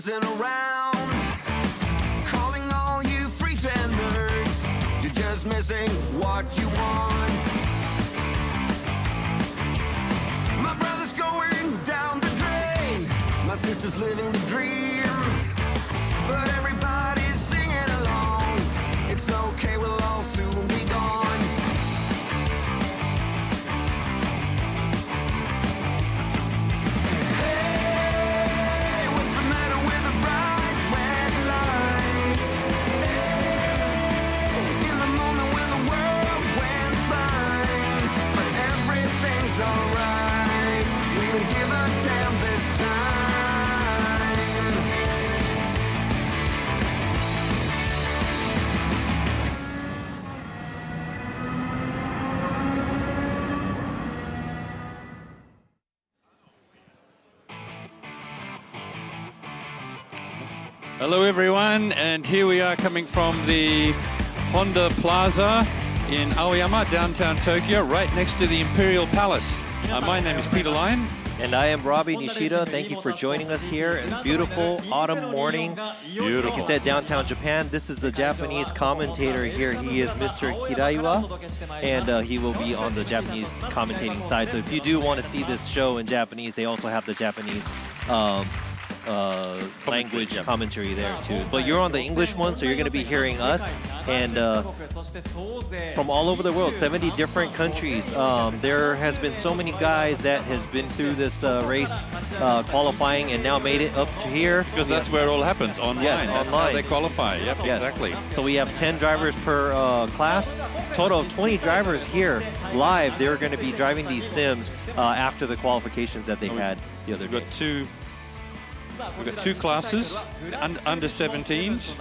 messing around. Calling all you freaks and nerds. You're just missing what you want. My brother's going down the drain. My sister's living the dream. But everybody's singing along. It's okay, we'll all soon be gone. Hey, what's the matter with the bright red lights? Hey, in the moment when the world went blind. But everything's alright. We don't give a damn this time. Hello everyone, and here we are coming from the Honda Plaza in Aoyama, downtown Tokyo, right next to the Imperial Palace. My name is Peter Lyon. And I am Robbie Nishida. Thank you for joining us here in beautiful autumn morning. Beautiful. Like you said, downtown Japan. This is the Japanese commentator here. He is Mr. Hiraiwa, and he will be on the Japanese commentating side. So if you do want to see this show in Japanese, they also have the Japanese language commentary there too. But you're on the English one, so you're going to be hearing us and from all over the world, 70 different countries. There has been so many guys that has been through this race qualifying and now made it up to here. Because that's where it all happens, online. Yes, that's online. how they qualify. Yep, Yes. exactly. So we have 10 drivers per class. Total of 20 drivers here live. They're going to be driving these sims after the qualifications that they had the other day. We've got two classes, under 17s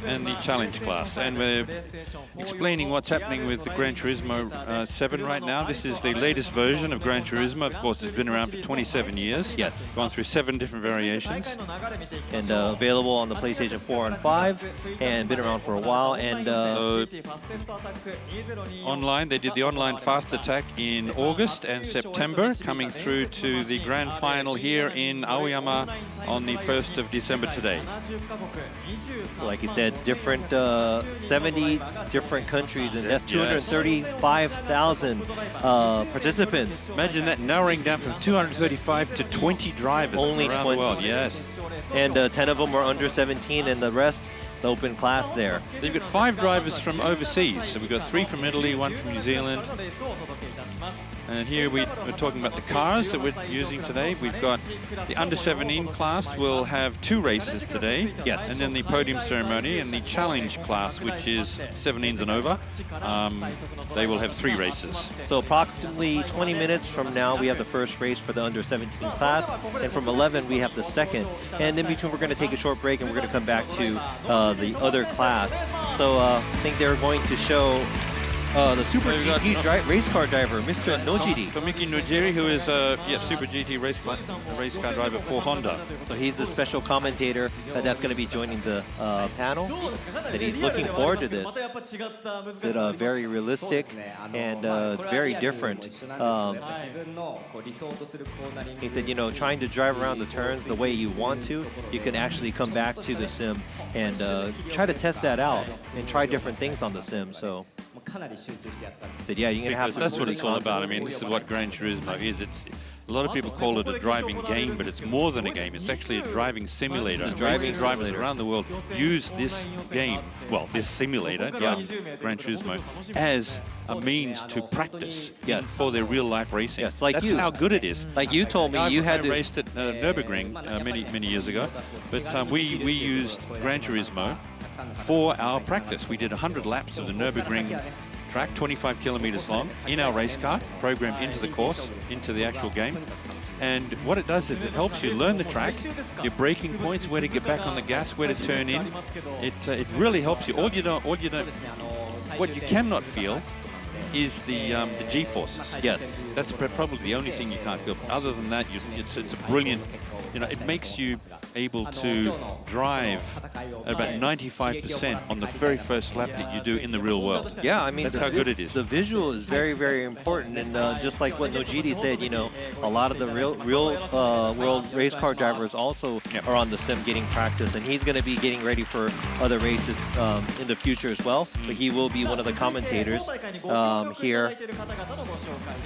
and the challenge class, and we're explaining what's happening with the Gran Turismo 7 right now. This is the latest version of Gran Turismo. Of course, it's been around for 27 years. Yes. Gone through 7 different variations. And available on the PlayStation 4 and 5, and been around for a while. And Online, they did the online fast attack in August and September, coming through to the grand final here in Aoyama on the 1st of December today. so like you said, different 70 different countries, and that's 235,000 participants. Imagine that, narrowing down from 235 to 20 drivers Only around 20. the world. Yes. And 10 of them are under 17, and the rest is open class there. So you've got 5 drivers from overseas. So we've got 3 from Italy, 1 from New Zealand. And here we're talking about the cars that we're using today. We've got the under 17 class will have 2 races today. Yes. And then the podium ceremony, and the challenge class, which is 17s and over, they will have 3 races. So approximately 20 minutes from now, we have the first race for the under 17 class, and from 11 we have the second. And in between, we're going to take a short break, and we're going to come back to the other class. So I think they're going to show the Super GT race car driver, Mr. Nojiri. Tomiki Nojiri, who is a Super GT race car driver for Honda. So he's the special commentator that's going to be joining the panel. And he's looking forward to this. It's very realistic and very different. He said, you know, trying to drive around the turns the way you want to, you can actually come back to the sim and try to test that out and try different things on the sim. So said, yeah, you're gonna have to. That's what it's all about. I mean, this is what Gran Turismo is. It's a lot of people call it a driving game, but it's more than a game. It's actually a driving simulator. Driving drivers around the world use this game, well, this simulator, Gran Turismo, as a means to practice for their real-life racing. Yes, like that's how good it is. Like you told me, you had I raced at Nürburgring many years ago, but we used Gran Turismo for our practice. We did 100 laps of the Nürburgring track, 25 kilometers long, in our race car, programmed into the course, into the actual game. And what it does is it helps you learn the track, your braking points, where to get back on the gas, where to turn in. It really helps you. What you cannot feel is the G-forces. Yes. That's probably the only thing you can't feel. Other than that, it's a brilliant, you know, it makes you able to drive at about 95% on the very first lap that you do in the real world. Yeah, I mean, that's how good it is. The visual is very, very important, and just like what Nojiri said, you know, a lot of the real world race car drivers also are on the sim getting practice, and he's going to be getting ready for other races in the future as well. But he will be one of the commentators here.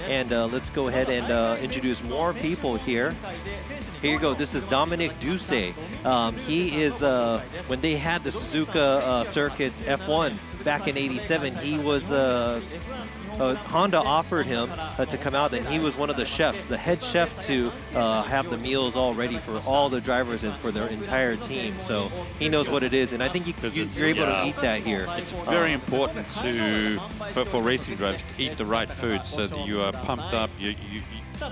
And let's go ahead and introduce more people here. Here you go. This is Dominic Duce. He is, when they had the Suzuka Circuit F1 back in '87, he was, Honda offered him to come out, and he was one of the chefs, the head chef, to have the meals all ready for all the drivers and for their entire team. So he knows what it is, and I think you're able to eat that here. It's very important for racing drivers to eat the right food so that you are pumped up.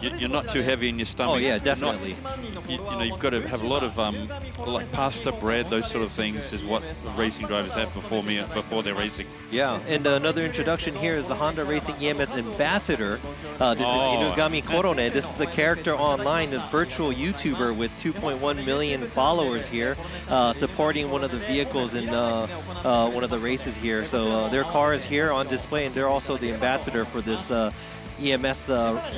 You're not too heavy in your stomach. Oh yeah, definitely. You know, you've got to have a lot of like pasta, bread, those sort of things is what racing drivers have before they're racing. Yeah, and another introduction here is the Honda Racing eMS ambassador. This is Inugami Korone. This is a character online, a virtual YouTuber with 2.1 million followers here, supporting one of the vehicles in one of the races here. So their car is here on display, and they're also the ambassador for this eMS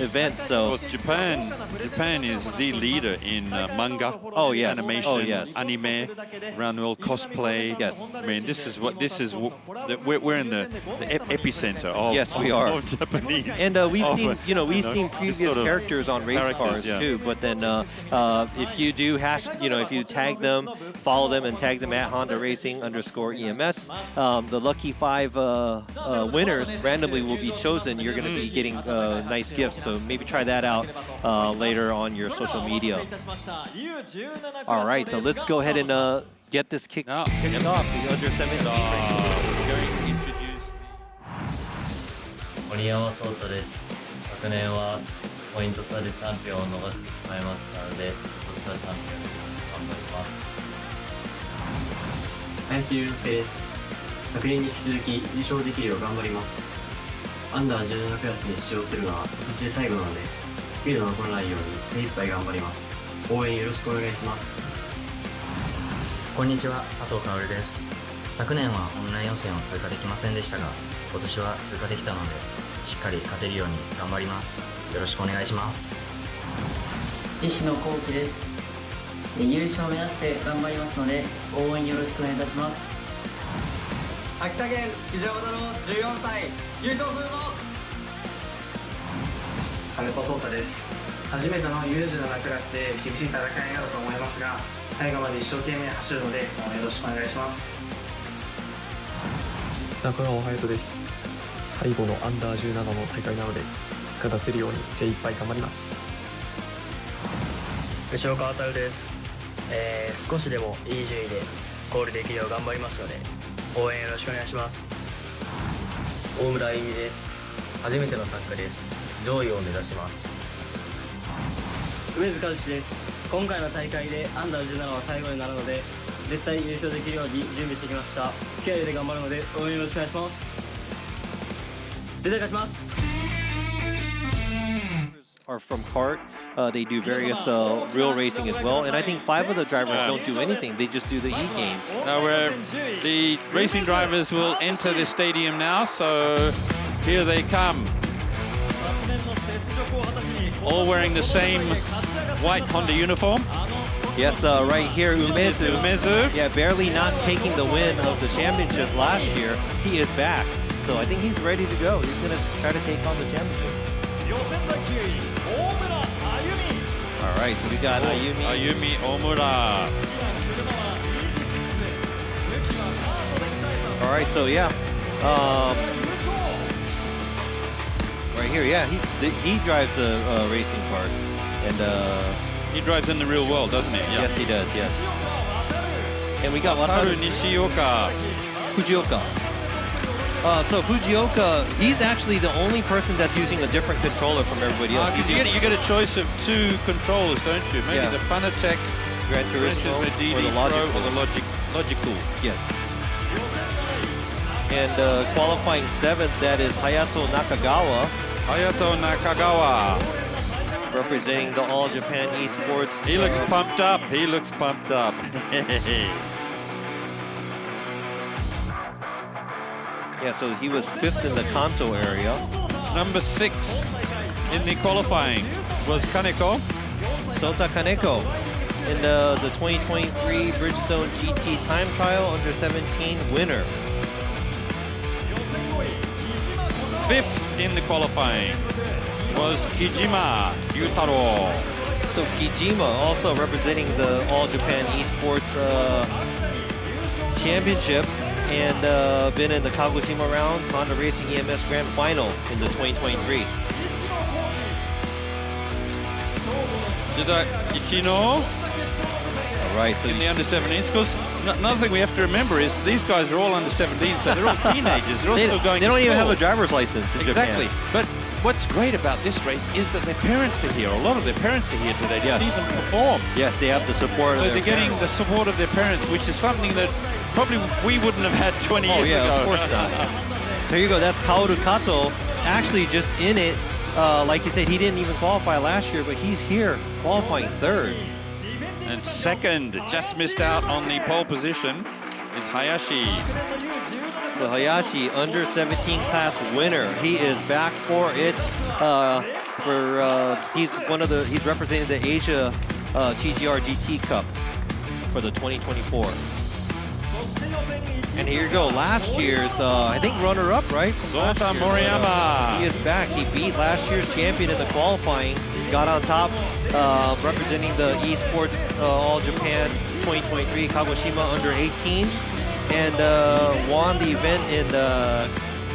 event. So well, Japan is the leader in manga, animation, anime, around the world, cosplay. Yes, I mean we're in the epicenter of of Japanese. And we've seen previous characters on race cars too. But then if you do if you tag them, follow them, and tag them at Honda Racing _EMS, the lucky 5 winners randomly will be chosen. You're going to be getting nice gifts, so maybe try that out later on your social media. All right, so let's go ahead and get this kicked off. The under 17 森山壮太です。昨年はポイント差でチャンピオンを逃してしまいましたので、今年はチャンピオンに頑張ります。林祐介です。昨年に引き続き優勝できるよう頑張ります。アンダー17クラスに出場するのは今年で最後なので、スピードが残らないように精一杯頑張ります。応援よろしくお願いします。こんにちは、加藤薫です。昨年はオンライン予選を通過できませんでしたが、今年は通過できたので、しっかり勝てるように頑張ります。よろしくお願いします。西野幸喜です。優勝を目指して頑張りますので、応援よろしくお願いいたします。秋田県木城本の14歳、優勝するぞ。金子壮太です。初めての U17 クラスで厳しい戦いになると思いますが、最後まで一生懸命走るのでよろしくお願いします。中川隼人です。最後のアンダー17の大会なので勝たせるように精一杯頑張ります。吉岡航です。少しでもいい順位でゴールできるよう頑張りますので、応援よろしくお願いします。大村あゆみです。初めての参加です。上位を目指します。梅津和志です。今回の大会でアンダー17は最後になるので、絶対優勝できるように準備してきました。気合いで頑張るので応援よろしくお願いします。絶対勝ちます。Are from kart. They do various real racing as well, and I think 5 of the drivers don't do anything. They just do the e-games. Now the racing drivers will enter the stadium now, so here they come. All wearing the same white Honda uniform. Yes, right here, Umezu. Yeah, barely not taking the win of the championship last year. He is back, so I think he's ready to go. He's going to try to take on the championship. All right, so we got Ayumi Omura. All right, so yeah, right here, yeah, he drives a racing car, and he drives in the real world, doesn't he? Yeah. Yes, he does. Yes. And we got Wataru Nishioka. Fujioka. So Fujioka, he's actually the only person that's using a different controller from everybody else. You get a choice of 2 controllers, don't you? Maybe the Fanatec, Gran Turismo, or the Logical. Yes. And qualifying 7th, that is Hayato Nakagawa. representing the All Japan Esports. He looks pumped up. He looks pumped up. Yeah, so he was 5th in the Kanto area. Number 6 in the qualifying was Kaneko. Sota Kaneko in the 2023 Bridgestone GT time trial under 17 winner. 5th in the qualifying was Kijima Yutaro. So Kijima also representing the All Japan Esports Championship and been in the Kagoshima rounds, Honda Racing eMS Grand Final in the 2023. Ichino. All right, so in the under 17s, because another thing we have to remember is these guys are all under 17, so they're all teenagers. They're all still going. They to don't even school. have a driver's license in Exactly. Japan. But what's great about this race is that their parents are here. A lot of their parents are here today to even perform. Yes, they have the support of So their they're getting the support of their parents, which is something that probably we wouldn't have had 20 years ago. Of course not. There you go. That's Kaoru Kato, actually just in it. Like you said, he didn't even qualify last year, but he's here qualifying 3rd. And 2nd, just missed out on the pole position, is Hayashi. So Hayashi, under 17 class winner. He is back for it. He's representing the Asia TGR GT Cup for the 2024. And here you go, last year's, I think, runner-up, right? Sota Moriyama. He is back. He beat last year's champion in the qualifying, got on top, representing the Esports All Japan 2023 Kagoshima under 18, and won the event in, I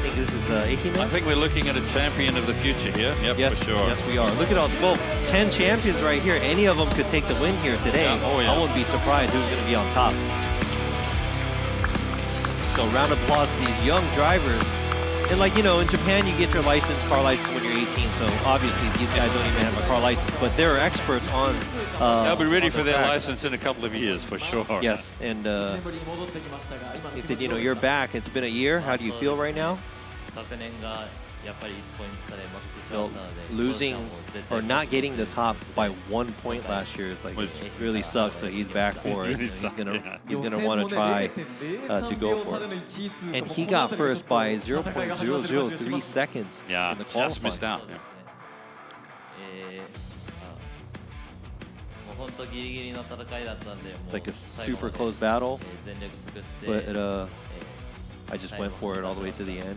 think this is 18 I think we're looking at a champion of the future here. Yep, yes, for sure. Yes, we are. Look at all, well, 10 champions right here. Any of them could take the win here today. Yeah. Oh, yeah. I wouldn't be surprised who's going to be on top. So round of applause to these young drivers. And like, you know, in Japan, you get your license, car license when you're 18. So obviously these guys don't even have a car license, but they're experts on They'll be ready for their track. license in a couple of years, for sure. Yes, and he said, you know, you're back. It's been a year. How do you feel right now? So losing or not getting the top by 1 point last year is like really sucks. So he's back for it. He's gonna want to try to go for it. And he got first by 0.003 seconds. Yeah, in the just missed out. Yeah. It's like a super close battle, but I just went for it all the way to the end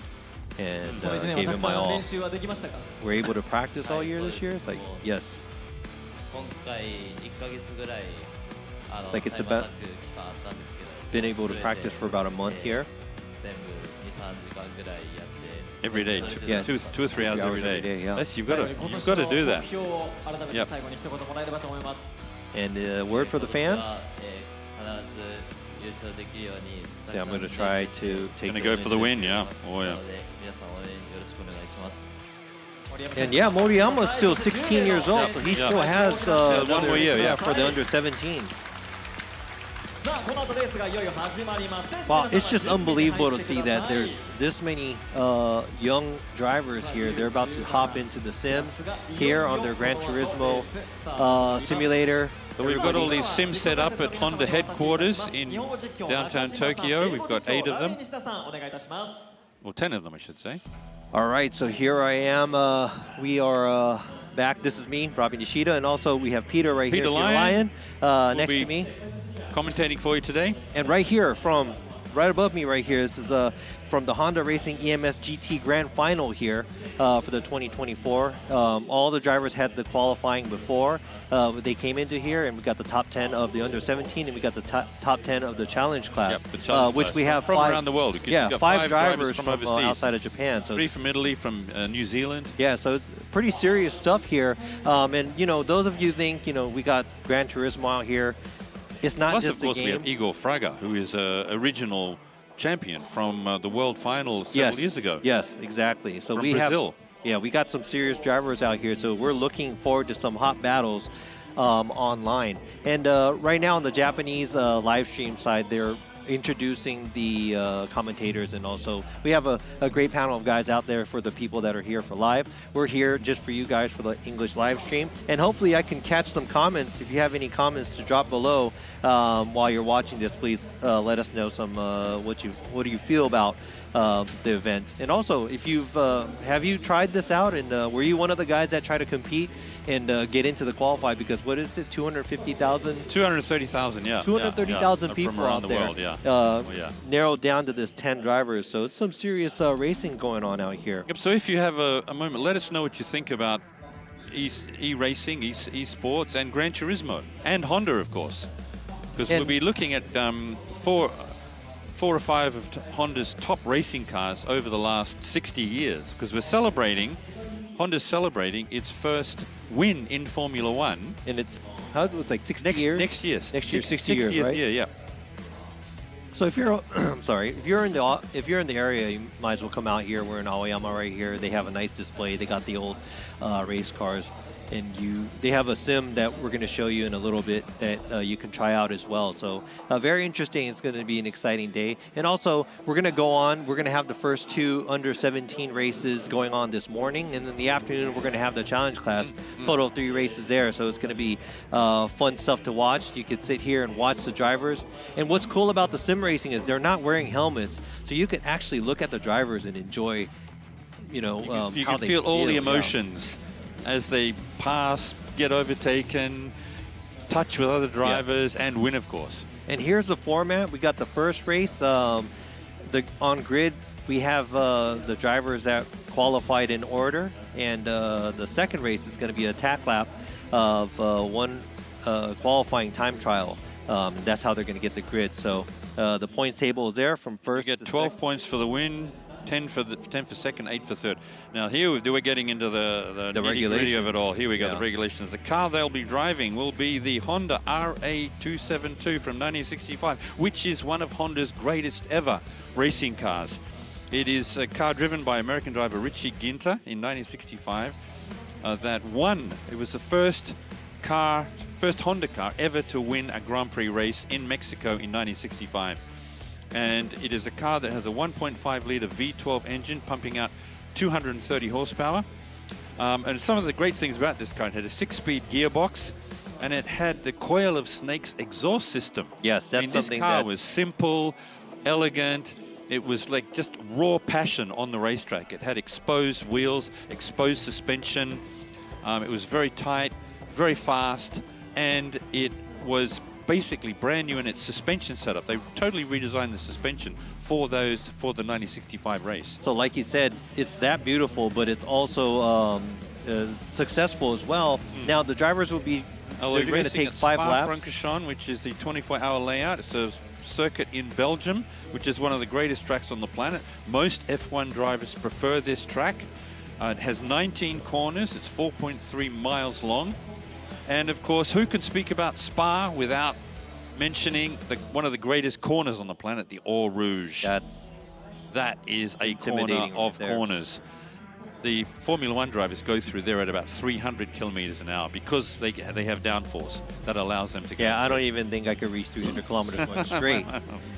and gave it my all. We're able to practice all year this year? It's like, yes. It's like it's about been able to practice for about a month here. Every day, Yes. 2 or 3 hours every day. Yeah. Yes, you've got to do that. Yep. And word for the fans? See, I'm going to try to take. Going to go for the win, yeah. Oh yeah. And yeah, Moriyama is still 16 years old, so he still has one more year, yeah, for the under 17. Wow, it's just unbelievable to see that there's this many young drivers here. They're about to hop into the Sims here on their Gran Turismo simulator. So we've got all these sims set up at Honda headquarters in downtown Tokyo. We've got 8 of them. Well, 10 of them, I should say. All right, so here I am. We are back. This is me, Robin Yoshida, and also we have Peter right here. Peter Lyon next to me. Commentating for you today. And right here, right above me right here, this is from the Honda Racing eMS GT Grand Final here for the 2024. All the drivers had the qualifying before. They came into here, and we got the top 10 of the under 17, and we got the top 10 of the challenge class, Yep, the challenge which class. we have from 5 around the world. Yeah, got 5 drivers from overseas. outside of Japan. So 3 from Italy, from New Zealand. yeah, so it's pretty serious stuff here. And you know, those of you think, you know, we got Gran Turismo out here. It's not Plus, just of course, a game. we have Igor Fraga, who is an original champion from the World Final several years ago. Yes, exactly. So from we Brazil. we got some serious drivers out here. So we're looking forward to some hot battles online. And right now on the Japanese live stream side, they're introducing the commentators, and also we have a great panel of guys out there for the people that are here for live. We're here just for you guys for the English live stream, and hopefully I can catch some comments. If you have any comments to drop below while you're watching this, please let us know some what do you feel about the event. And also, if have you tried this out, and were you one of the guys that try to compete and get into the qualify? Because what is it, 250,000? 230,000, yeah. 230,000 from people around out the there. world, yeah. Narrowed down to this 10 drivers, so it's some serious racing going on out here. Yep, so if you have a moment, let us know what you think about e-racing, e-sports, and Gran Turismo, and Honda, of course. Because we'll be looking at four or five of Honda's top racing cars over the last 60 years, because Honda's celebrating its first win in Formula One. And it's like 60 years? Next year, 60 years, right? Yeah. So if you're, I'm sorry, if you're in the area, you might as well come out here. We're in Aoyama right here. They have a nice display. They got the old race cars, and they have a sim that we're going to show you in a little bit that you can try out as well. So very interesting. It's going to be an exciting day. And also, we're going to go on. We're going to have the first 2 under 17 races going on this morning, and in the afternoon we're going to have the challenge class. Total of 3 races there. So it's going to be fun stuff to watch. You could sit here and watch the drivers. And what's cool about the sim racing is they're not wearing helmets, so you can actually look at the drivers and enjoy, you how can they feel all the Yeah. emotions as they pass, get overtaken, touch with other drivers, and win, of course. And here's the format. We got the first race. On grid, we have the drivers that qualified in order, and the second race is going to be a tack lap of one qualifying time trial. That's how they're going to get the grid. So the points table is there from first. You get 12 points for the win, 10 for second, 8 for third. Now here we're getting into the nitty-gritty of it all. Here we go, the regulations. The car they'll be driving will be the Honda RA272 from 1965, which is one of Honda's greatest ever racing cars. It is a car driven by American driver Richie Ginter in 1965 that won. It was the first Honda car ever to win a Grand Prix race in Mexico in 1965. And it is a car that has a 1.5-liter V12 engine pumping out 230 horsepower. And some of the great things about this car, it had a 6-speed gearbox, and it had the Coil of Snakes exhaust system. Yes, that's something. This car was simple, elegant. It was like just raw passion on the racetrack. It had exposed wheels, exposed suspension. It was very tight, very fast, and it was basically brand new in its suspension setup. They totally redesigned the suspension for the 1965 race. So like you said, it's that beautiful, but it's also successful as well. Now the drivers will be they're going to take 5 laps. Francorchamps, which is the 24-hour layout. It's a circuit in Belgium, which is one of the greatest tracks on the planet. Most F1 drivers prefer this track. It has 19 corners. It's 4.3 miles long. And of course, who can speak about Spa without mentioning one of the greatest corners on the planet, the Eau Rouge? That is a corner of corners. The Formula One drivers go through there at about 300 kilometers an hour because they have downforce that allows them to go. Yeah, I don't even think I could reach 300 kilometers going straight.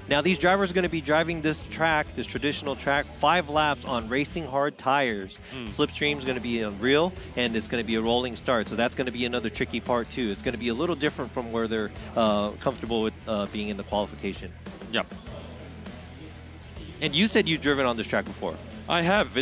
Now these drivers are going to be driving this track, this traditional track, 5 laps on racing hard tires. Slipstream is going to be real, and it's going to be a rolling start. So that's going to be another tricky part too. It's going to be a little different from where they're comfortable with being in the qualification. Yep. And you said you've driven on this track before. I have.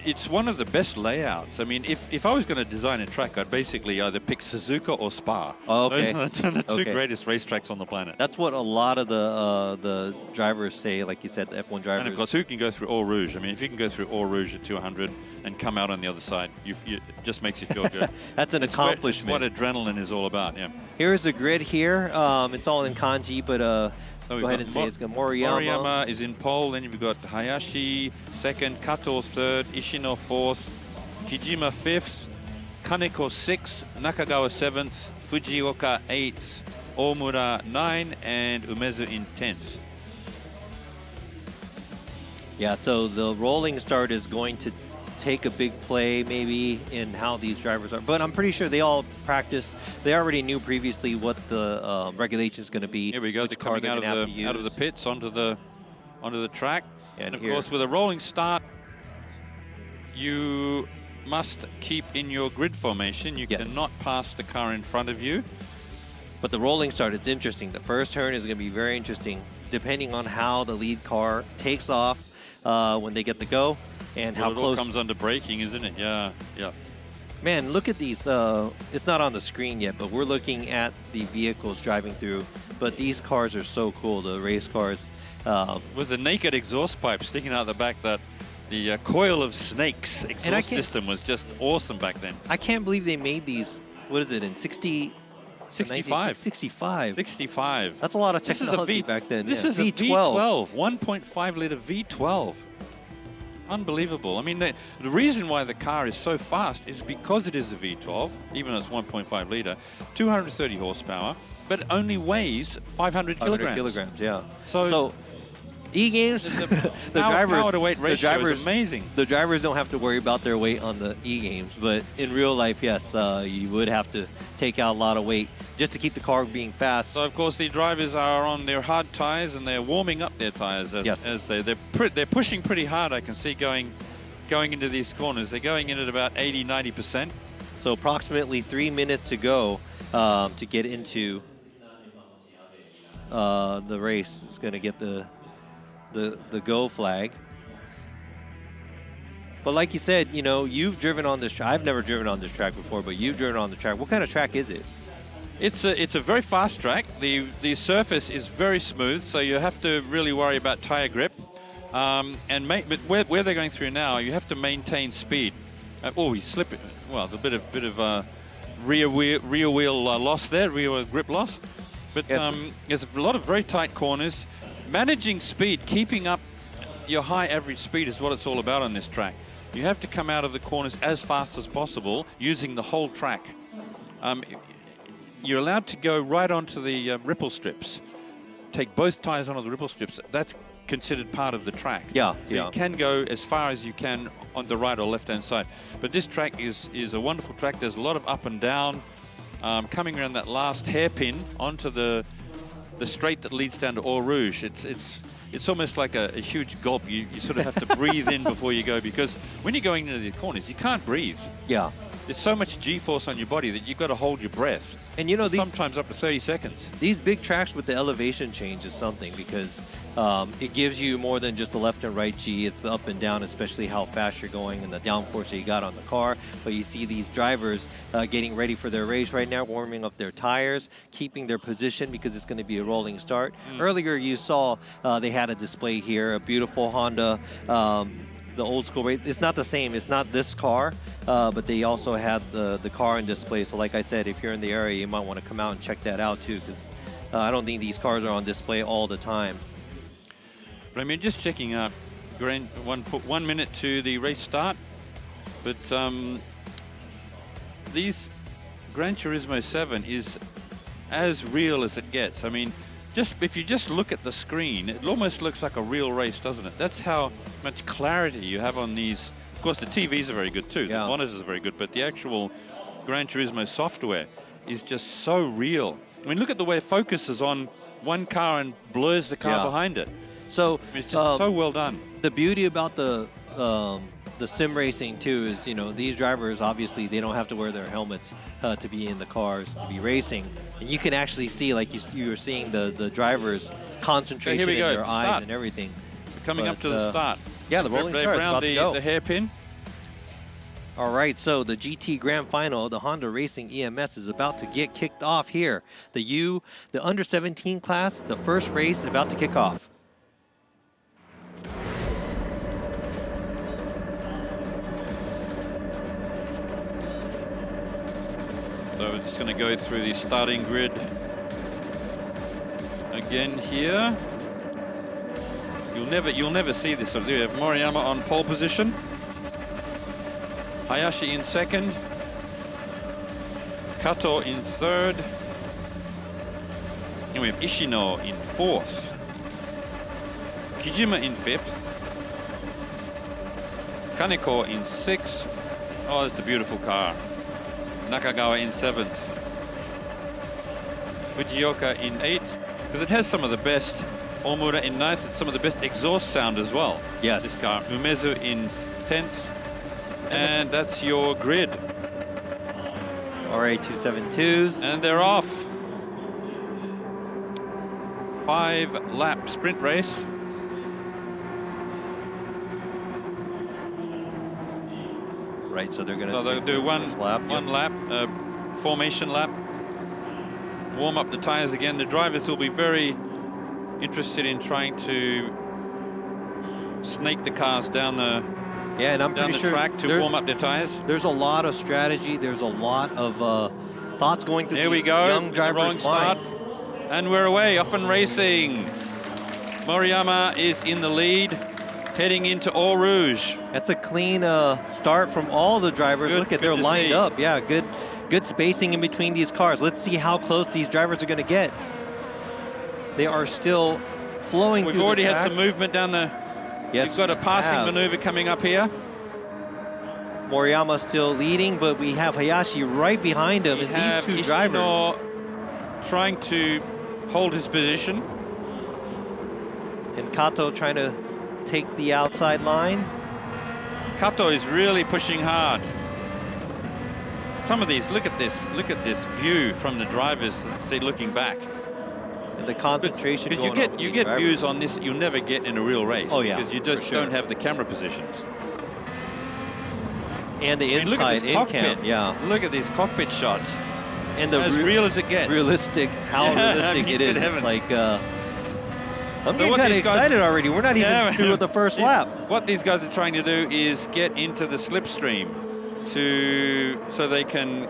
It's one of the best layouts. I mean, if I was going to design a track, I'd basically either pick Suzuka or Spa. Oh, okay. Those are the two greatest racetracks on the planet. That's what a lot of the drivers say, like you said, the F1 drivers. And of course, who can go through Eau Rouge? I mean, if you can go through Eau Rouge at 200 and come out on the other side, it just makes you feel good. That's an accomplishment. What adrenaline is all about, yeah. Here's a grid here. It's all in kanji, but go ahead and say it's got Moriyama. Moriyama is in pole. Then you've got Hayashi second, Kato third, Ishino fourth, Kijima fifth, Kaneko sixth, Nakagawa seventh, Fujioka eighth, Omura 9, and Umezu in 10th. Yeah, so the rolling start is going to take a big play maybe in how these drivers are. But I'm pretty sure they all practiced. They already knew previously what the regulation is going to be. Here we go. Which car they're coming out of the pits onto the track. And of course, with a rolling start, you must keep in your grid formation. You cannot pass the car in front of you. But the rolling start, it's interesting. The first turn is going to be very interesting, depending on how the lead car takes off when they get the go and how close. It all comes under braking, isn't it? Yeah, yeah. Man, look at these. It's not on the screen yet, but we're looking at the vehicles driving through. But these cars are so cool, the race cars. With the naked exhaust pipe sticking out the back, the coil of snakes exhaust system was just awesome back then. I can't believe they made these, what is it, in 65. 65. That's a lot of technology back then. This is a V12, 1.5 liter V12. Unbelievable. I mean, the reason why the car is so fast is because it is a V12, even though it's 1.5 liter, 230 horsepower, but only weighs 500 kilograms. Kilograms, yeah. So e-games, the power to weight ratio is amazing. The drivers don't have to worry about their weight on the e-games, but in real life, yes, you would have to take out a lot of weight just to keep the car being fast. So of course the drivers are on their hard tires and they're warming up their tires as they're pushing pretty hard. I can see going into these corners. They're going in at about 80-90%. So approximately 3 minutes to go to get into the race. It's going to get the go flag. But like you said, you know, you've driven on this track. I've never driven on this track before, but you've driven on the track. What kind of track is it? It's a very fast track. The surface is very smooth, so you have to really worry about tire grip. But where they're going through now, you have to maintain speed. You slip it. Well, a bit of rear wheel loss there, rear wheel grip loss. But there's a lot of very tight corners. Managing speed, keeping up your high average speed is what it's all about on this track. You have to come out of the corners as fast as possible using the whole track. You're allowed to go right onto the ripple strips. Take both tires onto the ripple strips. That's considered part of the track. Yeah, so you can go as far as you can on the right or left-hand side. But this track is a wonderful track. There's a lot of up and down. Coming around that last hairpin onto the straight that leads down to Eau Rouge, it's almost like a huge gulp. You sort of have to breathe in before you go, because when you're going into the corners, you can't breathe. Yeah. There's so much G-force on your body that you've got to hold your breath. And you know, sometimes up to 30 seconds. These big tracks with the elevation change is something, because it gives you more than just the left and right G. It's the up and down, especially how fast you're going and the downforce that you got on the car. But you see these drivers getting ready for their race right now, warming up their tires, keeping their position because it's going to be a rolling start. Earlier you saw they had a display here, a beautiful Honda, the old school race. It's not the same. It's not this car, but they also had the car on display. So like I said, if you're in the area, you might want to come out and check that out too, because I don't think these cars are on display all the time. But I mean, just checking up, 1 minute to the race start. But these Gran Turismo 7 is as real as it gets. I mean, if you just look at the screen, it almost looks like a real race, doesn't it? That's how much clarity you have on these. Of course, the TVs are very good too. Yeah. The monitors are very good, but the actual Gran Turismo software is just so real. I mean, look at the way it focuses on one car and blurs the car behind it. So I mean, it's just so well done. The beauty about the sim racing too is, you know, these drivers, obviously they don't have to wear their helmets to be in the cars, to be racing. And you can actually see, like you were seeing, the drivers' concentration in their eyes and everything. We're coming up to the start. Yeah, the rolling start is about to go. The hairpin. All right, so the GT Grand Final, the Honda Racing eMS is about to get kicked off here. The under 17 class, the first race about to kick off. So we're just going to go through the starting grid again here. You'll never see this. So you have Moriyama on pole position, Hayashi in second, Kato in third, and we have Ishino in fourth, Kijima in fifth, Kaneko in 6th. Oh, it's a beautiful car. Nakagawa in 7th. Fujioka in 8th, because it has some of the best. Omura in 9th, some of the best exhaust sound as well. Yes. This car. Umezu in 10th. And that's your grid. RA272s. And they're off. 5-lap sprint race. Right, so they're going they'll do one lap, formation lap. Warm up the tires again. The drivers will be very interested in trying to snake the cars down the and I'm down pretty the sure track to warm up their tires. There's a lot of strategy. There's a lot of thoughts going through There we these go. young drivers' minds. And we're away, off and racing. Moriyama is in the lead, heading into Eau Rouge. That's a clean start from all the drivers. Look at, they're lined up. Yeah, good spacing in between these cars. Let's see how close these drivers are going to get. They are still flowing through the track. We've already had some movement down the... Yes, we've got a passing maneuver coming up here. Moriyama still leading, but we have Hayashi right behind him, and these two drivers trying to hold his position. And Kato trying to take the outside line. Kato is really pushing hard. Some of these, look at this view from the drivers, see, looking back. And the concentration because you get views on this that you'll never get in a real race. Oh yeah, because you just don't have the camera positions. And the inside look at this cockpit. yeah. Look at these cockpit shots. And the as real as it gets. Realistic, how realistic it is. It's like, I'm getting kind of excited already. We're not even through with the first lap. What these guys are trying to do is get into the slipstream so they can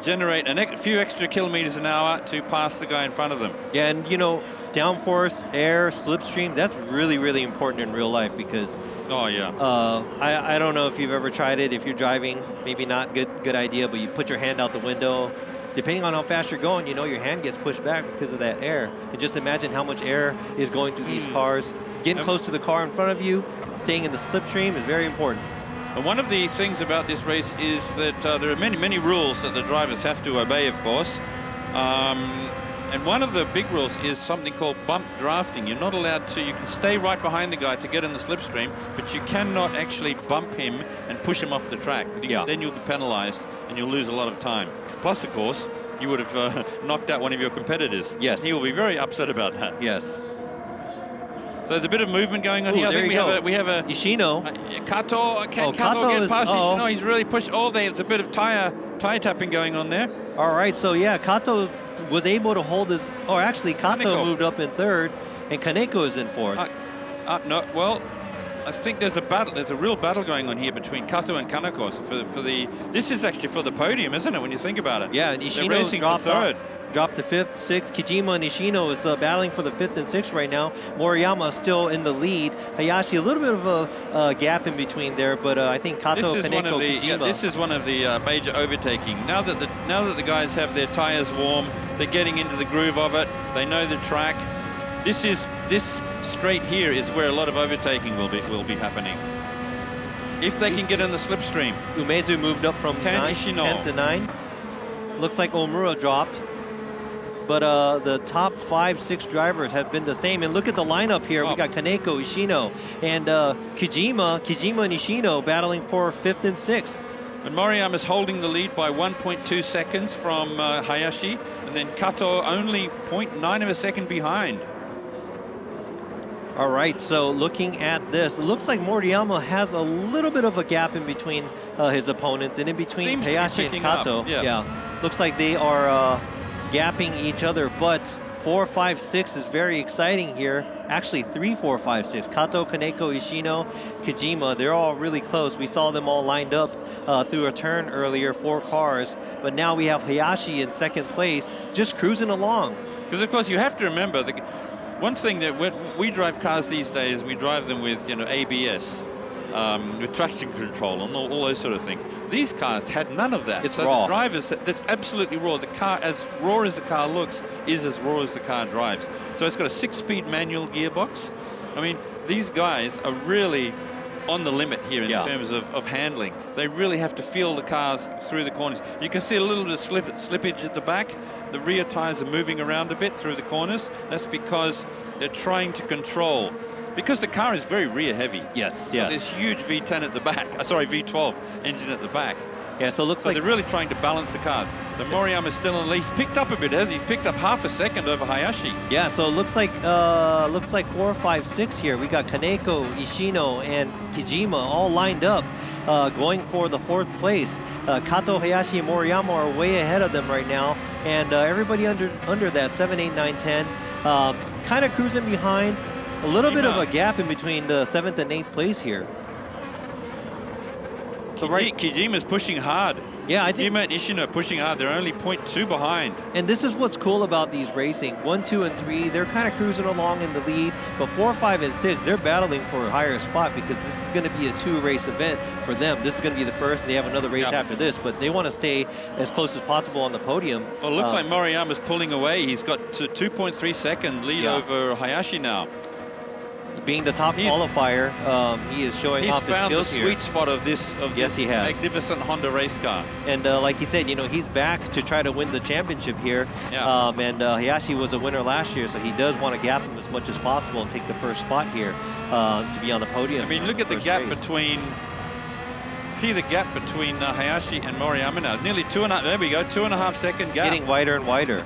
generate a few extra kilometers an hour to pass the guy in front of them. Yeah, and you know, downforce, air, slipstream, that's really, really important in real life because I don't know if you've ever tried it. If you're driving, maybe not good idea, but you put your hand out the window. Depending on how fast you're going, you know, your hand gets pushed back because of that air. And just imagine how much air is going through these cars. Getting close to the car in front of you, staying in the slipstream is very important. And one of the things about this race is that there are many rules that the drivers have to obey, of course. And one of the big rules is something called bump drafting. You're not allowed to, you can stay right behind the guy to get in the slipstream, but you cannot actually bump him and push him off the track. Then you'll be penalized and you'll lose a lot of time. Plus, of course, you would have knocked out one of your competitors. Yes. He will be very upset about that. Yes. So there's a bit of movement going on here. I think we have a Ishino. Kato. Can Kato get past Ishino? He's really pushed all day. It's a bit of tire tapping going on there. All right, so yeah, Kato was able to hold his. Or actually, Kato moved up in third, and Kaneko is in fourth. No, well, I think there's a battle. There's a real battle going on here between Kato and Kaneko for the. This is actually for the podium, isn't it? When you think about it. Yeah, and Ishino dropped to fifth, sixth. Kijima and Ishino is battling for the fifth and sixth right now. Moriyama still in the lead. Hayashi, a little bit of a gap in between there, but I think Kato, Kaneko, Kijima. This is one of the major overtaking. Now that the guys have their tires warm, they're getting into the groove of it. They know the track. This straight here is where a lot of overtaking will be happening. If they can get in the slipstream. Umezu moved up from 10th to 9. Looks like Omura dropped. But the top 5-6 drivers have been the same. And look at the lineup here. We got Kaneko, Ishino, and Kijima and Ishino battling for 5th and 6th. And Moriyama is holding the lead by 1.2 seconds from Hayashi. And then Kato only 0.9 of a second behind. All right, so looking at this, it looks like Moriyama has a little bit of a gap in between his opponents and in between Hayashi and Kato. Yeah, looks like they are gapping each other, but 4, 5, 6 is very exciting here. Actually, 3, 4, 5, 6. Kato, Kaneko, Ishino, Kijima, they're all really close. We saw them all lined up through a turn earlier, 4 cars, but now we have Hayashi in second place, just cruising along. Because of course you have to remember, one thing that we drive cars these days, we drive them with ABS, with traction control and all those sort of things. These cars had none of that. It's raw. The drivers, that's absolutely raw. The car, as raw as the car looks, is as raw as the car drives. So it's got a 6-speed manual gearbox. I mean, these guys are really on the limit here in terms of handling. They really have to feel the cars through the corners. You can see a little bit of slippage at the back. The rear tires are moving around a bit through the corners. That's because they're trying to control. Because the car is very rear heavy. Yes. This huge V10 at the back. Sorry, V12 engine at the back. Yeah, so it looks like they're really trying to balance the cars. So Moriyama's still in the lead. He's picked up a bit, hasn't he? He's picked up half a second over Hayashi. Yeah, so it looks like 4, 5, 6 here. We got Kaneko, Ishino, and Kijima all lined up, going for the 4th place. Kato, Hayashi, and Moriyama are way ahead of them right now, and everybody under that 7, 8, 9, 10, kind of cruising behind. A little bit of a gap in between the 7th and 8th place here. So Kijima's pushing hard. Yeah, I think Kijima and Ishino are pushing hard. They're only 0.2 behind. And this is what's cool about these racing. 1, 2, and 3, they're kind of cruising along in the lead. But 4, 5, and 6, they're battling for a higher spot because this is going to be a 2-race event for them. This is going to be the first, and they have another race after this. But they want to stay as close as possible on the podium. Well, it looks like Moriyama's pulling away. He's got a 2.3 second lead over Hayashi now. Being the top qualifier, he is showing off his skills here. He's found the sweet spot of this magnificent Honda race car. And like you said, he's back to try to win the championship here. And Hayashi was a winner last year, so he does want to gap him as much as possible and take the first spot here to be on the podium. I mean, look at the gap between. See the gap between Hayashi and Moriyama now. Nearly 2.5. There we go, 2.5 second gap. Getting wider and wider.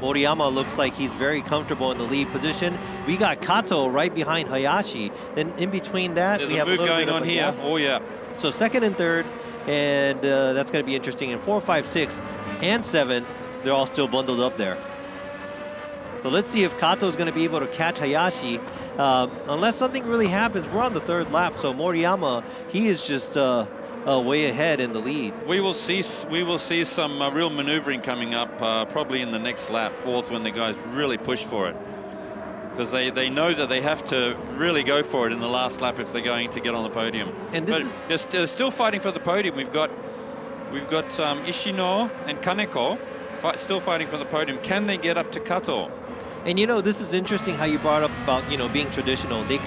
Moriyama looks like he's very comfortable in the lead position. We got Kato right behind Hayashi. Then in between that, we have a little bit going on here. Oh yeah. So 2nd and 3rd, and that's going to be interesting. And 4, 5, 6, and 7, they're all still bundled up there. So let's see if Kato's going to be able to catch Hayashi. Unless something really happens, we're on the 3rd lap. So Moriyama, he is just way ahead in the lead. We will see some real maneuvering coming up, probably in the next lap, 4th, when the guys really push for it, because they know that they have to really go for it in the last lap if they're going to get on the podium. And they're still fighting for the podium. We've got Ishino and Kaneko still fighting for the podium. Can they get up to Kato? And this is interesting how you brought up about being traditional. They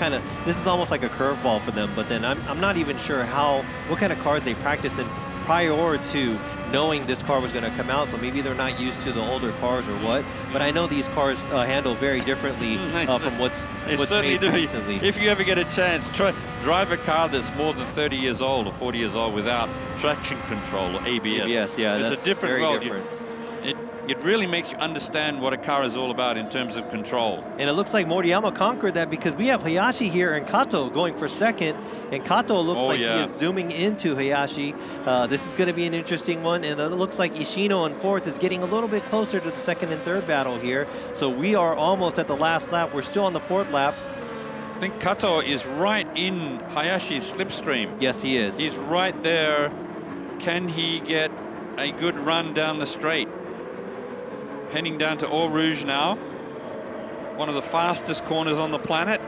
this is almost like a curveball for them. But then I'm not even sure what kind of cars they practice in prior to knowing this car was going to come out. So maybe they're not used to the older cars or what. But I know these cars handle very differently from what's made recently. If you ever get a chance, drive a car that's more than 30 years old or 40 years old without traction control or ABS. Yes, yeah, it's that's a different very world. different. It really makes you understand what a car is all about in terms of control. And it looks like Moriyama conquered that because we have Hayashi here and Kato going for 2nd. And Kato looks like he is zooming into Hayashi. This is going to be an interesting one. And it looks like Ishino in 4th is getting a little bit closer to the 2nd and 3rd battle here. So we are almost at the last lap. We're still on the 4th lap. I think Kato is right in Hayashi's slipstream. Yes, he is. He's right there. Can he get a good run down the straight? Heading down to Eau Rouge now. One of the fastest corners on the planet.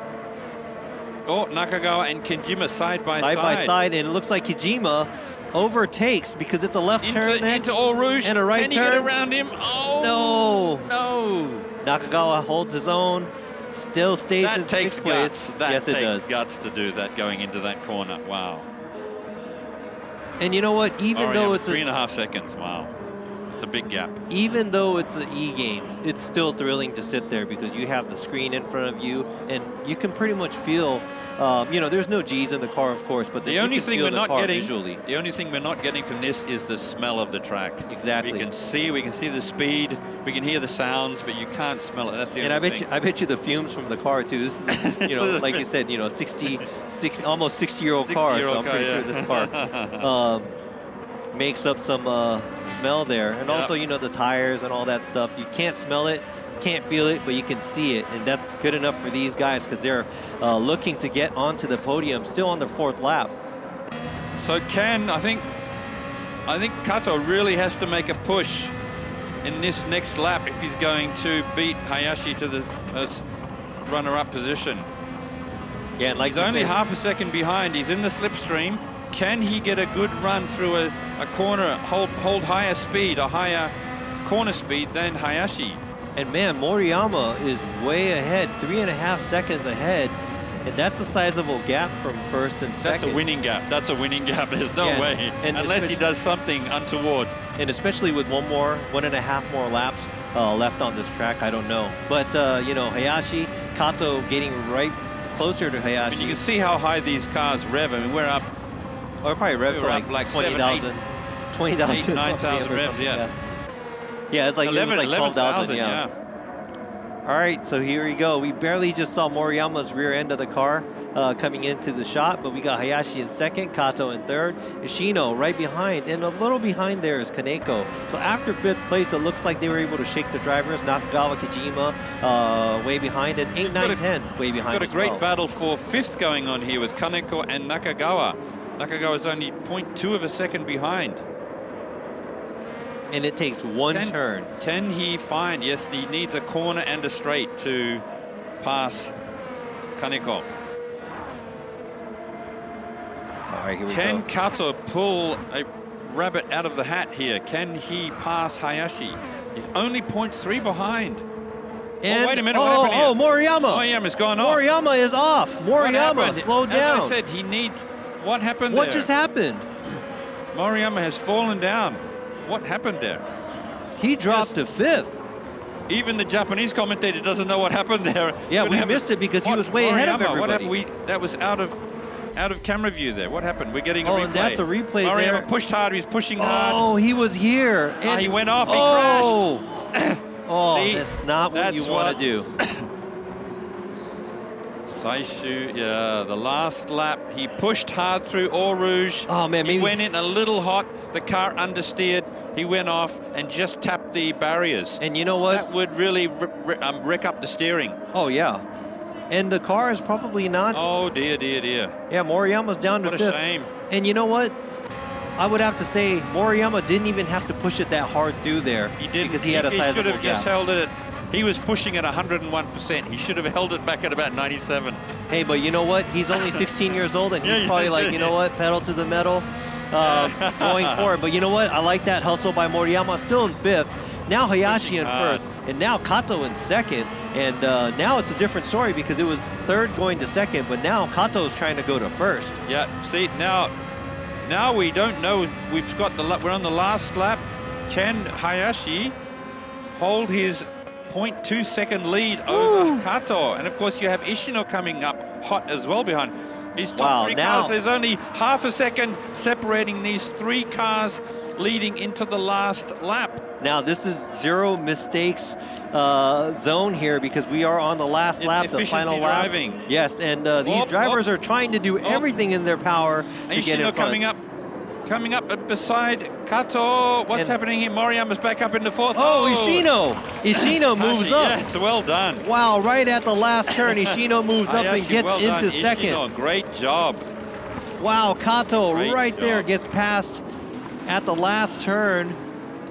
Oh, Nakagawa and Kijima side by side. Side by side, and it looks like Kijima overtakes because it's a left turn into Eau Rouge and a right turn. Can he get around him? Oh no! Nakagawa holds his own. Still stays in 6th place. Yes, it takes guts to do that going into that corner. Wow. And you know what? Even though it's 3.5 seconds. Wow. It's a big gap. Even though it's the E-Games, it's still thrilling to sit there because you have the screen in front of you and you can pretty much feel, there's no G's in the car, of course, but the only thing we're not getting visually. The only thing we're not getting from this is the smell of the track. Exactly. We can see the speed, we can hear the sounds, but you can't smell it. That's the only thing. I bet you the fumes from the car too. This is, like you said, 60, almost 60-year-old car. So I'm pretty sure this car makes up some smell there. And also, the tires and all that stuff. You can't smell it, can't feel it, but you can see it. And that's good enough for these guys because they're looking to get onto the podium, still on their 4th lap. So I think Kato really has to make a push in this next lap if he's going to beat Hayashi to the runner-up position. Yeah, like he's only half a second behind. He's in the slipstream. Can he get a good run through a corner, hold higher speed, a higher corner speed than Hayashi? And man, Moriyama is way ahead, 3.5 seconds ahead. And that's a sizable gap from first and second. That's a winning gap. That's a winning gap. There's no way. And unless he does something untoward. And especially with 1.5 more laps left on this track, I don't know. But, Hayashi, Kato getting right closer to Hayashi. But you can see how high these cars rev. I mean, we're up. Or probably revs like 20,000. 20,000. 9,000 revs, yeah. Yeah, it's like 12,000, yeah. All right, so here we go. We barely just saw Moriyama's rear end of the car coming into the shot, but we got Hayashi in second, Kato in third, Ishino right behind, and a little behind there is Kaneko. So after fifth place, it looks like they were able to shake the drivers. Nakagawa, Kojima way behind, and 8, 9, 10 way behind. Got a great battle for fifth going on here with Kaneko and Nakagawa. Nakagawa's only 0.2 of a second behind. And it takes one turn. Can he find? Yes, he needs a corner and a straight to pass Kaneko. All right, here we go. Can Kato pull a rabbit out of the hat here? Can he pass Hayashi? He's only 0.3 behind. And, wait a minute, what happened here? Moriyama. Moriyama's gone off. Moriyama is off. Moriyama, slow down. As I said, he needs... What happened there? What just happened? Moriyama has fallen down. What happened there? He dropped to fifth. Even the Japanese commentator doesn't know what happened there. Yeah, we missed it because he was way ahead of everybody. What happened? That was out of camera view there. What happened? We're getting a replay. And that's a replay Moriyama there. pushed hard. He was pushing hard. Oh, he was here. And he went off. He crashed. See, that's not what you want to do. Saishu, yeah, the last lap, he pushed hard through Eau Rouge. Oh, man, he went in a little hot. The car understeered. He went off and just tapped the barriers. And you know what? That would really wreck up the steering. Oh, yeah. And the car is probably not. Oh, dear, dear, dear. Yeah, Moriyama's down to fifth. What a shame. And you know what? I would have to say Moriyama didn't even have to push it that hard through there. He didn't. Because he had a sizable He should have just gap. held it. He was pushing at 101%. He should have held it back at about 97. Hey, but you know what? He's only 16 years old, and he's probably like, you know what? Pedal to the metal, going forward. But you know what? I like that hustle by Moriyama. Still in fifth. Now Hayashi in first, and now Kato in second. And now it's a different story because it was third going to second, but now Kato's trying to go to first. Yeah. See now we don't know. We're on the last lap. Can Hayashi hold his 0.2 second lead over Kato? And of course you have Ishino coming up hot as well behind. These top three cars, there's only half a second separating these three cars leading into the last lap. Now this is zero mistakes zone here because we are on the last lap, the final lap. Driving. Yes, and these drivers are trying to do everything in their power to get in front. Coming up beside Kato. What's happening here? Moriyama's back up in the fourth. Oh, Ishino! Ishino moves up. Yes, well done. Wow, right at the last turn, Ishino moves up and gets into second. Ishino, great job. Wow, Kato right there gets past at the last turn.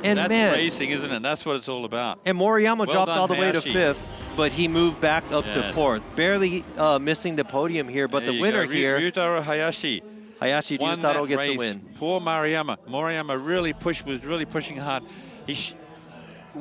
And that's man, racing, isn't it? That's what it's all about. And Moriyama dropped done, all the way to Hayashi. fifth, but he moved back up to fourth. Barely missing the podium here, but the winner here, Ryutaro Hayashi. Hayashi Ryutaro gets the win. Poor Moriyama. Moriyama was really pushing hard.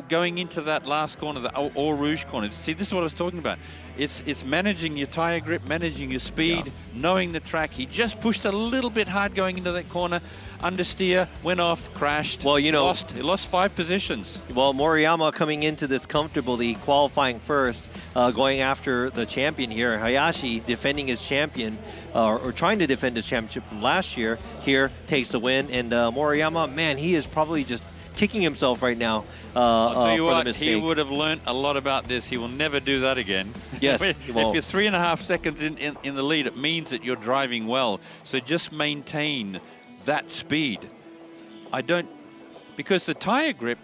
Going into that last corner, the Eau Rouge corner. See, this is what I was talking about. It's managing your tire grip, managing your speed, knowing the track. He just pushed a little bit hard going into that corner. Understeer, went off, crashed. Well, you know, he lost 5 positions. Well, Moriyama coming into this comfortably, qualifying first, going after the champion here. Hayashi defending his champion, or trying to defend his championship from last year, here takes the win. And Moriyama, man, he is probably just kicking himself right now I'll tell you for what, the mistake. he would have learned a lot about this. He will never do that again. Yes, if he won't. you're 3.5 seconds in the lead, it means that you're driving well. So just maintain that speed. Because the tire grip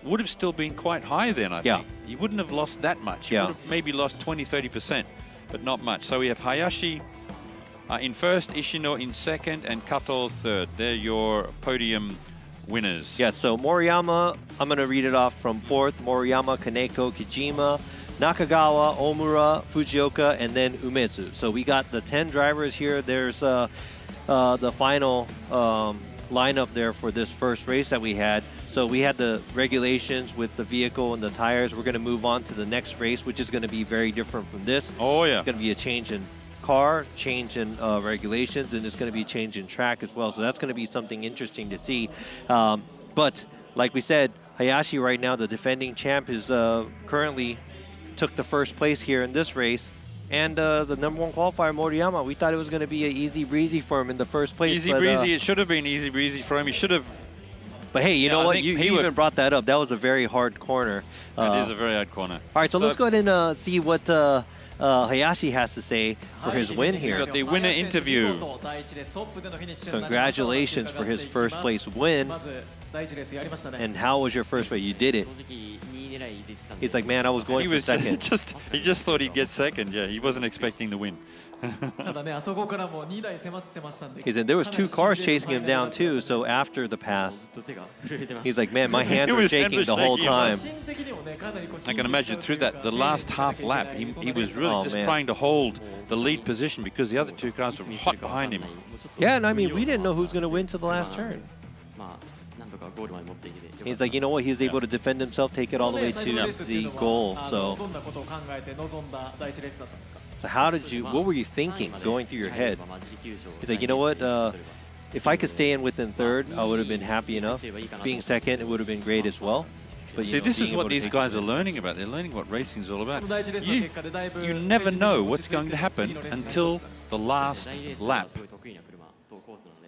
would have still been quite high then, I think. He wouldn't have lost that much. He would have maybe lost 20-30%, but not much. So we have Hayashi in first, Ishino in second, and Kato third. They're your podium winners. Yes, so Moriyama, I'm going to read it off from fourth. Moriyama, Kaneko, Kojima, Nakagawa, Omura, Fujioka, and then Umezu. So we got the 10 drivers here. There's the final lineup there for this first race that we had. So we had the regulations with the vehicle and the tires. We're going to move on to the next race, which is going to be very different from this. Oh, yeah. It's going to be a change in car, change in regulations, and it's going to be change in track as well. So that's going to be something interesting to see. But like we said, Hayashi right now, the defending champ, is currently took the first place here in this race. And the number one qualifier, Moriyama, we thought it was going to be an easy breezy for him in the first place. Easy breezy, it should have been easy breezy for him. He should have. But hey, you know what? You even brought that up. That was a very hard corner. That is a very hard corner. All right, so let's go ahead and see what Hayashi has to say for his win here. We've got the winner interview. Congratulations for his first place win. And how was your first race? You did it. He's like, man, I was going for second. He just thought he'd get second. Yeah, he wasn't expecting the win. He said there was 2 cars chasing him down too. So after the pass, he's like, man, my hands were shaking the whole time. I can imagine through the last half lap, he was really trying to hold the lead position because the other 2 cars were hot behind him. Yeah, and I mean, we didn't know who was going to win to the last turn. He's like, you know what? He was able to defend himself, take it all the way to the goal. So how did you? What were you thinking going through your head? He's like, you know what? If I could stay in within third, I would have been happy enough. Being second, it would have been great as well. But see, this is what these guys are learning about. They're learning what racing is all about. You never know what's going to happen until the last lap.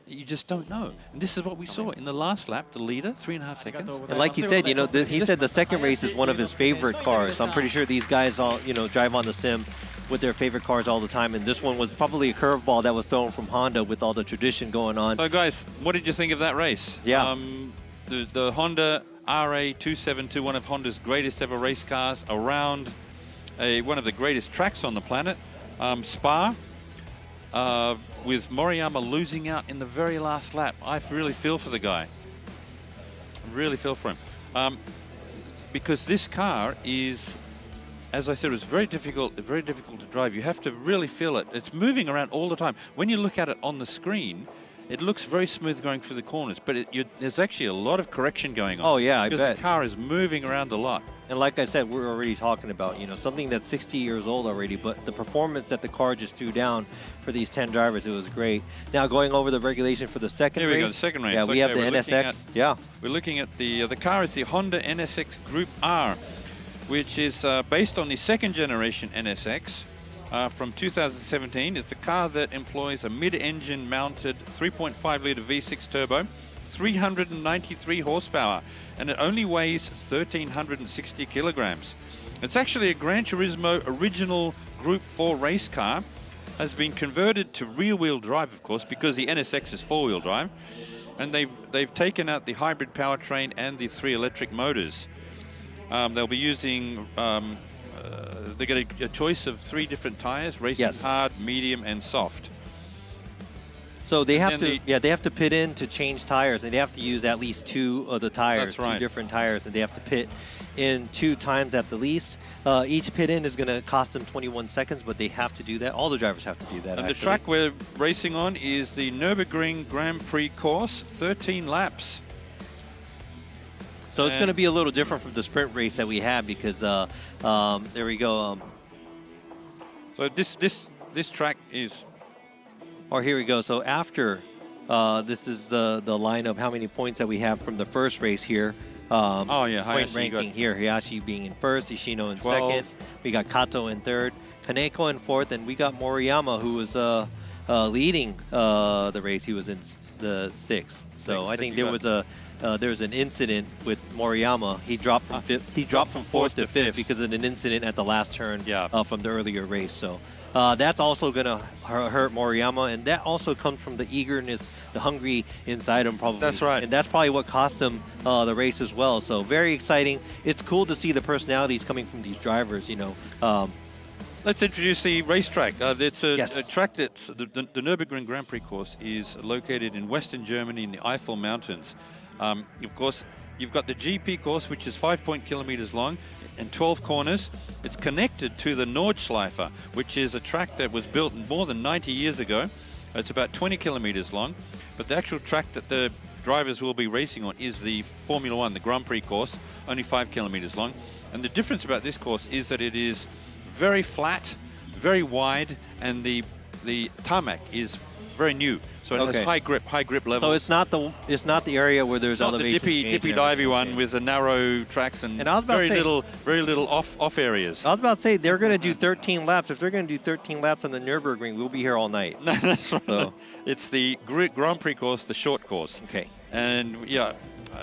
You just don't know. And this is what we saw in the last lap, the leader, 3.5 seconds. And like he said, you know, he said the second race is one of his favorite cars. I'm pretty sure these guys all, you know, drive on the sim with their favorite cars all the time. And this one was probably a curveball that was thrown from Honda with all the tradition going on. So guys, what did you think of that race? Yeah. The Honda RA272, one of Honda's greatest ever race cars, around one of the greatest tracks on the planet, Spa. With Moriyama losing out in the very last lap. I really feel for the guy. I really feel for him. Because this car is, as I said, it's very difficult to drive. You have to really feel it. It's moving around all the time. When you look at it on the screen, it looks very smooth going through the corners, but there's actually a lot of correction going on. Oh yeah, I bet. Because the car is moving around a lot. And like I said, we're already talking about, you know, something that's 60 years old already, but the performance that the car just threw down for these 10 drivers, it was great. Now going over the regulation for the second race. Here we go, the second race. Yeah, we have the NSX. Yeah. We're looking at the car is the Honda NSX Group R, which is based on the second generation NSX from 2017. It's a car that employs a mid-engine mounted 3.5-liter V6 turbo, 393 horsepower, and it only weighs 1,360 kilograms. It's actually a Gran Turismo original Group 4 race car. Has been converted to rear-wheel drive, of course, because the NSX is four-wheel drive, and they've taken out the hybrid powertrain and the 3 electric motors. They'll be using they get a choice of 3 different tires: racing, hard, medium, and soft. So they have they have to pit in to change tires, and they have to use at least 2 of the tires, That's right. 2 different tires, and they have to pit in 2 times at the least. Each pit in is going to cost them 21 seconds, but they have to do that. All the drivers have to do that. And the track we're racing on is the Nürburgring Grand Prix course, 13 laps. So it's going to be a little different from the sprint race that we had because there we go. So this track is. Oh, here we go. So after this is the lineup, how many points that we have from the first race here. Oh yeah, point ranking here. Hayashi being in first, Ishino in 12. Second. We got Kato in third, Kaneko in fourth, and we got Moriyama who was leading the race. He was in the sixth. So I think there was an incident with Moriyama. He dropped from fifth. He dropped from fourth to fifth because of an incident at the last turn from the earlier race. So that's also going to hurt Moriyama, and that also comes from the eagerness, the hungry inside him probably. That's right. And that's probably what cost him the race as well. So very exciting. It's cool to see the personalities coming from these drivers, you know. Let's introduce the racetrack. It's a track that's the Nürburgring Grand Prix course is located in Western Germany in the Eifel Mountains. Of course, you've got the GP course, which is 5 kilometers long and 12 corners. It's connected to the Nordschleife, which is a track that was built more than 90 years ago. It's about 20 kilometers long, but the actual track that the drivers will be racing on is the Formula One, the Grand Prix course, only 5 kilometers long. And the difference about this course is that it is very flat, very wide, and the the tarmac is very new, so it has high grip level. So it's not the area where there's elevation the dippy divey one with the narrow tracks and I was about very to say, very little off areas. I was about to say they're going to do 13 laps. If they're going to do 13 laps on the Nürburgring, we'll be here all night. No, that's right. So. It's the Grand Prix course, the short course. Okay. And yeah,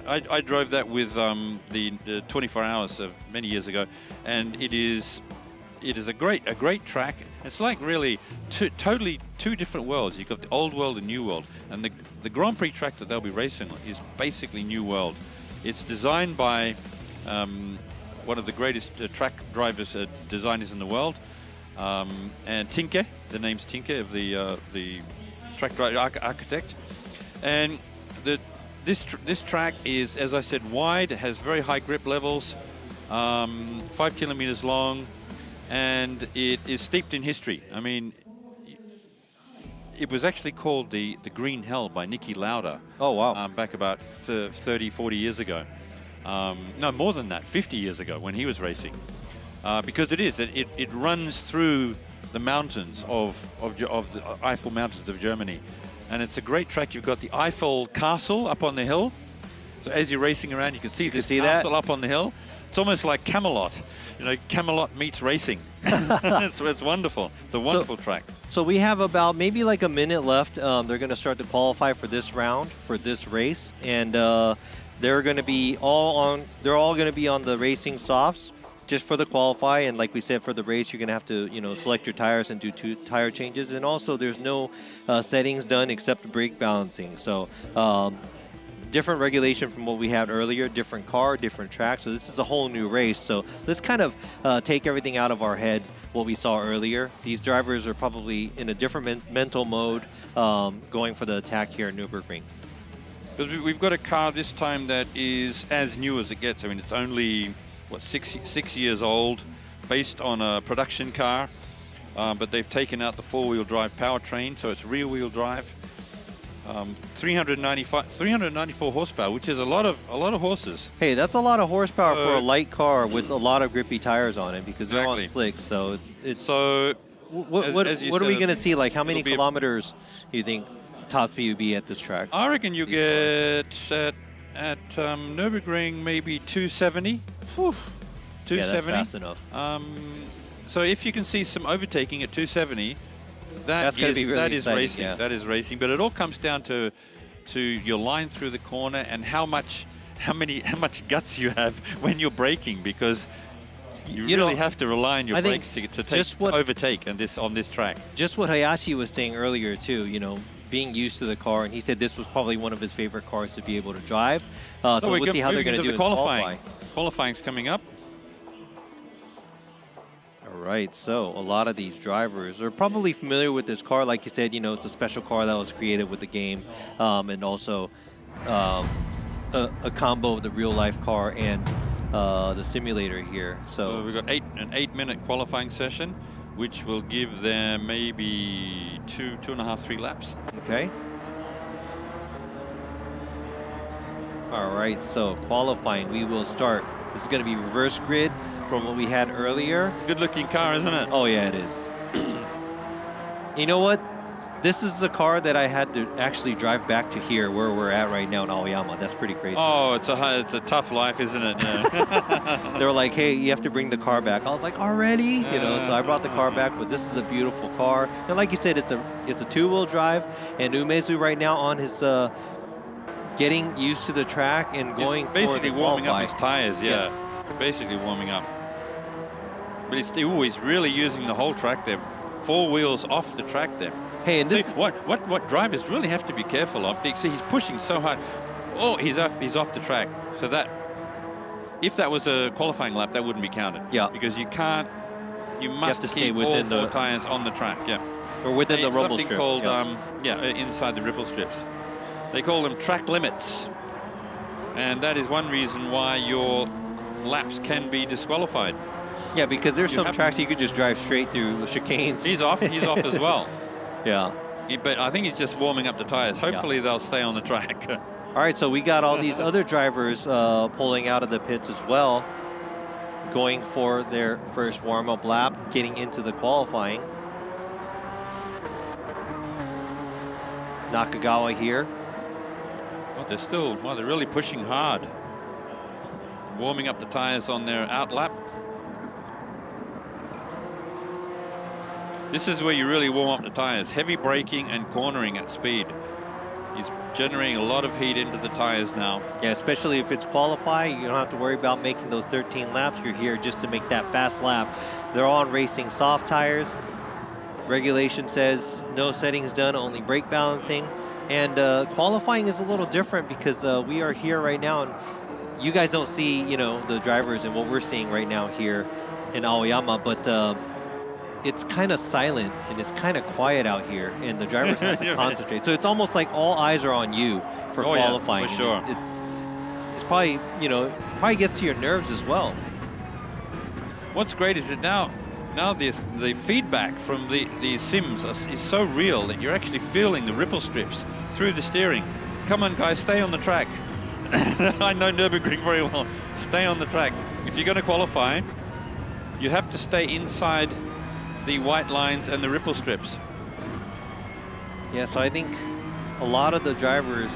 I drove that with the 24 hours of many years ago, and it is a great track. It's like really totally two different worlds. You've got the old world and new world, and the Grand Prix track that they'll be racing on is basically new world. It's designed by one of the greatest track drivers designers in the world, and Tinke. The name's Tinke, of the track driver architect, and this track is, as I said, wide. It has very high grip levels, 5 kilometers long. And it is steeped in history. I mean, it was actually called the Green Hell by Niki Lauda. Oh, wow. Back about 30, 40 years ago. No, more than that, 50 years ago when he was racing. Because it runs through the mountains of the Eiffel Mountains of Germany. And it's a great track. You've got the Eiffel Castle up on the hill. So as you're racing around, you can see this castle up on the hill. It's almost like Camelot. You know, Camelot meets racing. it's wonderful. It's a wonderful track. So we have about maybe like a minute left. They're going to start to qualify for this round, for this race, and they're going to be They're all going to be on the racing softs, just for the qualify. And like we said, for the race, you're going to have to select your tires and do 2 tire changes. And also, there's no settings done except brake balancing. So. Different regulation from what we had earlier, different car, different track. So this is a whole new race. So let's kind of take everything out of our head, what we saw earlier. These drivers are probably in a different mental mode going for the attack here in Nürburgring. Because we've got a car this time that is as new as it gets. I mean, it's only, what, six years old, based on a production car. But they've taken out the 4-wheel drive powertrain, so it's rear-wheel drive. 394 horsepower, which is a lot of horses. Hey, that's a lot of horsepower for a light car with a lot of grippy tires on it, because they're on slicks. So it's. So what are we going to see? Like, how many kilometers do you think top speed would be at this track? I reckon you get at Nürburgring maybe 270. 270. Yeah, that's fast enough. So if you can see some overtaking at 270. That's going to be really exciting, racing. Yeah. That is racing, but it all comes down to your line through the corner and how much guts you have when you're braking, because you really have to rely on your brakes to overtake on this track. Just what Hayashi was saying earlier too. Being used to the car, and he said this was probably one of his favorite cars to be able to drive. So we'll see how they're going to do in qualifying. Qualifying's coming up. Right, so a lot of these drivers are probably familiar with this car. Like you said, it's a special car that was created with the game, and also a combo of the real-life car and the simulator here. So we've got an 8-minute qualifying session, which will give them maybe 2.5, 3 laps. Okay. All right, so qualifying, we will start. This is going to be reverse grid from what we had earlier. Good looking car, isn't it? Oh yeah, it is. You know what? This is the car that I had to actually drive back to here where we're at right now in Aoyama. That's pretty crazy. Oh, it's a tough life, isn't it? Yeah. They were like, hey, you have to bring the car back. I was like, already? So I brought the car back, but this is a beautiful car. And like you said, it's a 2-wheel drive, and Umezu right now on his getting used to the track and going basically for the warming qualify. up his tires, yeah. Yes. Basically warming up. But he's really using the whole track there. 4 wheels off the track there. Hey, and this what drivers really have to be careful of. See, he's pushing so hard. Oh, he's off the track. So that, if that was a qualifying lap, that wouldn't be counted. Yeah. Because you can't. You must to keep stay within all 4 tires on the track. Yeah. Or within the rumble strip. Something called inside the ripple strips. They call them track limits, and that is one reason why your laps can be disqualified. Yeah, because there's some tracks you could just drive straight through the chicanes. He's off as well. Yeah. But I think he's just warming up the tires. Hopefully they'll stay on the track. All right, so we got all these other drivers pulling out of the pits as well, going for their first warm-up lap, getting into the qualifying. Nakagawa here. They're really pushing hard. Warming up the tires on their out lap. This is where you really warm up the tires. Heavy braking and cornering at speed. He's generating a lot of heat into the tires now. Yeah, especially if it's qualify, you don't have to worry about making those 13 laps. You're here just to make that fast lap. They're on racing soft tires. Regulation says no settings done, only brake balancing. And qualifying is a little different because we are here right now, and you guys don't see, the drivers and what we're seeing right now here in Aoyama, but it's kind of silent and it's kind of quiet out here, and the drivers have to concentrate. So it's almost like all eyes are on you for qualifying. Yeah, for sure. It's probably, probably gets to your nerves as well. What's great is that now the feedback from the sims is so real that you're actually feeling the ripple strips through the steering. Come on, guys, stay on the track. I know Nürburgring very well. Stay on the track. If you're going to qualify, you have to stay inside the white lines and the ripple strips. Yeah, so I think a lot of the drivers...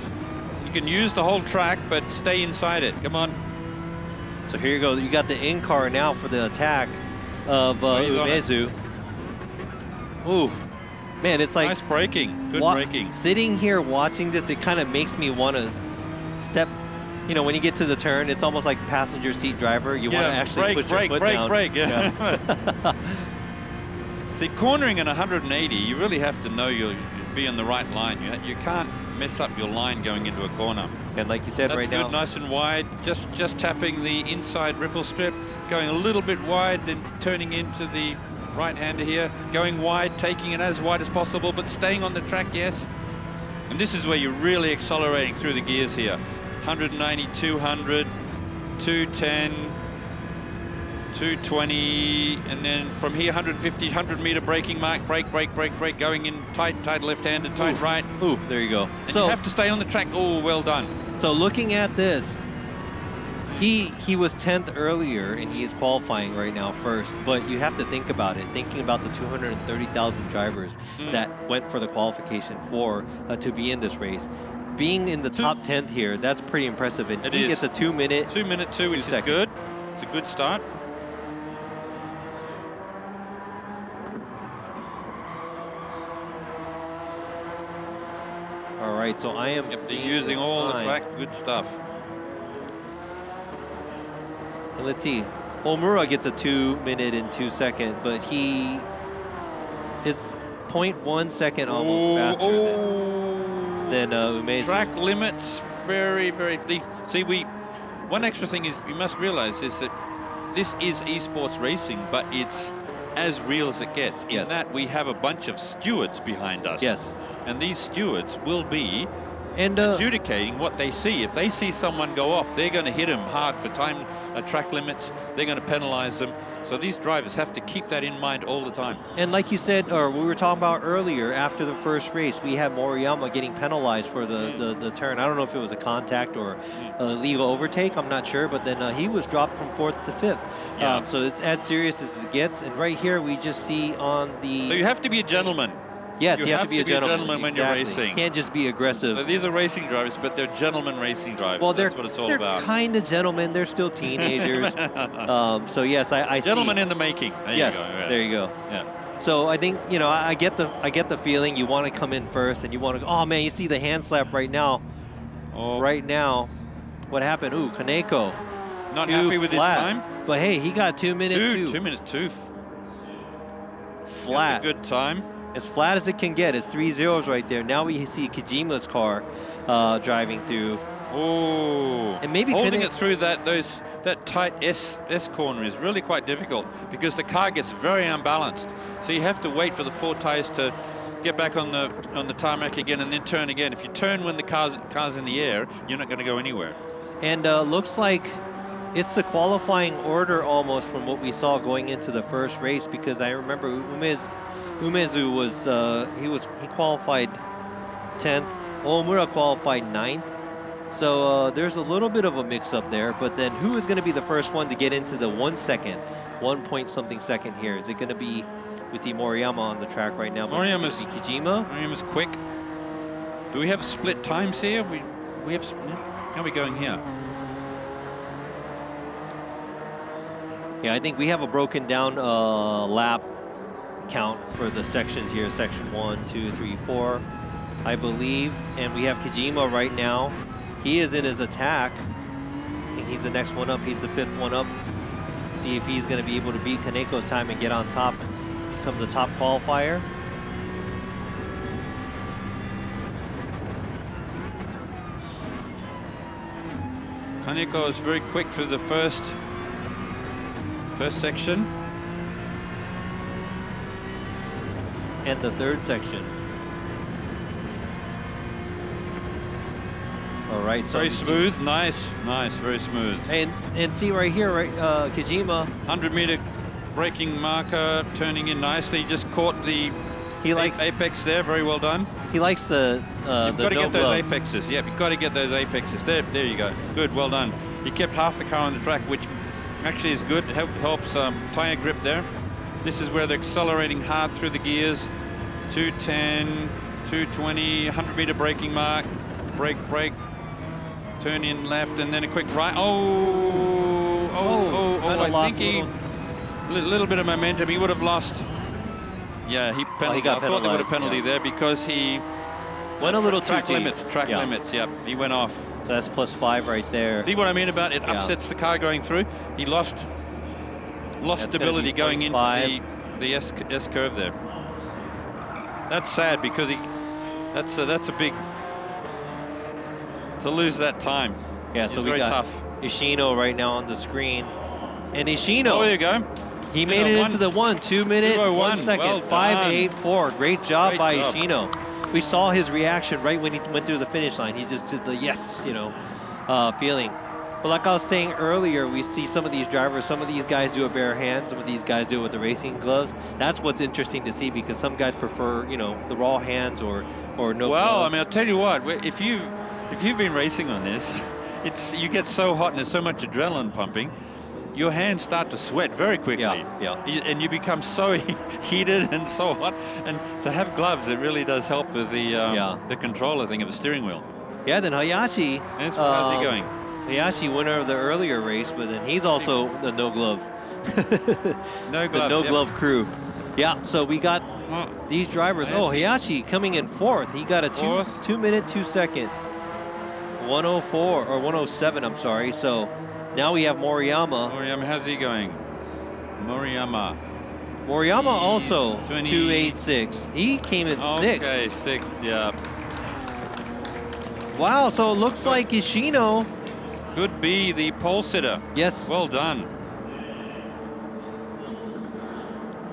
You can use the whole track, but stay inside it. Come on. So here you go. You got the in-car now for the attack of Umezu. Ooh, man, it's like... Nice braking. Good braking. Sitting here watching this, it kind of makes me want to step... when you get to the turn, it's almost like passenger seat driver. You want to actually put your foot down. Brake. See, cornering in 180, you really have to know you'll be on the right line. You can't mess up your line going into a corner. And like you said, that's right good, now, nice and wide. Just tapping the inside ripple strip, going a little bit wide, then turning into the right-hander here, going wide, taking it as wide as possible, but staying on the track, yes. And this is where you're really accelerating through the gears here. 190, 200, 210, 220, and then from here 150, 100 meter braking mark, brake, going in tight left-handed, tight right. Ooh, there you go. And so you have to stay on the track. Oh, well done. So looking at this, he was 10th earlier, and he is qualifying right now first. But you have to think about it, thinking about the 230,000 drivers that went for the qualification to be in this race. Being in the top 10th here, that's pretty impressive. And he gets a 2 minute. 2 minute 2, which is good. It's a good start. All right, so I am using all the track, good stuff. And let's see, Omura gets a 2 minute and 2 second, but he is 0.1 second almost faster than Umezu. Track limits, very. One extra thing is you must realize is that this is esports racing, but it's as real as it gets. In that we have a bunch of stewards behind us. Yes. And these stewards will be adjudicating what they see. If they see someone go off, they're going to hit them hard for time track limits. They're going to penalize them. So these drivers have to keep that in mind all the time. And like you said, or we were talking about earlier, after the first race, we had Moriyama getting penalized for the turn. I don't know if it was a contact or a legal overtake. I'm not sure. But then he was dropped from 4th to 5th. Yeah. So it's as serious as it gets. And right here, we just see on the... So you have to be a gentleman. Yes, you have to be a gentleman when you're racing. You can't just be aggressive. So these are racing drivers, but they're gentleman racing drivers. Well, that's what it's all about. They're kind of gentlemen. They're still teenagers. So yes, I gentlemen see. in the making. There you go. Yeah. There you go. Yeah. So I think I get the feeling you want to come in first, and you want to. Oh man, you see the hand slap right now. Oh. Right now, what happened? Ooh, Kaneko. Not happy with his time. But hey, he got 2 minutes 2. 2 minutes 2. Flat. That's a good time. As flat as it can get. It's 3 zeros right there. Now we see Kojima's car driving through. Oh, and maybe holding it through that tight S corner is really quite difficult because the car gets very unbalanced. So you have to wait for the 4 tires to get back on the tarmac again and then turn again. If you turn when the car's in the air, you're not going to go anywhere. And looks like it's the qualifying order almost from what we saw going into the first race, because I remember Umezu was he qualified 10th. Omura qualified 9th. So there's a little bit of a mix-up there. But then who is going to be the first one to get into the 1 second, 1 point something second here? Is it going to be? We see Moriyama on the track right now. Moriyama's Kojima. Moriyama's quick. Do we have split times here? We have. How are we going here? Yeah, I think we have a broken down lap count for the sections here. Section 1, 2, 3, 4, I believe. And we have Kojima right now. He is in his attack. I think he's the next one up. He's the 5th one up. See if he's going to be able to beat Kaneko's time and get on top, become the top qualifier. Kaneko is very quick for the first section. And the 3rd section. All right, so very smooth, nice, very smooth. And see right here, right, Kojima. 100-meter braking marker, turning in nicely. Just caught the apex there. Very well done. He likes the You've got to no get those gloves. apexes. Yeah, you've got to get those apexes. There you go. Good, well done. He kept half the car on the track, which actually is good. Helps tire grip there. This is where they're accelerating hard through the gears. 210, 220, 100-meter braking mark. Brake. Turn in left, and then a quick right. I think he little bit of momentum. He would have lost. Yeah, he penalized. I thought there would have penalty there because he went a little track too limits. deep. Track limits. Yeah, he went off. So that's +5 right there. See what I mean about it? Upsets the car going through. He lost stability going into the S curve there. That's sad because that's a big to lose that time. Yeah, so we very got tough. Ishino right now on the screen, and Ishino. Oh, there you go. He made it into the 2 minute, 1 second, well 5.84. Great job by job. Ishino. We saw his reaction right when he went through the finish line. He just did the yes, feeling. But like I was saying earlier, we see some of these drivers, some of these guys do a bare hand, some of these guys do it with the racing gloves. That's what's interesting to see because some guys prefer, the raw hands or no Well, gloves. I mean, I'll tell you what, if you've been racing on this, you get so hot and there's so much adrenaline pumping, your hands start to sweat very quickly. Yeah. And you become so heated and so hot. And to have gloves, it really does help with the controller thing of the steering wheel. Yeah, then Hayashi. How's he going? Hayashi, winner of the earlier race, but then he's also the no glove. No glove. The no glove crew. Yeah, so we got these drivers. Oh, Hayashi coming in 4th. He got a 2 minute, 2 second. 104 or 107, I'm sorry. So now we have Moriyama. Moriyama, how's he going? Moriyama also 286. He came in 6th. Okay, 6th, yeah. Wow, so it looks like Ishino could be the pole sitter. Yes. Well done.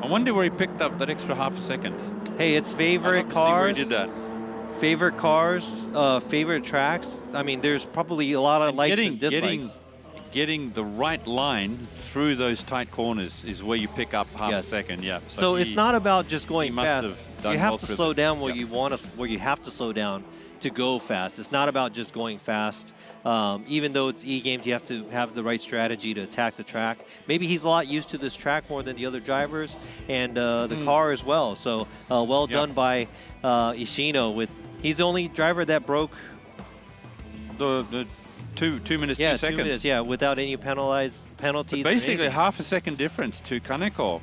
I wonder where he picked up that extra half a second. Hey, it's favorite cars. He did that. Favorite cars, favorite tracks. I mean, there's probably a lot of likes and dislikes. Getting the right line through those tight corners is where you pick up half a second. Yeah. So it's not about just going fast. You have to through slow down where you have to slow down to go fast. It's not about just going fast. Even though it's e-games, you have to have the right strategy to attack the track. Maybe he's a lot used to this track more than the other drivers and the car as well. So well done by Ishino. He's the only driver that broke the 2 minutes, 2 seconds. 2 minutes, without any penalties. But basically half a second difference to Kaneko,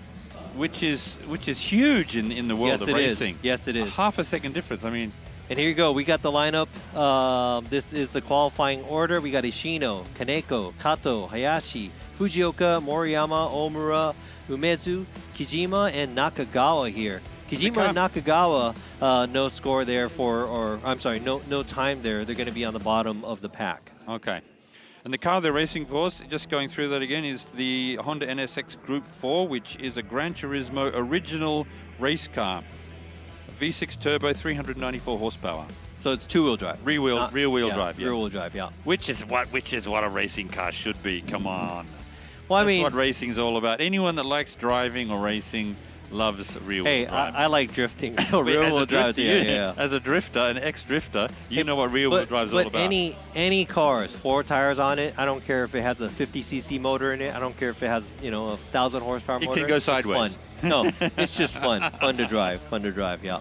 which is huge in the world of racing. Yes, it is. Half a second difference. I mean. And here you go. We got the lineup. This is the qualifying order. We got Ishino, Kaneko, Kato, Hayashi, Fujioka, Moriyama, Omura, Umezu, Kijima, and Nakagawa here. Kijima and Nakagawa, no score there no time there. They're going to be on the bottom of the pack. Okay. And the car they're racing for, just going through that again, is the Honda NSX Group 4, which is a Gran Turismo original race car. V6 turbo, 394 horsepower. So it's 2-wheel drive. Rear wheel drive. Rear-wheel drive, yeah. Which is what a racing car should be. Come on. Well, That's what racing's all about. Anyone that likes driving or racing loves rear-wheel drive. I like drifting, so rear-wheel drive. As a drifter, an ex-drifter, you know what rear-wheel drive's all about. But any cars, 4 tires on it. I don't care if it has a 50cc motor in it. I don't care if it has 1,000 horsepower motor. It can go sideways. No, it's just fun. Fun to drive. Yeah.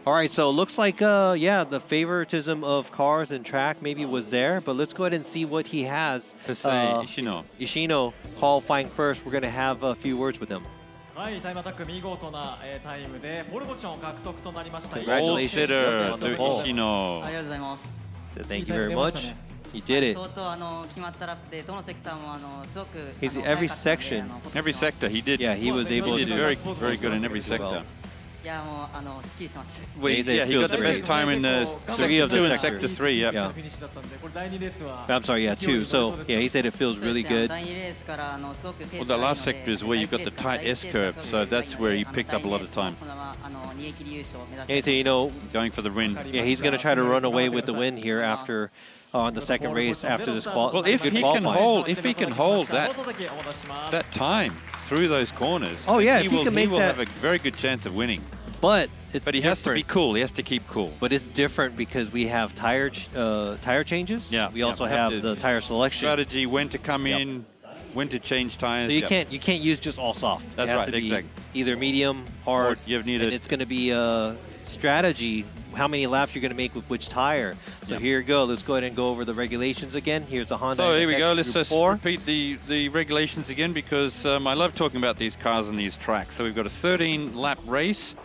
All right, so it looks like, yeah, the favoritism of cars and track maybe was there, but let's go ahead and see what he has. Ishino. Ishino qualifying first. We're going to have a few words with him. はい、タイムアタック見事なタイムでポールポジションを獲得となりました。 Congratulations to on the pole. Ishino. ありがとうございます。 Thank you very much. You did it. 相当決まったラップでどのセクターもすごく He's every section. Every sector he did. Yeah, he was able He to did very good in every sector. いやもうすっきりしました。Yeah, he got the best time in three of the sector 2 and sectors. sector 3. Yeah. I'm sorry, yeah, two. So yeah, he said it feels really good. Well, the last sector is where you've got the tight S curve, so that's where he picked up a lot of time. And he said, you know, going for the win. Yeah, he's going to try to run away with the win here after on the second race after this Well, if he can hold that time through those corners, oh yeah, he will have a very good chance of winning. But he has to be cool. He has to keep cool. But it's different because we have tire changes. Yeah. We also have the tire selection Strategy, when to come in, when to change tires. So you can't use just all soft. That's it has right. to be Exactly. Either medium, hard. You need and it's going to be a strategy. How many laps you're going to make with which tire. So here you go. Let's go ahead and go over the regulations again. Here's the Honda. So here we go. Let's just four. repeat the regulations again because I love talking about these cars and these tracks. So we've got a 13-lap race.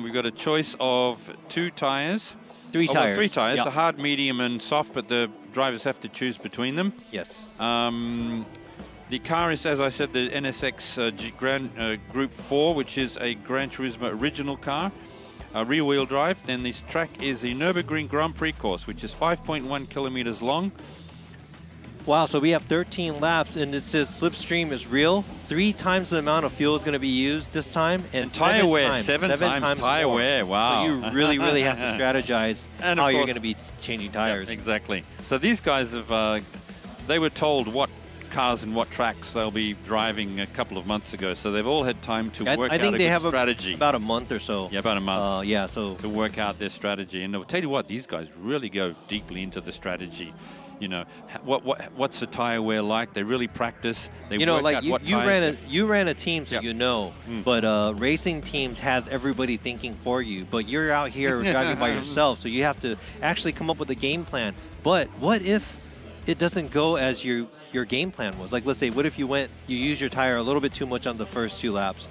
We've got a choice of 2 tires. Three tires. 3 tires, Yep. the hard, medium, and soft, but the drivers have to choose between them. Yes. The car is, as I said, the NSX Group 4, which is a Gran Turismo original car. Rear-wheel drive. Then this track is the Nürburgring Grand Prix course, which is 5.1 kilometers long. Wow, so we have 13 laps, and it says slipstream is real. 3 times the amount of fuel is going to be used this time, and tire wear, 7 times tire more. wear. Wow! So you really have to strategize and how course, you're going to be changing tires. Yeah, exactly. So these guys have they were told what cars and what tracks they'll be driving a couple of months ago, so they've all had time to work I out think a they good have strategy. About a month or so. Yeah, about a month. Yeah, so to work out their strategy, and I'll tell you what, these guys really go deeply into the strategy. You know, what's the tire wear like? They really practice. They work like out what you ran a team, so you know. But racing teams has everybody thinking for you. But you're out here driving by yourself, so you have to actually come up with a game plan. But what if it doesn't go as your game plan was? Like, let's say, what if you use your tire a little bit too much on the first 2 laps,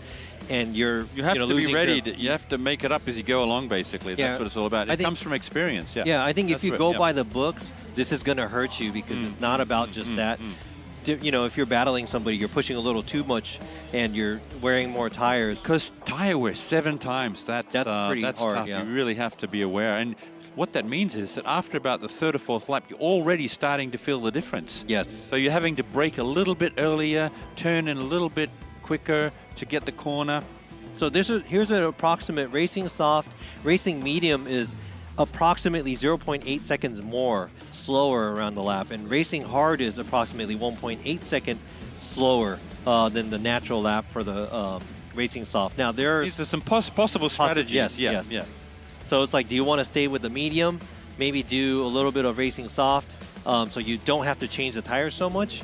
and you have to be ready. You have to make it up as you go along. Basically, Yeah. that's what it's all about. It comes from experience. Yeah. Yeah, I think if That's you right, go yeah. by the books, this is going to hurt you because it's not about just that. You know, if you're battling somebody, you're pushing a little too much, and you're wearing more tires. Because tire wear 7 times. That's pretty hard. tough. Yeah. You really have to be aware. And what that means is that after about the 3rd or 4th lap, you're already starting to feel the difference. Yes. So you're having to brake a little bit earlier, turn in a little bit quicker to get the corner. So here's an approximate racing soft. Racing medium is approximately 0.8 seconds more slower around the lap, and racing hard is approximately 1.8 seconds slower than the natural lap for the racing soft. Now These are some possible strategies. Yes. So it's like, do you want to stay with the medium? Maybe do a little bit of racing soft, so you don't have to change the tires so much,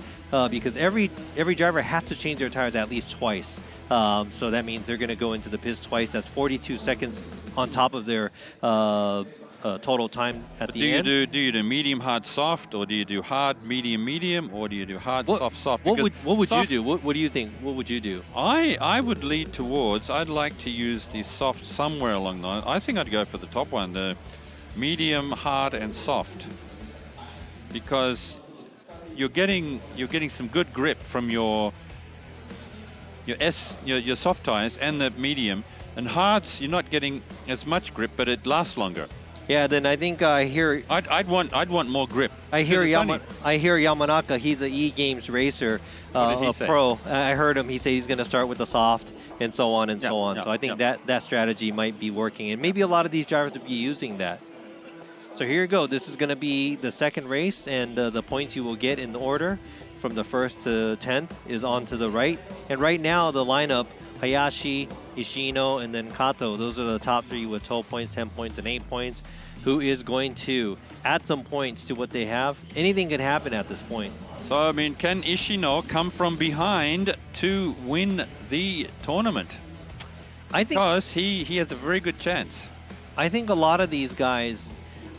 because every driver has to change their tires at least twice. So that means they're going to go into the pits twice. That's 42 seconds on top of their total time at the end. Do you do medium, hard, soft, or do you do hard, medium, medium, or do you do hard, soft, soft? What would you do? What do you think? What would you do? I would lead towards, I'd like to use the soft somewhere along the line. I think I'd go for the top one, the medium, hard, and soft, because you're getting some good grip from your soft tires and the medium, and hards you're not getting as much grip, but it lasts longer. Yeah, then I think I hear I'd want more grip. I hear Yamanaka. He's an E-Games racer, a pro. I heard him. He said he's going to start with the soft and so on and so on. So I think that strategy might be working, and maybe a lot of these drivers will be using that. So here you go. This is going to be the second race, and the points you will get in the order from the 1st to 10th is on to the right. And right now the lineup: Hayashi, Ishino, and then Kato. Those are the top 3 with 12 points, 10 points, and 8 points. Who is going to add some points to what they have? Anything can happen at this point. So, I mean, can Ishino come from behind to win the tournament? I think because he has a very good chance. I think a lot of these guys,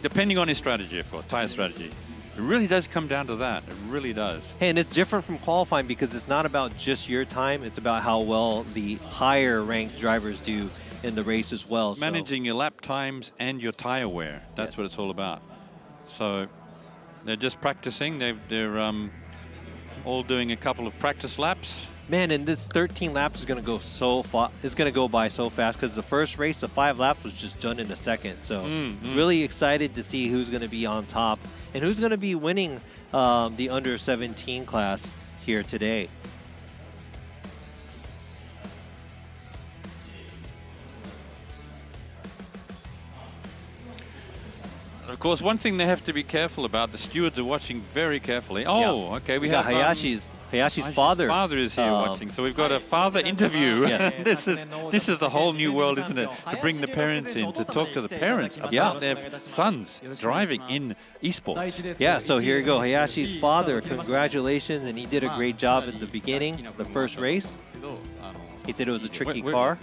depending on his strategy, of course, tire strategy. It really does come down to that. It really does. hey, and it's different from qualifying because it's not about just your time. It's about how well the higher ranked drivers do in the race as well. Managing your lap times and your tire wear. That's what it's all about. So they're just practicing. They're all doing a couple of practice laps. Man, and this 13 laps is going to go so far. It's going to go by so fast because the first race, the 5 laps, was just done in a second. So really excited to see who's going to be on top and who's going to be winning the under 17 class here today. Of course, one thing they have to be careful about, the stewards are watching very carefully. Oh, okay, we got have Hayashi's father. Father is here watching, so we've got a father interview. Yes. this is a whole new world, isn't it? To bring the parents in, to talk to the parents about their sons driving in esports. Yeah, so here you go. Hayashi's father, congratulations, and he did a great job at the beginning, the first race. He said it was a tricky car,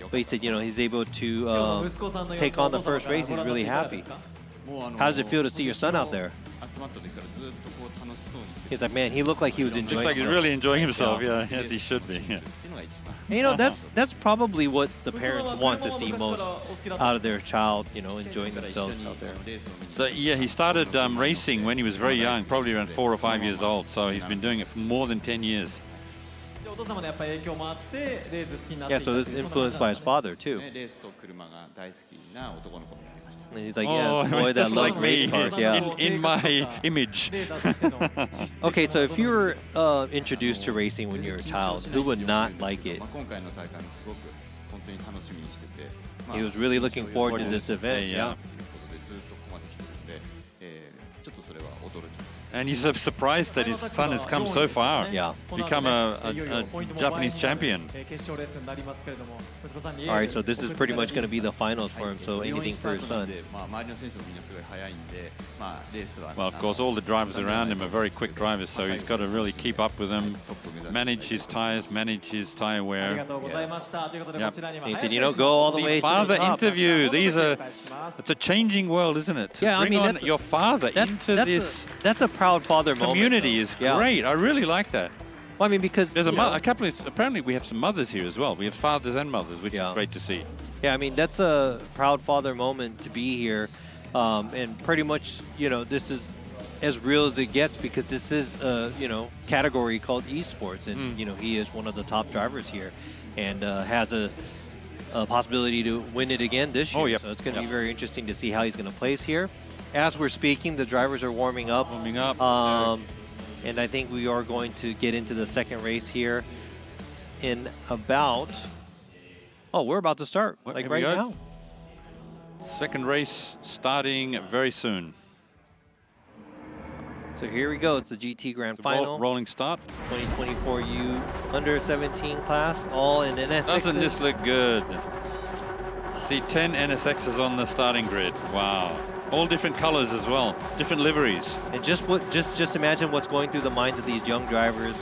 but he said, you know, he's able to take on the first race. He's really happy. How does it feel to see your son out there? He's like, man, he looked like he was enjoying Looks like he's really enjoying himself, yeah, as he should be. Yeah. And, you know, that's probably what the parents want to see most out of their child, you know, enjoying themselves out there. So, yeah, he started racing when he was very young, probably around 4 or 5 years old, so he's been doing it for more than 10 years. Yeah, so this is influenced by his father, too. And he's like, yeah, boy that loves race cars, yeah. In my image. Okay, so if you were introduced to racing when you were a child, who would not like it? He was really looking forward to this event, yeah. And he's surprised that his son has come so far. Yeah. Become a Japanese champion. All right, so this is pretty much going to be the finals for him, so anything for his son. Well, of course, all the drivers around him are very quick drivers, so he's got to really keep up with them, manage his tires, manage his tire wear. Yep. He said, you know, go all the way to the top. Father interview. It's a changing world, isn't it? To yeah, I mean, bring your father into this. That's a proud father community moment, is great. I really like that. Well, I mean, because there's a couple of, apparently we have some mothers here as well. We have fathers and mothers, which is great to see. Yeah, I mean, that's a proud father moment to be here. And pretty much, you know, this is as real as it gets because this is a, you know, category called esports. And, you know, he is one of the top drivers here and has a possibility to win it again this year. Oh, yep. So it's going to be very interesting to see how he's going to place here. As we're speaking, the drivers are warming up. And I think we are going to get into the second race here in about... Oh, we're about to start, like right now. Second race starting very soon. So here we go. It's the GT Grand Final. Rolling start. 2024 U under 17 class, all in NSXs. Doesn't this look good? See 10 NSXs on the starting grid. Wow. All different colors as well, different liveries. And just imagine what's going through the minds of these young drivers.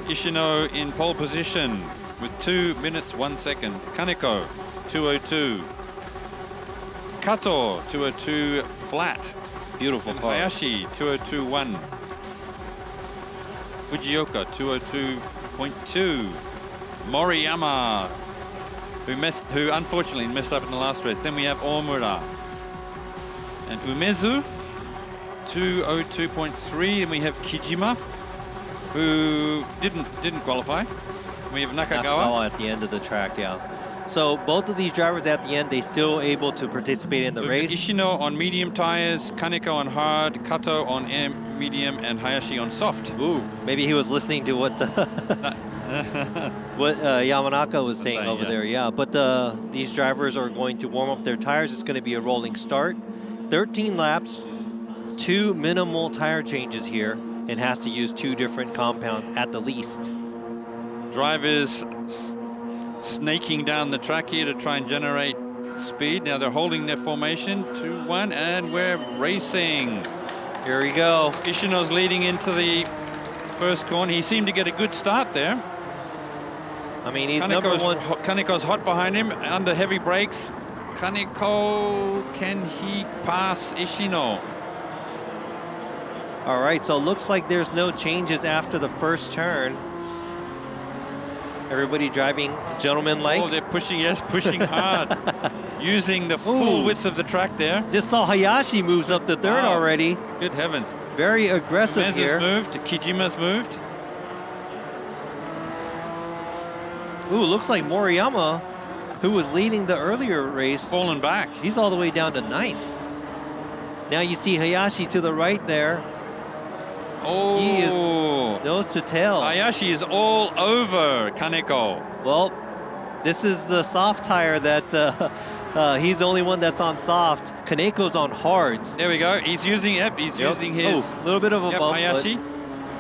Ishino in pole position with 2 minutes 1 second. Kaneko 2:02. Kato 2:02 flat. Beautiful car. Hayashi 2:02.1. Fujioka 2:02.2. Moriyama who unfortunately messed up in the last race. Then we have Omura. And Umezu, 2:02.3, and we have Kijima, who didn't qualify. We have Nakagawa at the end of the track, yeah. So both of these drivers at the end, they still able to participate in the race. Ishino on medium tires, Kaneko on hard, Kato on medium, and Hayashi on soft. Ooh, maybe he was listening to what what Yamanaka was saying over there, yeah. But these drivers are going to warm up their tires. It's going to be a rolling start. 13 laps, 2 minimal tire changes here, and has to use 2 different compounds at the least. Drivers snaking down the track here to try and generate speed. Now they're holding their formation, 2-1, and we're racing. Here we go. Ishino's leading into the first corner. He seemed to get a good start there. I mean, he's number one. Kaneko's hot behind him, under heavy brakes. Kaneko, can he pass Ishino? All right, so it looks like there's no changes after the first turn. Everybody driving gentleman-like. Oh, they're pushing, yes, pushing hard. Using the full width of the track there. Just saw Hayashi moves up to third already. Good heavens. Very aggressive Umezu's here. moved, Kijima's moved. Ooh, looks like Moriyama, who was leading the earlier race, fallen back. He's all the way down to 9th. Now you see Hayashi to the right there. Oh, he is nose to tail. Hayashi is all over Kaneko. Well, this is the soft tire that he's the only one that's on soft. Kaneko's on hards. There we go. He's using using his. A little bit of a bump. Hayashi.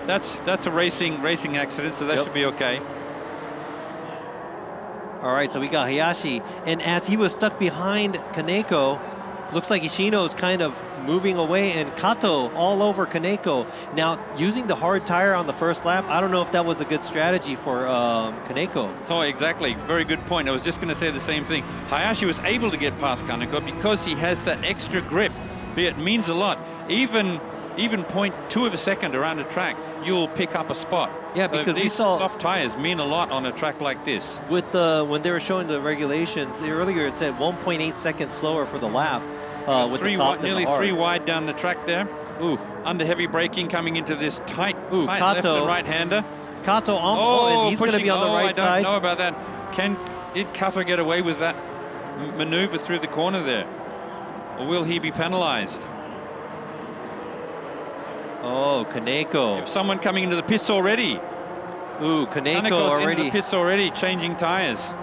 That's a racing accident, so that should be okay. All right, so we got Hayashi, and as he was stuck behind Kaneko, looks like Ishino's kind of moving away, and Kato all over Kaneko. Now, using the hard tire on the first lap, I don't know if that was a good strategy for Kaneko. Oh, exactly. Very good point. I was just going to say the same thing. Hayashi was able to get past Kaneko because he has that extra grip. It means a lot. Even 0.2 of a second around a track, you'll pick up a spot. Yeah, because these we saw soft tires mean a lot on a track like this. With when they were showing the regulations earlier, it said 1.8 seconds slower for the lap. With the soft nearly and the hard. 3 wide down the track there. Ooh, under heavy braking coming into this tight Kato, left and right-hander. Kato and he's going to be on the right side. I don't know about that. Did Kato get away with that maneuver through the corner there? Or will he be penalized? Oh, Kaneko. If someone coming into the pits already. Ooh, Kaneko's into the pits already, changing tires.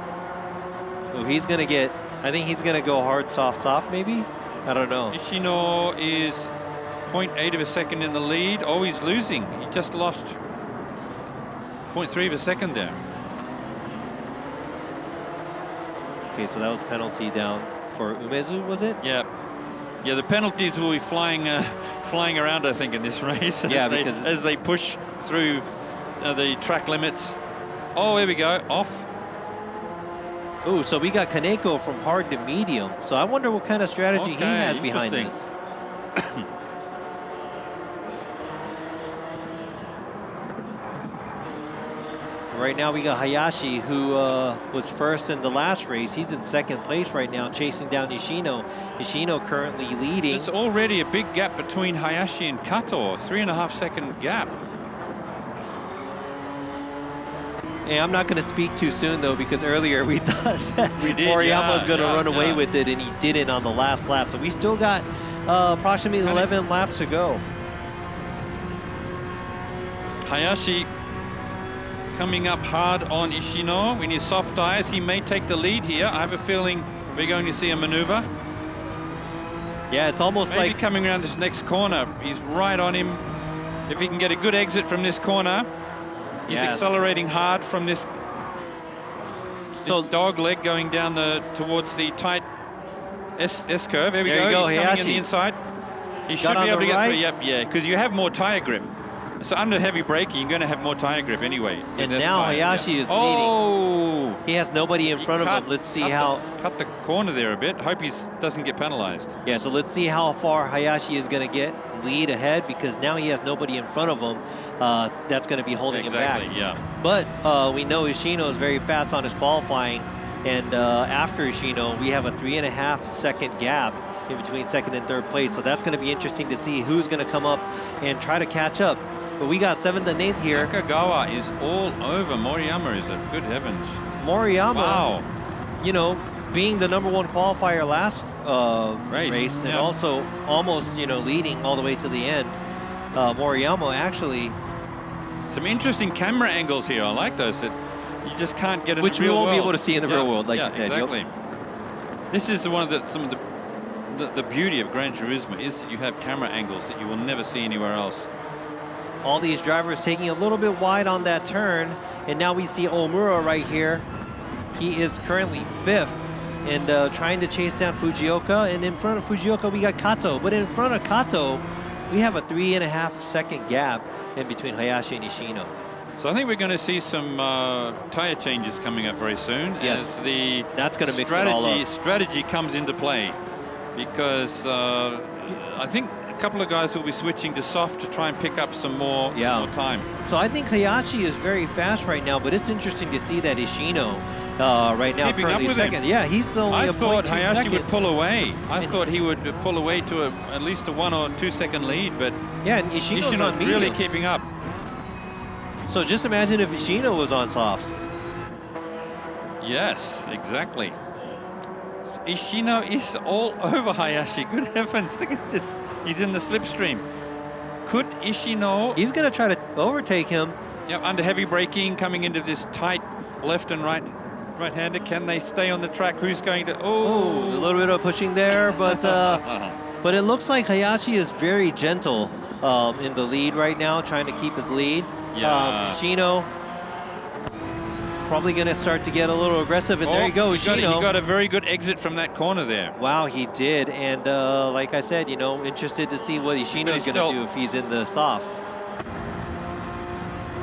Ooh, he's going to get, I think he's going to go hard, soft, maybe? I don't know. Ishino is 0.8 of a second in the lead. Oh, he's losing. He just lost 0.3 of a second there. Okay, so that was penalty down for Umezu, was it? Yeah. Yeah, the penalties will be flying around, I think, in this race. Yeah, as they push through the track limits. Oh, here we go, off. Ooh, so we got Kaneko from hard to medium. So I wonder what kind of strategy he has behind this. Right now we got Hayashi, who was first in the last race. He's in second place right now, chasing down Ishino. Ishino currently leading. There's already a big gap between Hayashi and Kato, a 3.5 second gap. And I'm not going to speak too soon, though, because earlier we thought that Moriyama was going to run away with it, and he didn't on the last lap. So we still got approximately 11 laps to go. Hayashi coming up hard on Ishino. We need soft tires. He may take the lead here. I have a feeling we're going to see a maneuver. Yeah, it's almost maybe like coming around this next corner. He's right on him. If he can get a good exit from this corner. He's accelerating hard from this dog leg going down towards the tight S curve. There we go. He's coming in the inside. He should be able to get through. Yep, yeah, because you have more tire grip. So under heavy braking, you're going to have more tire grip anyway. And now Hayashi is leading. He has nobody in front of him. Let's see how... Cut the corner there a bit. Hope he doesn't get penalized. Yeah, so let's see how far Hayashi is going to get lead ahead, because now he has nobody in front of him. That's going to be holding him back. Yeah. But we know Ishino is very fast on his qualifying. And after Ishino, we have a 3.5 second gap in between second and third place. So that's going to be interesting to see who's going to come up and try to catch up. But we got 7th and 8th here. Nakagawa is all over Moriyama, is it? Good heavens. Moriyama, you know, being the #1 qualifier last race and also almost, you know, leading all the way to the end. Moriyama actually... Some interesting camera angles here. I like those that you just can't get in Which the real we won't world. be able to see in the real world, like you said. Exactly. This is the one that some of the beauty of Gran Turismo is that you have camera angles that you will never see anywhere else. All these drivers taking a little bit wide on that turn, and now we see Omura right here. He is currently 5th and trying to chase down Fujioka, and in front of Fujioka we got Kato, but in front of Kato we have a 3.5 second gap in between Hayashi and Ishino. So I think we're going to see some tire changes coming up very soon. Yes. As the That's going to mix it all up. strategy comes into play, because I think a couple of guys will be switching to soft to try and pick up some more time. So I think Hayashi is very fast right now, but it's interesting to see that Ishino right now currently second. Yeah, he's only I thought 0.2 Hayashi seconds. would pull away. I thought he would pull away to at least a 1 or 2 second lead, but yeah, and Ishino's on mediums. really keeping up. So just imagine if Ishino was on softs. Yes, exactly. Ishino is all over Hayashi. Good heavens, look at this. He's in the slipstream. Could Ishino... He's going to try to overtake him. Yeah, under heavy braking, coming into this tight left and right-hander. Can they stay on the track? Who's going to... Oh, a little bit of pushing there, but but it looks like Hayashi is very gentle in the lead right now, trying to keep his lead. Yeah. Ishino probably going to start to get a little aggressive, and there you go, Ishino. He got a very good exit from that corner there. Wow, he did, and like I said, you know, interested to see what Ishino's going to do if he's in the softs.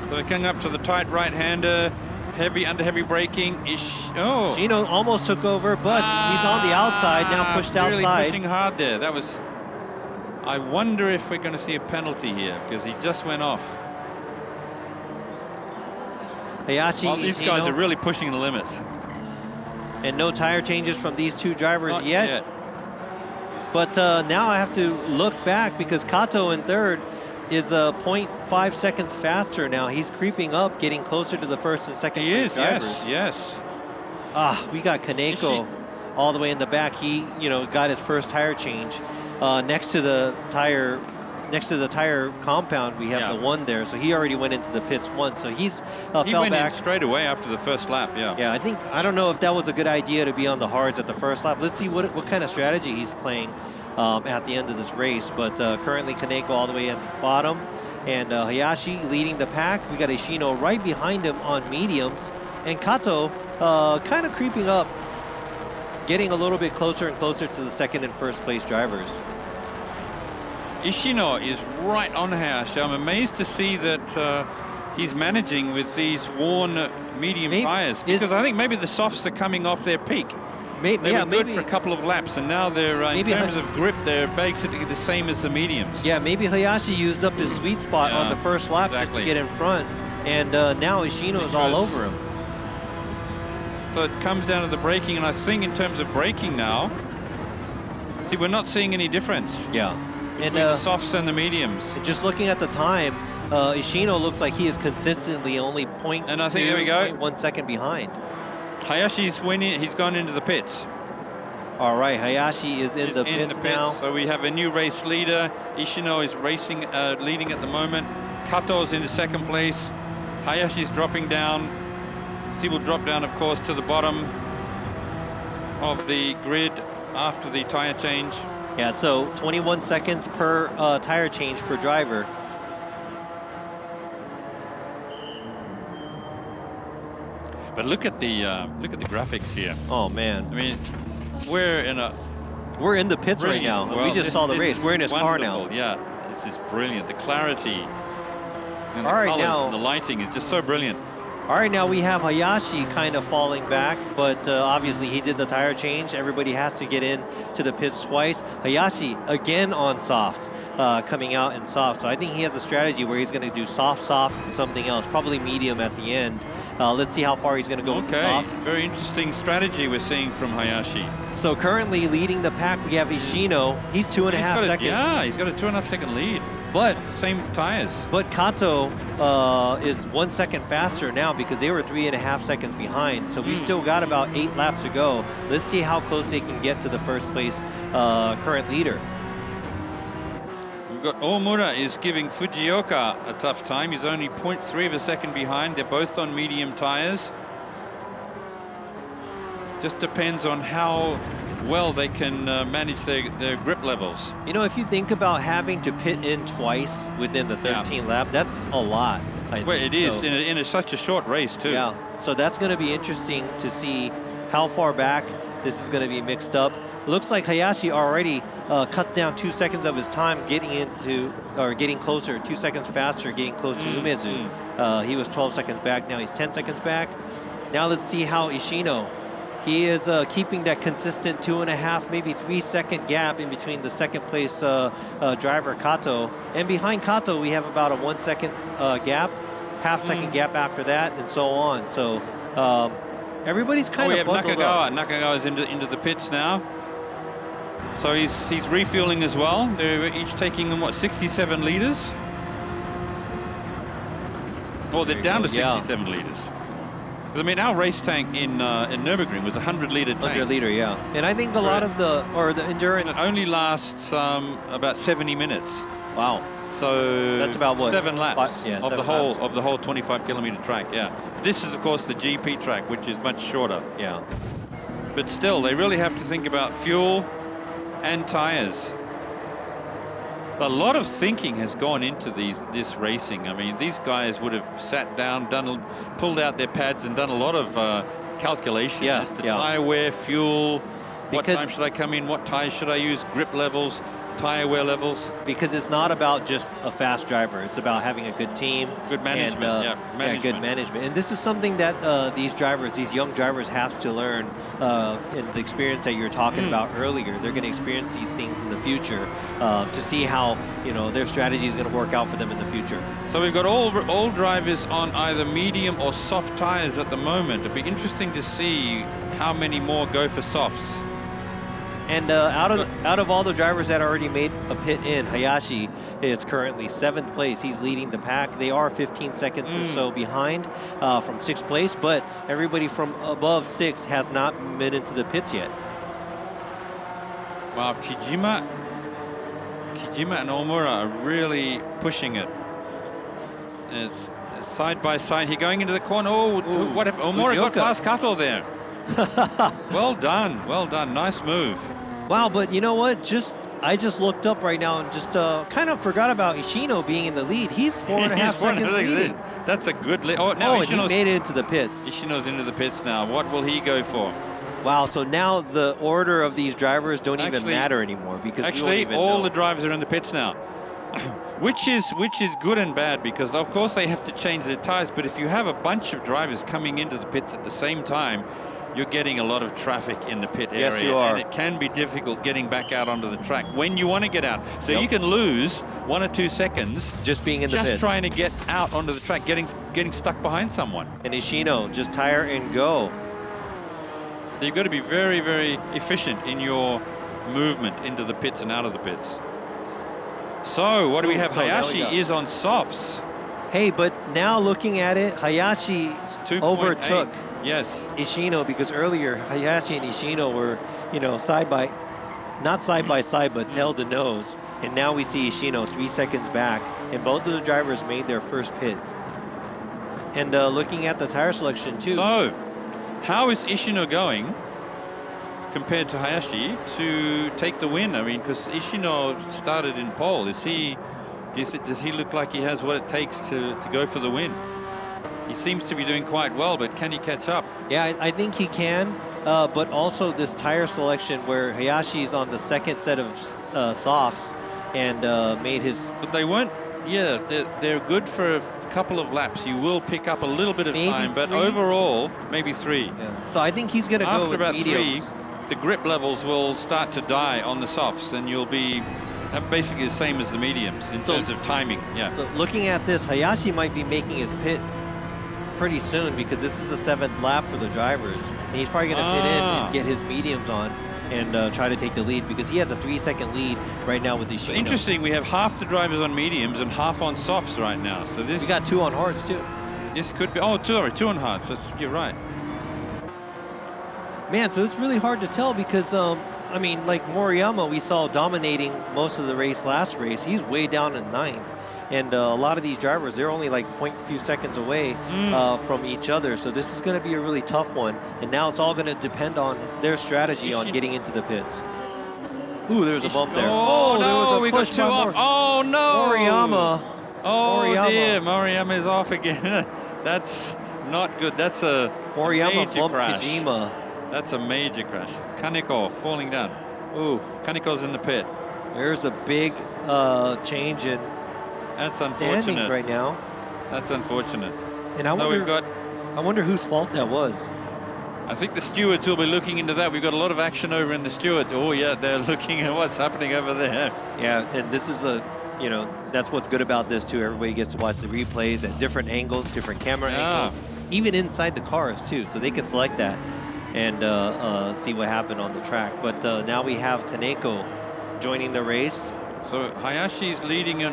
So they're coming up to the tight right-hander, under heavy braking. Ishino almost took over, but he's on the outside, now pushed really outside. Pushing hard there. That was... I wonder if we're going to see a penalty here, because he just went off. Hayashi, well, these guys are really pushing the limits. And no tire changes from these two drivers yet. But now I have to look back, because Kato in third is 0.5 seconds faster now. He's creeping up, getting closer to the first and second place drivers. Yes. We got Kaneko all the way in the back. He, you know, got his first tire change. Next to the tire compound, we have the one there. So he already went into the pits once. So he fell went back in straight away after the first lap. Yeah, I don't know if that was a good idea to be on the hards at the first lap. Let's see what kind of strategy he's playing at the end of this race. But currently Kaneko all the way at the bottom, and Hayashi leading the pack. We got Ishino right behind him on mediums, and Kato kind of creeping up, getting a little bit closer and closer to the second and first place drivers. Ishino is right on Hayashi. I'm amazed to see that he's managing with these worn medium tires, because I think maybe the softs are coming off their peak. They were good for a couple of laps, and now they're in terms of grip, they're basically the same as the mediums. Yeah, maybe Hayashi used up his sweet spot on the first lap just to get in front, and now Ishino's all over him. So it comes down to the braking, and I think in terms of braking now, see, we're not seeing any difference. Yeah. Between the softs and the mediums. Just looking at the time, Ishino looks like he is consistently only 0.1 second behind. Hayashi's winning. He's gone into the pits. All right, Hayashi is in the pits now. So we have a new race leader. Ishino is leading at the moment. Kato's in the second place. Hayashi's dropping down. He will drop down, of course, to the bottom of the grid after the tire change. Yeah, so 21 seconds per tire change per driver. But look at the graphics here. Oh man! I mean, we're in the pits right now. Well, we just saw the race. We're in his car now. Yeah, this is brilliant. The clarity and the All right, colors now and the lighting is just so brilliant. All right, now we have Hayashi kind of falling back, but obviously he did the tire change. Everybody has to get in to the pits twice. Hayashi again on softs, coming out in soft. So I think he has a strategy where he's going to do soft, and something else, probably medium at the end. Let's see how far he's going to go with the soft. Very interesting strategy we're seeing from Hayashi. So currently leading the pack, we have Ishino. He's 2.5 seconds. Yeah, he's got a 2.5 second lead. But same tires. But Kato is 1 second faster now, because they were 3.5 seconds behind. So we still got about 8 laps to go. Let's see how close they can get to the first place current leader. We've got Omura is giving Fujioka a tough time. He's only 0.3 of a second behind. They're both on medium tires. Just depends on how well they can manage their grip levels. You know, if you think about having to pit in twice within the 13th lap, that's a lot. Well, it is in such a short race too. Yeah, so that's going to be interesting to see how far back this is going to be mixed up. looks like Hayashi already cuts down 2 seconds of his time getting closer, 2 seconds faster, getting close to Umezu. He was 12 seconds back, now he's 10 seconds back. Now let's see how Ishino, he is keeping that consistent 2.5, maybe 3 second gap in between the second place driver Kato. And behind Kato, we have about a 1 second gap, half second gap after that, and so on. So everybody's kind of bundled up. Nakagawa's into the pits now. So he's refueling as well. They're each taking them, what, 67 liters? Oh, they're down to 67 liters. Because, I mean, our race tank in Nürburgring was a 100-liter tank. 100-liter, yeah. And I think a lot of the endurance... And it only lasts about 70 minutes. Wow. So that's about what? 7 laps of the whole 25-kilometer track, yeah. This is, of course, the GP track, which is much shorter. Yeah. But still, they really have to think about fuel and tires. A lot of thinking has gone into this racing. I mean, these guys would have sat down, pulled out their pads and done a lot of calculations as to tire wear, fuel, what time should I come in, what tires should I use, grip levels, tire wear levels. Because it's not about just a fast driver. It's about having a good team. Good management, and, good management. And this is something that these young drivers have to learn in the experience that you're talking about earlier. They're going to experience these things in the future to see how, their strategy is going to work out for them in the future. So we've got all drivers on either medium or soft tires at the moment. It'll be interesting to see how many more go for softs. And out of all the drivers that already made a pit in, Hayashi is currently 7th place. He's leading the pack. They are 15 seconds or so behind from 6th place, but everybody from above 6th has not been into the pits yet. Wow, Kijima and Omura are really pushing it. It's side by side here, going into the corner. Oh, what happened? Omura got past Kato there. Well done, nice move. Wow, but you know what? I just looked up right now and just kind of forgot about Ishino being in the lead. He's 4.5 seconds leading. That's a good lead. Oh, now and he made it into the pits. Ishino's into the pits now. What will he go for? Wow, so now the order of these drivers don't even matter anymore because actually all the drivers are in the pits now. which is good and bad, because of course they have to change their tires, but if you have a bunch of drivers coming into the pits at the same time, you're getting a lot of traffic in the pit area. Yes, you are. And it can be difficult getting back out onto the track when you want to get out. So you can lose 1 or 2 seconds just being in the pits. Just trying to get out onto the track, getting stuck behind someone. And Ishino, just tire and go. So you've got to be very, very efficient in your movement into the pits and out of the pits. So what do we have? Hayashi is on softs. Hey, but now looking at it, Hayashi overtook Ishino, because earlier Hayashi and Ishino were, not side by side, but tail to nose. And now we see Ishino 3 seconds back, and both of the drivers made their first pit. And looking at the tire selection too. So, how is Ishino going compared to Hayashi to take the win? I mean, because Ishino started in pole. Does he look like he has what it takes to go for the win? He seems to be doing quite well, but can he catch up? Yeah, I think he can, but also this tire selection where Hayashi's on the second set of softs and made his... But they weren't, they're good for a couple of laps. You will pick up a little bit of time, but overall, maybe 3. Yeah. So I think he's going to go with about mediums. 3, the grip levels will start to die on the softs, and you'll be basically the same as the mediums in terms of timing. Yeah. So looking at this, Hayashi might be making his pit pretty soon, because this is the 7th lap for the drivers. And he's probably going to pit in and get his mediums on and try to take the lead, because he has a 3-second lead right now with Ishino. So interesting, we have half the drivers on mediums and half on softs right now. So this... We got 2 on hards too. This could be... Oh, 2 on hards. You're right. Man, so it's really hard to tell because, I mean, like Moriyama, we saw dominating most of the race last race. He's way down in 9th. And a lot of these drivers, they're only like few seconds away from each other. So this is going to be a really tough one. And now it's all going to depend on their strategy on getting into the pits. Ooh, there's a bump there. Oh, no, we got 2 off. Oh, no. Moriyama. Oh, dear. Moriyama is off again. That's not good. That's a Moriyama major bumped crash. Kojima. That's a major crash. Kaneko falling down. Ooh. Kaneko's in the pit. There's a big change in That's standings unfortunate. right now. That's unfortunate. And I wonder whose fault that was. I think the stewards will be looking into that. We've got a lot of action over in the steward. Oh yeah, they're looking at what's happening over there. Yeah, and this is that's what's good about this too. Everybody gets to watch the replays at different angles, different camera angles, even inside the cars too. So they can select that and see what happened on the track. But now we have Kaneko joining the race. So Hayashi's leading in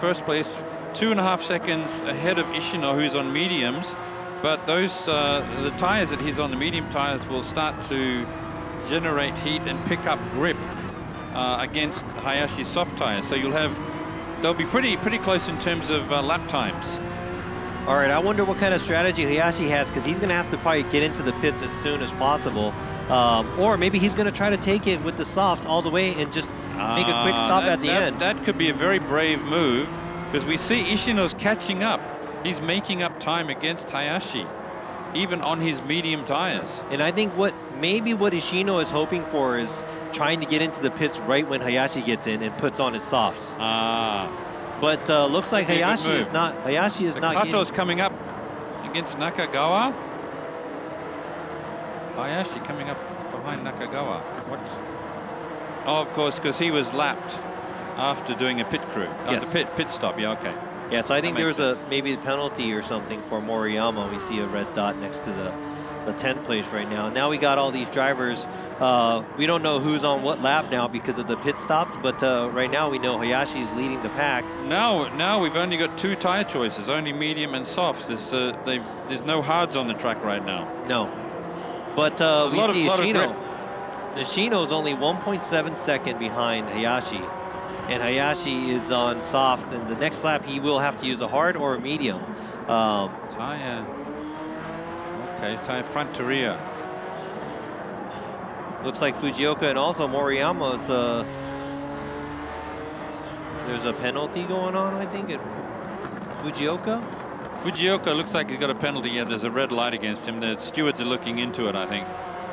first place, 2.5 seconds ahead of Ishino, who's on mediums. But those the tires that he's on, the medium tires, will start to generate heat and pick up grip against Hayashi's soft tires. So they'll be pretty close in terms of lap times. All right, I wonder what kind of strategy Hayashi has, because he's going to have to probably get into the pits as soon as possible. Or maybe he's going to try to take it with the softs all the way and just make a quick stop at the end. That could be a very brave move, because we see Ishino's catching up. He's making up time against Hayashi, even on his medium tires. And I think maybe what Ishino is hoping for is trying to get into the pits right when Hayashi gets in and puts on his softs. But looks like Hayashi is not. Hayashi is not. Kato's coming up against Nakagawa. Hayashi coming up behind Nakagawa. Oh, of course, because he was lapped after doing a pit crew. Yes. The pit stop. Yeah, okay. Yeah, so I think there was maybe a penalty or something for Moriyama. We see a red dot next to the 10th place right now. Now we got all these drivers. We don't know who's on what lap now because of the pit stops, but right now we know Hayashi is leading the pack. Now we've only got 2 tire choices, only medium and softs. There's no hards on the track right now. No, but we see Ishino. Ishino's only 1.7 second behind Hayashi. And Hayashi is on soft, and the next lap he will have to use a hard or a medium. Tire. Okay, tire front to rear. Looks like Fujioka and also Moriyama's. There's a penalty going on, I think, at Fujioka. Fujioka looks like he's got a penalty. Yeah, there's a red light against him. The stewards are looking into it, I think.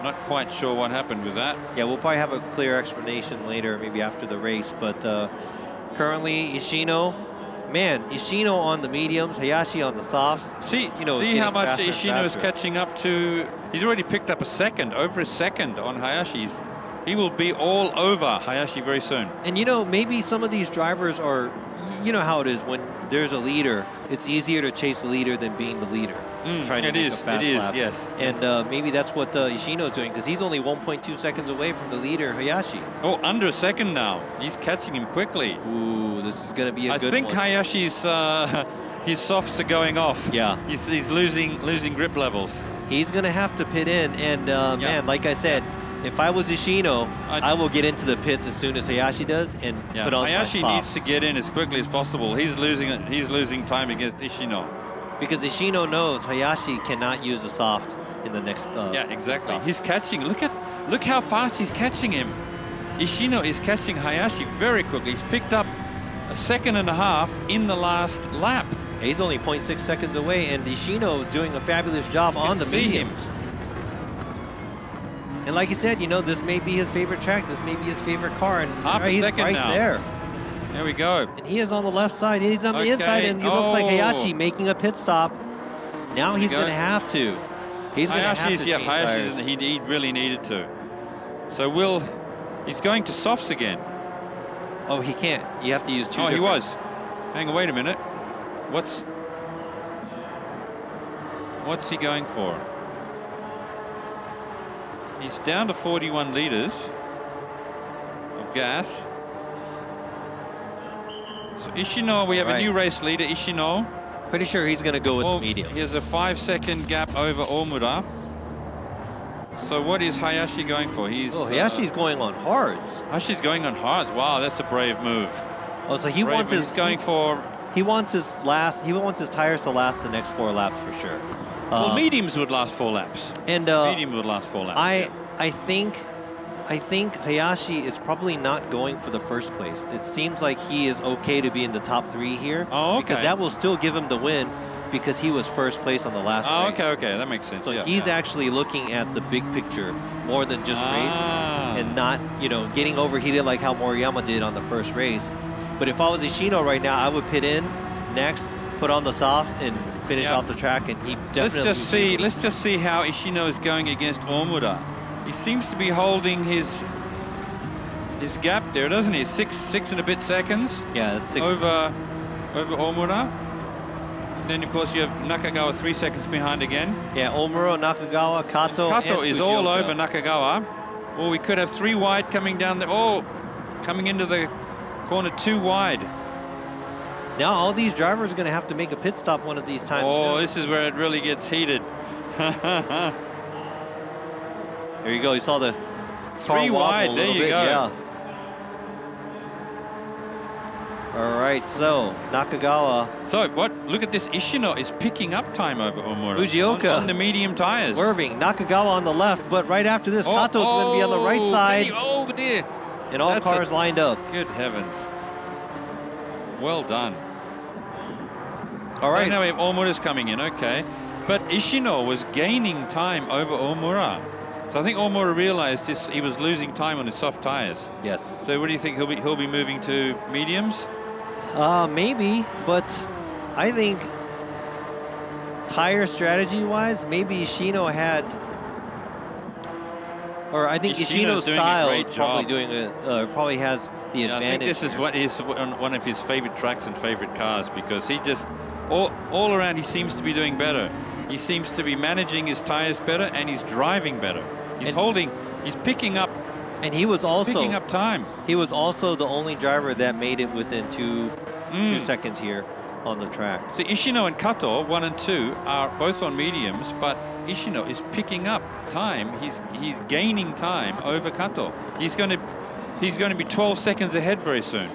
Not quite sure what happened with that. Yeah, we'll probably have a clear explanation later, maybe after the race. But currently, Ishino on the mediums, Hayashi on the softs. See how much Ishino is catching up to. He's already picked up over a second on Hayashi's. He will be all over Hayashi very soon. And maybe some of these drivers are, you know how it is when there's a leader. It's easier to chase the leader than being the leader. Trying to make a fast lap. Yes. And maybe that's what Ishino's doing, because he's only 1.2 seconds away from the leader, Hayashi. Oh, under a second now. He's catching him quickly. Ooh, this is going to be a good one. I think Hayashi's his softs are going off. Yeah. He's losing grip levels. He's going to have to pit in, and man, like I said, if I was Ishino, I will get into the pits as soon as Hayashi does and put on Hayashi my softs. needs to get in as quickly as possible. He's losing time against Ishino. Because Ishino knows Hayashi cannot use a soft in the next. Yeah, exactly. Stop. He's catching. Look how fast he's catching him. Ishino is catching Hayashi very quickly. He's picked up 1.5 seconds in the last lap. He's only 0.6 seconds away, and Ishino is doing a fabulous job on the mediums. And like you said, this may be his favorite track. This may be his favorite car, and he's right now. there. There we go. And he is on the left side. He's on the inside, and it looks like Hayashi making a pit stop. Now he's going to have to. He's going to have to change tires. He really needed to. So he's going to softs again. Oh, he can't. You have to use 2 Oh, different. he was. Hang on, wait a minute. What's he going for? He's down to 41 liters of gas. So Ishino, we have a new race leader, Ishino. Pretty sure he's going to go with medium. He has a 5-second gap over Omura. So what is Hayashi going for? Hayashi's going on hards. Hayashi's going on hards. Wow, that's a brave move. Oh, so he wants his tires to last the next 4 laps for sure. Well, mediums would last 4 laps. And medium would last 4 laps. I think Hayashi is probably not going for the first place. It seems like he is okay to be in the top 3 here. Oh, okay. Because that will still give him the win, because he was first place on the last race. Okay, that makes sense. So he's actually looking at the big picture more than just race. and not, you know, getting overheated like how Moriyama did on the first race. But if I was Ishino right now, I would pit in next, put on the softs, and finish off the track, and he definitely... Let's just see how Ishino is going against Omura. He seems to be holding his gap there, doesn't he? Six and a bit seconds. Yeah, that's 6 over Omura. Then of course you have Nakagawa 3 seconds behind again. Yeah, Omura, Nakagawa, Kato, Kato and is Fujioka. all over Nakagawa. Or we could have 3 wide coming down the. Oh, coming into the corner 2 wide. Now all these drivers are going to have to make a pit stop one of these times. Oh, soon. this is where it really gets heated. There you go. You saw the 3 wide. There you go. Yeah. All right, so Nakagawa. So what? Look at this. Ishino is picking up time over Omura. Fujioka on the medium tires. Swerving. Nakagawa on the left, but right after this, Kato's going to be on the right side. Oh dear. And all cars lined up. Good heavens. Well done. All right. And now we have Omura's coming in, okay. But Ishino was gaining time over Omura. So I think Omura realized he was losing time on his soft tires. Yes. So what do you think? He'll be moving to mediums? Maybe, but I think tire strategy-wise, maybe Ishino had, or I think Ishino's style is probably probably has the advantage. I think this is one of his favorite tracks and favorite cars, because he just all around he seems to be doing better. He seems to be managing his tires better, and he's driving better. He's picking up. And he was also picking up time. He was also the only driver that made it within 2 seconds here on the track. So Ishino and Kato, 1 and 2, are both on mediums, but Ishino is picking up time. He's gaining time over Kato. He's going to be 12 seconds ahead very soon.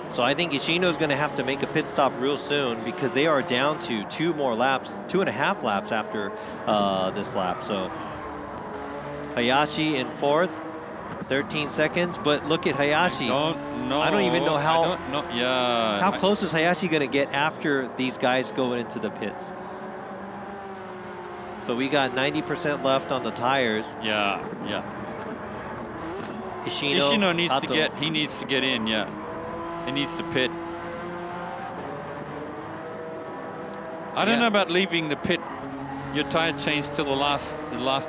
So I think Ishino's going to have to make a pit stop real soon, because they are down to 2.5 laps after this lap. So Hayashi in 4th. 13 seconds, but look at Hayashi. I don't even know how. How close is Hayashi going to get after these guys going into the pits? So we got 90% left on the tires. Yeah. Ishino needs to get. He needs to get in. Yeah, he needs to pit. I don't know about leaving the pit. Your tire change till the last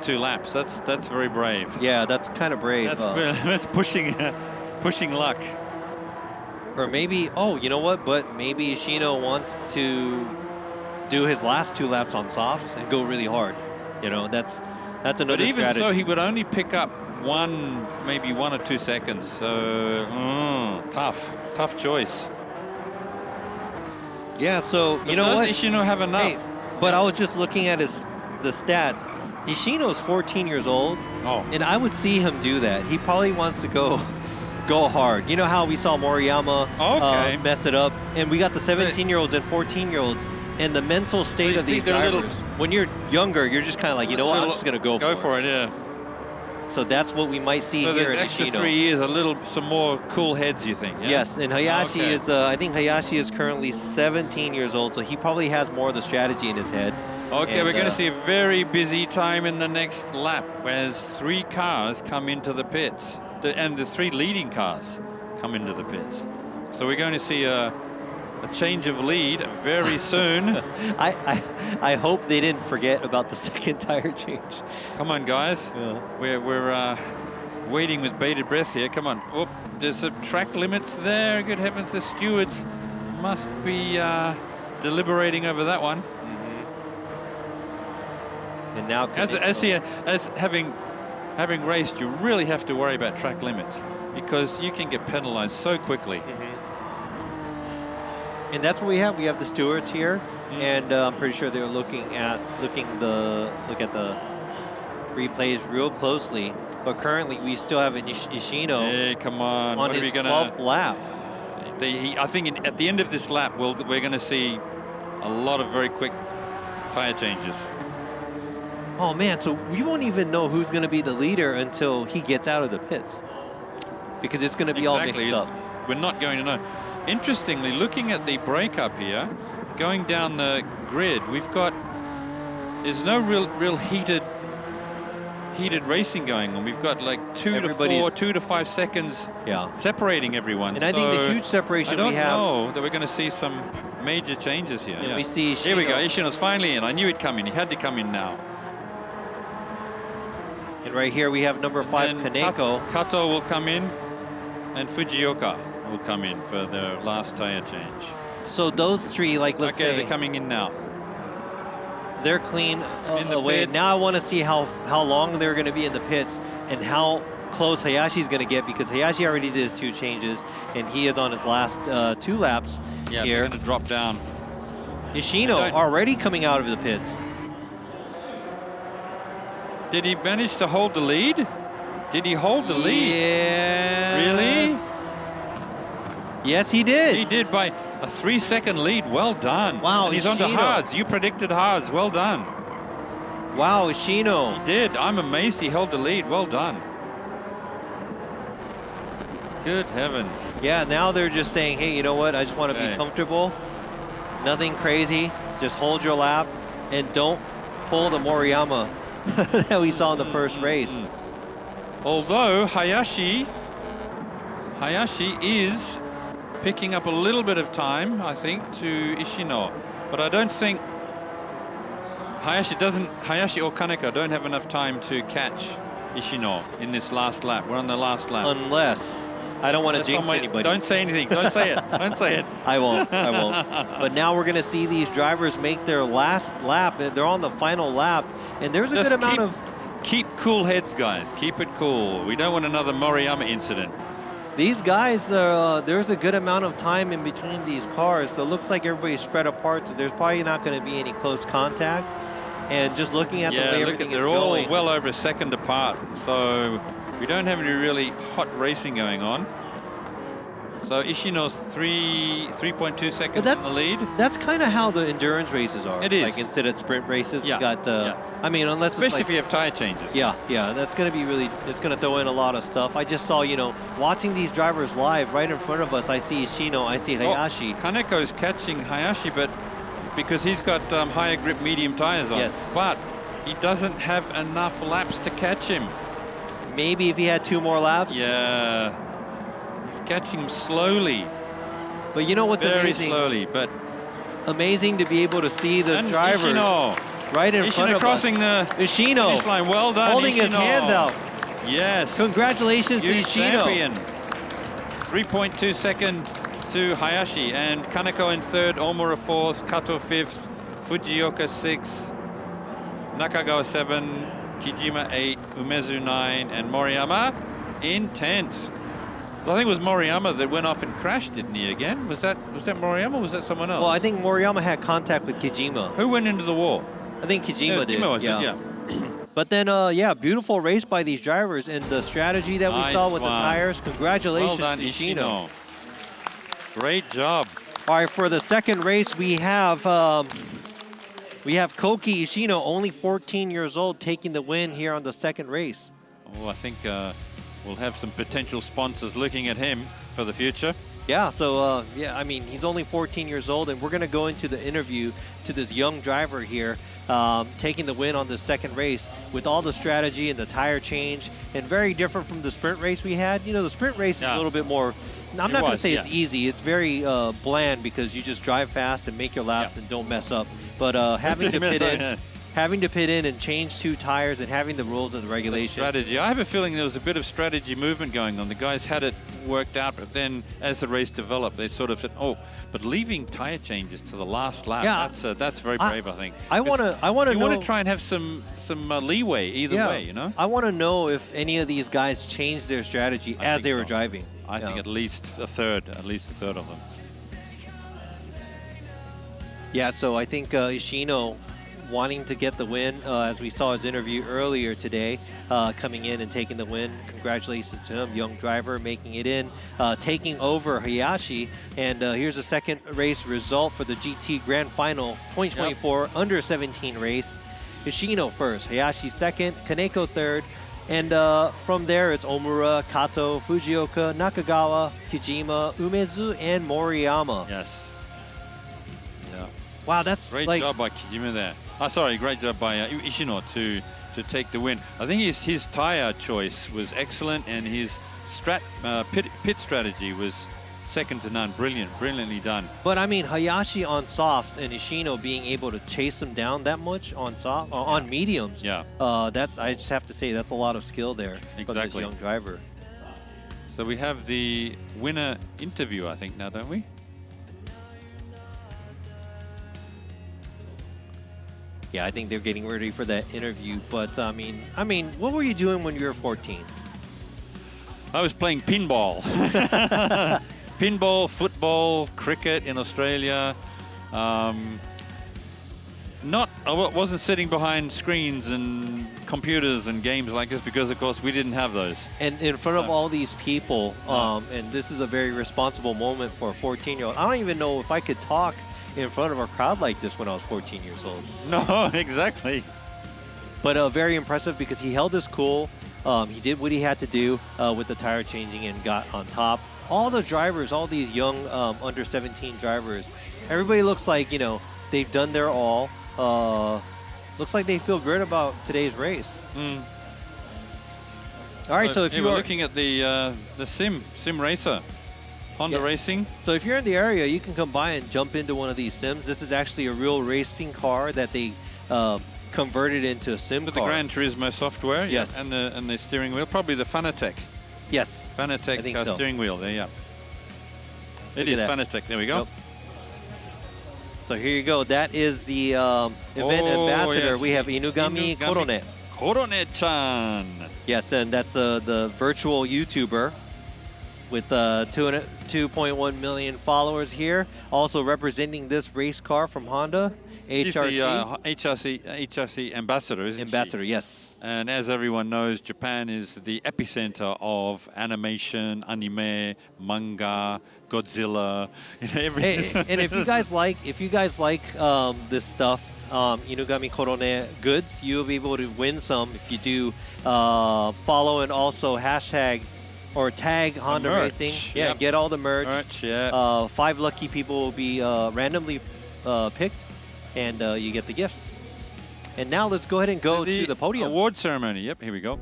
2 laps. That's very brave. Yeah, that's kind of brave. That's pushing luck. Or maybe, oh, you know what? But maybe Ishino wants to do his last 2 laps on softs and go really hard. You know, that's another But even strategy. so, he would only pick up maybe 1 or 2 seconds. So tough choice. Yeah. So but you know what? Does Ishino have enough? Hey, but I was just looking at the stats. Ishino's 14 years old, and I would see him do that. He probably wants to go hard. You know how we saw Moriyama mess it up, and we got the 17-year-olds and 14-year-olds, and the mental state of these drivers. When you're younger, you're just kind of like, you know what, I'm just gonna go for it. Yeah. So that's what we might see here in extra Ishino. 3 years, some more cool heads, you think? Yeah? Yes, and Hayashi is, I think Hayashi is currently 17 years old, so he probably has more of the strategy in his head. Okay, we're going to see a very busy time in the next lap, as 3 cars come into the pits, and the 3 leading cars come into the pits. So we're going to see a change of lead very soon. I hope they didn't forget about the second tire change. Come on, guys. Yeah. We're waiting with bated breath here. Come on. Oh, there's some track limits there. Good heavens, the stewards must be deliberating over that one. And now, as having raced, you really have to worry about track limits, because you can get penalized so quickly. And that's what we have. We have the stewards here, and I'm pretty sure they're looking at the replays real closely. But currently, we still have Ishino. Hey, come on! On his 12th lap. I think at the end of this lap, we're going to see a lot of very quick tire changes. Oh man! So we won't even know who's going to be the leader until he gets out of the pits, because it's going to be all mixed up. We're not going to know. Interestingly, looking at the breakup here, going down the grid, there's no real heated heated racing going on. We've got like 2 to 5 seconds separating everyone. And I think the huge separation we have. I don't know that we're going to see some major changes here. And we see Ishino. Here we go. Ishino's finally in. I knew he'd come in. He had to come in now. And right here we have number 5, Kaneko. Kato will come in, and Fujioka will come in for the last tire change. So those three, like let's say, they're coming in now. They're clean in the away. pits. Now I want to see how long they're going to be in the pits and how close Hayashi's going to get, because Hayashi already did his 2 changes and he is on his last 2 laps here. They're going to drop down. Ishino already coming out of the pits. Did he manage to hold the lead? Did he hold the lead? Yeah. Really? Yes, he did. He did by a 3-second lead. Well done. Wow, and he's on to hards. You predicted hards. Well done. Wow, Ishino. He did. I'm amazed he held the lead. Well done. Good heavens. Yeah, now they're just saying, hey, you know what? I just want to be comfortable. Nothing crazy. Just hold your lap and don't pull the Moriyama that we saw in the first race. Although Hayashi is picking up a little bit of time, I think, to Ishino. But I don't think Hayashi or Kaneko don't have enough time to catch Ishino in this last lap. We're on the last lap. Unless, I don't want to jinx anybody. Don't say anything. Don't say it. Don't say it. I won't. But now we're going to see these drivers make their last lap. They're on the final lap. And there's a good amount of... Keep cool heads, guys. Keep it cool. We don't want another Moriyama incident. These guys, there's a good amount of time in between these cars. So it looks like everybody's spread apart. So there's probably not going to be any close contact. And just looking at the way everything is going. They're all well over a second apart. So we don't have any really hot racing going on. So Ishino's 3.2 seconds on the lead. That's kind of how the endurance races are. It is. Like instead of sprint races, we got, I mean, unless especially it's like, if you have tire changes. Yeah, that's going to be really, it's going to throw in a lot of stuff. I just saw, watching these drivers live right in front of us, I see Ishino, I see Hayashi. Kaneko's catching Hayashi, but because he's got higher grip medium tires on. Yes. But he doesn't have enough laps to catch him. Maybe if he had 2 more laps? Yeah. He's catching him slowly. But you know what's very amazing? Slowly, but amazing to be able to see the drivers right in front of crossing us. the Ishino finish line. Well done, holding his hands out. Yes. Congratulations to Ishino. Champion. 3.2 second to Hayashi, and Kaneko in 3rd, Omura 4th, Kato 5th, Fujioka 6th, Nakagawa 7, Kijima 8, Umezu 9, and Moriyama in 10th. So I think it was Moriyama that went off and crashed, didn't he, again? Was that Moriyama or was that someone else? Well, I think Moriyama had contact with Kijima. Who went into the wall? I think Kijima did. Yeah. But then, beautiful race by these drivers, and the strategy that we saw with the tires. Congratulations well done, to Ishino. Great job. All right, for the second race, we have Koki Ishino, only 14 years old, taking the win here on the second race. Oh, I think we'll have some potential sponsors looking at him for the future. Yeah, so, I mean, he's only 14 years old, and we're going to go into the interview to this young driver here, taking the win on the second race with all the strategy and the tire change, and very different from the sprint race we had. The sprint race is a little bit more, I'm not going to say it's easy. It's very bland because you just drive fast and make your laps and don't mess up. But having to pit in and change 2 tires and having the rules and the regulations. Strategy. I have a feeling there was a bit of strategy movement going on. The guys had it worked out, but then as the race developed, they sort of said, "Oh, but leaving tire changes to the last lap, that's very brave, I think." I want to know. You want to try and have some leeway either way, I want to know if any of these guys changed their strategy as they were driving. I think at least a third of them. Yeah, so I think Ishino wanting to get the win, as we saw his interview earlier today, coming in and taking the win. Congratulations to him, young driver, making it in, taking over Hayashi. And here's a second race result for the GT Grand Final 2024 Under 17 race. Ishino first, Hayashi second, Kaneko third, and from there it's Omura, Kato, Fujioka, Nakagawa, Kijima, Umezu, and Moriyama. Yes. Yeah. Wow, that's great job by Kijima there. Sorry, great job by Ishino to to take the win. I think his tire choice was excellent, and his pit strategy was second to none. Brilliantly done. But I mean, Hayashi on softs and Ishino being able to chase him down that much on on mediums. Yeah. That I just have to say that's a lot of skill there for this young driver. So we have the winner interview, I think, now, don't we? Yeah, I think they're getting ready for that interview. But I mean, what were you doing when you were 14? I was playing pinball. Pinball, football, cricket in Australia. I wasn't sitting behind screens and computers and games like this because, of course, we didn't have those. And in front of all these people, and this is a very responsible moment for a 14-year-old. I don't even know if I could talk in front of a crowd like this when I was 14 years old. No, exactly. But very impressive because he held his cool. He did what he had to do with the tire changing and got on top. All the drivers, all these young under 17 drivers, everybody looks like, you know, they've done their all. Looks like they feel good about today's race. All right, so if you're looking at the sim racer, Honda Racing. So if you're in the area, you can come by and jump into one of these sims. This is actually a real racing car that they converted into a sim car. With the Gran Turismo software, yes, and the steering wheel, probably the Fanatec. Yes, Fanatec so. steering wheel. There, yeah. It is Fanatec. There we go. Yep. So here you go. That is the event ambassador. Yes. We have Inugami Korone. Korone-chan. Yes, and that's the virtual YouTuber with 2.1 million followers here. Also representing this race car from Honda, HRC. She's the HRC ambassador, isn't ambassador, she? Yes. And as everyone knows, Japan is the epicenter of animation, anime, manga, Godzilla, everything. Hey, and if you guys like this stuff, Inugami Korone goods, you'll be able to win some if you do follow and also hashtag or tag Honda Racing. Yeah, get all the merch. Yeah. 5 lucky people will be randomly picked, and you get the gifts. And now let's go ahead and go to the podium. Award ceremony. Yep, here we go.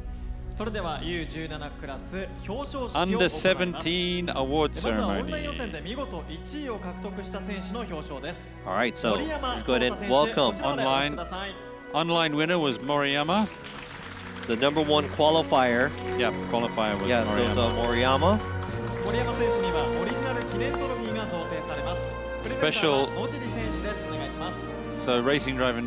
それでは U17 クラス表彰式を行い Under ます。 17 award まずはオン ceremony. ライン予選で見事1位を獲得した選手の表彰です。 All right, so 森山 let's go ahead 壮 and 太選手、こ welcome ちらまでお越し online. ください。 Online winner was Moriyama. the #1 qualifier. Yeah, qualifier was Yeah, so the Moriyama. 森山選手にはオリジナル記念トロフィーが贈呈されます。プレゼンターは野尻選手です。お願いします。 So racing driver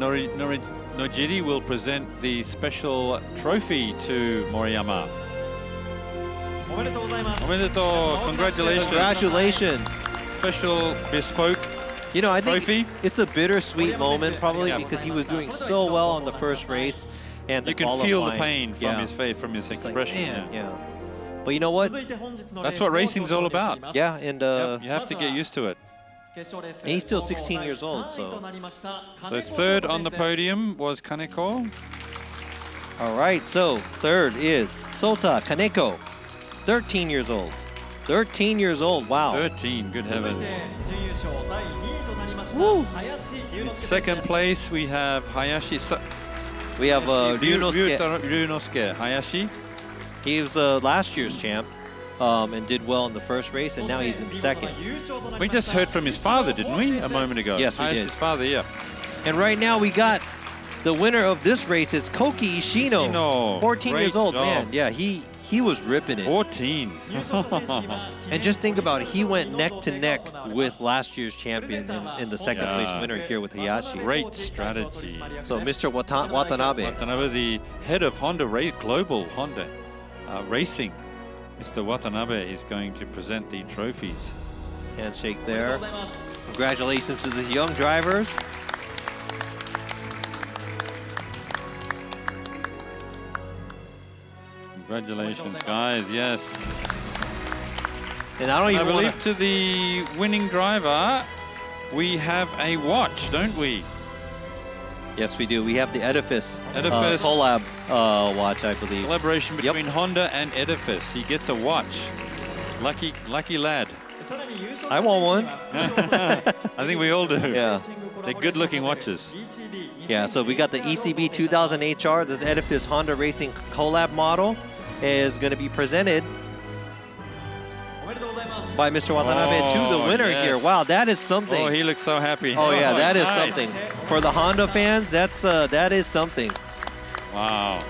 Nojiri will present the special trophy to Moriyama. おめでとうございます。おめでとう. Congratulations. Congratulations. Special bespoke You know, I think trophy. it's a bittersweet moment probably because he was doing so well on the first race. And You can feel the pain from his face, from his expression. Yeah. But you know what? That's what racing's all about. Yeah, and you have to get used to it. And he's still 16 years old, so. So third on the podium was Kaneko. All right, so third is Sota Kaneko, 13 years old. 13 years old, wow. 13, good heavens. 準優勝第2位となりました Woo. 林祐 In 之介選手 second です。 place, we have Hayashi. We have Ryunosuke. Ryunosuke Hayashi. He was last year's champ and did well in the first race, and now he's in second. We just heard from his father, didn't we, a moment ago? Yes, we did. Hayashi's father, yeah. And right now we got the winner of this race. It's Koki Ishino, Ishino, 14 years great old, job. man. Yeah, he was ripping it. 14. And just think about it. He went neck to neck with last year's champion in the second place winner here with Hayashi. Great strategy. So Mr. Watanabe. Watanabe, the head of Honda Global Honda Racing. Mr. Watanabe is going to present the trophies. Handshake there. Congratulations to the young drivers. Congratulations, guys. Yes. And I don't even believe to the winning driver, we have a watch, don't we? Yes, we do. We have the Edifice collab watch, I believe. Collaboration between Honda and Edifice. He gets a watch. Lucky lad. I want one. I think we all do. Yeah. They're good-looking watches. Yeah, so we got the ECB 2000 HR. This Edifice Honda Racing collab model is going to be presented by Mr. Watanabe to the winner here. Wow, that is something. Oh, he looks so happy. Oh yeah, that is nice. something. For the Honda fans, that is something. Wow.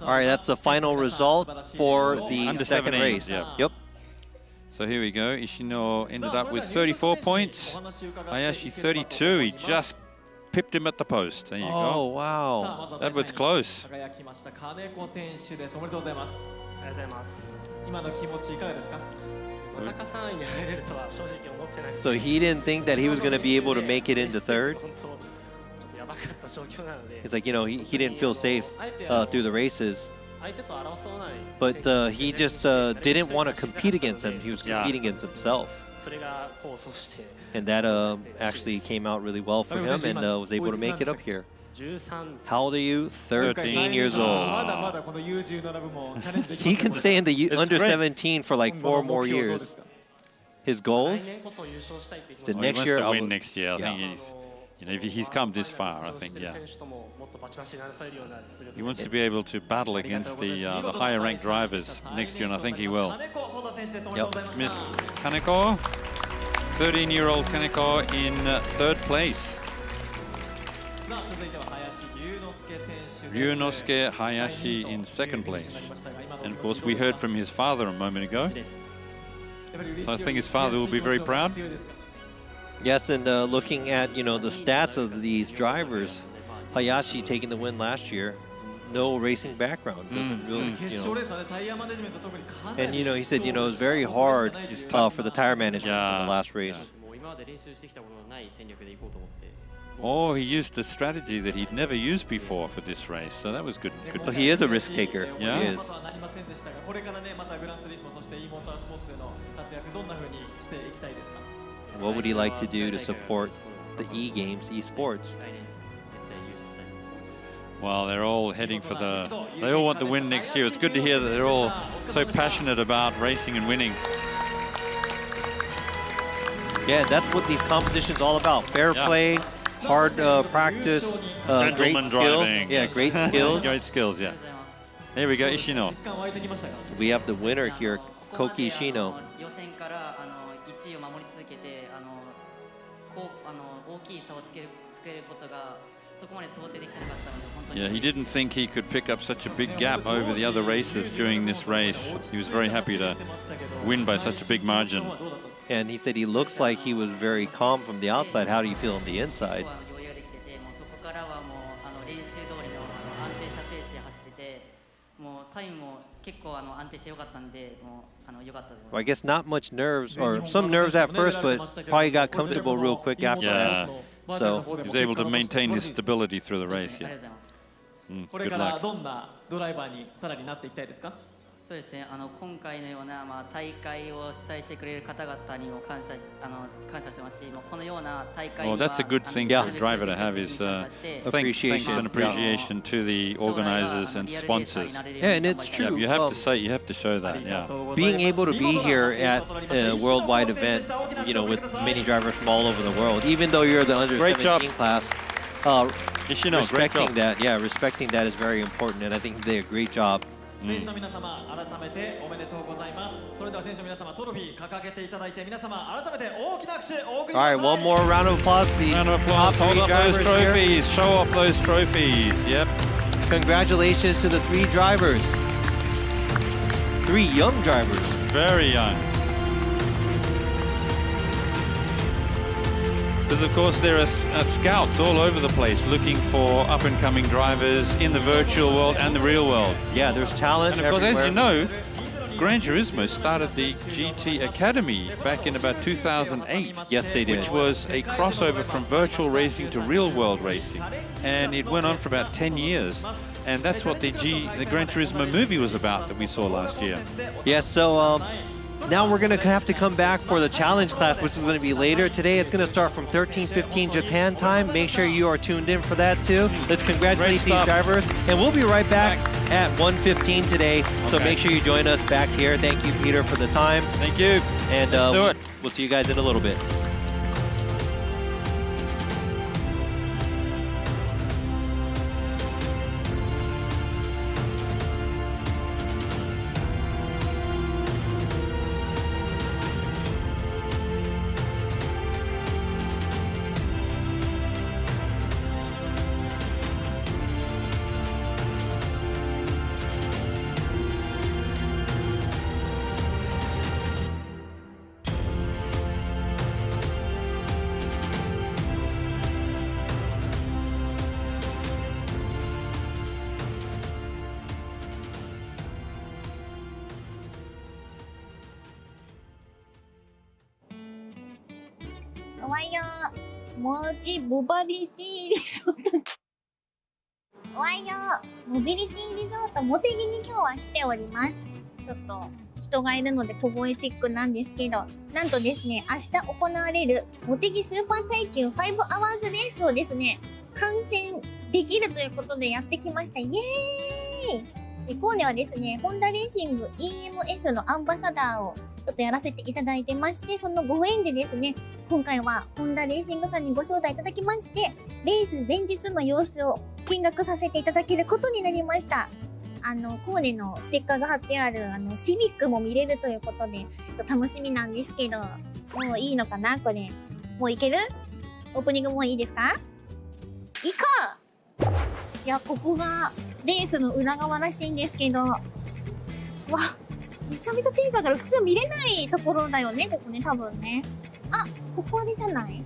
All right, that's the final result for the Under second 17s, race. yeah. Yep. So here we go. Ishino ended up with 34 points. Hayashi 32. He just pipped him at the post. There you go. Oh, wow. That was close. So he didn't think that he was going to be able to make it into third? He's like, you know, he didn't feel safe through the races. But he just didn't want to compete against him. He was competing against himself. And that actually came out really well for him and was able to make it up here. How old are you? 13 years old. He can stay in the under 17 for like 4 more years. His goals? So next year, He wants to win next year. I think he's come this far, I think, yeah. He wants to be able to battle against the higher ranked drivers next year, and I think he will. Yep. Miss Kaneko, 13-year-old Kaneko in third place. Ryunosuke Hayashi in second place. And of course, we heard from his father a moment ago. So I think his father will be very proud. Yes, and looking at, you know, the stats of these drivers, Hayashi taking the win last year, no racing background, doesn't really, you know. And, you know, he said, you know, it was very hard for the tire management in the last race. Oh, he used a strategy that he'd never used before for this race, so that was good. So he is a risk taker. Yeah. He is. What would he like to do to support the e-games, e-sports? Well, they're all heading for they all want the win next year. It's good to hear that they're all so passionate about racing and winning. Yeah, that's what these competitions all about. Fair play, hard practice, great skills. Driving. Yeah, great skills. Great skills, yeah. Here we go, Ishino. We have the winner here, Koki Ishino. Yeah, he didn't think he could pick up such a big gap over the other races during this race. He was very happy to win by such a big margin. And he said he looks like he was very calm from the outside. How do you feel on the inside? Well, I guess not much nerves, or some nerves at first, but probably got comfortable real quick after that. So he was able to maintain his stability through the race. Yeah. Good luck. そうですね。今回のような大会を主催してくれる方々にも感謝してますし、このような大会には Well, that's a good thing for the driver to have is thanks and appreciation to the organizers and sponsors. Yeah, and it's true. Yeah, you have to show that. Yeah. Being able to be here at a worldwide event, you know, with many drivers from all over the world, even though you're the under 17 class, respecting that, respecting that is very important, and I think they did a great job. 選手の皆様、改めておめでとうございます。それでは選手の皆様、トロフィー掲げていただいて、皆様改めて大きな拍手お送りください。 All right, one more round of applause. Round of applause. Hold up those trophies. Show off those trophies. Yep. Congratulations to the 3 drivers. 3 young drivers. Very young. Because of course there are scouts all over the place looking for up-and-coming drivers in the virtual world and the real world. Yeah, there's talent And of course, everywhere. as you know, Gran Turismo started the GT Academy back in about 2008. Yes, they did. Which was a crossover from virtual racing to real-world racing. And it went on for about 10 years. And that's what the Gran Turismo movie was about that we saw last year. Yes, so now we're going to have to come back for the challenge class, which is going to be later. Today it's going to start from 13:15 Japan time. Make sure you are tuned in for that too. Let's congratulate these drivers. And we'll be right back at 1:15 today. So make sure you join us back here. Thank you, Peter, for the time. Thank you. And we'll see you guys in a little bit. おはよう。モビリティリゾート。おはよう。モビリティリゾートモテギに今日は来ております。ちょっと人がいるので小声チックなんですけど、なんとですね、明日行われるモテギスーパー耐久5アワーズレースをですね、観戦できるということでやってきました。イエーイ。今夜はですね、ホンダレーシング eMS のアンバサダーをちょっとやらせていただいてまして、そのご縁でですね、今回はホンダレーシングさんにご招待いただきまして、レース前日の様子を見学させていただけることになりました。コーネのステッカーが貼ってあるシビックも見れるということで、楽しみなんですけど、もういいのかなこれ。もういける？オープニングもういいですか？行こう！いや、ここがレースの裏側らしいんですけど、わ、めちゃめちゃテンション上がる。普通見れないところだよね、ここね、多分ね。あ、ここあれじゃない？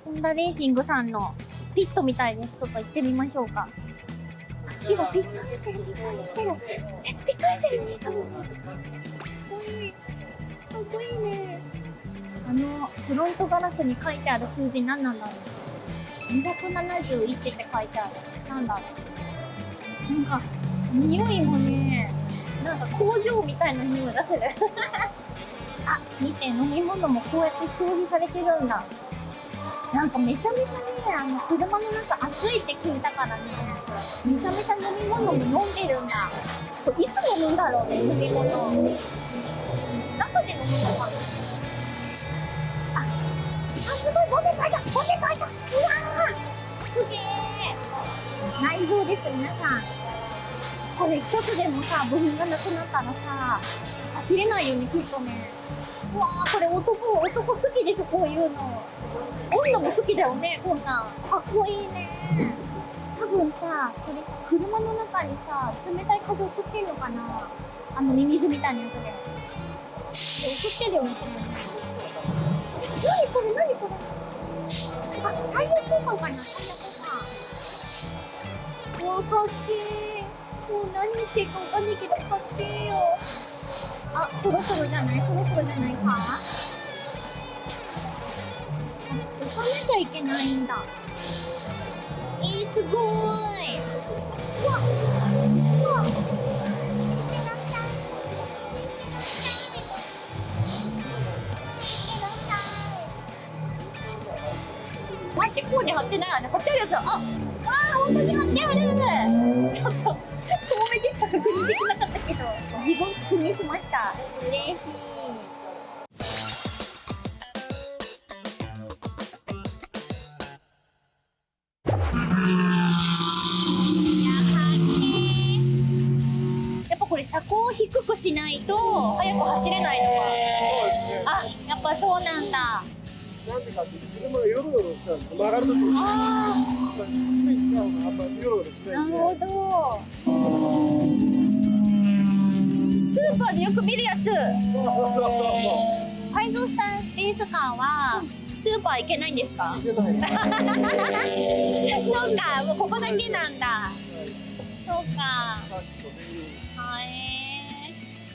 ホンダレーシングさんのピットみたいです。ちょっと行ってみましょうか。今、ピットインしてる、ピットインしてる。ピットインしてるよね、多分ね。かっこいい。かっこいいね。フロントガラスに書いてある数字何なんだろう。271って書いてある。なんだろう。なんか、匂いもね、なんか工場みたいな匂いがする。あ、見て、飲み物もこうやって消費されてるんだ。なんかめちゃめちゃね、車の中暑いって聞いたからね、めちゃめちゃ飲み物も飲んでるんだ。これいつ飲むんだろうね、飲み物。中で飲むのかな。あ、すごい、ボテ書いた、ボテ書いた。うわー、すげー。内臓です、皆さん。これ一つでもさ、部品がなくなったらさ、走れないよね、きっとね。うわー、これ男好きでしょ、こういうの。女も好きだよね、こんなん。かっこいいね。多分さ、これさ、車の中にさ、冷たい風送ってんのかな？ミミズみたいなやつで。送ってるよね、これね。何これ、何これ。あ、タイヤ交換かな、タイヤ交換。うわ、かっけー。もう何していいかわかんないけど、かっけーよ。あ、そろそろじゃない？そろそろじゃないか？押さなきゃいけないんだ。すごーい。うわっ、うわっ。待って、こうに貼ってないよね。貼ってあるやつ。あ、わー、本当に貼ってある。ちょっと遠目でしか確認できなかったけど、自分確認しました。嬉しい。やっぱこれ車高を低くしないと速く走れないのか。そうですね。あ、やっぱそうなんだ。なんでかっていうと、車がヨロヨロしちゃうんです。曲がるときに。ああ。地面使うのがあんまりヨロヨロしないんで。なるほど。スーパーでよく見るやつ。改造したレースカーはスーパー行けないんですか？行けない。そうか、もうここだけなんだ。そうか。サーキット専用です。はい。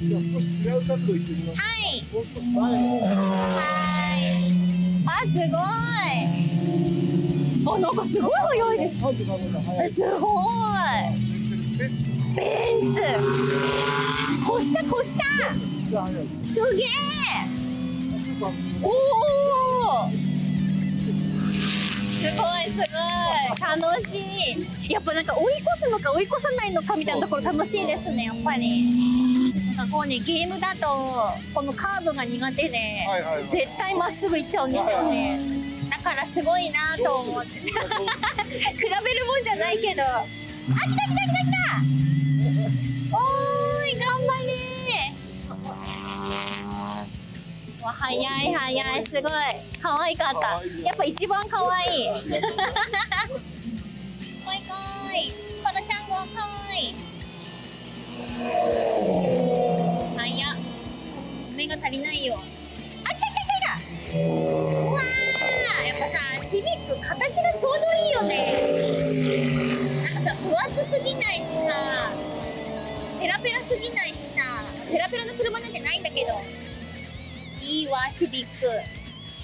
じゃあ少し違う角度行ってみます。はい。もう少し前の方。はい。あ、すごい。あ、なんかすごい速いです。すごい。ベンツ。欲越した越した。すげえ。おお。すごいすごい楽しい。やっぱなんか追い越すのか追い越さないのかみたいなところ楽しいですね、やっぱり。なんかこうね、ゲームだとこのカーブが苦手で、絶対まっすぐ行っちゃうんですよね。だからすごいなと思って比べるもんじゃないけど、あ、来た来た来た来た。おーい、頑張れー。わ、早い早い、すごい可愛かった。やっぱ一番可愛い。こいこい、コロちゃんごこい。早っ、目が足りないよ。あ、来た来た来た来た。うわー、やっぱさ、シビック形がちょうどいいよね。なんかさ、分厚すぎないしさ、ペラペラすぎないしさ、ペラペラの車なんてないんだけど、いいわ、シビック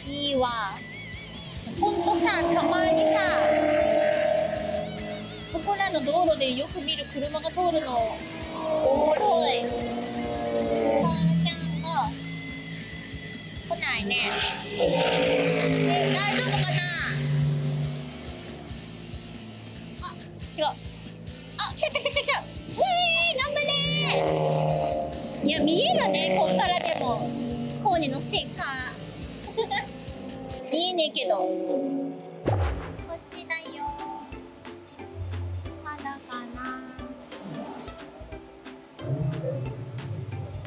いいわ。ほんとさ、たまにさ、そこらの道路でよく見る車が通るのおもろい。コールちゃんが来ないね。大丈夫かな。あ、違う。あ、来た来た来た来た。頑張れー。いや、見えるね、こっからでもコーネのステッカー見えねえけど、こっちだよ。まだかな。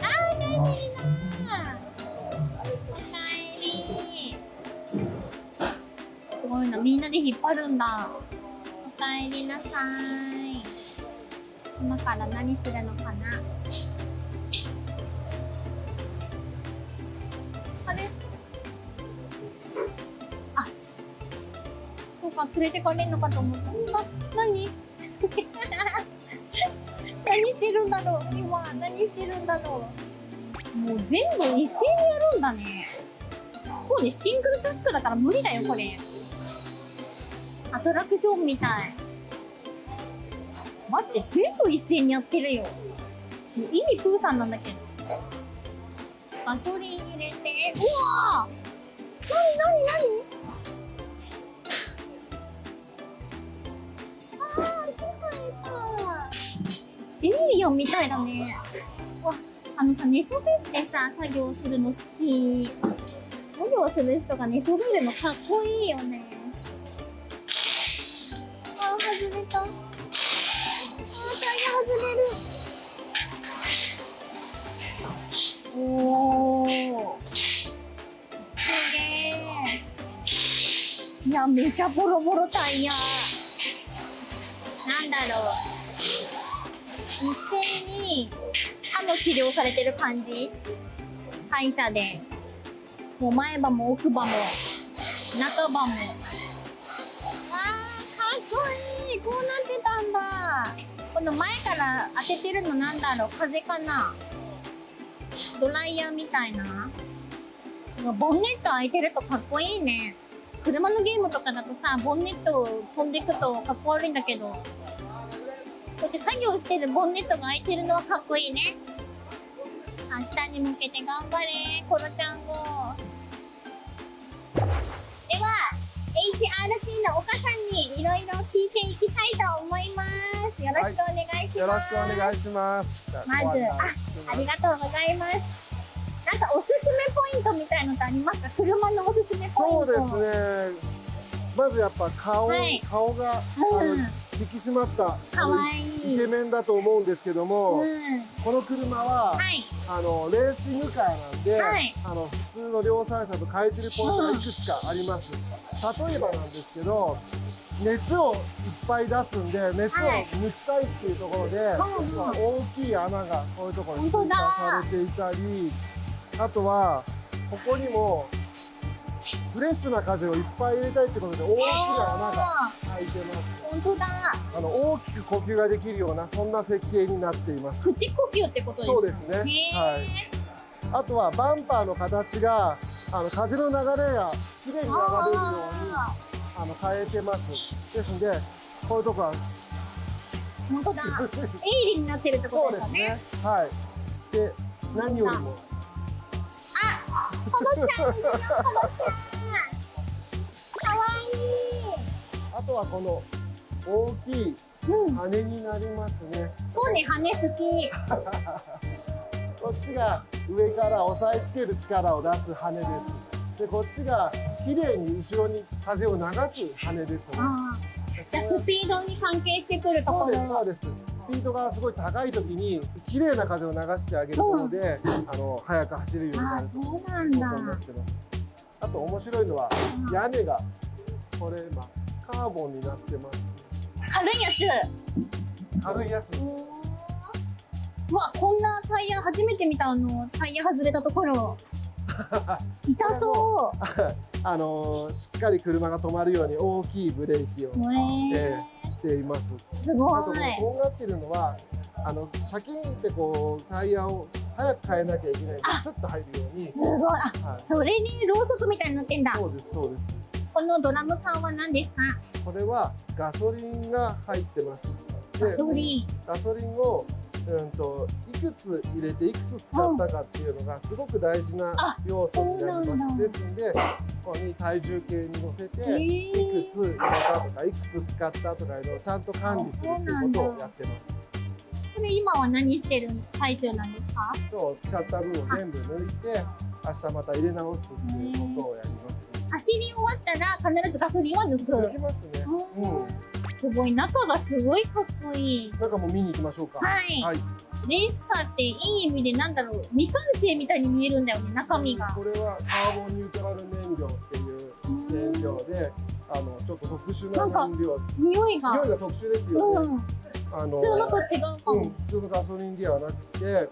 あー、大事だ。おかえり。すごいな、みんなで引っ張るんだ。おかえりなさい。今から何するのかな。あれ、あ、そうか、連れてかれんのかと思った。あ、何何してるんだろう今、何してるんだろう。もう全部一斉にやるんだね。こうね、シングルタスクだから無理だよ、これ。アトラクションみたい。待って、全部一斉にやってるよ。意味プーさんなんだけど。ガソリン入れて、うわー、何あー、すごいた。エミリオンみたいだね。わ、さ、寝そべってさ、作業するの好き。作業する人が寝そべるのかっこいいよね。あー、外れた。おー、すげー。いや、めちゃボロボロタイヤ。なんだろう、一斉に歯の治療されてる感じ。歯医者でもう前歯も奥歯も中歯も。わー、かっこいい。こうなってたんだ。この前から当ててるのなんだろう、風かな。ドライヤーみたいな。ボンネット開いてるとかっこいいね。車のゲームとかだとさ、ボンネット飛んでいくとかっこ悪いんだけど、こうやって作業してるボンネットが開いてるのはかっこいいね。明日に向けて頑張れ、コロちゃんご。では HRC の岡さんにいろいろ聞いていきたいと思います。よろしくお願いします。よろしくお願いします。まず、ありがとうございます。なんかおすすめポイントみたいのってありますか？車のおすすめポイント。そうですね。まずやっぱ顔が、引き締まったイケメンだと思うんですけども、この車は、レーシングカーなんで、普通の量産車と変えてるポイントがいくつかあります。例えばなんですけど、熱をいっぱい出すんで、熱を抜きたいっていうところで、大きい穴がこういうところに追加されていたり、あとはここにもフレッシュな風をいっぱい入れたいってことで大きな穴が開いてます。本当だ。大きく呼吸ができるようなそんな設計になっています。口呼吸ってことですか？そうですね。はい。あとはバンパーの形が風の流れがきれいに流れるように変えてます。ですのでこういうとこは本当だ。鋭利になってるってことですかね。そうですね。はい。で何よりもコボちゃんいるよ、コボちゃん。かわいい。あとはこの大きい羽になりますね。そうね、羽好き。こっちが上から押さえつける力を出す羽です。で、こっちが綺麗に後ろに風を流す羽ですね。じゃあスピードに関係してくるところ。そうです。スピードがすごい高い時に綺麗な風を流してあげることで、速く走れるようになるということになってます。あと面白いのは屋根がこれ今カーボンになってます。軽いやつ。軽いやつ。うわ、こんなタイヤ初めて見た。タイヤ外れたところ。痛そう。しっかり車が止まるように大きいブレーキを、しています。すごい。あとこうなってるのはシャキンってこうタイヤを早く変えなきゃいけないのでスッと入るように。すごい。それにろうそくみたいになってんだ。そうです、そうです。このドラム缶は何ですか？これはガソリンが入ってます。ガソリン。ガソリンをいくつ入れていくつ使ったかっていうのがすごく大事な要素になります。ですので、ここに体重計に乗せていくつ入れたとかいくつ使ったとかいうのをちゃんと管理するっていうことをやってます。これ今は何してる最中なんですか？今日使った分を全部抜いて明日また入れ直すっていうことをやります。走り終わったら必ずガソリンは抜く。抜きますね。すごい、中がすごいかっこいい。中も見に行きましょうか。はい。レースカーっていい意味でなんだろう、未完成みたいに見えるんだよね、中身が。これはカーボンニュートラル燃料っていう燃料で、ちょっと特殊な燃料。匂いが特殊ですよね。普通のと違うかも。普通のガソリンではなくて、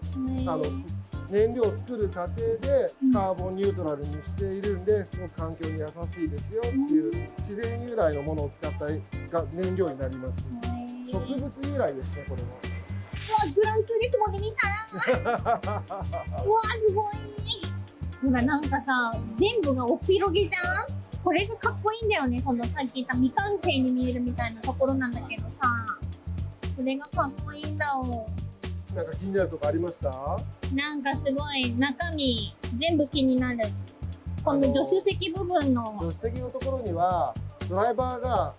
燃料を作る過程でカーボンニュートラルにしているんで、すごく環境に優しいですよっていう自然由来のものを使った燃料になります。植物由来ですね、これは。うわ、グランツーリスモで見たらうわ、すごい。ほら、なんかさ、全部がお広げじゃん。これがかっこいいんだよね。そのさっき言った未完成に見えるみたいなところなんだけどさ、これがかっこいいんだもん。なんか気になるとこありました？なんかすごい中身全部気になる。この助手席部分の助手席のところにはドライバーが、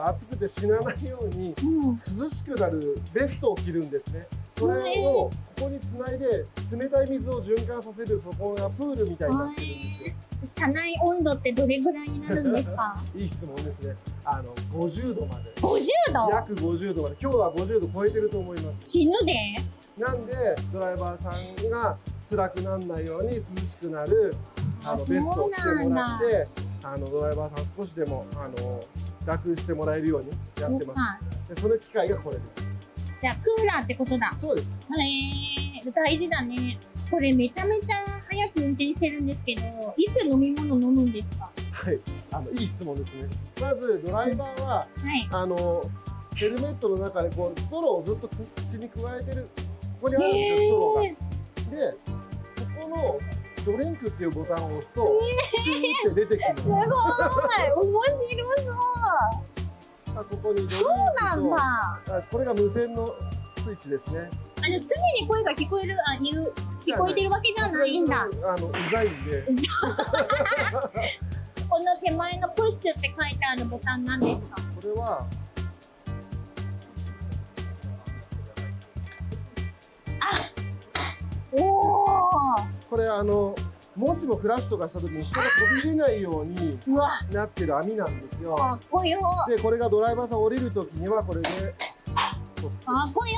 暑くて死なないように、涼しくなるベストを着るんですね。それをここにつないで冷たい水を循環させる、そこがプールみたいになってるんですよ。車内温度ってどれぐらいになるんですか？いい質問ですね。50度まで。50度？約50度まで。今日は50度超えてると思います。死ぬで？なんでドライバーさんが辛くならないように涼しくなるベストを着てもらって、ドライバーさん少しでも楽してもらえるようにやってます。でその機械がこれです。じゃあクーラーってことだ。そうです。大事だね。これめちゃめちゃ早く運転してるんですけど、いつ飲み物飲むんですか？はい、いい質問ですね。まずドライバーは、ヘルメットの中でこうストローをずっと口に加えてる。ここにあるんですよ、ストローが。で、ここのドリンクっていうボタンを押すと、チーって出てきます。すごい面白そう。ここにドリンクと、そうなんだ。これが無線のスイッチですね。常に声が聞こえる、聞こえてるわけじゃないんだ。うざいんで。この手前のプッシュって書いてあるボタンなんですか？これは、これもしもクラッシュとかした時に人が飛び入れないようになってる網なんですよ。かっこよ。でこれがドライバーさん降りる時にはこれでかっこよ。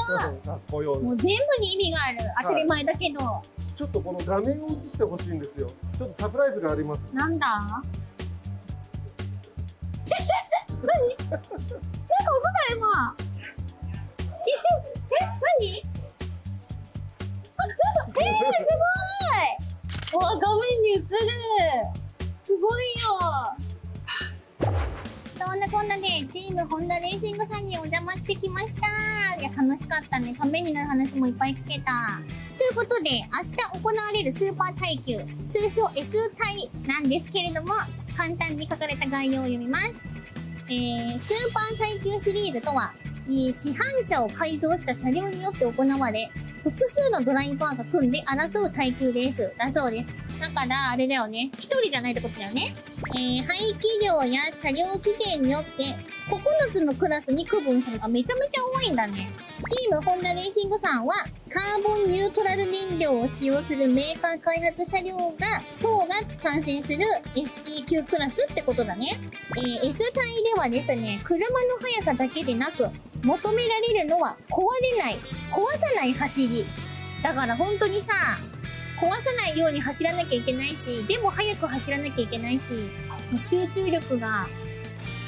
かっこよ。もう全部に意味がある。当たり前だけど。ちょっとこの画面を映してほしいんですよ。ちょっとサプライズがあります。なんだ？何？なんか音だ今。一瞬何？すごい！わ、画面に映る。すごいよ。そんなこんなでチームホンダレーシングさんにお邪魔してきました。いや楽しかったね。ためになる話もいっぱい聞けた。ということで明日行われるスーパー耐久、通称 S 耐なんですけれども、簡単に書かれた概要を読みます。スーパー耐久シリーズとは、市販車を改造した車両によって行われ、複数のドライバーが組んで争う耐久レースだそうです。だからあれだよね、一人じゃないってことだよね。排気量や車両規定によって9つのクラスに区分された。めちゃめちゃ多いんだね。チームホンダレーシングさんはカーボンニュートラル燃料を使用するメーカー開発車両等が参戦する ST 級クラスってことだね。S 帯ではですね、車の速さだけでなく求められるのは壊さない走り。だから本当にさ、壊さないように走らなきゃいけないし、でも速く走らなきゃいけないし、もう集中力が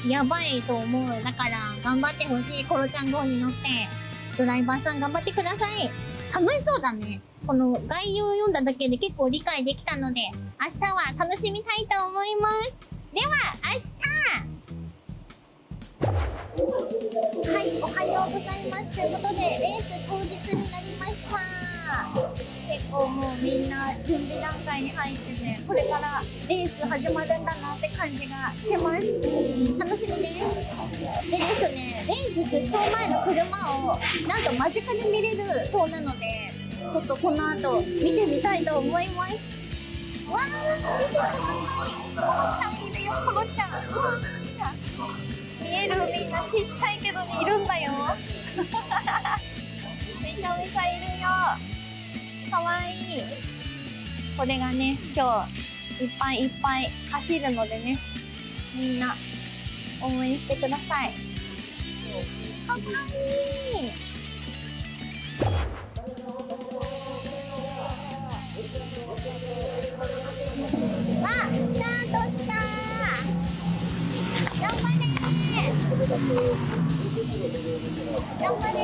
やばいと思う。だから頑張ってほしい。コロちゃん号に乗ってドライバーさん頑張ってください。楽しそうだね。この概要を読んだだけで結構理解できたので、明日は楽しみたいと思います。では明日、はい、おはようございます。ということでレース当日になりました。結構もうみんな準備段階に入ってて、これからレース始まるんだなって感じがしてます。楽しみです。でですね、レース出走前の車をなんと間近で見れるそうなので、ちょっとこの後見てみたいと思います。わー、見てください。コロちゃんいるよ、コロちゃん。わー、見える？みんなちっちゃいけどね、いるんだよ。めちゃめちゃいるよ。かわいい。これがね、今日いっぱいいっぱい走るのでね、みんな応援してください。かわいい。あ、スタートした。頑張れー。頑張れー。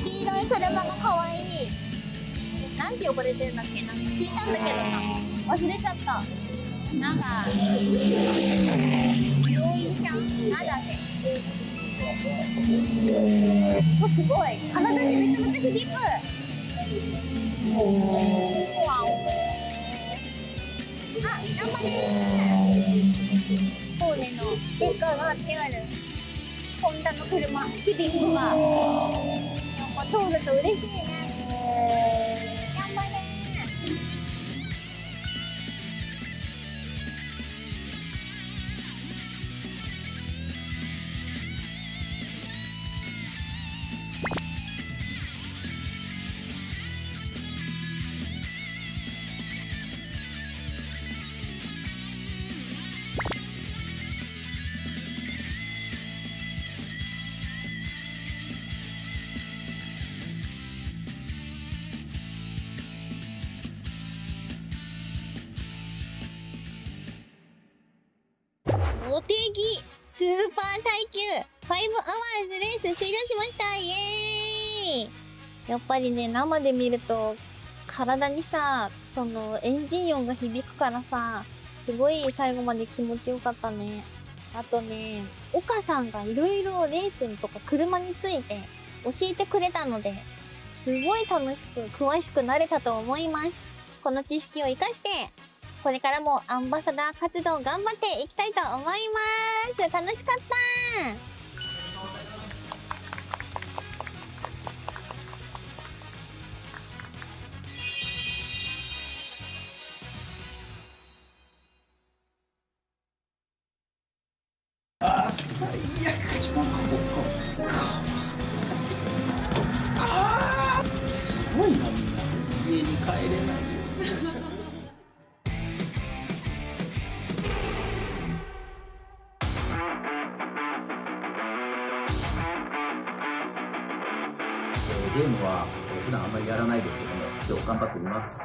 黄色い車が可愛い。なんて呼ばれてんだっけな、聞いたんだけどな、忘れちゃった。なんか病院ちゃんなんだっけ。お、すごい、体にめちゃめちゃ響く。わお。あ、頑張れー。コーネのステッカーが貼ってあるホンダの車、シビックが通ると嬉しいね。頑張れー。茂木スーパー耐久5 hours レース終了しました。イエーイ。やっぱりね、生で見ると体にさ、そのエンジン音が響くからさ、すごい最後まで気持ちよかったね。あとね、岡さんがいろいろレースとか車について教えてくれたので、すごい楽しく詳しくなれたと思います。この知識を生かしてこれからもアンバサダー活動頑張っていきたいと思います。楽しかったー。最悪。すごいな、みんな家に帰れないよ。ゲームは普段あんまりやらないですけども、今日頑張ってみます。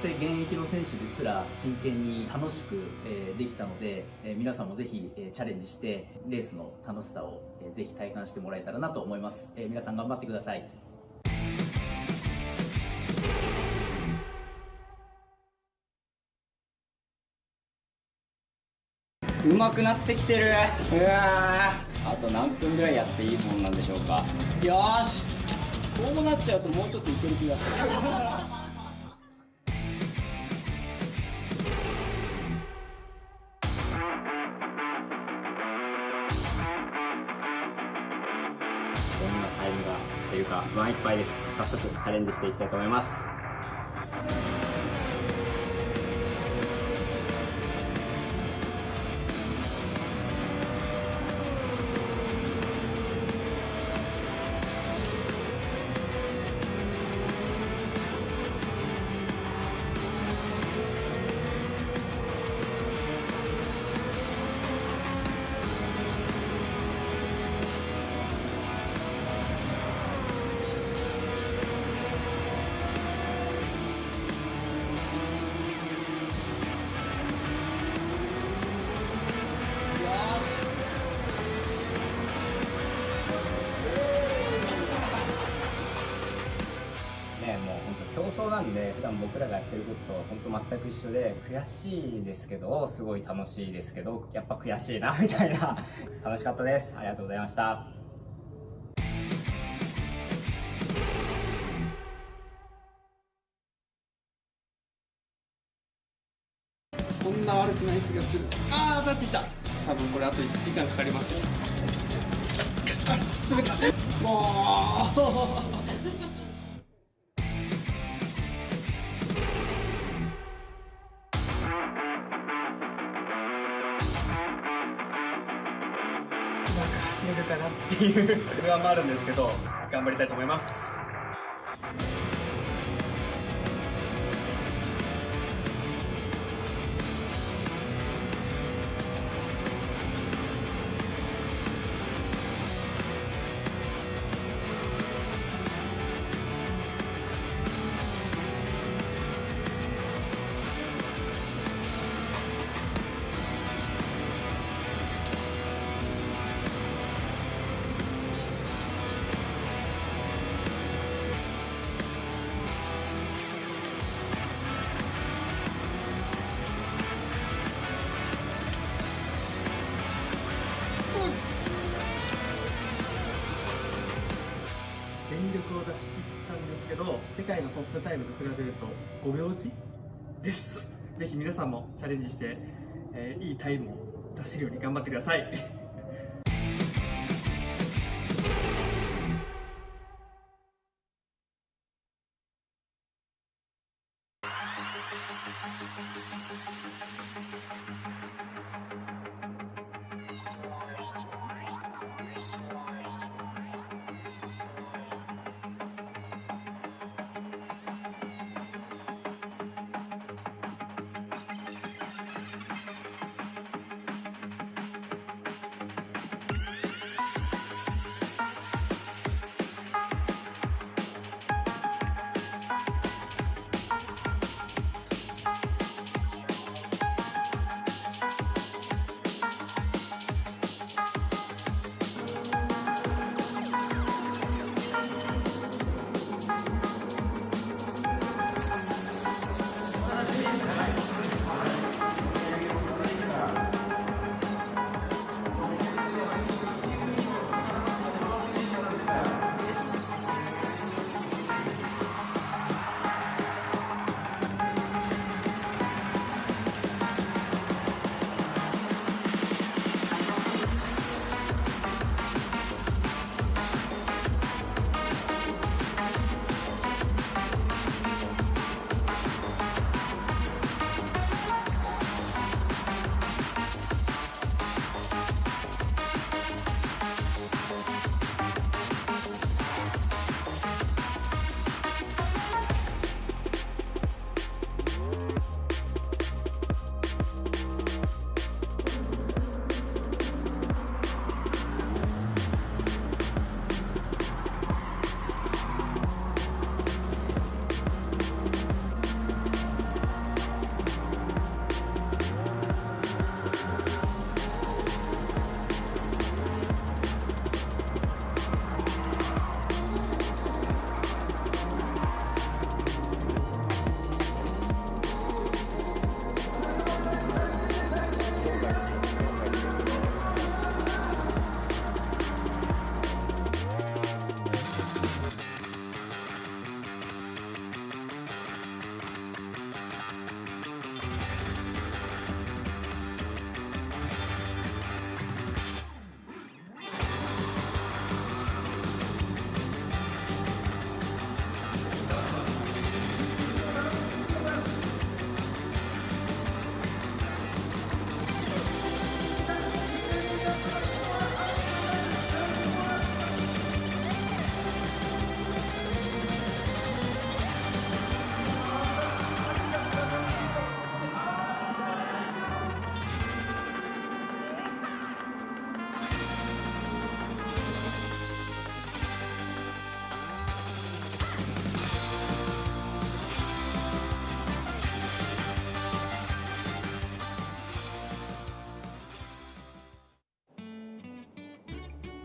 して現役の選手ですら真剣に楽しく、できたので、皆さんもぜひ、チャレンジしてレースの楽しさを、ぜひ体感してもらえたらなと思います。皆さん頑張ってください。上手くなってきてる。うわー、あと何分ぐらいやっていいもんなんでしょうか。よーし、こうなっちゃうともうちょっといける気がする。どんなタイムが出るか不安いっぱいです。早速チャレンジしていきたいと思います。もう本当競争なんで、普段僕らがやってることと本当全く一緒で、悔しいですけどすごい楽しいですけど、やっぱ悔しいなみたいな楽しかったです。ありがとうございました。そんな悪くない気がする。あー、タッチした。多分これあと1時間かかりますよ。あ、滑った。もう走れるかなっていう不安もあるんですけど、頑張りたいと思います。全力を出し切ったんですけど、世界のトップタイムと比べると5秒落ちです。ぜひ皆さんもチャレンジして、いいタイムを出せるように頑張ってください。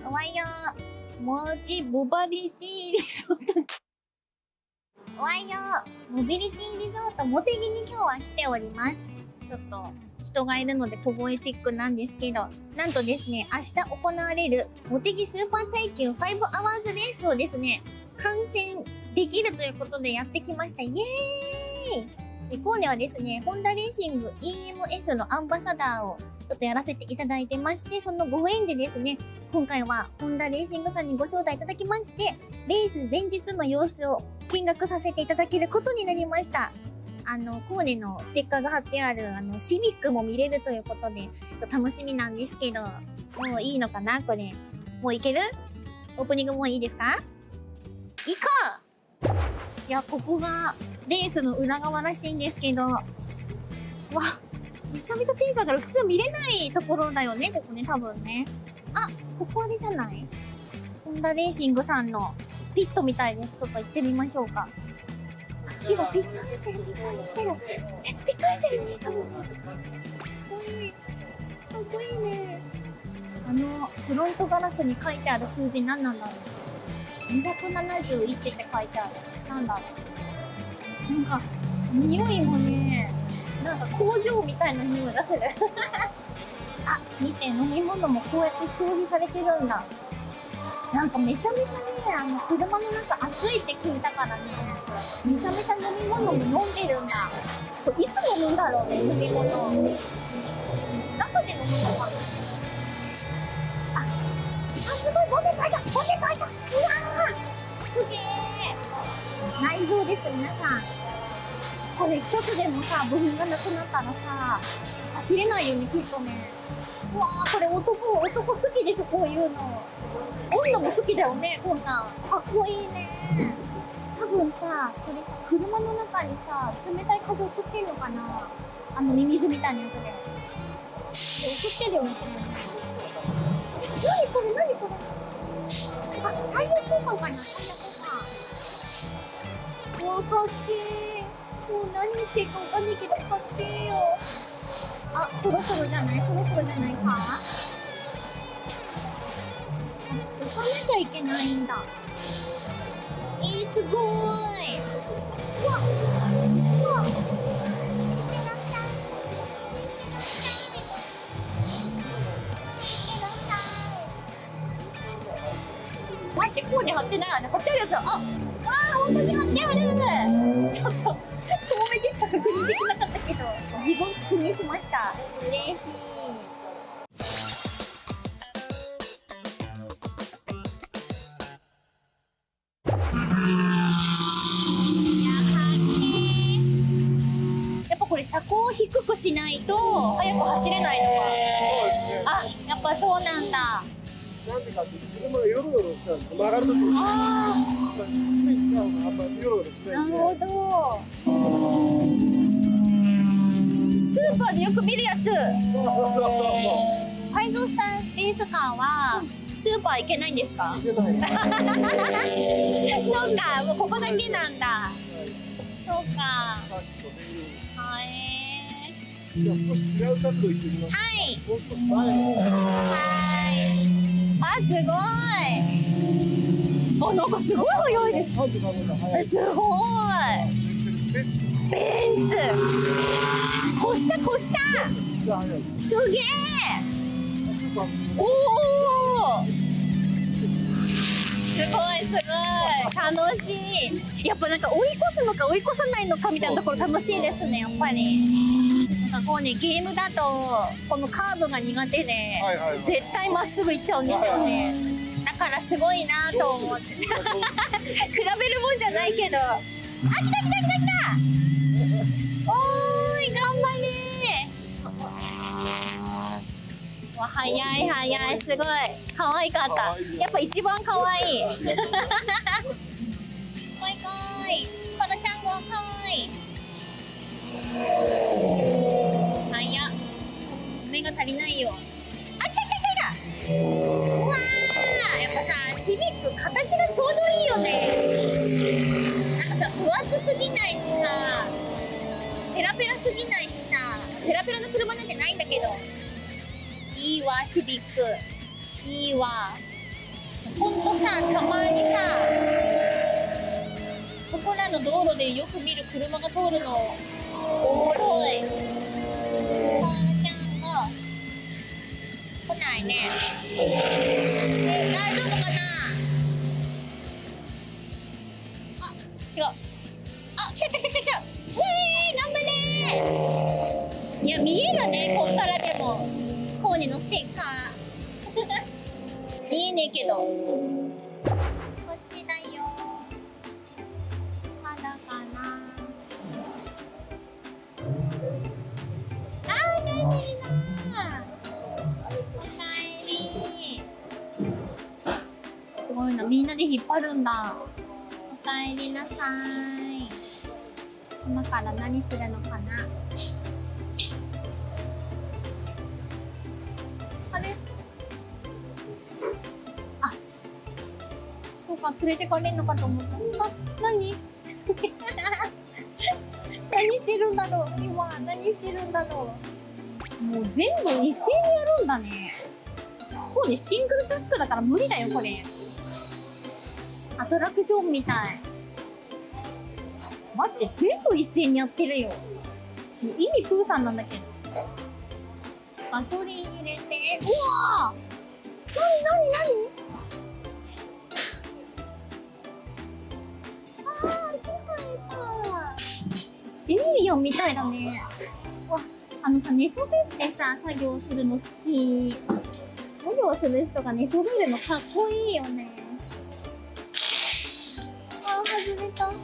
おはよう。文字モバリティリゾート。おはよう。モビリティリゾートモテギに今日は来ております。ちょっと人がいるので小声チックなんですけど、なんとですね、明日行われるモテギスーパー耐久5アワーズレースをですね、観戦できるということでやってきました。イエーイ。で、今夜はですね、ホンダレーシング eMS のアンバサダーをちょっとやらせていただいてまして、そのご縁でですね、今回はホンダレーシングさんにご招待いただきまして、レース前日の様子を見学させていただけることになりました。コーネのステッカーが貼ってある、シビックも見れるということで、楽しみなんですけど、もういいのかなこれ。もういける？オープニングもういいですか？いこう！いや、ここが、レースの裏側らしいんですけど、わ、めちゃめちゃテンション上がる。普通見れないところだよね、ここね、多分ね。あ、ここあれじゃない？ホンダレーシングさんのピットみたいです。ちょっと行ってみましょうか。今、ピットインしてる、ピットインしてる。ピットインしてるよね、多分ね。かっこいい。かっこいいね。フロントガラスに書いてある数字何なんだろう。271って書いてある。なんだろう。なんか、匂いもね、なんか工場みたいな匂いがする。あ、見て、飲み物もこうやって消費されてるんだ。なんかめちゃめちゃね、車の中暑いって聞いたからね、めちゃめちゃ飲み物も飲んでるんだ。これいつ飲むんだろうね、飲み物。中で飲むのかな。あ、すごい、ボケ書いた、ボケ書いた。うわー、すげー。内臓です、皆さん。これ一つでもさ、部品がなくなったらさ、走れないよね、きっとね。うわー、これ男好きでしょ、こういうの。女も好きだよね、こんなん。かっこいいね。多分さ、これさ、車の中にさ、冷たい風送ってんのかな？ミミズみたいなやつで。送ってるよね、これ。何これ、何これ。あ、タイヤ交換かな、タイヤ交換。うわ、かっけー。もう何していいかわかんないけど、かっけーよ。あ、そろそろじゃない？そろそろじゃないか？押さなきゃいけないんだ。すごーい。うわっ、うわっ。待って、こうに貼ってないよね。貼ってあるやつ。あ、わー、本当に貼ってある。ちょっと遠目でしか確認できなかったけど、自分確認しました。嬉しい。これ車高を低くしないと速く走れないのか。そうですね。あ、やっぱそうなんだ。なんでかって車がヨロヨロしちゃうんで、曲がるときに低い使うのがあんまりヨロヨロしないんで。なるほど。スーパーでよく見るやつ。そう。改造したレースカーはスーパー行けないんですか？行けない。そうか、もうここだけなんだ。そうか。サーキット専用です。はい。じゃあ少し違う角度行ってみます。はい。もう少し前の方。はい。あ、すごい。あ、なんかすごい速いです。すごい。ベンツ。越した。すげえ。おお。すごい楽しい。やっぱなんか追い越すのか追い越さないのかみたいなところ楽しいですね、やっぱり。なんかこうね、ゲームだとこのカーブが苦手で、絶対まっすぐ行っちゃうんですよね。だからすごいなと思って比べるもんじゃないけど。あ、来たおーい、頑張れー。わ、早い、すごい可愛かった。やっぱ一番可愛い。こいこい、コロちゃんごこい。早っ。目が足りないよ。あ、来た。うわー、やっぱさ、シビック形がちょうどいいよね。なんかさ、分厚すぎないしさ、ペラペラすぎないしさ、ペラペラの車なんてないんだけど。いいわ、シビック。いいわ。ほんとさ、たまにさ、そこらの道路でよく見る車が通るのおもろい。カールちゃんが来ないね。大丈夫かな。あ、違う。あ、来た。頑張れー。いや、見えるね、こっからでも。コーネのステッカー。見えねえけど。こっちだよ。まだかな。あー、なにな。おかえり。すごいな、みんなで引っ張るんだ。おかえりなさい。今から何するのかな。あれ。あ、そうか、連れてかれんのかと思った。あ、何何してるんだろう今、何してるんだろう。もう全部一斉にやるんだね。こうね、シングルタスクだから無理だよ、これ。アトラクションみたい。待って、全部一斉にやってるよ。意味プーさんなんだけど。ガソリン入れて、うわー、何あー、支配か。エミリオンみたいだね。わ、さ、寝そべってさ、作業するの好き。作業する人が寝そべるのかっこいいよね。あー、外れた。あー、タイ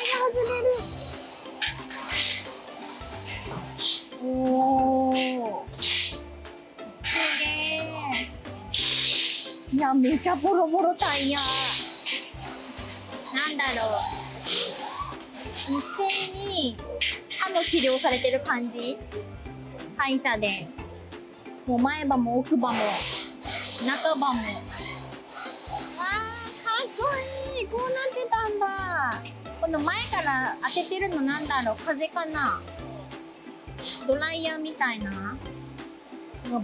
ヤ外れる。おー。すげー。いや、めちゃボロボロタイヤ。なんだろう。一斉に歯の治療されてる感じ。歯医者で。もう前歯も奥歯も中歯も。わー、かっこいい。こうなってたんだ。この前から当ててるのなんだろう。風かな。ドライヤーみたいな。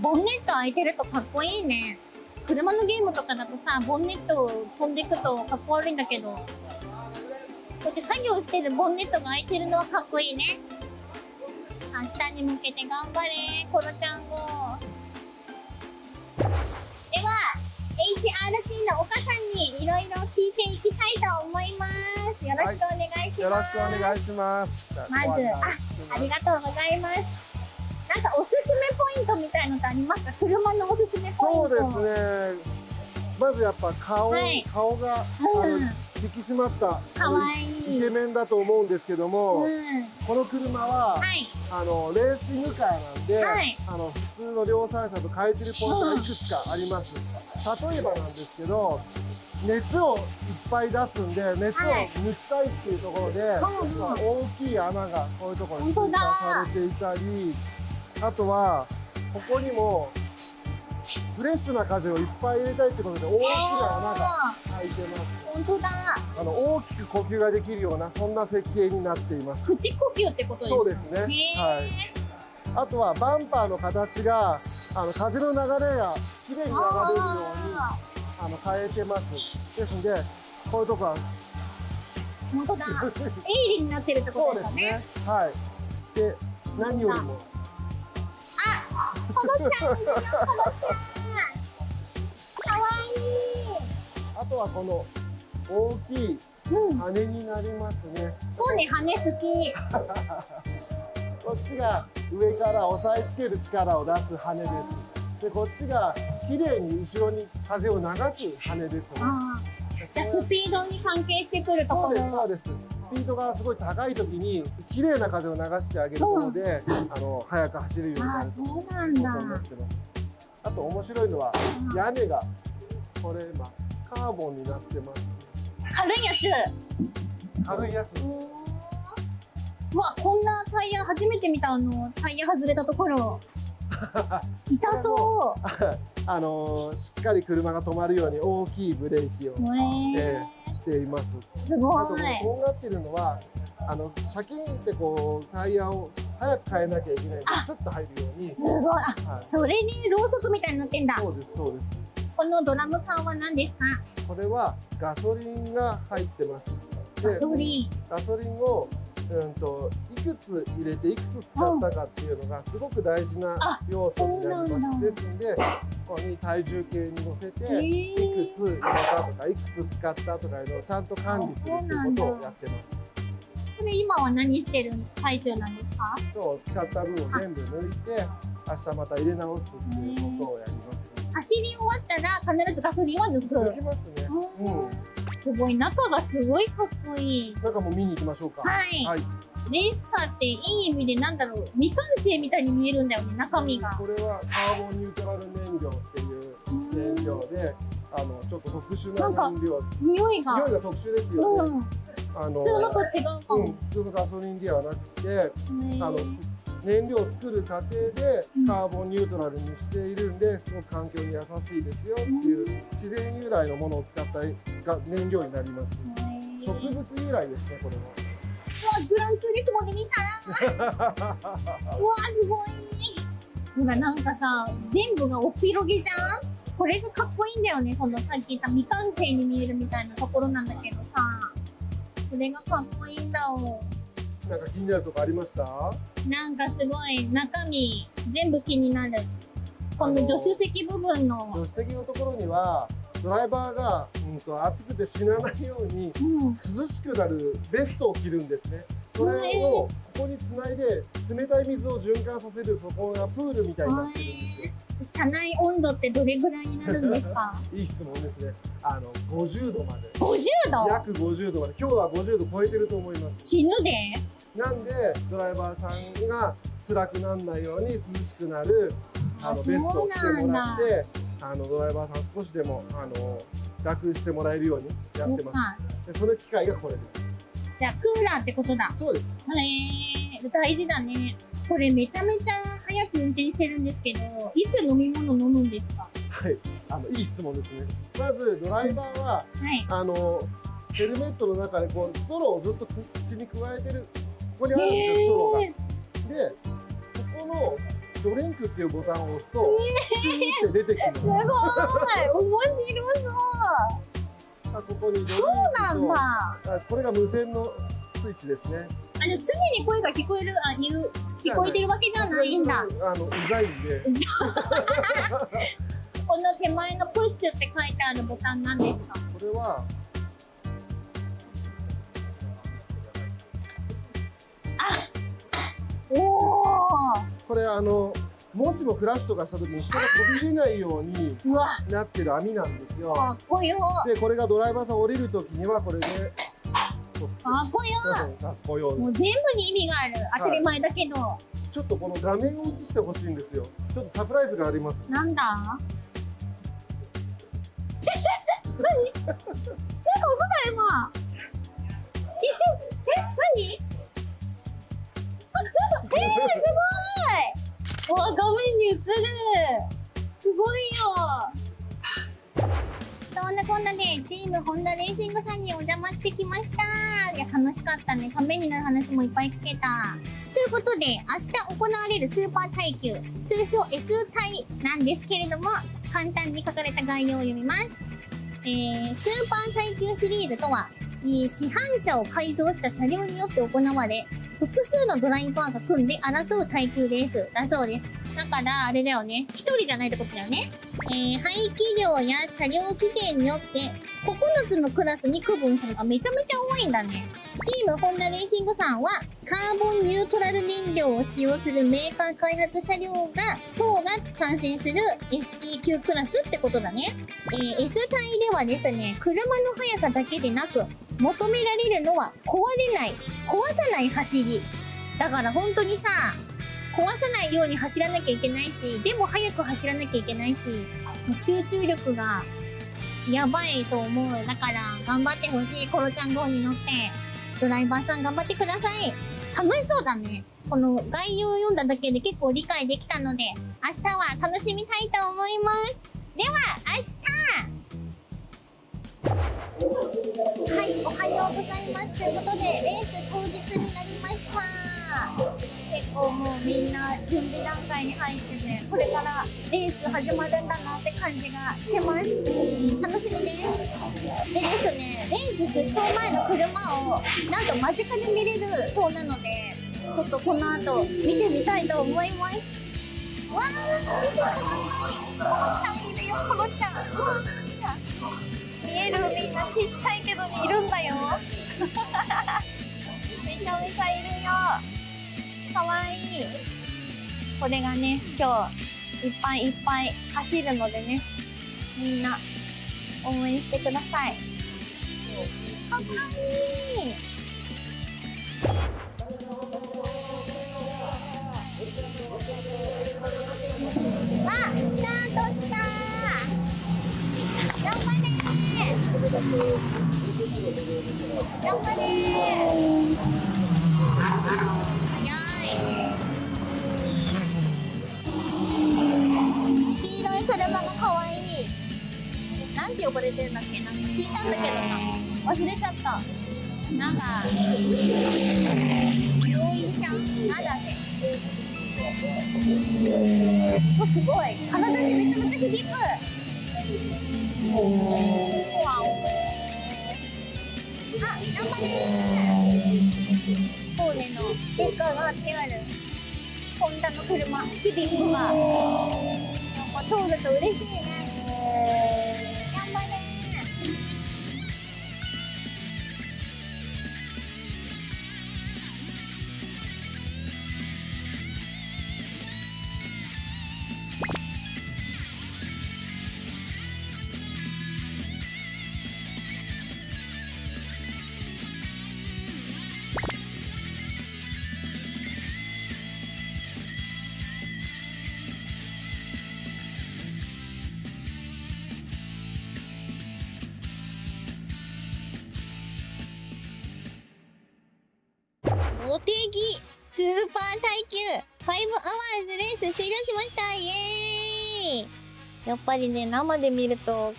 ボンネット開いてるとかっこいいね。車のゲームとかだとさ、ボンネット飛んでいくとかっこ悪いんだけど、こうやって作業してるボンネットが開いてるのはかっこいいね。明日に向けて頑張れ、コロちゃん号。では、HRC の岡さんにいろいろ聞いていきたいと思います。よろしくお願いします。よろしくお願いします。まず、ありがとうございます。なんかおすすめポイントみたいのってありますか？車のおすすめポイント。そうですね。まずやっぱ顔が、引き締まったイケメンだと思うんですけども、この車は、レーシングカーなんで、普通の量産車と変えてるポイントがいくつかあります。例えばなんですけど、熱をいっぱい出すんで、熱を抜きたいっていうところで、大きい穴がこういうところに追加されていたり、あとはここにもフレッシュな風をいっぱい入れたいってことで大きな穴が開いてます。本当だ。大きく呼吸ができるようなそんな設計になっています。口呼吸ってことですか？そうですね。はい。あとはバンパーの形が風の流れがきれいに流れるように変えてます。ですのでこういうとこは本当だ。鋭利になってるってことですね。そうですね。はい。で何よりも。コロちゃん、かわいい。あとはこの大きい羽になりますね。そうね、羽好き。こっちが上から押さえつける力を出す羽です。で、こっちが綺麗に後ろに風を流す羽ですね。じゃあスピードに関係してくるところ。そうです。スピードがすごい高い時に綺麗な風を流してあげることで、速く走れるようになると思ってます。あと面白いのは屋根がこれ今カーボンになってます。軽いやつ。軽いやつ。うわ、こんなタイヤ初めて見た。タイヤ外れたところ痛そう。しっかり車が止まるように大きいブレーキを、しています。すごい。あとこうなってるのはシャキンってこうタイヤを早く変えなきゃいけないんでスッと入るように。すごい。それにろうそくみたいになってんだ。そうですそうです。このドラム缶は何ですか？これはガソリンが入ってます。でガソリン。ガソリンをいくつ入れていくつ使ったかっていうのがすごく大事な要素になります。ですので、ここに体重計に乗せて、いくつ入れたとかいくつ使ったとかいうのをちゃんと管理するっていうことをやってます。これ今は何してる最中なんですか？そう使った分を全部抜いて、明日また入れ直すっていうことをやります。走り終わったら必ずガソリンは抜く。抜きますね。すごい、中がすごいかっこいい。中も見に行きましょうか。はい。レースカーっていい意味でなんだろう、未完成みたいに見えるんだよね、中身が。これはカーボンニュートラル燃料っていう燃料で、ちょっと特殊な燃料。匂いが特殊ですよね。普通のと違うかも。普通のガソリンではなくて、燃料を作る過程でカーボンニュートラルにしているんで、すごく環境に優しいですよっていう自然由来のものを使った燃料になります。植物由来ですね、これは。うわ、グランツーリスモで見たらうわ、すごい。ほら、なんかさ、全部がお広げじゃん。これがかっこいいんだよね。そのさっき言った未完成に見えるみたいなところなんだけどさ、これがかっこいいんだよ。なんか気になるとこありました？なんかすごい中身全部気になる。この助手席部分の助手席のところにはドライバーが、暑くて死なないように、涼しくなるベストを着るんですね。それをここにつないで冷たい水を循環させる、そこがプールみたいになってるんですよ。車内温度ってどれぐらいになるんですか？いい質問ですね。50度まで。50度？約50度まで。今日は50度超えてると思います。死ぬで？なんでドライバーさんが辛くならないように涼しくなるベストを着てもらって、ドライバーさん少しでも楽してもらえるようにやってます。でその機械がこれです。じゃあクーラーってことだ。そうです。大事だね。これめちゃめちゃ早く運転してるんですけど、いつ飲み物飲むんですか？はい、いい質問ですね。まずドライバーは、ヘルメットの中でこうストローをずっと口に加えてる、ここにあるんですよ、ストローが。で、ここのドリンクっていうボタンを押すと、チーって出てきます。すごい面白そう。ここにドリンクと、そうなんだ。これが無線のスイッチですね。常に声が聞こえる、聞こえてるわけじゃないんだ。うざいんで。この手前のプッシュって書いてあるボタンなんですか？これはこれもしもフラッシュとかした時に人が飛び出ないようになってる網なんですよ。かっこよ。でこれがドライバーさん降りる時にはこれでかっこよ。かっこよ。もう全部に意味がある。当たり前だけど。ちょっとこの画面を映してほしいんですよ。ちょっとサプライズがあります。なんだ？何？なんか音だ今。一瞬。何？すごい。わ、画面に映る。すごいよ。そんなこんなでチームホンダレーシングさんにお邪魔してきました。いや楽しかったね。ためになる話もいっぱい聞けた。ということで明日行われるスーパー耐久、通称 S 耐なんですけれども、簡単に書かれた概要を読みます。スーパー耐久シリーズとは、市販車を改造した車両によって行われ、複数のドライバーが組んで争う耐久レースだそうです。だからあれだよね、一人じゃないってことだよね。排気量や車両規定によって9つのクラスに区分するのがめちゃめちゃ多いんだね。チームホンダレーシングさんはカーボンニュートラル燃料を使用するメーカー開発車両等が参戦する ST 級クラスってことだね。S 帯ではですね、車の速さだけでなく求められるのは壊さない走り。だから本当にさ、壊さないように走らなきゃいけないし、でも速く走らなきゃいけないし、もう集中力がやばいと思う。だから頑張ってほしい。コロちゃん号に乗ってドライバーさん頑張ってください。楽しそうだね。この概要を読んだだけで結構理解できたので、明日は楽しみたいと思います。では明日、はい、おはようございます。ということでレース当日になりました。結構もうみんな準備段階に入ってて、これからレース始まるんだなって感じがしてます。楽しみです。でですね、レース出走前の車をなんと間近で見れるそうなので、ちょっとこの後見てみたいと思います。わー、見てください。コロちゃんいるよ、コロちゃん。うわー、見える？みんなちっちゃいけどいるんだよ。めちゃめちゃいるよ。かわいい。これがね、今日いっぱいいっぱい走るのでね、みんな応援してください。かわいい。あ、スタートした。頑張れー。頑張れー。早い。黄色い車が可愛い。なんて呼ばれてるんだっけ？なんか聞いたんだけどな。忘れちゃった。なんか病院ちゃん？なんだっけ？すごい。体にめちゃめちゃ響く。わお。あ、頑張れー。コーネのステッカーが貼ってある。ホンダの車、シビックが。通ると嬉しいね。頑張れー。茂木スーパー耐久5 hours レース終了しました。イエーイ。やっぱりね、生で見ると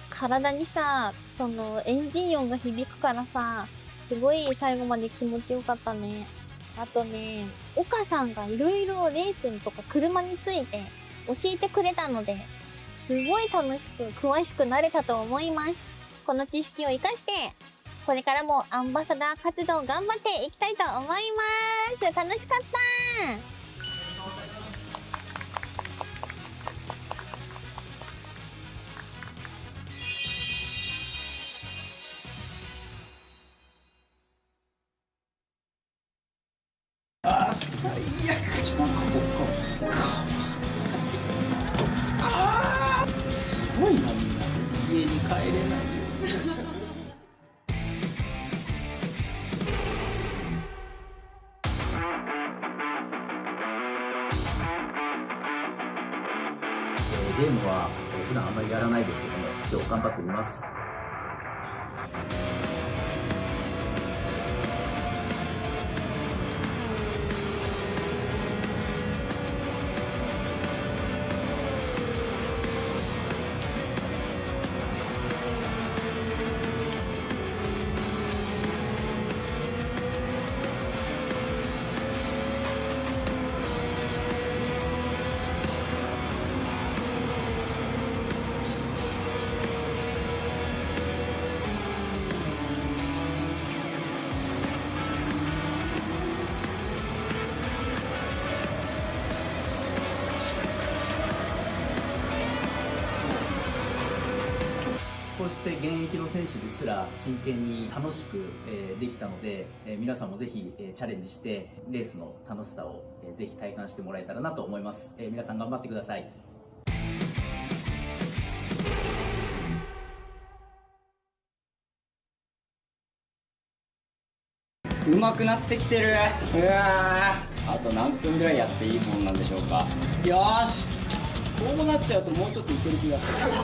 体にさ、そのエンジン音が響くからさ、すごい最後まで気持ちよかったね。あとね、岡さんがいろいろレースとか車について教えてくれたので、すごい楽しく詳しくなれたと思います。この知識を生かしてこれからもアンバサダー活動頑張っていきたいと思います。楽しかったあー、最悪。一番過酷かも。あー、すごいな、みんな。家に帰れないよ。ゲームは普段あんまりやらないですけども、今日頑張ってみます。こうして現役の選手ですら真剣に楽しくできたので、皆さんもぜひチャレンジしてレースの楽しさをぜひ体感してもらえたらなと思います。皆さん頑張ってください。上手くなってきてる。うわー、あと何分ぐらいやっていいもんなんでしょうか。よーし、こうなっちゃうともうちょっといける気がする。ど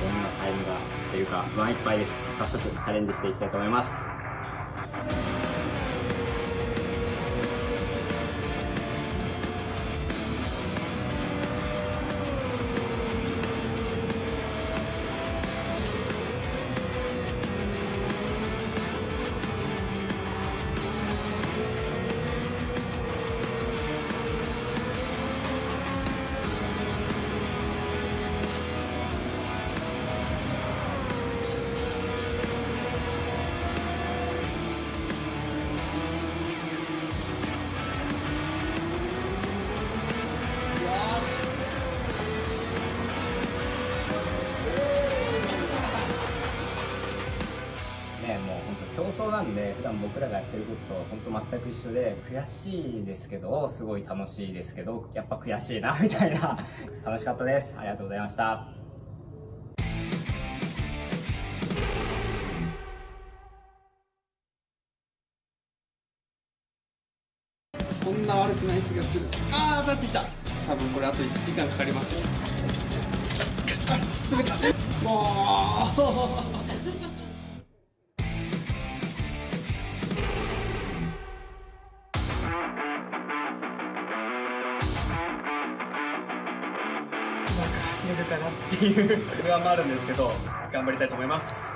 んなタイムがというか不安いっぱいです。早速チャレンジしていきたいと思います。争なんで普段僕らがやってることと本当全く一緒で、悔しいですけどすごい楽しいですけど、やっぱ悔しいなみたいな楽しかったです。ありがとうございました。そんな悪くない気がする。あータッチした。多分これあと1時間かかりますよ。滑ったもう走れるかなっていう不安もあるんですけど、頑張りたいと思います。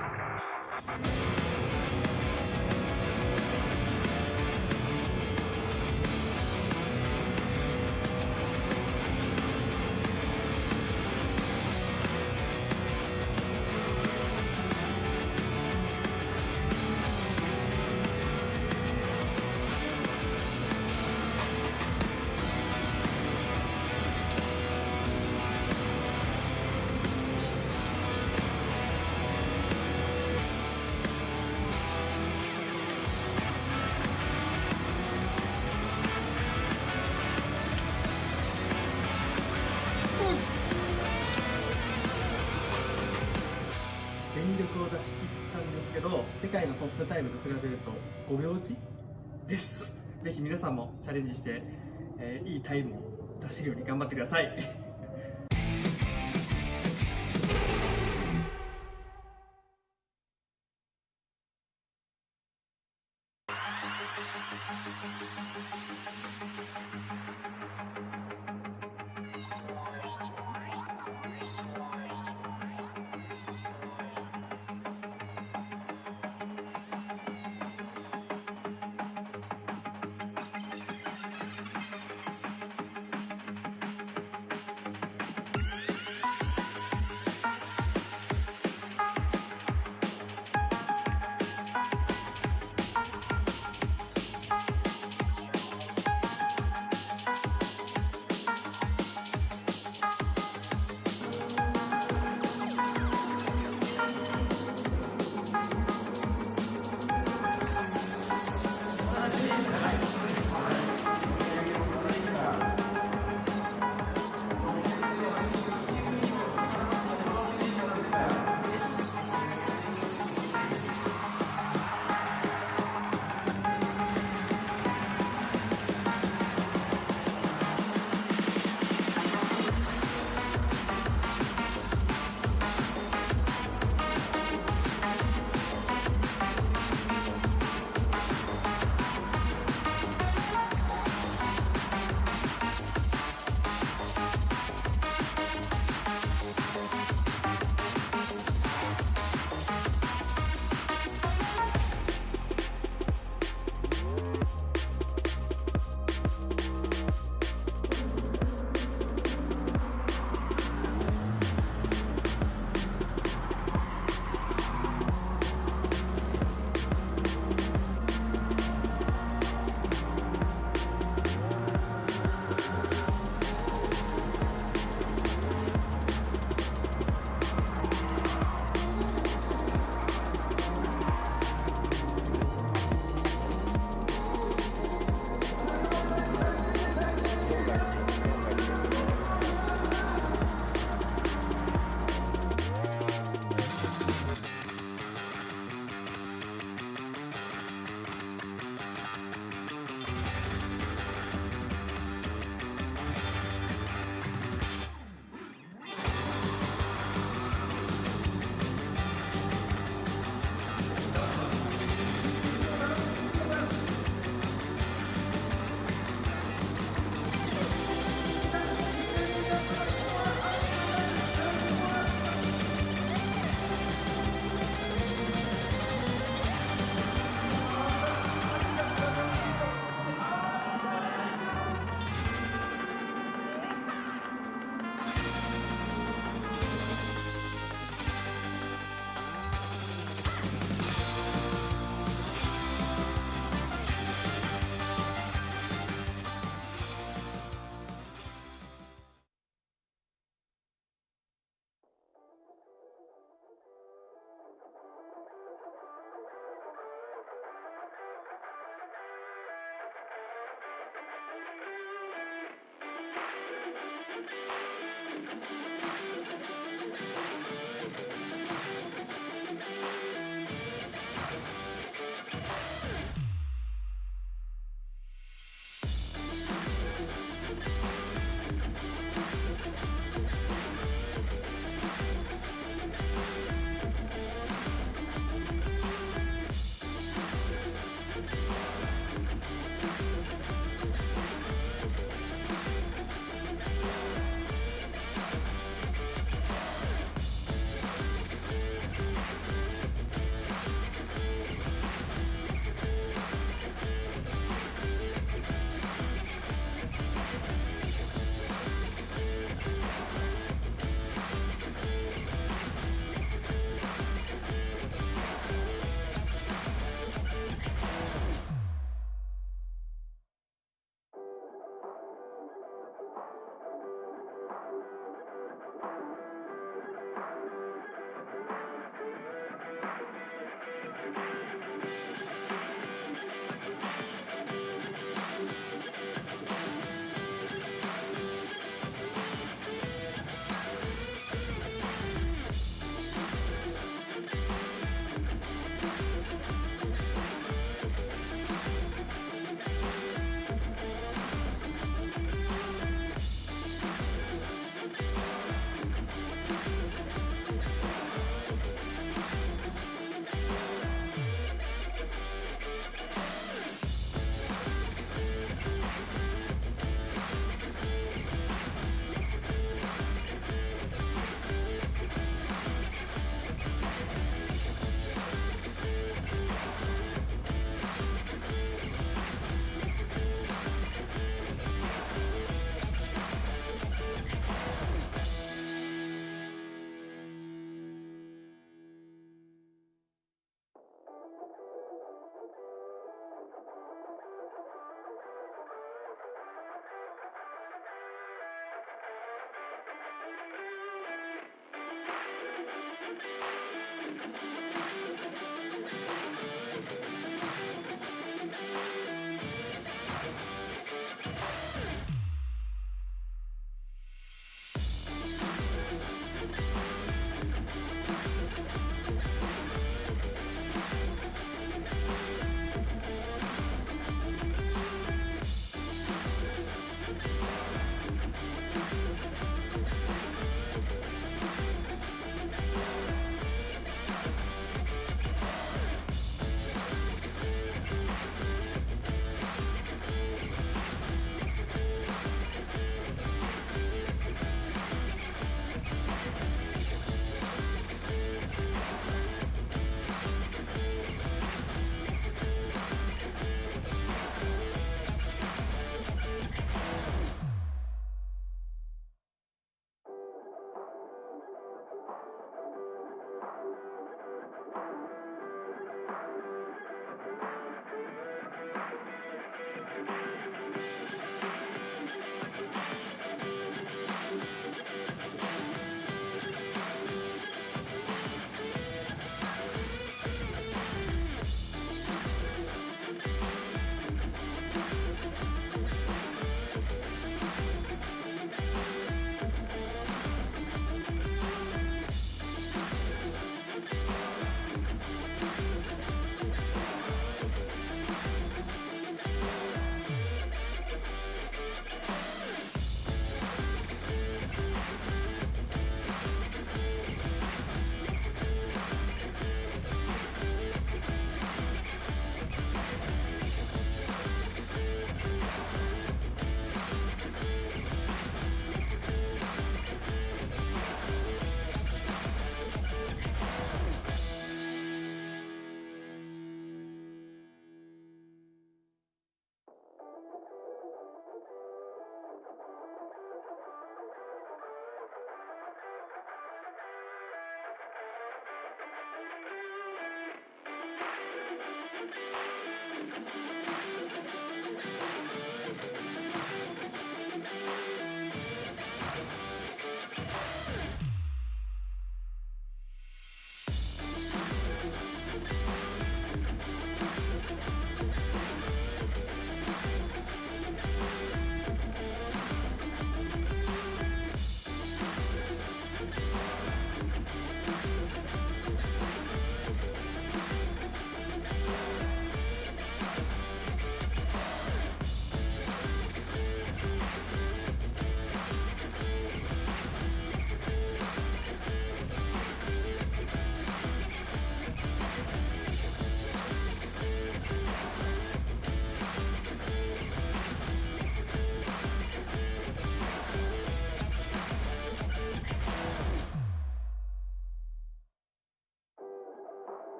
全力を出し切ったんですけど、世界のトップタイムと比べると5秒落ちです。ぜひ皆さんもチャレンジして、いいタイムを出せるように頑張ってください。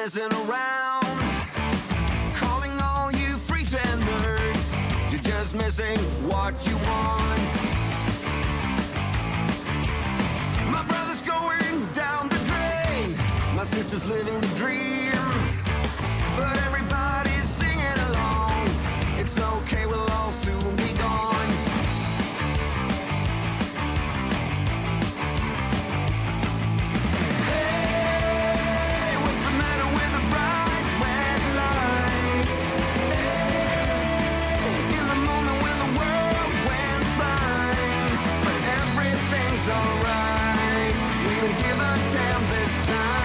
messing around. Calling all you freaks and nerds. You're just missing what you want. My brother's going down the drain. My sister's living the dream. But everybody's singing along. It's okay, we'll all soon be gone. Hey, what's the matter with the bright red lights? Hey, in the moment when the world went blind. But everything's alright. We don't give a damn this time.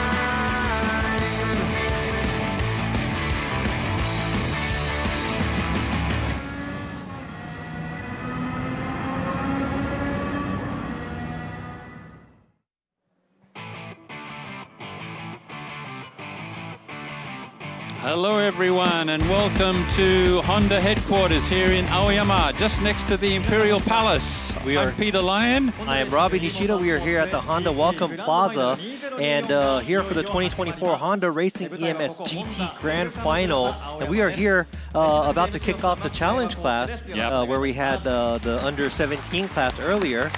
Hello everyone and welcome to Honda headquarters here in Aoyama, just next to the Imperial Palace. I'm Peter Lyon. I am Robbie Nishida. We are here at the Honda Welcome Plaza and here for the 2024 Honda Racing eMS GT Grand Final. And we are here about to kick off the challenge class where we had the under 17 class earlier.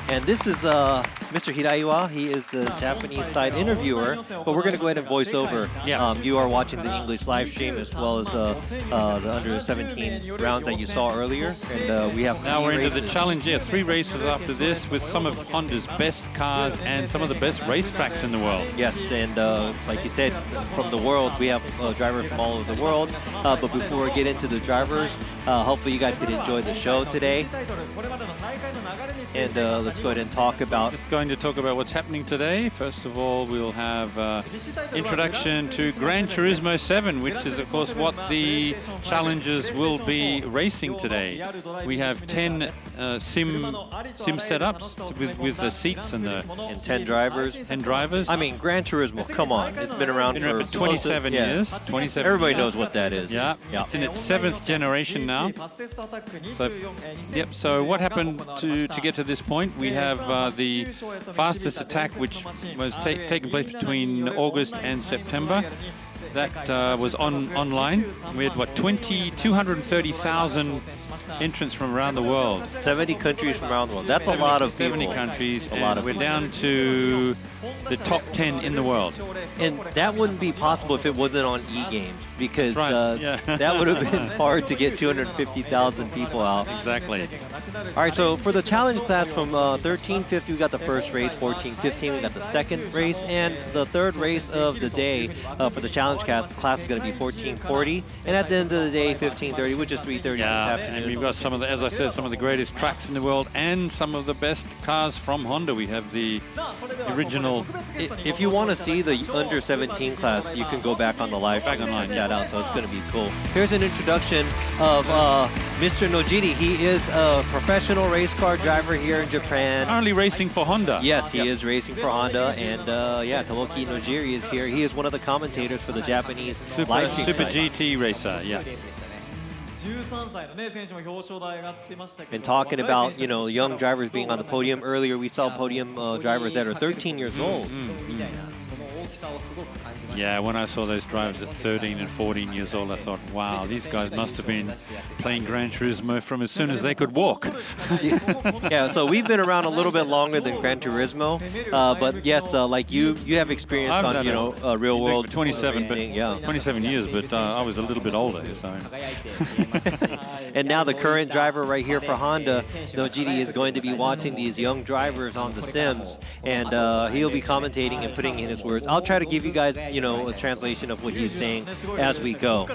And this is Mr. Hiraiwa. He is the Japanese side interviewer, but we're going to go ahead and voice over. You are watching the English live stream as well as the under 17 rounds that you saw earlier. And we have now we're into races. the challenge. 3 races after this with some of Honda's best cars and some of the best racetracks in the world. Yes, and like you said, from the world, we have drivers from all over the world. But before we get into the drivers, hopefully you guys could enjoy the show today. And let's go ahead and talk about... Just going to talk about what's happening today. First of all, we'll have introduction to Gran Turismo 7, which is, of course, what the challengers will be racing today. We have 10 sim setups with the seats and 10 drivers. 10 drivers. I mean, Gran Turismo, come on. It's been around for 27 years. 27 Everybody years. knows what that is. Yeah. It's in its 7th generation now. So what happened to get to this point? We have the fastest attack, which was taking place between August and September. That was online. We had, 230,000 entrants from around the world. 70 countries from around the world. That's a lot of people. 70 countries. We're down to the top 10 in the world. And that wouldn't be possible if it wasn't on e-games, because that would have been hard to get 250,000 people out. Exactly. All right, so for the challenge class from 1350, we got the first race. 1415, we got the second race. And the third race of the day for the challenge class is going to be 1440. And at the end of the day, 1530, which is 3:30 this afternoon. And we've got some of the, as I said, some of the greatest tracks in the world and some of the best cars from Honda. We have the original. If you want to see the under 17 class, you can go back on the live stream and check that out. So it's going to be cool. Here's an introduction of Mr. Nojiri. He is a professional race car driver here in Japan. Currently racing for Honda. Yes, he is racing for Honda. And Tomoki Nojiri is here. He is one of the commentators for the Japanese live stream Super site. GT racer. And talking about, young drivers being on the podium. Earlier, we saw podium drivers that are 13 years old. Yeah, when I saw those drivers at 13 and 14 years old, I thought, wow, these guys must have been playing Gran Turismo from as soon as they could walk. Yeah, so we've been around a little bit longer than Gran Turismo, but yes, like you have experience on, real world 27, racing, but 27 years, but I was a little bit older, so. And now the current driver right here for Honda, Nojiri, is going to be watching these young drivers on the sims, and he'll be commentating and putting in his words. I'll try to give you guys, a translation of what he's saying as we go.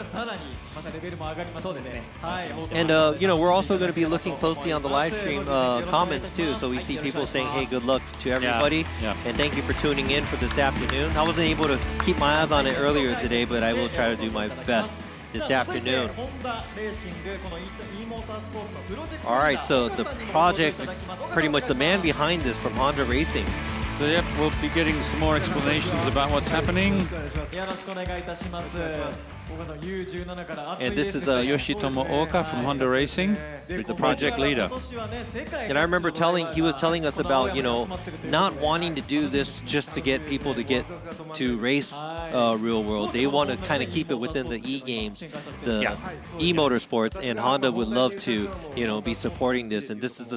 And, we're also going to be looking closely on the live stream comments, too. So we see people saying, hey, good luck to everybody. And thank you for tuning in for this afternoon. I wasn't able to keep my eyes on it earlier today, but I will try to do my best this afternoon. All right, so the project, pretty much the man behind this from Honda Racing. So yep, we'll be getting some more explanations about what's happening. よろしくお願いいたします。岡さん U17 から熱い And レー this ス is でしたね Yoshitomo Oka from Honda Racing, who's the project leader. And I remember he was telling us about, not wanting to do this just to get people to get to race real world. They want to kind of keep it within the e-games, the e-motorsports, and Honda would love to, be supporting this. And this is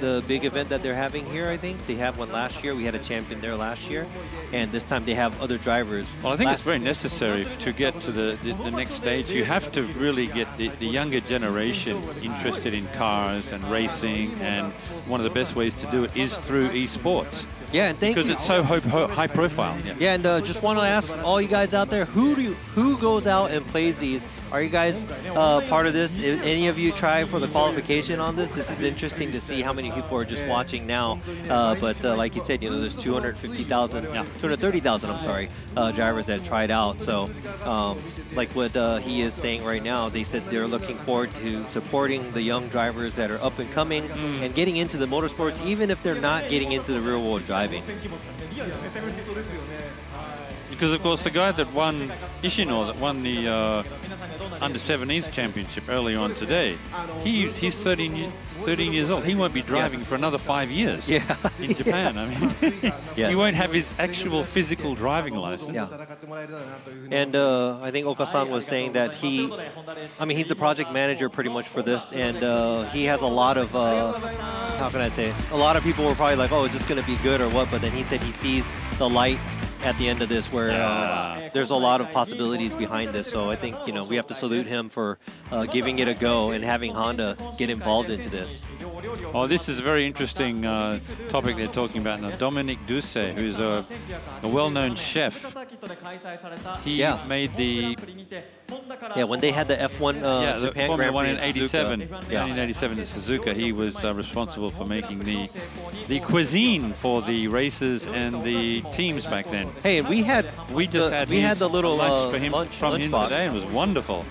the big event that they're having here, I think. They had one last year. We had a champion there last year. And this time they have other drivers. Well, I think it's very necessary to get to the next stage. You have to really get the younger generation interested in cars and racing, and one of the best ways to do it is through esports. Yeah, and thank you. Because it's so high profile. Yeah, and just want to ask all you guys out there, who goes out and plays these? Are you guys part of this? If any of you try for the qualification on this? This is interesting to see how many people are just watching now. But like you said, there's 230,000, I'm sorry, drivers that tried out. So like what he is saying right now, they said they're looking forward to supporting the young drivers that are up and coming and getting into the motorsports, even if they're not getting into the real world driving. Because, of course, the guy that won, Ishino, that won the Under-17s championship early on today, he's 13 years old. He won't be driving for another 5 years in Japan. I mean, he won't have his actual physical driving license. Yeah. And I think Oka-san was saying that he's the project manager pretty much for this, and he has a lot of, how can I say, a lot of people were probably like, oh, is this going to be good or what? But then he said he sees the light at the end of this where there's a lot of possibilities behind this. So I think, we have to salute him for giving it a go and having Honda get involved into this. Oh, this is a very interesting topic they're talking about now. Dominic Doucet, who's a well-known chef. He made the... Yeah, when they had the F1 Japan Formula Grand One Prix in 87, 1987 in Suzuka, he was responsible for making the cuisine for the races and the teams back then. Hey, and we had the little lunch for him lunch today, and it was wonderful.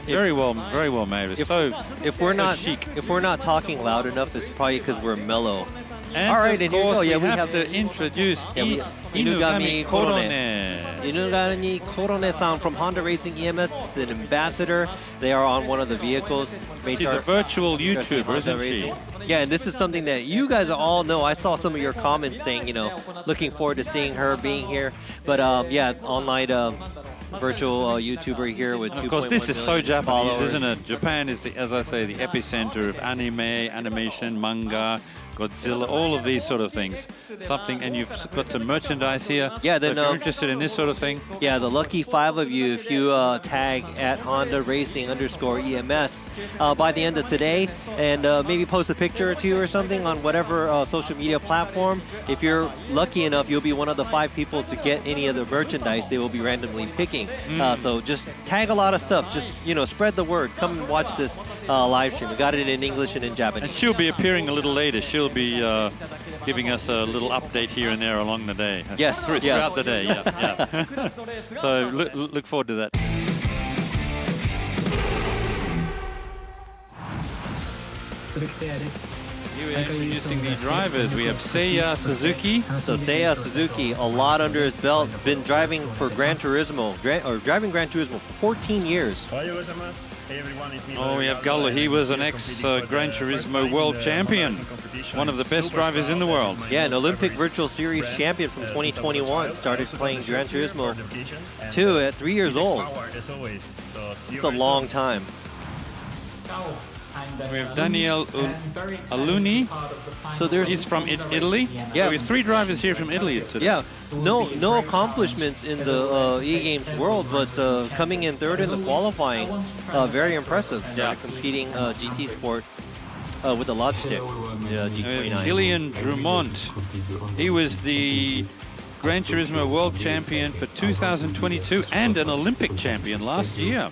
Very well made. It was if we're not chic. If we're not talking loud enough, it's probably because we're mellow. And all right, of course, we have to introduce Inugami Korone. Inugami Korone-san from Honda Racing eMS is an ambassador. They are on one of the vehicles. She's a virtual YouTuber, isn't she? Yeah, and this is something that you guys all know. I saw some of your comments saying, looking forward to seeing her being here. But online virtual YouTuber here with 2.1 Of course, this is so Japanese, followers. isn't it? Japan is, as I say, the epicenter of anime, animation, manga, Godzilla, all of these sort of things. And you've got some merchandise here. Yeah, then so if you're interested in this sort of thing. Yeah, the lucky 5 of you, if you tag at Honda Racing _EMS by the end of today, and maybe post a picture or two or something on whatever social media platform. If you're lucky enough, you'll be one of the 5 people to get any of the merchandise they will be randomly picking. So just tag a lot of stuff. Just spread the word. Come and watch this live stream. We got it in English and in Japanese. And she'll be appearing a little later. She'll be giving us a little update here and there along the day. Yes, throughout the day. Yeah. So look forward to that. You are introducing the drivers. We have Seiya Suzuki. So Seiya Suzuki, a lot under his belt, been driving for Gran Turismo, driving Gran Turismo for 14 years. Oh, we have Gallo. He was an ex-Gran Turismo world champion. One of the best drivers in the world. Yeah, an Olympic Virtual Series champion from 2021. Started playing Gran Turismo 2 at 3 years old. It's a long time. We have Daniel Aluni. So he's from Italy. Yeah, we have 3 drivers here from Italy today. Yeah, no accomplishments in the e-games world, but coming in 3rd in the qualifying, very impressive. Competing GT Sport with the Logitech G29. Gillian Drummond. He was the Gran Turismo world champion for 2022 and an Olympic champion last year.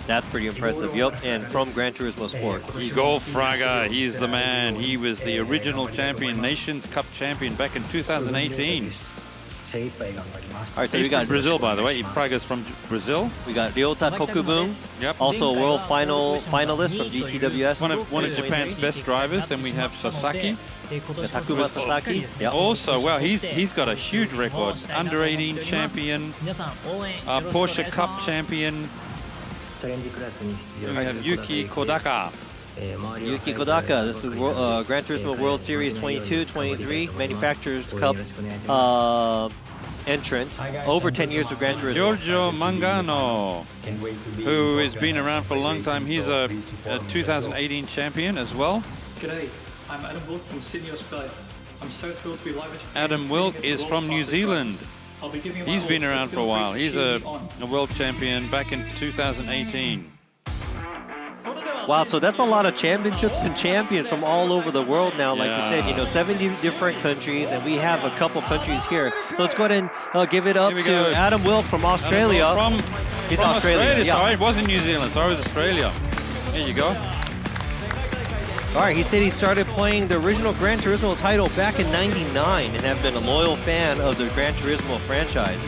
That's pretty impressive. Yep, and from Gran Turismo Sport. Igor Fraga, he's the man. He was the original champion, Nations Cup champion back in 2018. All right, so we got Brazil, by the way. Fraga's from Brazil. We got Ryota Kokubun, Yep. also a world finalist from GTWS. One of Japan's best drivers. Then we have Sasaki. Takuma Sasaki. Yep. Also, well, he's got a huge record. Under 18 champion, Porsche Cup champion. We have Yuki Kodaka. Yuki Kodaka, this is Gran Turismo World Series 22, 23, Manufacturers Cup entrant, over 10 years of Gran Turismo. Giorgio Mangano, who has been around for a long time. He's a 2018 champion as well. G'day, I'm Adam Wilk from Sydney, Australia. I'm so thrilled to be live. Adam Wilk is from New Zealand. He's been around for a while. He's a world champion back in 2018. Wow, so that's a lot of championships and champions from all over the world now. Like we said, 70 different countries, and we have a couple countries here. So let's go ahead and give it up to Adam Wilk from Australia. He's from Australia. Yeah. Sorry, it wasn't New Zealand. Sorry, it was Australia. There you go. All right, he said he started playing the original Gran Turismo title back in '99 and have been a loyal fan of the Gran Turismo franchise.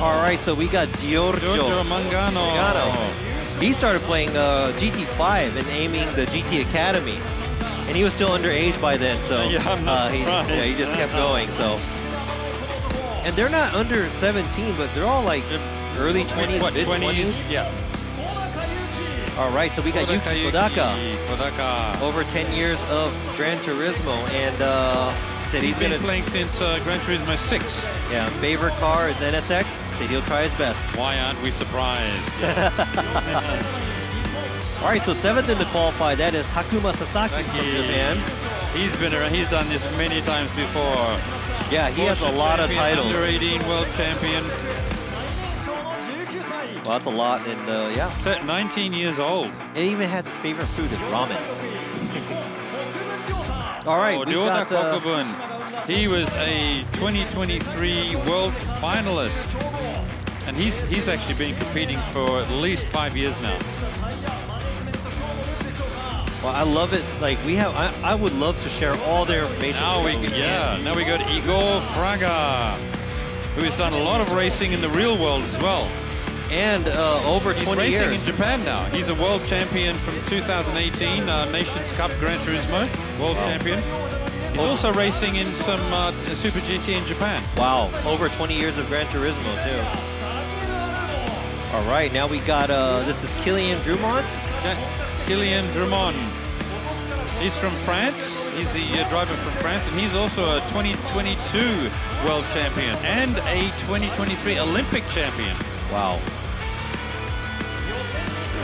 All right, so we got Giorgio Mangano. He started playing GT5 and aiming the GT Academy, and he was still underage by then, so he just kept going. So, and they're not under 17, but they're all like early 20s, mid 20s. Yeah. All right, so we got Yuki Kodaka. Over 10 years of Gran Turismo, and said he's been playing since Gran Turismo 6. Yeah, favorite car is NSX. Said he'll try his best. Why aren't we surprised? All right, so 7th in the qualify, that is Takuma Sasaki from Japan. He's been around. He's done this many times before. Yeah, he has a lot of titles. Under 18 world champion. Well, that's a lot, and yeah. 19 years old. It even has his favorite food is ramen. All right, we got Kokubun. He was a 2023 world finalist, and he's actually been competing for at least 5 years now. Well, I love it. Like I would love to share all their information. Now we go to Igor Fraga, who has done a lot of racing in the real world as well. And over 20 years. He's racing years. in Japan now. He's a world champion from 2018 Nations Cup Gran Turismo, world champion. He's also racing in some Super GT in Japan. Wow, over 20 years of Gran Turismo too. All right, now we got, this is Kylian Drummond. Kylian Drummond. He's from France. He's the driver from France, and he's also a 2022 world champion and a 2023 Olympic champion. Wow.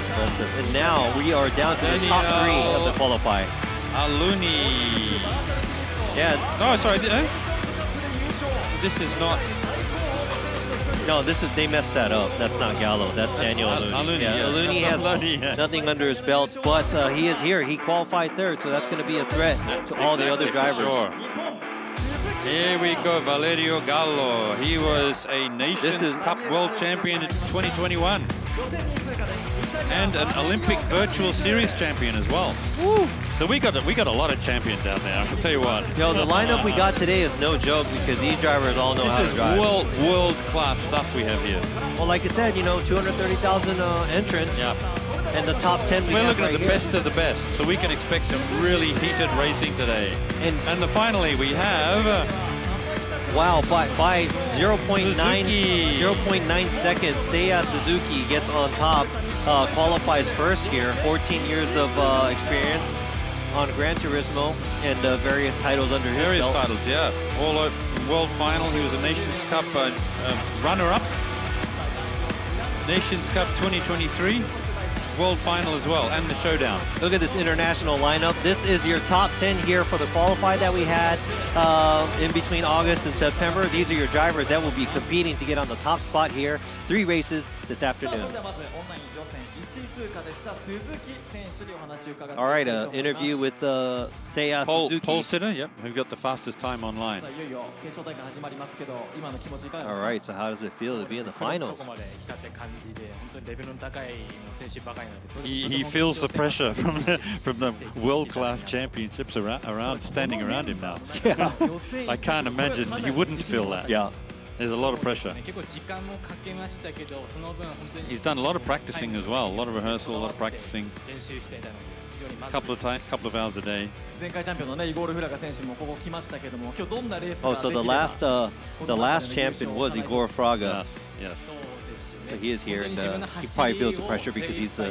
Impressive. And now we are down to the top 3 of the qualify. Aluni. Yeah. No, sorry. This is not. No, they messed that up. That's not Gallo. That's Daniel Aluni. Aluni has nothing under his belt, but he is here. He qualified 3rd, so that's going to be a threat to all the other drivers. Sure. Here we go, Valerio Gallo. He was a Nations Cup World Champion in 2021. And an Olympic Virtual Series champion as well. Woo. So we got a lot of champions down there, I'll tell you what. Yo, the lineup we got today is no joke because these drivers all know how to drive. This is world-class stuff we have here. Well, like I said, 230,000 entrants. Yeah. And the top 10 we're looking at the best of the best, so we can expect some really heated racing today. And finally we have wow, by 0.9 seconds, Seiya Suzuki gets on top, qualifies first here, 14 years of experience on Gran Turismo and various titles under his belt. Various titles, yeah. All world final. He was a Nations Cup runner-up. Nations Cup 2023. World final as well, and the showdown. Look at this international lineup. This is your top 10 here for the qualify that we had in between August and September. These are your drivers that will be competing to get on the top spot here. 3 races, this さあ afternoon. それではまずオンライン予選1位通過でした鈴木選手にお話を伺っていき All たい right, と思います interview with Seiya Pole Suzuki. sitter, yep, who got the fastest time online. さあいよいよ決勝大会始まりますけど今の気持ちいかがです All か right, so how does it feel to be in the こ finals? こまで来たって感じで本当にレベルの高い選手ばかりなので He feels the pressure from the world-class championships around standing around him now. Yeah. I can't imagine he wouldn't feel that. Yeah. There's a lot of pressure. 結構時間もかけましたけどその分本当に He's done a lot of practicing as well, a lot of rehearsal, a lot of practicing. 練習していたので非常に満 Couple of times, couple of hours a day. 前回チャンピオンのねイゴール・フラガ選手もここ来ましたけども今日どんなレースが Oh, でき so れ the ば last champion was Igor Fraga. Yes. So he is here, and he probably feels the pressure because he's the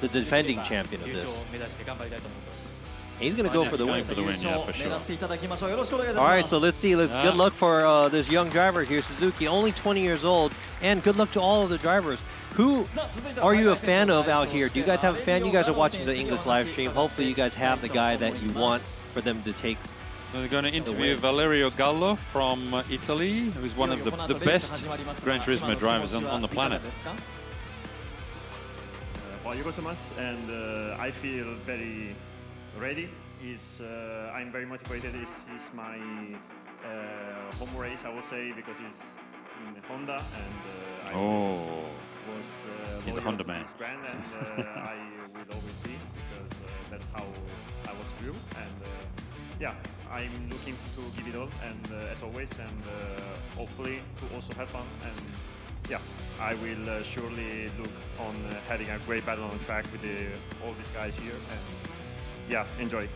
the defending champion of 優 this. 勝を目指して頑張りたいと思います He's gonna go for the Going win. for the win, yeah, for sure. 狙っていただきましょうよろしくお願いいたし All ま right, す so let's see. Good luck for this young driver here, Suzuki, only 20 years old, and good luck to all of the drivers. Who are you a fan of out here? Do you guys have a fan? You guys are watching the English live stream. Hopefully, you guys have the guy that you want for them to take. So we're going to interview Valerio Gallo from Italy, who's one of the best Gran Turismo drivers on the planet. おはようございます and I feel very ready. I'm very motivated. It's my home race, I will say, because it's in Honda and I was he's a loyal Honda to man. this brand and I will always be because that's how I was grew and yeah, I'm looking to give it all and as always and hopefully to also have fun and yeah, I will surely look on having a great battle on the track with all these guys here and yeah, enjoy.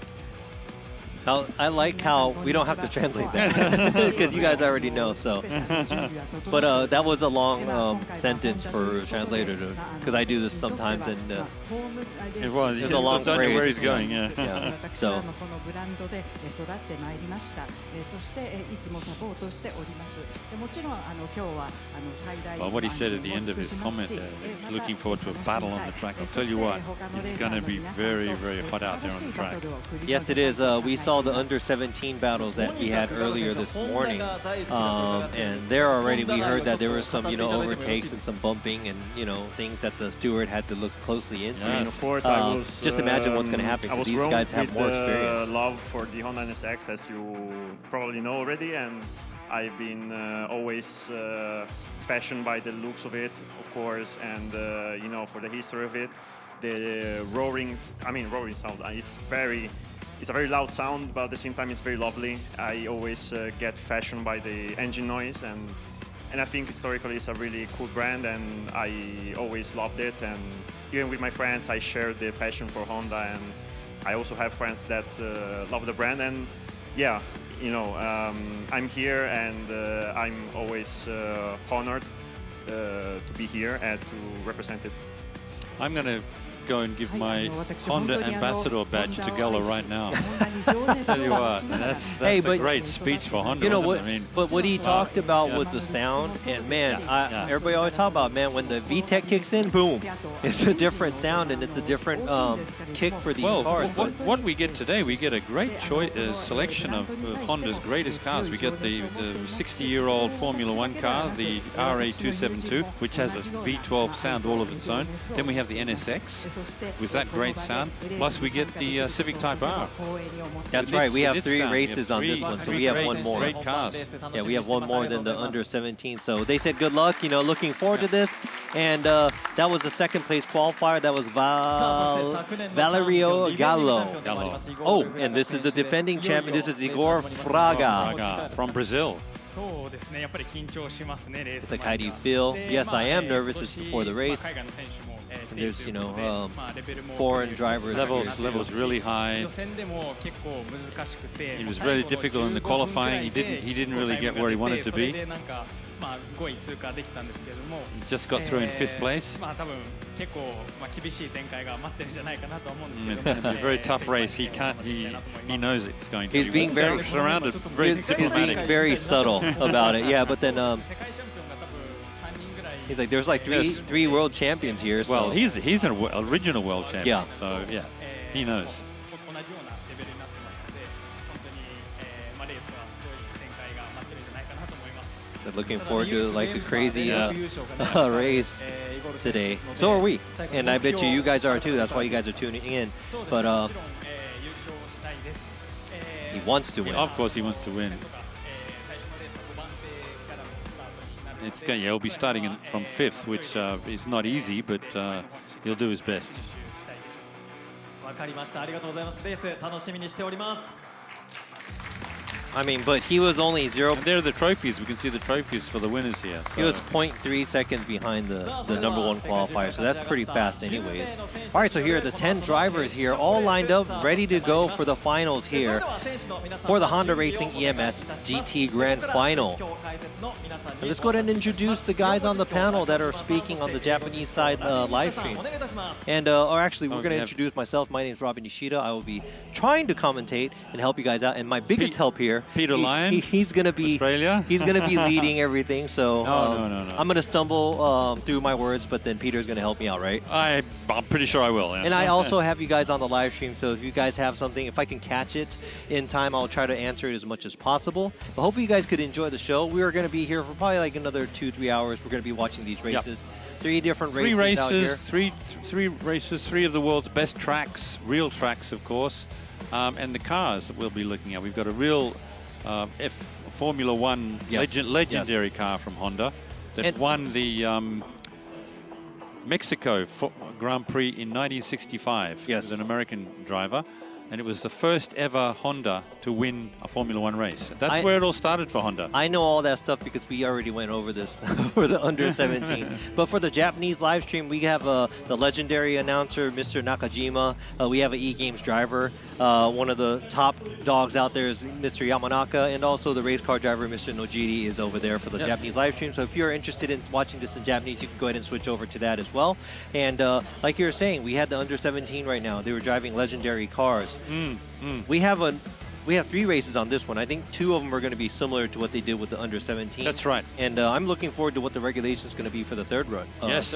I like how we don't have to translate that because you guys already know. So, but that was a long sentence for a translator because I do this sometimes and it was. There's a long Don't know phrase. where he's going. Yeah. So. このブランドで育ってまいりました。そしていつもサポートしております。もちろん今日は最大 Well, what he said at the end of his comment, he's looking forward to a battle on the track. I'll tell you what, it's going to be very, very hot out there on the track. Yes, it is. We saw the under-17 battles that we had earlier this morning, and there already we heard that there was some, overtakes and some bumping and things that the steward had to look closely into. And of course, I was just imagine what's going to happen because these guys have more experience. Love for the Honda NSX, as you probably know already, and I've been always fashioned by the looks of it, of course, and for the history of it, the roaring sound. It's a very loud sound, but at the same time it's very lovely. I always get fashioned by the engine noise, and I think historically it's a really cool brand, and I always loved it. And even with my friends, I share the passion for Honda, and I also have friends that love the brand. And yeah, I'm here, and I'm always honored to be here and to represent it. I'm going to go and give my Honda ambassador badge to Gallo right now. Tell you what, that's a great speech for Honda. But what he talked about was the sound, and man, everybody always talk about, man, when the VTEC kicks in, boom, it's a different sound and it's a different kick for these cars. What we get today, we get a great selection of Honda's greatest cars. We get the 60-year-old Formula One car, the RA272, which has a V12 sound all of its own. Then we have the NSX with that great sound. Plus we get the Civic Type R. That's right. We have 3 races on this one, so we have one more. Great cars. Yeah, we have one more than the under 17. So they said good luck. Looking forward to this. And that was the second place qualifier. That was Valerio Gallo. Oh, and this is the defending champion. This is Igor Fraga from Brazil. It's like, how do you feel? Yes, I am nervous. It's before the race. And there's, foreign drivers. Levels really high. It was very difficult in the qualifying. He didn't really get where he wanted to be. He just got through in 5th place. It's going to be a very tough race. He knows it's going to be. He's being very surrounded, very diplomatic. Being very subtle about it. Yeah, but then he's like, there's like three world champions here. So. Well, he's an original world champion. Yeah. So yeah, he knows. Looking forward to like a crazy race today. So are we, and I bet you guys are too. That's why you guys are tuning in. But he wants to win. Of course, he wants to win. He'll be starting from 5th, which is not easy, but he'll do his best. わかりました。ありがとうございます。レース楽しみにしております。I mean, but he was only 0. And there are the trophies. We can see the trophies for the winners here. So. He was 0.3 seconds behind the number 1 qualifier, so that's pretty fast anyways. All right, so here are the 10 drivers here, all lined up, ready to go for the finals here for the Honda Racing eMS GT Grand Final. And let's go ahead and introduce the guys on the panel that are speaking on the Japanese side live stream. And, or actually, we're going to introduce myself. My name is Robin Nishida. I will be trying to commentate and help you guys out. And my biggest help here, Peter Lyon, he's gonna be Australia. He's gonna be leading everything. So no. I'm gonna stumble through my words, but then Peter's gonna help me out, right? I'm pretty sure I will. Yeah. And I also have you guys on the live stream, so if you guys have something, if I can catch it in time, I'll try to answer it as much as possible. But hopefully you guys could enjoy the show. We are gonna be here for probably like another 2-3 hours. We're gonna be watching these races. Yep. 3 different races out here. Three races, 3 of the world's best tracks, real tracks, of course, and the cars that we'll be looking at. We've got a real Formula One legendary car from Honda that won the Mexico Grand Prix in 1965. Yes. With an American driver. And it was the first ever Honda to win a Formula One race. That's where it all started for Honda. I know all that stuff because we already went over this for the under 17. But for the Japanese live stream, we have the legendary announcer, Mr. Nakajima. We have an e-games driver. One of the top dogs out there is Mr. Yamanaka. And also the race car driver, Mr. Nojiri, is over there for the Japanese live stream. So if you're interested in watching this in Japanese, you can go ahead and switch over to that as well. And like you were saying, we had the under 17 right now. They were driving legendary cars. We have 3 races on this one. I think 2 of them are going to be similar to what they did with the under 17. That's right. And I'm looking forward to what the regulation is going to be for the third run. Yes.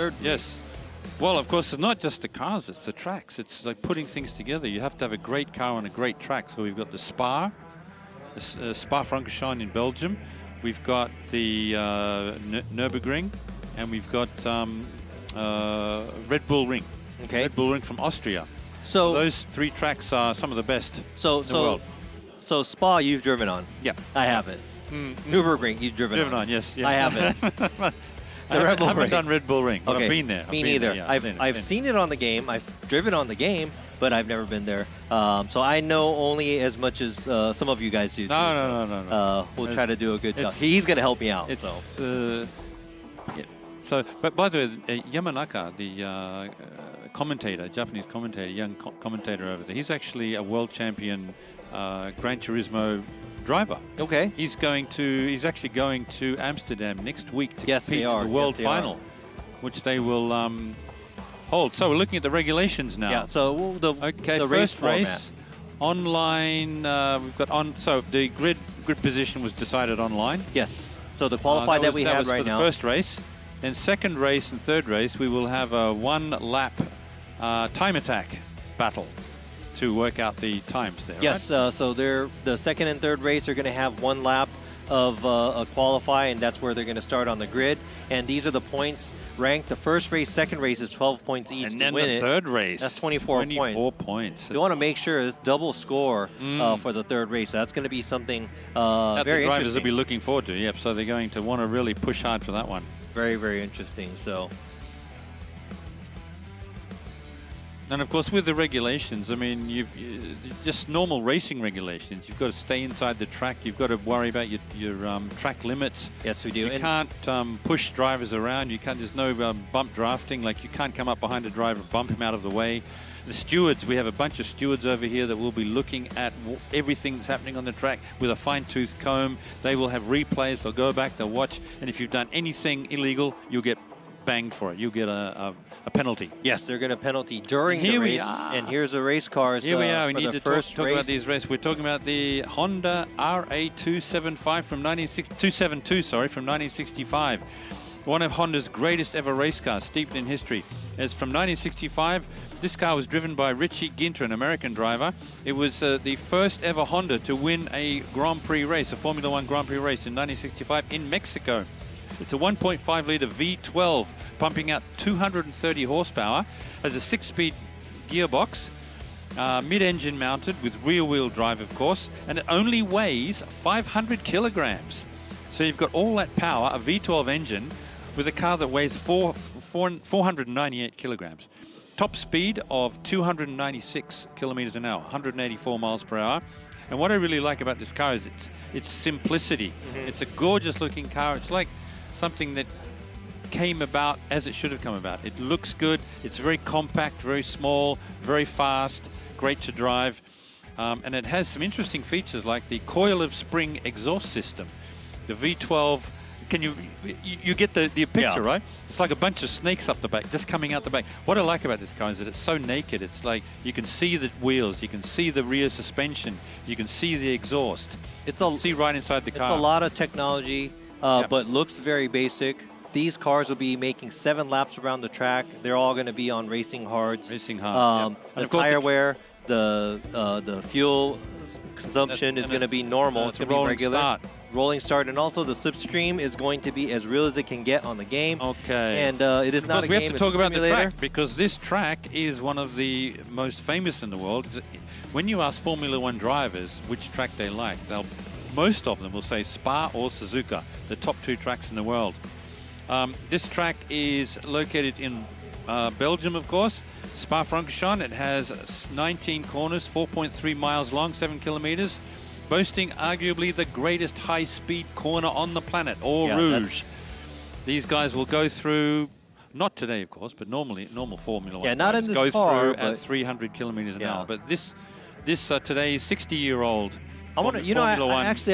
Well, of course, it's not just the cars; it's the tracks. It's like putting things together. You have to have a great car on a great track. So we've got the Spa-Francorchamps in Belgium. We've got the Nürburgring, and we've got Red Bull Ring. Okay. Red Bull Ring from Austria. So those 3 tracks are some of the best in the world. So Spa, you've driven on. Yeah. I haven't. Nürburgring, you've driven on. Yes. I haven't. I haven't done Red Bull Ring, but okay. I've been there. Me neither. I've seen it on the game. I've driven on the game, but I've never been there. So I know only as much as some of you guys do. No. We'll try to do a good job. He's going to help me out. So, but by the way, Yamanaka, the commentator, Japanese commentator, young commentator over there, he's actually a world champion Gran Turismo driver. Okay. He's actually going to Amsterdam next week to compete in the world final, which they will hold. So we're looking at the regulations now. Yeah. So the first race online. We've got so the grid position was decided online. Yes. So the qualified that we have right now. The first race. Then second race and third race, we will have a 1-lap time attack battle to work out the times there. Yes, right? So the second and third race are going to have 1 lap of a qualify, and that's where they're going to start on the grid. And these are the points ranked. The first race, second race is 12 points each and to win it. And then the third race, that's 24 points. We want to make sure it's double score for the third race. So that's going to be something very the drivers interesting. will be looking forward to. Yep. So they're going to want to really push hard for that one. Very, very interesting. So. And of course, with the regulations, I mean, you just normal racing regulations. You've got to stay inside the track. You've got to worry about your track limits. Yes, we do. You can't push drivers around. You can't. There's no bump drafting. Like you can't come up behind a driver, bump him out of the way. The stewards, we have a bunch of stewards over here that will be looking at everything that's happening on the track with a fine-tooth comb. They will have replays. They'll go back. They'll watch. And if you've done anything illegal, you'll get banged for it. You'll get a penalty. Yes, they're going to penalty during the race. And here's the race cars. Here we are. We need to talk race. about these races. We're talking about the Honda RA275 from 272, sorry, from 1965. One of Honda's greatest ever race cars, steeped in history. It's from 1965. This car was driven by Richie Ginter, an American driver. It was the first ever Honda to win a Grand Prix race, a Formula One Grand Prix race in 1965 in Mexico. It's a 1.5-litre V12, pumping out 230 horsepower, has a 6-speed gearbox, mid-engine mounted with rear-wheel drive, of course, and it only weighs 500 kilograms. So you've got all that power, a V12 engine, with a car that weighs 498 kilograms. Top speed of 296 kilometers an hour, 184 miles per hour. And what I really like about this car is its simplicity. It's a gorgeous looking car. It's like something that came about as it should have come about. It looks good. It's very compact, very small, very fast, great to drive. And it has some interesting features like the coil of spring exhaust system. The V12, can you get the picture, right? It's like a bunch of snakes up the back, just coming out the back. What I like about this car is that it's so naked. It's like you can see the wheels, you can see the rear suspension, you can see the exhaust. You can see right inside the car. It's a lot of technology, but looks very basic. These cars will be making 7 laps around the track. They're all going to be on racing hards. Racing hard. The tire wear, the fuel consumption is going to be normal. It's going to be regular. Rolling start, and also the slipstream is going to be as real as it can get on the game. Okay. And it is not a game. We have to talk about the track, because this track is one of the most famous in the world. When you ask Formula One drivers which track they like, most of them will say Spa or Suzuka, the top 2 tracks in the world. This track is located in Belgium, of course. Spa-Francorchamps. It has 19 corners, 4.3 miles long, 7 kilometers. Boasting arguably the greatest high-speed corner on the planet, Eau Rouge. These guys will go through, not today, of course, but normal Formula One. Yeah, not in this go car, through at 300 kilometers an hour. But this today 60-year-old. I want to, I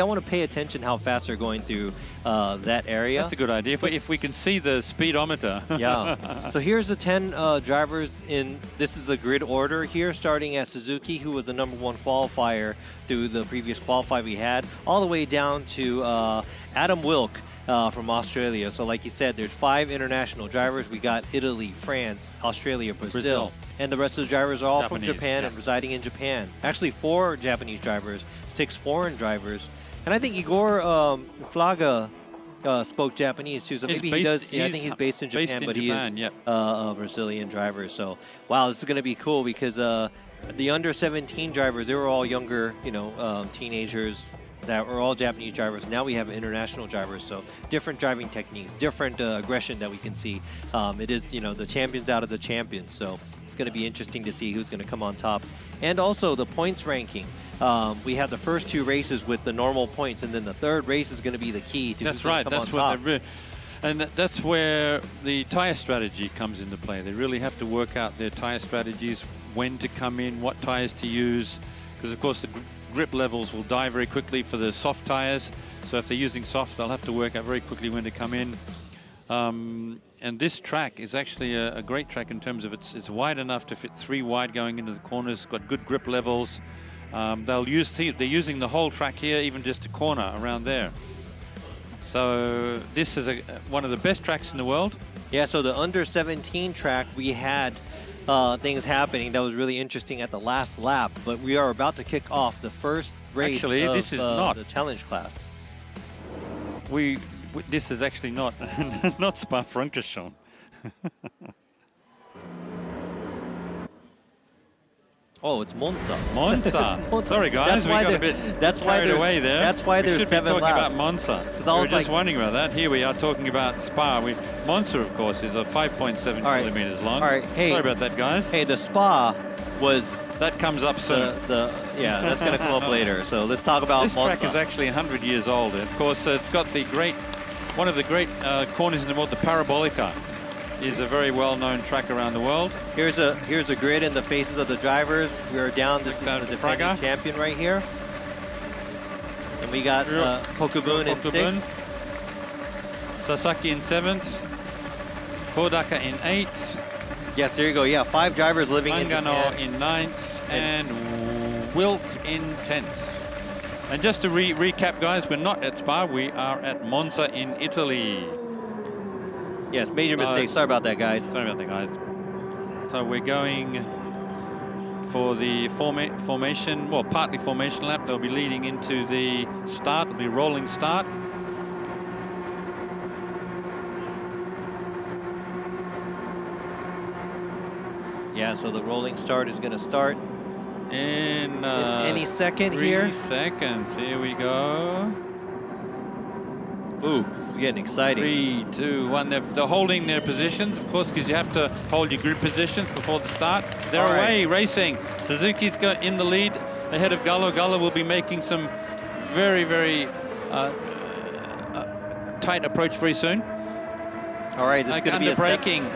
want to pay attention how fast they're going through that area. That's a good idea. If we can see the speedometer. Yeah. So here's the 10 drivers in. This is the grid order here, starting at Suzuki, who was the #1 qualifier through the previous qualifier we had, all the way down to Adam Wilk from Australia. So like you said, there's 5 international drivers. We got Italy, France, Australia, Brazil. And the rest of the drivers are all Japanese, from Japan and residing in Japan. Actually, 4 Japanese drivers, 6 foreign drivers. And I think Igor Flaga spoke Japanese too, so maybe he does. I think he's based in Japan, but he is a Brazilian driver. So, wow, this is going to be cool because the under-17 drivers, they were all younger, teenagers that were all Japanese drivers. Now we have international drivers, so different driving techniques, different aggression that we can see. It is, the champions out of the champions, so it's going to be interesting to see who's going to come on top. And also the points ranking. We have the first 2 races with the normal points, and then the 3rd race is going to be the key to who's going to come on top. And that's where the tire strategy comes into play. They really have to work out their tire strategies, when to come in, what tires to use, because of course the grip levels will die very quickly for the soft tires. So if they're using softs, they'll have to work out very quickly when to come in. And this track is actually a great track in terms of it's wide enough to fit 3 wide going into the corners, got good grip levels. They're using the whole track here, even just a corner around there. So this is one of the best tracks in the world. Yeah, so the under-17 track, we had things happening that was really interesting at the last lap, but we are about to kick off the first race of this is not the challenge class. This is actually not not Spa-Francorchamps. Oh, it's Monza. Monza. Sorry, guys, we got a bit carried away there. That's why there's 7 laps. We should be talking about Monza. We were just wondering about that. Here we are talking about Spa. Monza, of course, is 5.7 kilometers long. All right. Hey, sorry about that, guys. Hey, the Spa was... That comes up soon. Yeah, that's going to come up later. So let's talk about Monza. This track is actually 100 years old. And of course, it's got one of the great corners in the world, the Parabolica. Is a very well-known track around the world. Here's a grid in the faces of the drivers. We are down. This is the defending champion right here. And we got Kokubun in 6th. Sasaki in 7th. Kodaka in 8th. Yes, there you go. Yeah, 5 drivers living in Japan. Mangano in 9th and Wilk in 10th. And just to recap, guys, we're not at Spa. We are at Monza in Italy. Yes, major mistake. Sorry about that, guys. Sorry about that, guys. So we're going for the formation, well, partly formation lap. They'll be leading into the start. It'll be rolling start. Yeah, so the rolling start is going to start in any second 3 here. seconds. Here we go. Ooh, it's getting exciting. 3, 2, 1. They're holding their positions, of course, because you have to hold your group positions before the start. They're All away, right. racing. Suzuki's in the lead ahead of Gallo. Gallo will be making some very, very tight approach very soon. All right, this is going to be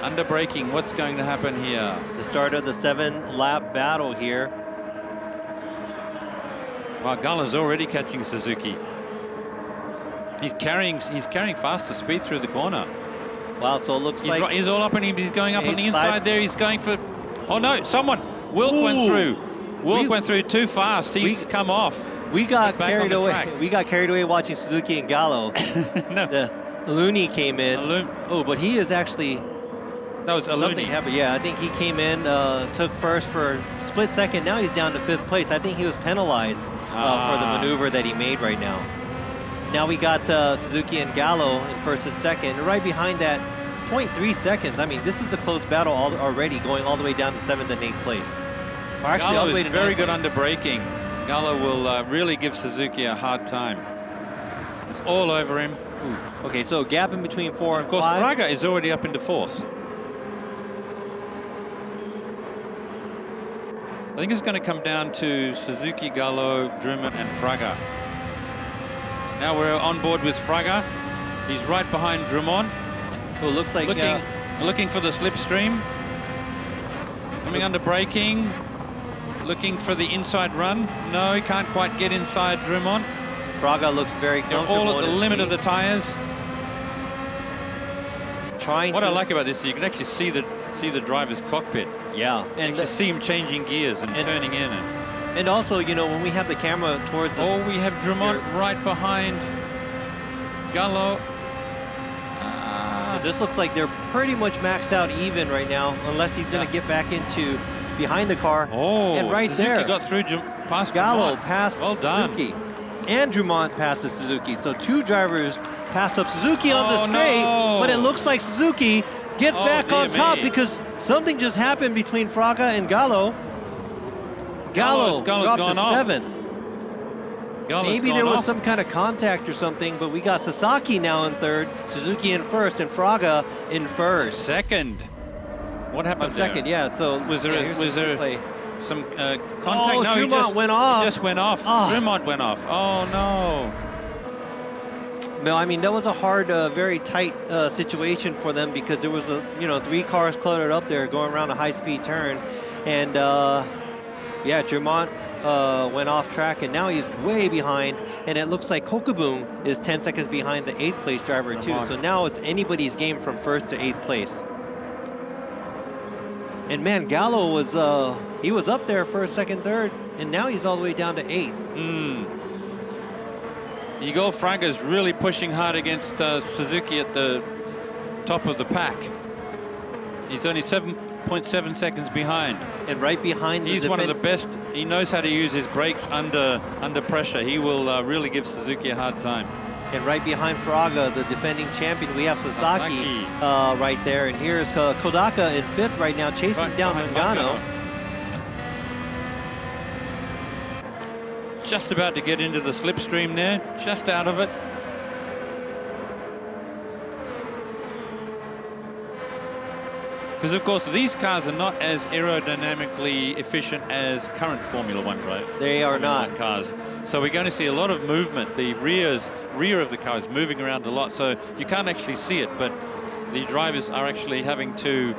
under braking. What's going to happen here? The start of the 7-lap battle here. Wow, Gallo's already catching Suzuki. He's carrying faster speed through the corner. Wow, so it looks like he's all up and he's going up on the inside there. He's going for. Oh no! Someone. Wilk went through. Wilk went through too fast. He's come off. We got back carried on the away. track. We got carried away watching Suzuki and Gallo. No. Looney came in. Oh, but he is actually. That was Aluni. Something happened. Yeah, I think he came in, took first for a split second. Now he's down to 5th place. I think he was penalized for the maneuver that he made right now. Now we got Suzuki and Gallo in 1st and 2nd. And right behind that, 0.3 seconds. I mean, this is a close battle already, going all the way down to 7th and 8th place. Or actually, Gallo all the way is to very 9th good place. under braking. Gallo will really give Suzuki a hard time. It's all over him. Ooh. Okay, so gap in between 4 and 5. Of course, Fraga is already up into 4th. I think it's going to come down to Suzuki, Gallo, Drummond, and Fraga. Now we're on board with Fraga. He's right behind Drummond. Oh, looks like looking for the slipstream. Coming under braking. Looking for the inside run. No, he can't quite get inside Drummond. Fraga looks very They're comfortable. all at the limit of the tires. What I like about this is you can actually see the driver's cockpit. Yeah, and you see him changing gears and turning in. And also, you know, when we have the camera towards the... Oh, we have Drummond right behind Gallo. This looks like they're pretty much maxed out even right now, unless he's going to get back into behind the car. Oh, and right Suzuki there, got through past Gallo Drummond. passed Well done. Suzuki. And Drummond passed the Suzuki. So 2 drivers passed up Suzuki on the straight, but it looks like Suzuki gets back on top because something just happened between Fraga and Gallo. Gallo dropped to 7. Maybe there was some kind of contact or something, but we got Sasaki now in 3rd, Suzuki in 1st, and Fraga in 1st. 2nd. What happened there? 2nd, yeah. So was there some contact? Oh, no, Drummond went off. He just went off. Drummond went off. Oh no. No, I mean that was a hard, very tight situation for them because there was 3 cars cluttered up there going around a high-speed turn, and yeah, Drummond went off track, and now he's way behind, and it looks like Kokuboom is 10 seconds behind the 8th place driver too. So now it's anybody's game from 1st to 8th place. And man, Gallo was he was up there 1st, 2nd, 3rd, and now he's all the way down to 8th. Igor Fraga's really pushing hard against Suzuki at the top of the pack. He's only 7.7 seconds behind. And right behind He's one of the best. He knows how to use his brakes under pressure. He will really give Suzuki a hard time. And right behind Fraga, the defending champion, we have Sasaki right there. And here's Kodaka in 5th right now, chasing down Mangano. Just about to get into the slipstream there, just out of it. Because, of course, these cars are not as aerodynamically efficient as current Formula One, right? They are not. Cars. So we're going to see a lot of movement. The rear of the car is moving around a lot, so you can't actually see it, but the drivers are actually having to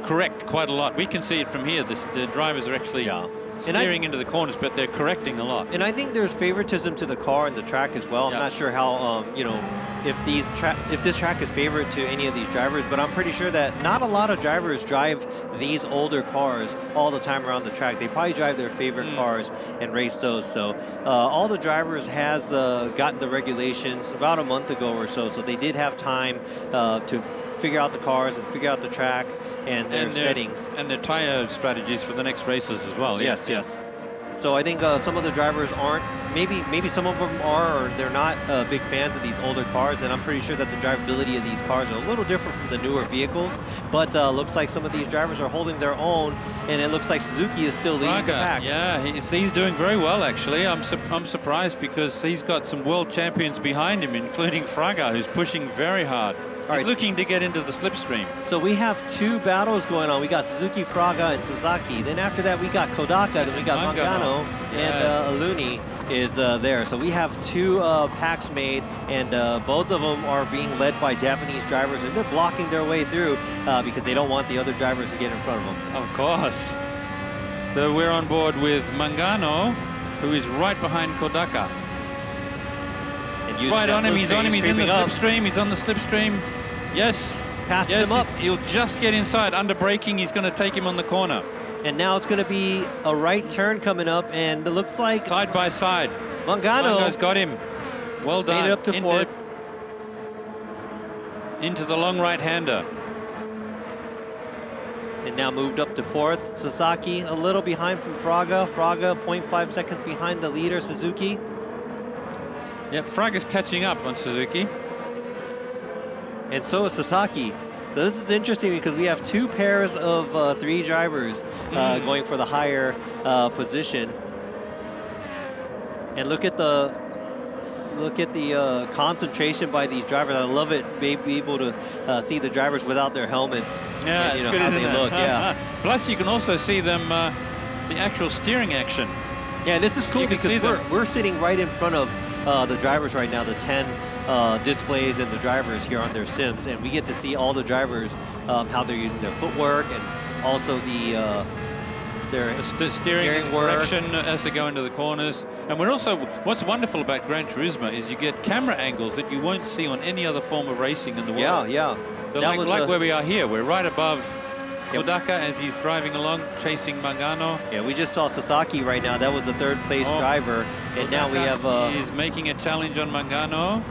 correct quite a lot. We can see it from here. The drivers are actually steering into the corners, but they're correcting a lot. And I think there's favoritism to the car and the track as well. I'm not sure how, if this track is favored to any of these drivers, but I'm pretty sure that not a lot of drivers drive these older cars all the time around the track. They probably drive their favorite cars and race those. So all the drivers has gotten the regulations about a month ago or so. So they did have time to figure out the cars and figure out the track and their settings. And their tire strategies for the next races as well. Yes, yes. So I think some of the drivers aren't, maybe some of them are, or they're not big fans of these older cars, and I'm pretty sure that the drivability of these cars are a little different from the newer vehicles, but looks like some of these drivers are holding their own, and it looks like Suzuki is still leading the pack. Yeah, he's doing very well, actually. I'm surprised because he's got some world champions behind him, including Fraga, who's pushing very hard. He's looking to get into the slipstream. So we have two battles going on. We got Suzuki, Fraga, and Sasaki. Then after that, we got Kodaka, then we got Mangano, and Aluni is there. So we have two packs made, and both of them are being led by Japanese drivers, and they're blocking their way through because they don't want the other drivers to get in front of them. Of course. So we're on board with Mangano, who is right behind Kodaka. Right on him, he's on him, he's in the slipstream, he's on the slipstream. Yes, passes him up. He'll just get inside. Under braking, he's going to take him on the corner. And now it's going to be a right turn coming up, and it looks like side by side. Mangano's got him. Well done. Made it up to fourth. Into the long right-hander. And now moved up to fourth. Sasaki a little behind from Fraga. Fraga 0.5 seconds behind the leader, Suzuki. Yep, Fraga's catching up on Suzuki. And so is Sasaki. So this is interesting because we have two pairs of three drivers going for the higher position. And look at the concentration by these drivers. I love it, being able to see the drivers without their helmets. Yeah, and, it's good, how isn't they it? look. Yeah. Plus, you can also see them the actual steering action. Yeah, and this is cool because we're sitting right in front of the drivers right now, the 10 displays and the drivers here on their sims, and we get to see all the drivers how they're using their footwork and also their steering direction as they go into the corners. And we're also, what's wonderful about Gran Turismo is you get camera angles that you won't see on any other form of racing in the world. Yeah. So like where we are here, we're right above Kodaka as he's driving along, chasing Mangano. Yeah, we just saw Sasaki right now. That was the third place driver. And Kodaka, now we have... he's making a challenge on Mangano.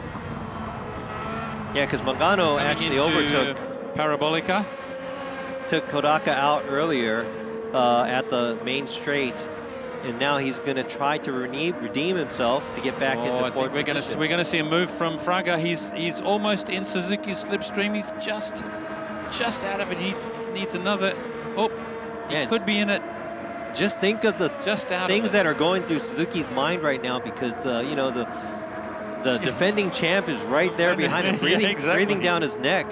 Yeah, because Mangano actually overtook... Parabolica. Took Kodaka out earlier at the main straight. And now he's going to try to redeem himself to get back into fourth position. We're going to see a move from Fraga. He's almost in Suzuki's slipstream. He's just out of it. He needs another. Oh, he could be in it. Just think of the things that are going through Suzuki's mind right now because, you know, the defending champ is right there behind him, breathing down his neck.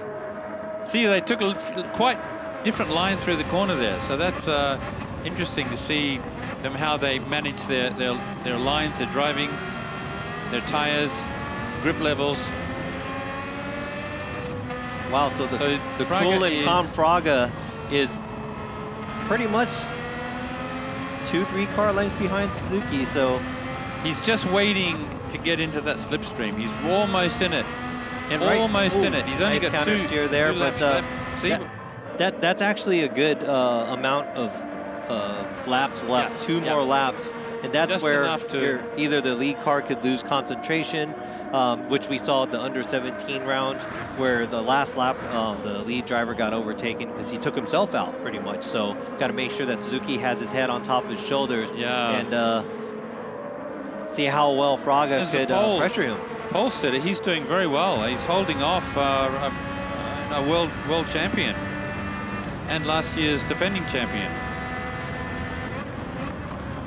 See, they took a quite different line through the corner there. So that's interesting to see them how they manage their lines, their driving, their tires, grip levels. Wow, so the cool and calm Fraga is pretty much 2-3 car lengths behind Suzuki, so he's just waiting to get into that slipstream. He's almost in it. And almost in it. He's only got two steer there, two but laps left. See? That's actually a good amount of laps left. Two more laps, and that's just where either the lead car could lose concentration, which we saw at the under 17 round, where the last lap the lead driver got overtaken because he took himself out pretty much. So got to make sure that Suzuki has his head on top of his shoulders and see how well Fraga could pressure him. Paul said it. He's doing very well. He's holding off a world champion and last year's defending champion.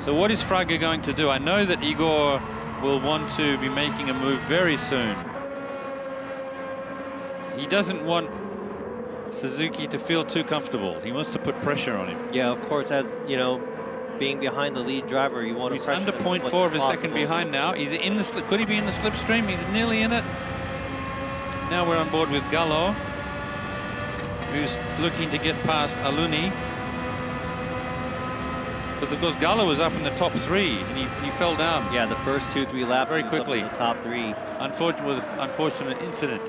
So what is Fraga going to do? I know that Igor will want to be making a move very soon. He doesn't want Suzuki to feel too comfortable. He wants to put pressure on him. Yeah, of course, as you know, being behind the lead driver, you want to pressure him. He's under 0.4 of a second behind now. He's in the could he be in the slipstream? He's nearly in it. Now we're on board with Gallo, who's looking to get past Aluni. Because of course Gallo was up in the top 3 and he fell down. Yeah, the first 2-3 laps very quickly. Up in the top 3. Unfortunate incident.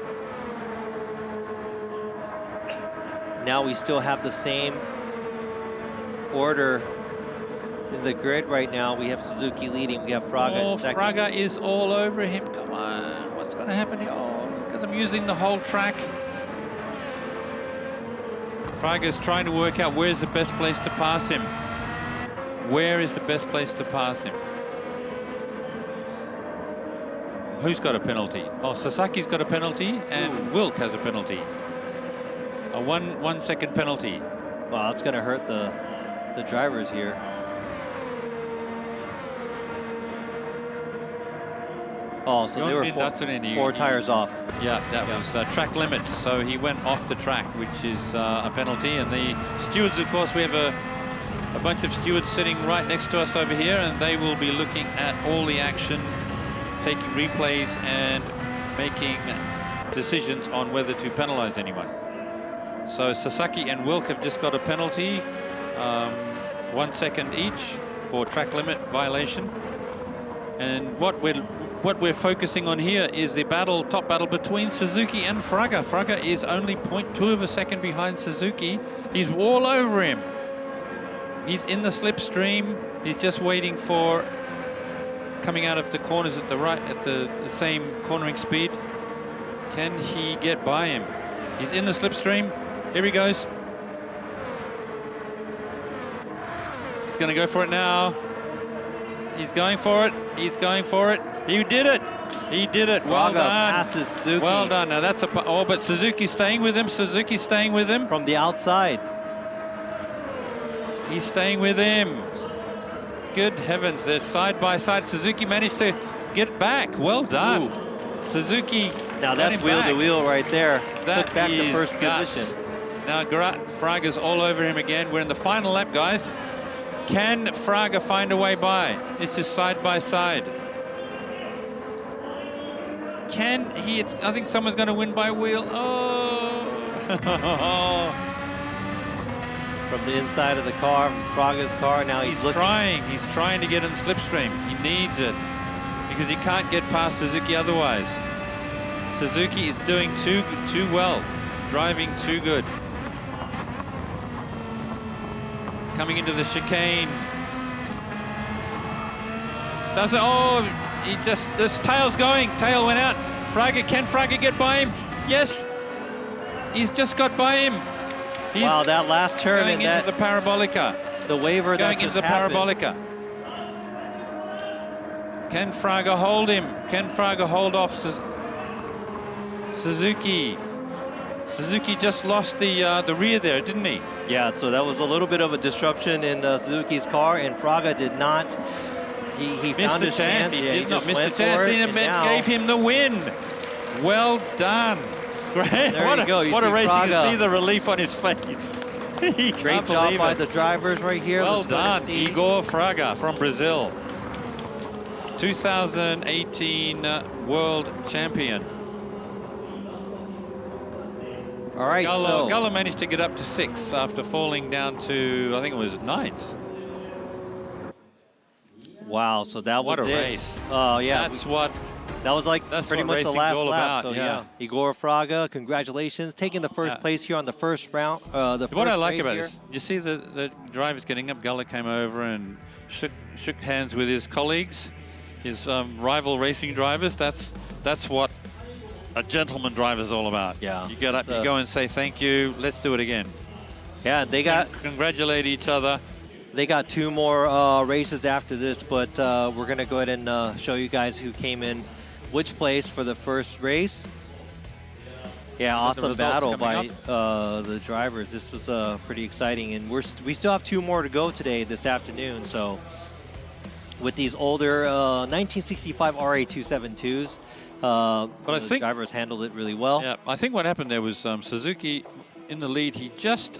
Now we still have the same order in the grid right now. We have Suzuki leading. We have Fraga in second. Fraga is all over him. Come on, what's going to happen here? Oh, look at them using the whole track. Fraga's trying to work out where's the best place to pass him. Where is the best place to pass him? Who's got a penalty? Oh, Sasaki's got a penalty, and Wilk has a penalty. A 1 second penalty. Wow, that's going to hurt the drivers here. Oh, so they were 4 tires off. Yeah, that was track limits. So he went off the track, which is a penalty. And the stewards, of course, we have a bunch of stewards sitting right next to us over here, and they will be looking at all the action, taking replays and making decisions on whether to penalize anyone. So Sasaki and Wilk have just got a penalty, 1 second each for track limit violation. And what we're focusing on here is the top battle between Suzuki and Fraga. Fraga is only 0.2 of a second behind Suzuki. He's all over him. He's in the slipstream. He's just waiting for coming out of the corners at the same cornering speed. Can he get by him? He's in the slipstream. Here he goes. He's going to go for it now. He's going for it. He's going for it. He did it. He did it. Well done. Passes Suzuki. Well done. Now that's but Suzuki's staying with him. Suzuki's staying with him. From the outside. He's staying with him. Good heavens. They're side by side. Suzuki managed to get back. Well done. Ooh. Suzuki. Now that's wheel to wheel right there. That took back the first nuts. position. Now Fraga's all over him again. We're in the final lap, guys. Can Fraga find a way by? This is side by side. Can he? I think someone's going to win by wheel. Oh! From the inside of the car, from Fraga's car. Now he's looking. Trying. He's trying to get in the slipstream. He needs it because he can't get past Suzuki otherwise. Suzuki is doing too well, driving too good. Coming into the chicane. Does it? Oh, this tail's going. Tail went out. Can Fraga get by him? Yes. He's just got by him. Wow, that last turn going into the parabolica. The waiver going into the parabolica. Can Fraga hold him? Can Fraga hold off Suzuki? Suzuki just lost the rear there, didn't he? Yeah, so that was a little bit of a disruption in Suzuki's car, and Fraga did not. He missed found the his chance. He did not miss the chance. He gave him the win. Well done. Great. What a race. You can see the relief on his face. Great job by the drivers right here. Well done, Igor Fraga from Brazil. 2018 world champion. All right, Gallo managed to get up to 6th after falling down to, I think it was 9th. Wow, so that was what a race. Oh, yeah. That was like pretty much the last lap. So, yeah. Igor Fraga, congratulations. Taking the first place here on the first round. What I like about this, you see the drivers getting up. Gallo came over and shook hands with his colleagues, his rival racing drivers. That's what a gentleman driver is all about. Yeah. You get up, you go and say thank you. Let's do it again. Yeah, they got congratulate each other. They got 2 more races after this, but we're gonna go ahead and show you guys who came in which place for the first race. Yeah, awesome battle by the drivers. This was pretty exciting, and we still have 2 more to go today this afternoon. So with these older 1965 RA272s. But I think the drivers handled it really well. Yeah, I think what happened there was Suzuki in the lead. He just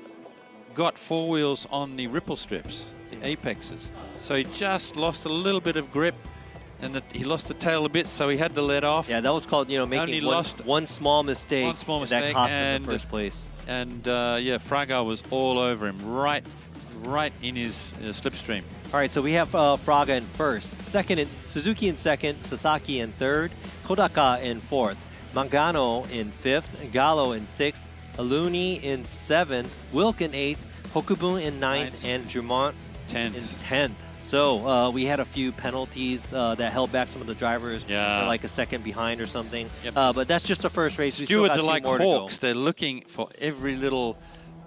got 4 wheels on the ripple strips, the apexes. So he just lost a little bit of grip, and he lost the tail a bit, so he had to let off. Yeah, that was called, making one small mistake. One small mistake. That cost him the first place. And yeah, Fraga was all over him, right in his slipstream. All right, so we have Fraga in first. Suzuki in second, Sasaki in third, Kodaka in fourth, Mangano in fifth, Gallo in sixth, Aluni in seventh, Wilk in eighth, Hokubun in ninth, and Dumont in 10th. So we had a few penalties that held back some of the drivers, like a second behind or something. Yep. But that's just the first race. Stewards are like hawks. They're looking for every little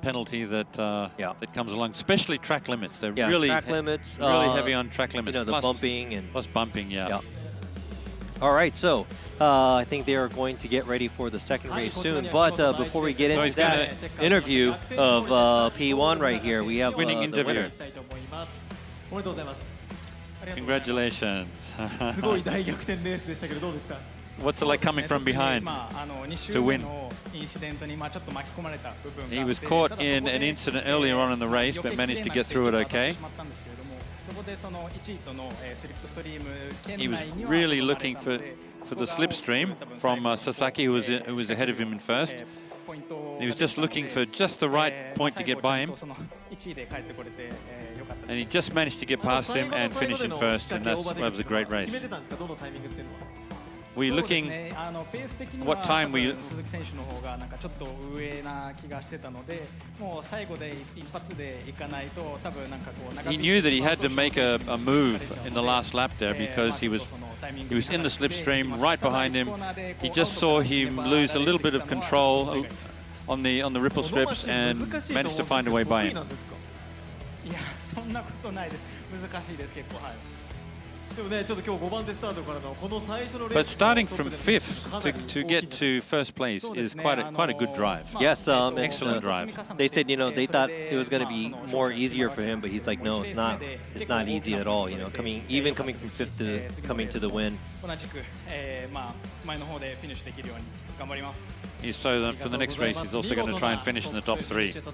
penalty that that comes along, especially track limits. They're really track limits, really heavy on track limits. You know, the plus, bumping and plus bumping. Yeah. All right, so I think they are going to get ready for the second race soon. But before we get into that interview of P1 right here, we have winning interview. Winner. Congratulations. すごい大逆転レースでしたけどどうでした？ What's it like coming from behind to win? He was caught in an incident earlier on in the race, but managed to get through it okay. He was really looking for the slipstream from Sasaki, who was ahead of him in first. He was just looking for just the right point to get by him. And he just managed to get past him and finish in first, and that was a great race. We're looking what time we. He knew that he had to make a move in the last lap there because he was in the slipstream right behind him. He just saw him lose a little bit of control on the ripple strips and managed to find a way by him. But starting from fifth to get to first place is quite a good drive. Yes, excellent drive. They said, you know, they thought it was going to be more easier for him, but he's like, no, it's not. It's not easy at all. You know, coming from fifth to coming to the win. So for the next race, he's also going to try and finish in the top three. Igor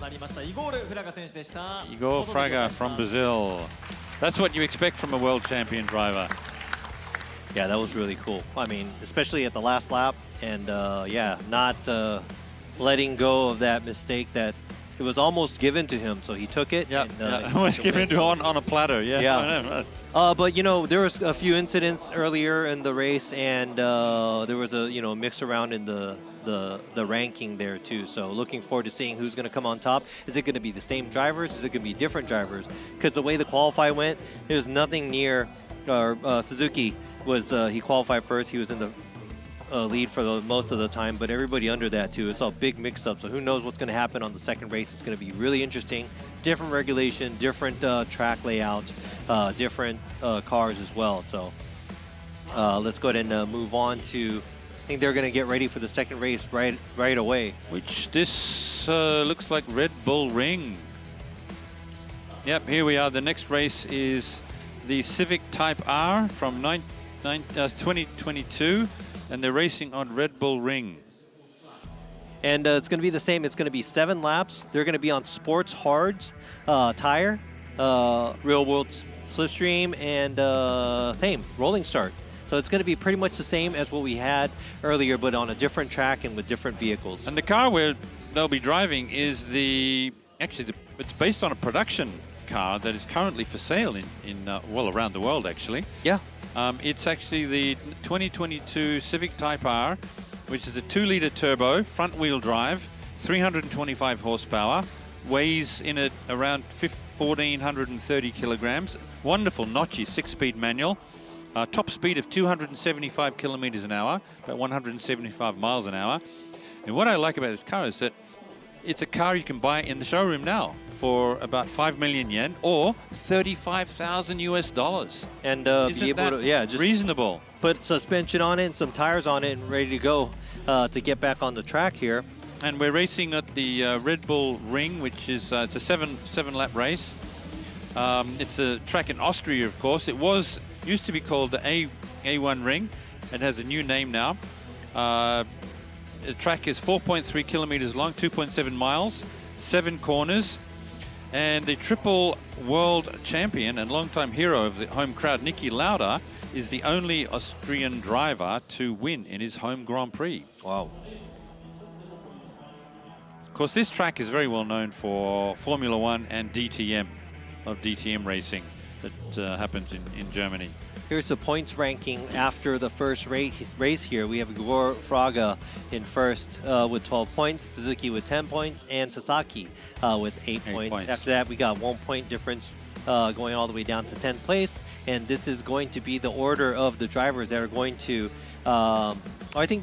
Fraga from Brazil. That's what you expect from a world champion driver. Yeah, that was really cool. I mean, especially at the last lap, and yeah, not letting go of that mistake that it was almost given to him, so he took it. Yeah, almost given to on a platter. Yeah. But you know, there was a few incidents earlier in the race, and there was a mix around in the ranking there too. So looking forward to seeing who's going to come on top. Is it going to be the same drivers? Is it going to be different drivers? Because the way the qualify went, there's nothing near. Suzuki was he qualified first. He was in the lead for most of the time, but everybody under that too. It's all big mix-up. So who knows what's going to happen on the second race? It's going to be really interesting. Different regulation, different track layout, different cars as well. So let's go ahead and move on to. I think they're going to get ready for the second race right away. Which this looks like Red Bull Ring. Yep, here we are. The next race is the Civic Type R from 2022, and they're racing on Red Bull Ring. And it's going to be the same. It's going to be 7 laps. They're going to be on sports hards tire, real world slipstream, and same rolling start. So it's going to be pretty much the same as what we had earlier, but on a different track and with different vehicles. And the car where they'll be driving is it's based on a production car that is currently for sale in around the world actually. Yeah. It's actually the 2022 Civic Type R, which is a 2-liter turbo, front-wheel drive, 325 horsepower, weighs in at around 1,430 kilograms. Wonderful notchy 6-speed manual. Top speed of 275 kilometers an hour, about 175 miles an hour. And what I like about this car is that it's a car you can buy in the showroom now for about 5 million yen or $35,000 US. And Isn't be able that to, just reasonable. Put suspension on it and some tires on it and ready to go to get back on the track here. And we're racing at the Red Bull Ring, which is it's a seven-lap race. It's a track in Austria, of course. It used to be called the A1 Ring. It has a new name now. The track is 4.3 kilometers long, 2.7 miles, 7 corners. And the triple world champion and longtime hero of the home crowd, Niki Lauda, is the only Austrian driver to win in his home Grand Prix. Wow. Of course, this track is very well known for Formula One and DTM, racing that happens in Germany. Here's the points ranking after the first race here. We have Igor Fraga in first with 12 points, Suzuki with 10 points, and Sasaki with 8 points. After that, we got 1 point difference going all the way down to 10th place. And this is going to be the order of the drivers that are going to, I think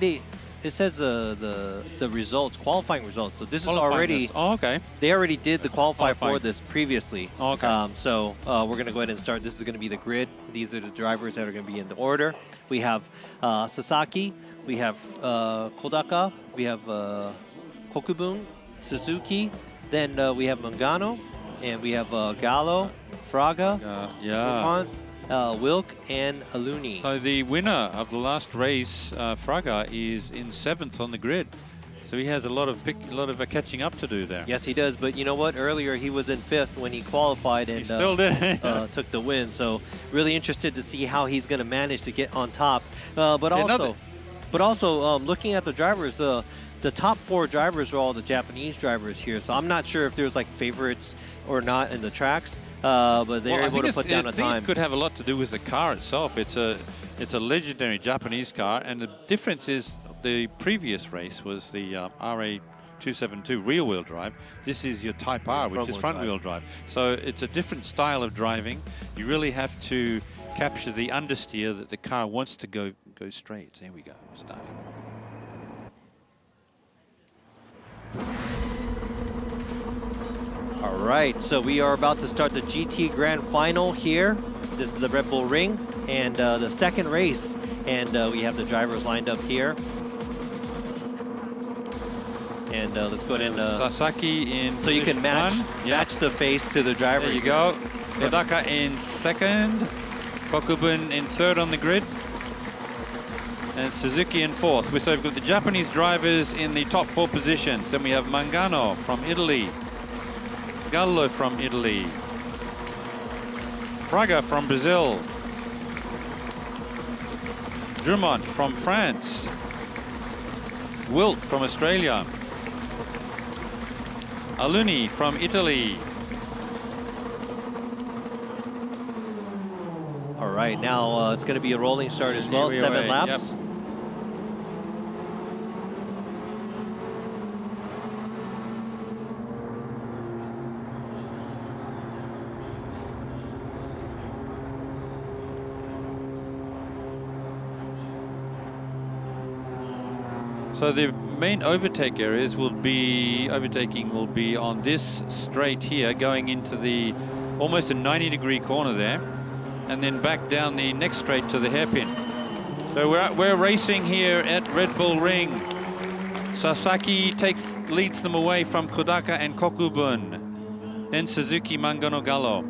it says the results, qualifying results. So this is already. Oh, okay. They already did the qualify for this previously. Okay. So we're going to go ahead and start. This is going to be the grid. These are the drivers that are going to be in the order. We have Sasaki, we have Kodaka, we have Kokubun, Suzuki, then we have Mangano, and we have Gallo, Fraga, Wilk, and Aluni. So the winner of the last race, Fraga, is in 7th on the grid. So he has a lot of catching up to do there. Yes, he does. But you know what? Earlier he was in 5th when he qualified and he still did. Took the win. So really interested to see how he's going to manage to get on top. But also looking at the drivers, the top 4 drivers are all the Japanese drivers here. So I'm not sure if there's like favorites or not in the tracks. But they're able to put down a time. It could have a lot to do with the car itself. It's a legendary Japanese car, and the difference is the previous race was the RA272 rear-wheel drive. This is your Type R, which is front-wheel drive. So it's a different style of driving. You really have to capture the understeer that the car wants to go straight. There we go, starting. All right, so we are about to start the GT Grand Final here. This is the Red Bull Ring and the second race, and we have the drivers lined up here. And let's go ahead and Sasaki in. So you can match the face to the driver. There you go. Kodaka in 2nd, Kokubun in 3rd on the grid, and Suzuki in 4th. So we've got the Japanese drivers in the top 4 positions. Then we have Mangano from Italy, Gallo from Italy, Fraga from Brazil, Drummond from France, Wilt from Australia, Aluni from Italy. All right, now it's going to be a rolling start as well, 7 laps. Yep. So the main overtake areas will be, overtaking will be on this straight here, going into the almost a 90-degree corner there, and then back down the next straight to the hairpin. So we're racing here at Red Bull Ring. Sasaki leads them away from Kodaka and Kokubun, then Suzuki, Mangano, Gallo.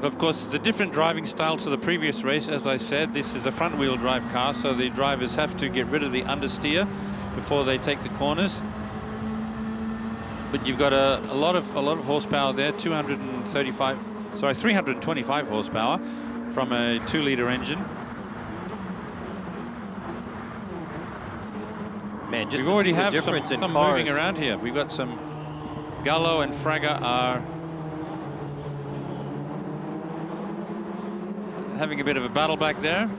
Of course, it's a different driving style to the previous race. As I said, this is a front-wheel drive car, so the drivers have to get rid of the understeer before they take the corners. But you've got a lot of horsepower there, 325 horsepower from a 2-liter engine. Man, just we already have some cars moving around here. We've got some Gallo and Fraga are having a bit of a battle back there.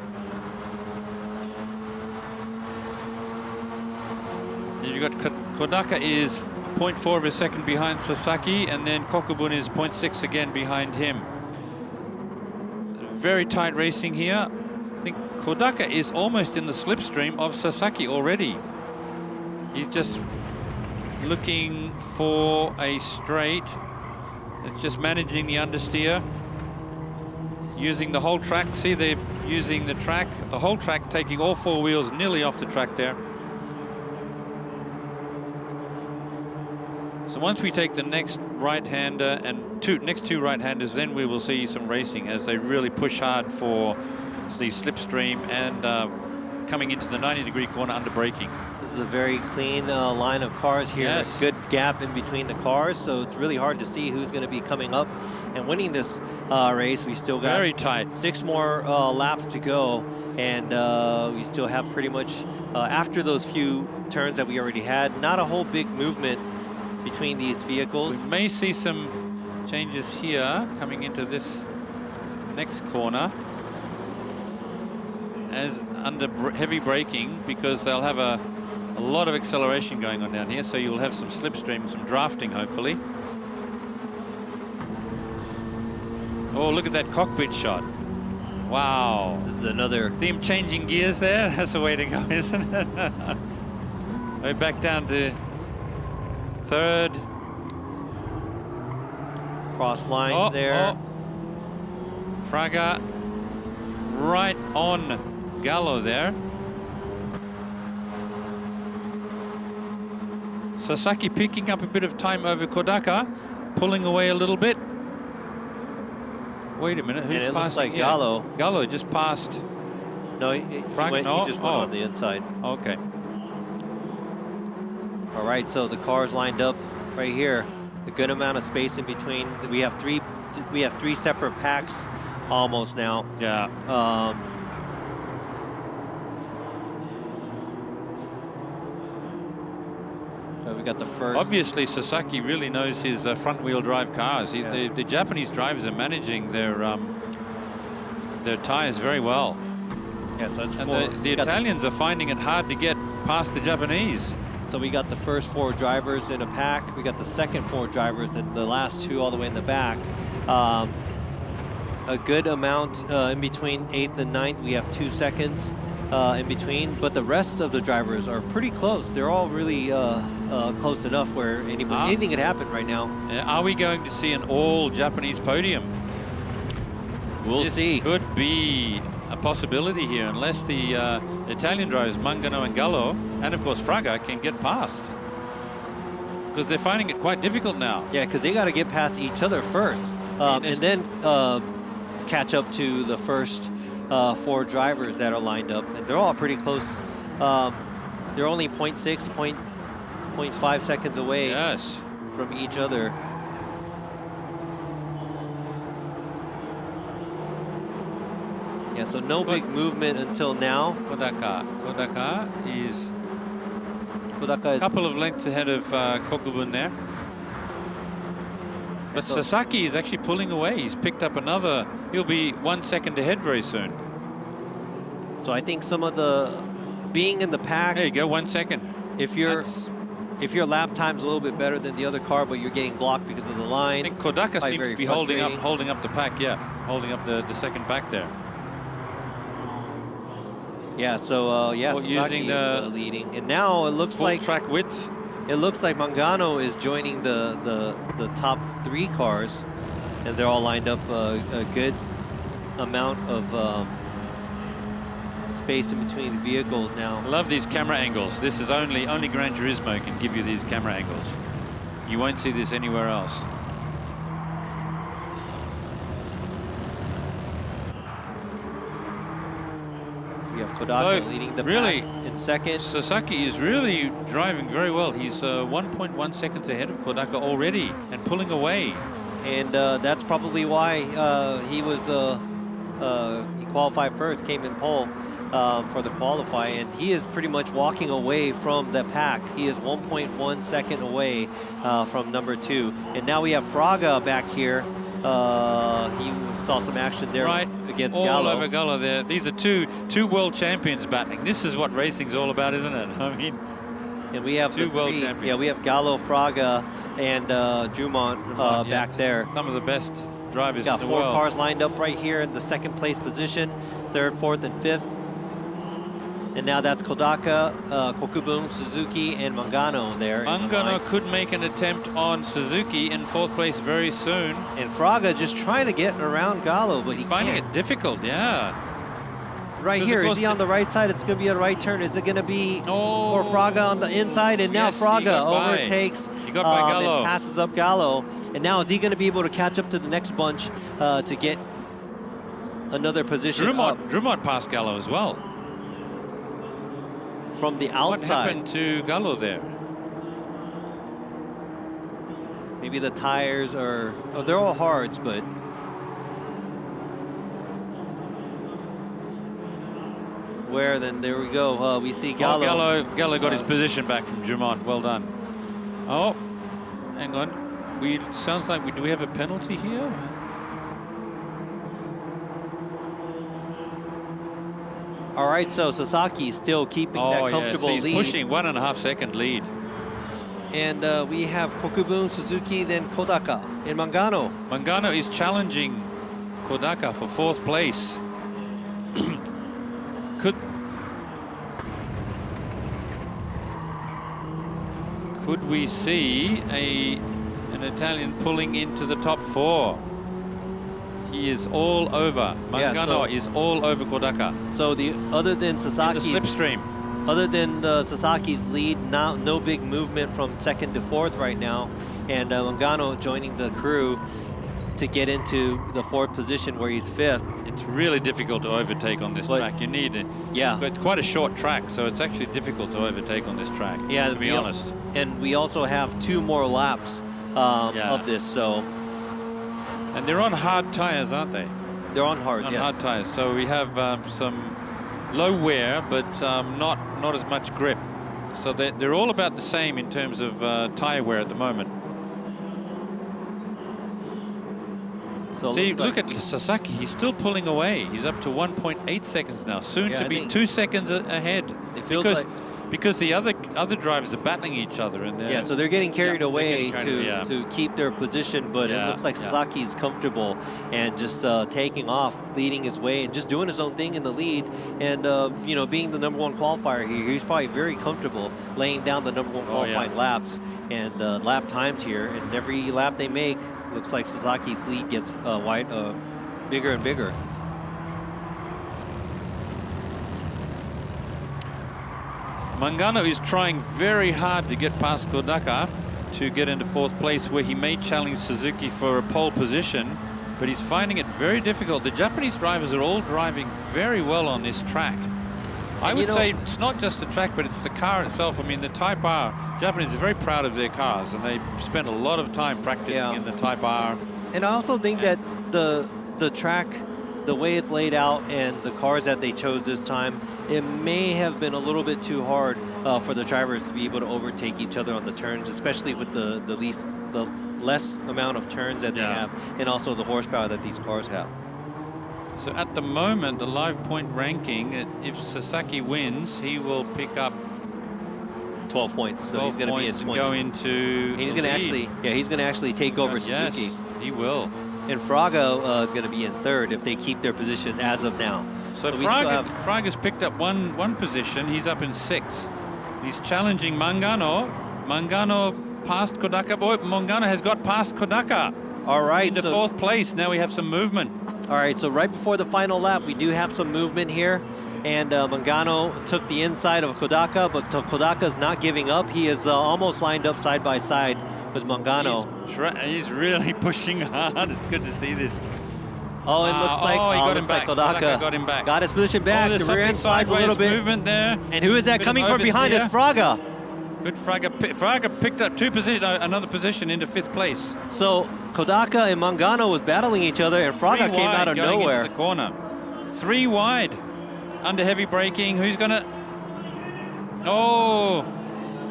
You've got Kodaka is 0.4 of a second behind Sasaki, and then Kokubun is 0.6 again behind him. Very tight racing here. I think Kodaka is almost in the slipstream of Sasaki already. He's just looking for a straight. It's just managing the understeer. Using the whole track. See, they're using the track, the whole track, taking all 4 wheels nearly off the track there. So once we take the next right-hander and next two right-handers, then we will see some racing as they really push hard for the slipstream and coming into the 90-degree corner under braking. This is a very clean line of cars here. Yes. A good gap in between the cars, so it's really hard to see who's going to be coming up and winning this race. We still got very tight 6 more laps to go, and we still have pretty much, after those few turns that we already had, not a whole big movement between these vehicles. We may see some changes here coming into this next corner as under heavy braking, because they'll have a lot of acceleration going on down here, so you'll have some slipstream, some drafting hopefully. Oh, look at that cockpit shot. Wow. This is another... See him changing gears there? That's the way to go, isn't it? We're back down to third. Cross lines there. Fraga right on Gallo there. Sasaki picking up a bit of time over Kodaka, pulling away a little bit. Wait a minute, who's and it passing? Looks like yeah. Gallo. Gallo just passed. No, he just went on the inside. Okay. All right, so the cars lined up right here. A good amount of space in between. We have three separate packs almost now. Yeah. So we got the first. Obviously, Sasaki really knows his front-wheel drive cars. The Japanese drivers are managing their tires very well. Yeah, so it's and the Italians are finding it hard to get past the Japanese. So we got the first 4 drivers in a pack. We got the second 4 drivers and the last 2 all the way in the back. A good amount in between 8th and 9th. We have 2 seconds in between, but the rest of the drivers are pretty close. They're all really close enough where anything could happen right now. Are we going to see an all-Japanese podium? We'll see. This could be a possibility here, unless the Italian drivers, Mangano and Gallo, and of course Fraga, can get past. Because they're finding it quite difficult now. Yeah, because they got to get past each other first, and then catch up to the first 4 drivers that are lined up. And they're all pretty close. They're only 0.6, 0.5 seconds away from each other. Yeah, so no big movement until now. Kodaka is a couple of lengths ahead of Kokubun there. But so Sasaki is actually pulling away. He's picked up another. He'll be 1 second ahead very soon. So I think some of the being in the pack. There you go, 1 second. If your lap time's a little bit better than the other car, but you're getting blocked because of the line. I think Kodaka seems to be holding up the pack. Yeah, holding up the second pack there. Yeah, so Sasaki is leading, and now it looks like track width. It looks like Mangano is joining the top 3 cars, and they're all lined up a good amount of space in between the vehicles now. I love these camera angles. This is only Gran Turismo can give you these camera angles. You won't see this anywhere else. We have Kodaka leading the pack in second. Sasaki is really driving very well. He's 1.1 seconds ahead of Kodaka already and pulling away. And that's probably why he qualified first, came in pole for the qualify, and he is pretty much walking away from the pack. He is 1.1 second away from number 2. And now we have Fraga back here. He saw some action there against Gallo. All over Gallo there. These are two world champions battling. This is what racing's all about, isn't it? I mean, and we have 2 world champions. Yeah, we have Gallo, Fraga, and Jumont back there. Some of the best drivers in the world. Got 4 cars lined up right here in the second place position, 3rd, 4th, and 5th. And now that's Kodaka, Kokubun, Suzuki, and Mangano there. Mangano could make an attempt on Suzuki in 4th place very soon. And Fraga just trying to get around Gallo, but he's finding it difficult, yeah. Right here, is he on the right side? It's going to be a right turn. Is it going to be or Fraga on the inside? And now Fraga overtakes he got by Gallo. And passes up Gallo. And now is he going to be able to catch up to the next bunch to get another position up? Drumont passed Gallo as well. From the outside. What happened to Gallo there? Maybe the tires are... Oh, they're all hards, but... Where then? There we go. We see Gallo. Gallo got his position back from Drummond. Well done. Oh, hang on. Sounds like do we have a penalty here? All right, so Sasaki still keeping that comfortable lead. He's pushing 1.5 second lead. And we have Kokubun, Suzuki, then Kodaka, and Mangano. Mangano is challenging Kodaka for 4th place. Could we see an Italian pulling into the top 4? He is all over. Mangano is all over Kodaka. So other than Sasaki's slipstream, other than Sasaki's lead, no big movement from 2nd to 4th right now, and Mangano joining the crew to get into the 4th position where he's 5th. It's really difficult to overtake on this track. You need it. Yeah. It's quite a short track, so it's actually difficult to overtake on this track, to be honest. And we also have 2 more laps of this, so. And they're on hard tires, aren't they? They're on hard, yes. Hard tires. So we have some low wear, but not as much grip. So they're all about the same in terms of tire wear at the moment. So see, look at Sasaki. He's still pulling away. He's up to 1.8 seconds now. Soon to be 2 seconds ahead. It feels because the other drivers are battling each other, and so they're getting carried away to keep their position. But it looks like Sasaki's comfortable and just taking off, leading his way, and just doing his own thing in the lead. And you know, being the #1 qualifier here, he's probably very comfortable laying down the #1 qualifying laps and lap times here. And every lap they make, looks like Sasaki's lead gets bigger and bigger. Mangano is trying very hard to get past Kodaka to get into 4th place, where he may challenge Suzuki for a pole position, but he's finding it very difficult. The Japanese drivers are all driving very well on this track. I would say it's not just the track, but it's the car itself. I mean, the Type R, Japanese are very proud of their cars, and they spent a lot of time practicing in the Type R. And I also think that the track, the way it's laid out and the cars that they chose this time, it may have been a little bit too hard for the drivers to be able to overtake each other on the turns, especially with the less amount of turns that they have, and also the horsepower that these cars have. So at the moment, the live point ranking, if Sasaki wins, he will pick up 12 points. So he's going to be at 20. Go into. He's going to actually take over Suzuki. Yes, he will. And Fraga is going to be in 3rd if they keep their position as of now. So Fraga's picked up one position. He's up in 6th. He's challenging Mangano. Mangano past Kodaka. Boy, Mangano has got past Kodaka. All right. Into 4th place. Now we have some movement. All right, so right before the final lap, we do have some movement here. And Mangano took the inside of Kodaka, but Kodaka's not giving up. He is almost lined up side by side with Mangano. He's really pushing hard. It's good to see this. Oh, it looks like, Kodaka got him back. Got his position back. The rear end slides a little bit. Movement there. And who is that coming from behind? It's Fraga. Good Fraga. Fraga picked up another position into 5th place. So Kodaka and Mangano was battling each other, and Fraga came out of nowhere. Into the corner. 3 wide. Under heavy braking. Who's gonna? Oh,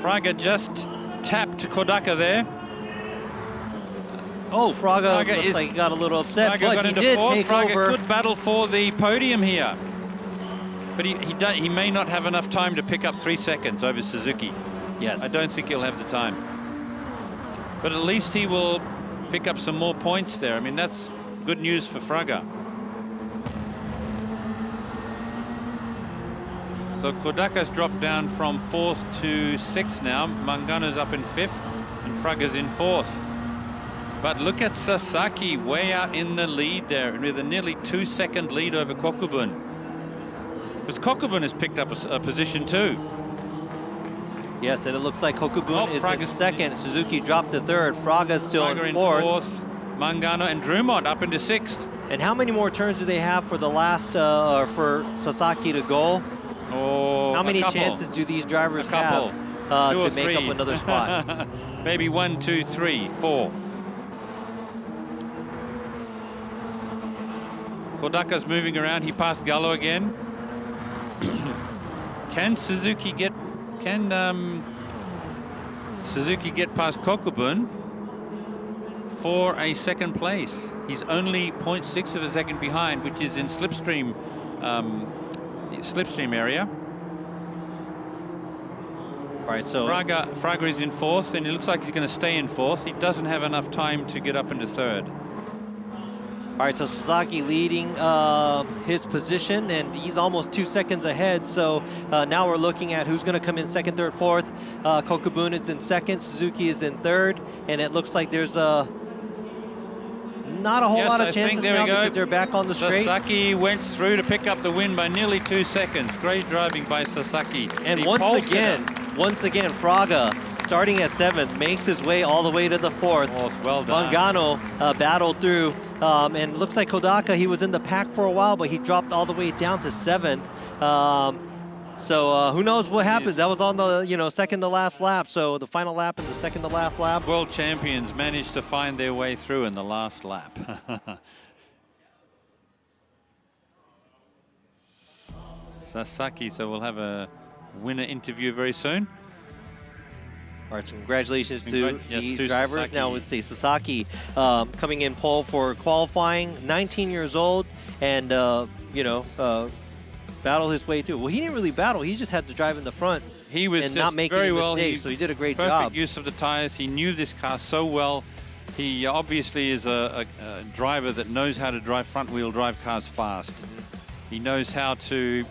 Fraga just tapped Kodaka there. Oh, Fraga looks like he got a little upset, but he did take Fraga over. Could battle for the podium here, but he may not have enough time to pick up 3 seconds over Suzuki. Yes. I don't think he'll have the time, but at least he will pick up some more points there. I mean, that's good news for Fraga. So Kodaka's dropped down from 4th to 6th now. Mangano's up in 5th, and Fraga's in 4th. But look at Sasaki way out in the lead there, with a nearly 2-second lead over Kokubun. Because Kokubun has picked up a position too. Yes, and it looks like Kokubun is in 2nd. Suzuki dropped to 3rd. Fraga's still in 4th. Mangano and Drummond up into 6th. And how many more turns do they have for the last, for Sasaki to go? Oh, how many chances do these drivers have to make up another spot? Maybe 1, 2, 3, 4. Kodaka's moving around. He passed Gallo again. Can Suzuki get past Kokubun for a 2nd place? He's only 0.6 of a second behind, which is in slipstream area. All right, so Fraga is in 4th, and it looks like he's going to stay in 4th. He doesn't have enough time to get up into 3rd. All right, so Sasaki leading his position, and he's almost 2 seconds ahead. So now we're looking at who's going to come in second, third, fourth. Kokubun is in second, Suzuki is in third, and it looks like there's not a whole lot of chances now because they're back on the straight. Sasaki went through to pick up the win by nearly 2 seconds. Great driving by Sasaki. And once again, Fraga, starting at 7th, makes his way all the way to the 4th. Oh, well done. Mangano battled through, and looks like Kodaka, he was in the pack for a while, but he dropped all the way down to 7th. So who knows what happens? That was on the second to last lap. So the final lap and the second to last lap. World champions managed to find their way through in the last lap. Sasaki, so we'll have a winner interview very soon. All right, so congratulations to the drivers. Sasaki. Now let's see, Sasaki coming in pole for qualifying, 19 years old, and battle his way through. Well, he didn't really battle. He just had to drive in the front. He was and just not make very any well. mistakes, so he did a great perfect job. Use of the tires. He knew this car so well. He obviously is a driver that knows how to drive front-wheel drive cars fast. He knows how to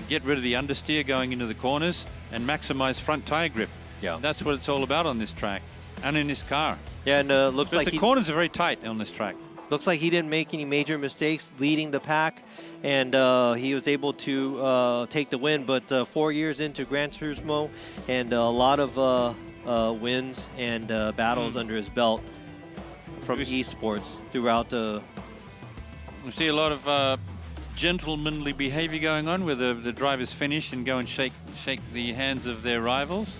get rid of the understeer going into the corners and maximize front tire grip. Yeah, that's what it's all about on this track and in this car. Yeah, and looks like the corners are very tight on this track. Looks like he didn't make any major mistakes leading the pack, and he was able to take the win. But 4 years into Gran Turismo and a lot of wins and battles under his belt from esports throughout the... We see a lot of gentlemanly behavior going on where the drivers finish and go and shake the hands of their rivals,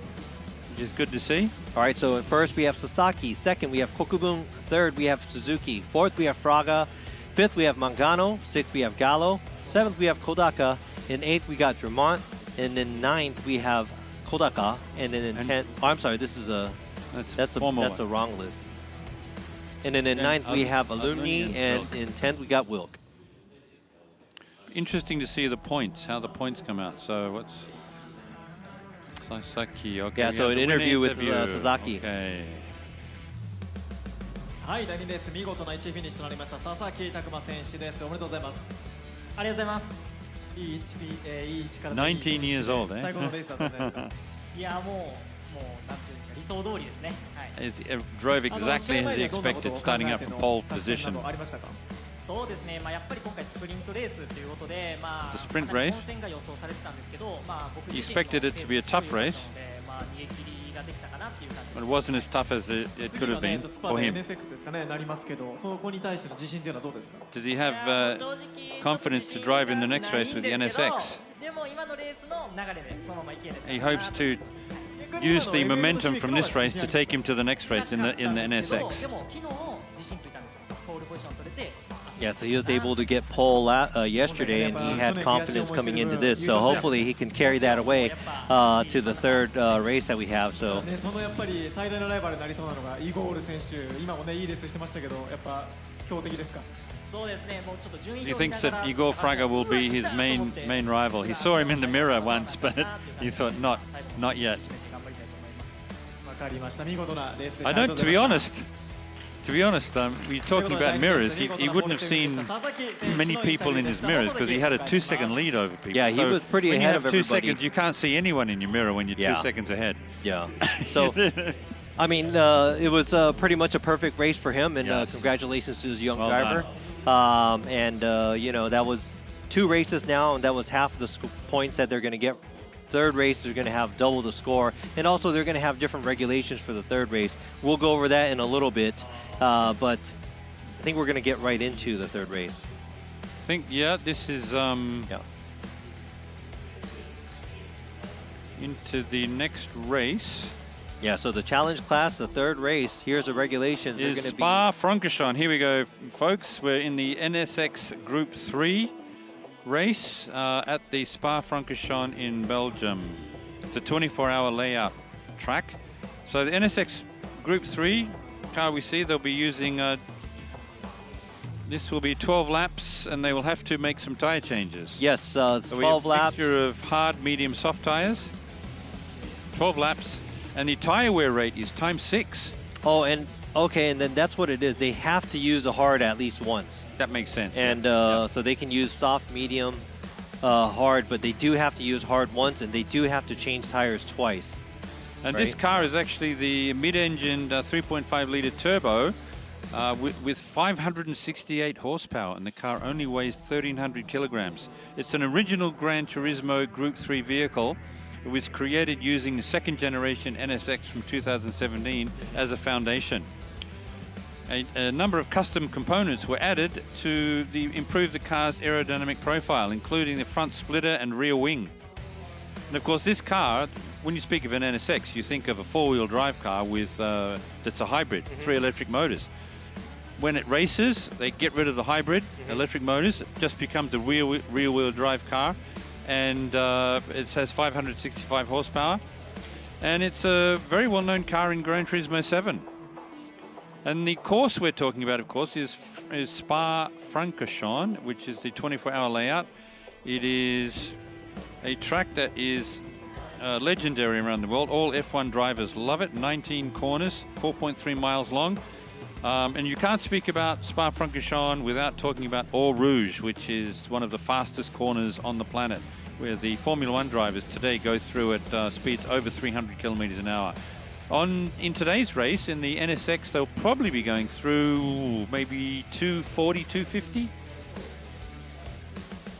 which is good to see. All right, so at first we have Sasaki. Second, we have Kokubun. Third, we have Suzuki. Fourth, we have Fraga. Fifth, we have Mangano. Sixth, we have Gallo. Seventh, we have Kodaka. In eighth, we got Drummond. And in ninth, we have Kodaka. And then in 10th, oh, I'm sorry, this is that's a wrong list. And then in ninth, we have Alumni. And in 10th, we got Wilk. Interesting to see the points, how the points come out. So what's Sasaki? Okay, yeah, so an interview with Sasaki. Okay. はい、第2レース見事な1位フィニッシュとなりました佐々木拓磨選手です。おめでとうございます。ありがとうございます。いい位置から19 years old, 最後のレースだったんじゃないですか。いやもうなんていうんですか、理想通りですね。はい。Drove exactly as he expected, starting out from pole position. そうですね。まあやっぱり今回スプリントレースということで、まあ The sprint race. 混戦が予想されてたんですけど、まあ僕 He expected it to be a tough race. まあ逃げ切りができたかなっていう感じ。 But it wasn't as tough as it could have been for him. NSX ですかね、なりますけど、そこに対しての自信というのはどうですか。 Does he have confidence to drive in the next race with the NSX? でも今のレースの流れでそのままいける。 He hopes to use the momentum from this race to take him to the next race in the NSX. でも昨日自信ついたんですよ。ポールポジション取れて。 Yeah, so he was able to get pole yesterday, and he had confidence coming into this. So hopefully he can carry that away to the third race that we have. So. そのやっぱり最大のライバルになりそうなのがイゴール選手。今もねいいレースしてましたけど、やっぱ強敵ですか。 He thinks that Igor Fraga will be his main rival. He saw him in the mirror once, but he thought not yet. I don't, to be honest, we're talking about mirrors. He wouldn't have seen many people in his mirrors because he had a 2-second lead over people. Yeah, he was pretty ahead of everybody. When you have 2 seconds, you can't see anyone in your mirror when you're 2 seconds ahead. Yeah. So, I mean, it was pretty much a perfect race for him, and congratulations to his young driver. That was 2 races now, and that was half of the points that they're going to get. Third race, they're going to have double the score, and also they're going to have different regulations for the third race. We'll go over that in a little bit, but I think we're going to get right into the third race. This is into the next race. Yeah, so the challenge class, the third race, here's the regulations. Is Spa-Francorchamps. Here we go, folks. We're in the NSX Group 3 race at the Spa-Francorchamps in Belgium. It's a 24-hour layout track. So the NSX Group 3 car we see, they'll be using, this will be 12 laps, and they will have to make some tire changes. Yes, it's 12 laps. A mixture of hard, medium, soft tires. 12 laps. And the tire wear rate is ×6. Oh, and Okay, and then that's what it is. They have to use a hard at least once. That makes sense. And so they can use soft, medium, hard, but they do have to use hard once, and they do have to change tires twice. And this car is actually the mid-engined 3.5-liter turbo with 568 horsepower, and the car only weighs 1,300 kilograms. It's an original Gran Turismo Group 3 vehicle. It was created using the second-generation NSX from 2017 as a foundation. A number of custom components were added to improve the car's aerodynamic profile, including the front splitter and rear wing. And of course, this car, when you speak of an NSX, you think of a four-wheel drive car with that's a hybrid, 3 electric motors. When it races, they get rid of the hybrid electric motors. It just becomes a rear-wheel drive car, and it has 565 horsepower. And it's a very well-known car in Gran Turismo 7. And the course we're talking about, of course, is Spa-Francorchamps, which is the 24-hour layout. It is a track that is legendary around the world. All F1 drivers love it. 19 corners, 4.3 miles long. And you can't speak about Spa-Francorchamps without talking about Eau Rouge, which is one of the fastest corners on the planet, where the Formula One drivers today go through at speeds over 300 kilometers an hour. In today's race, in the NSX, they'll probably be going through maybe 240, 250.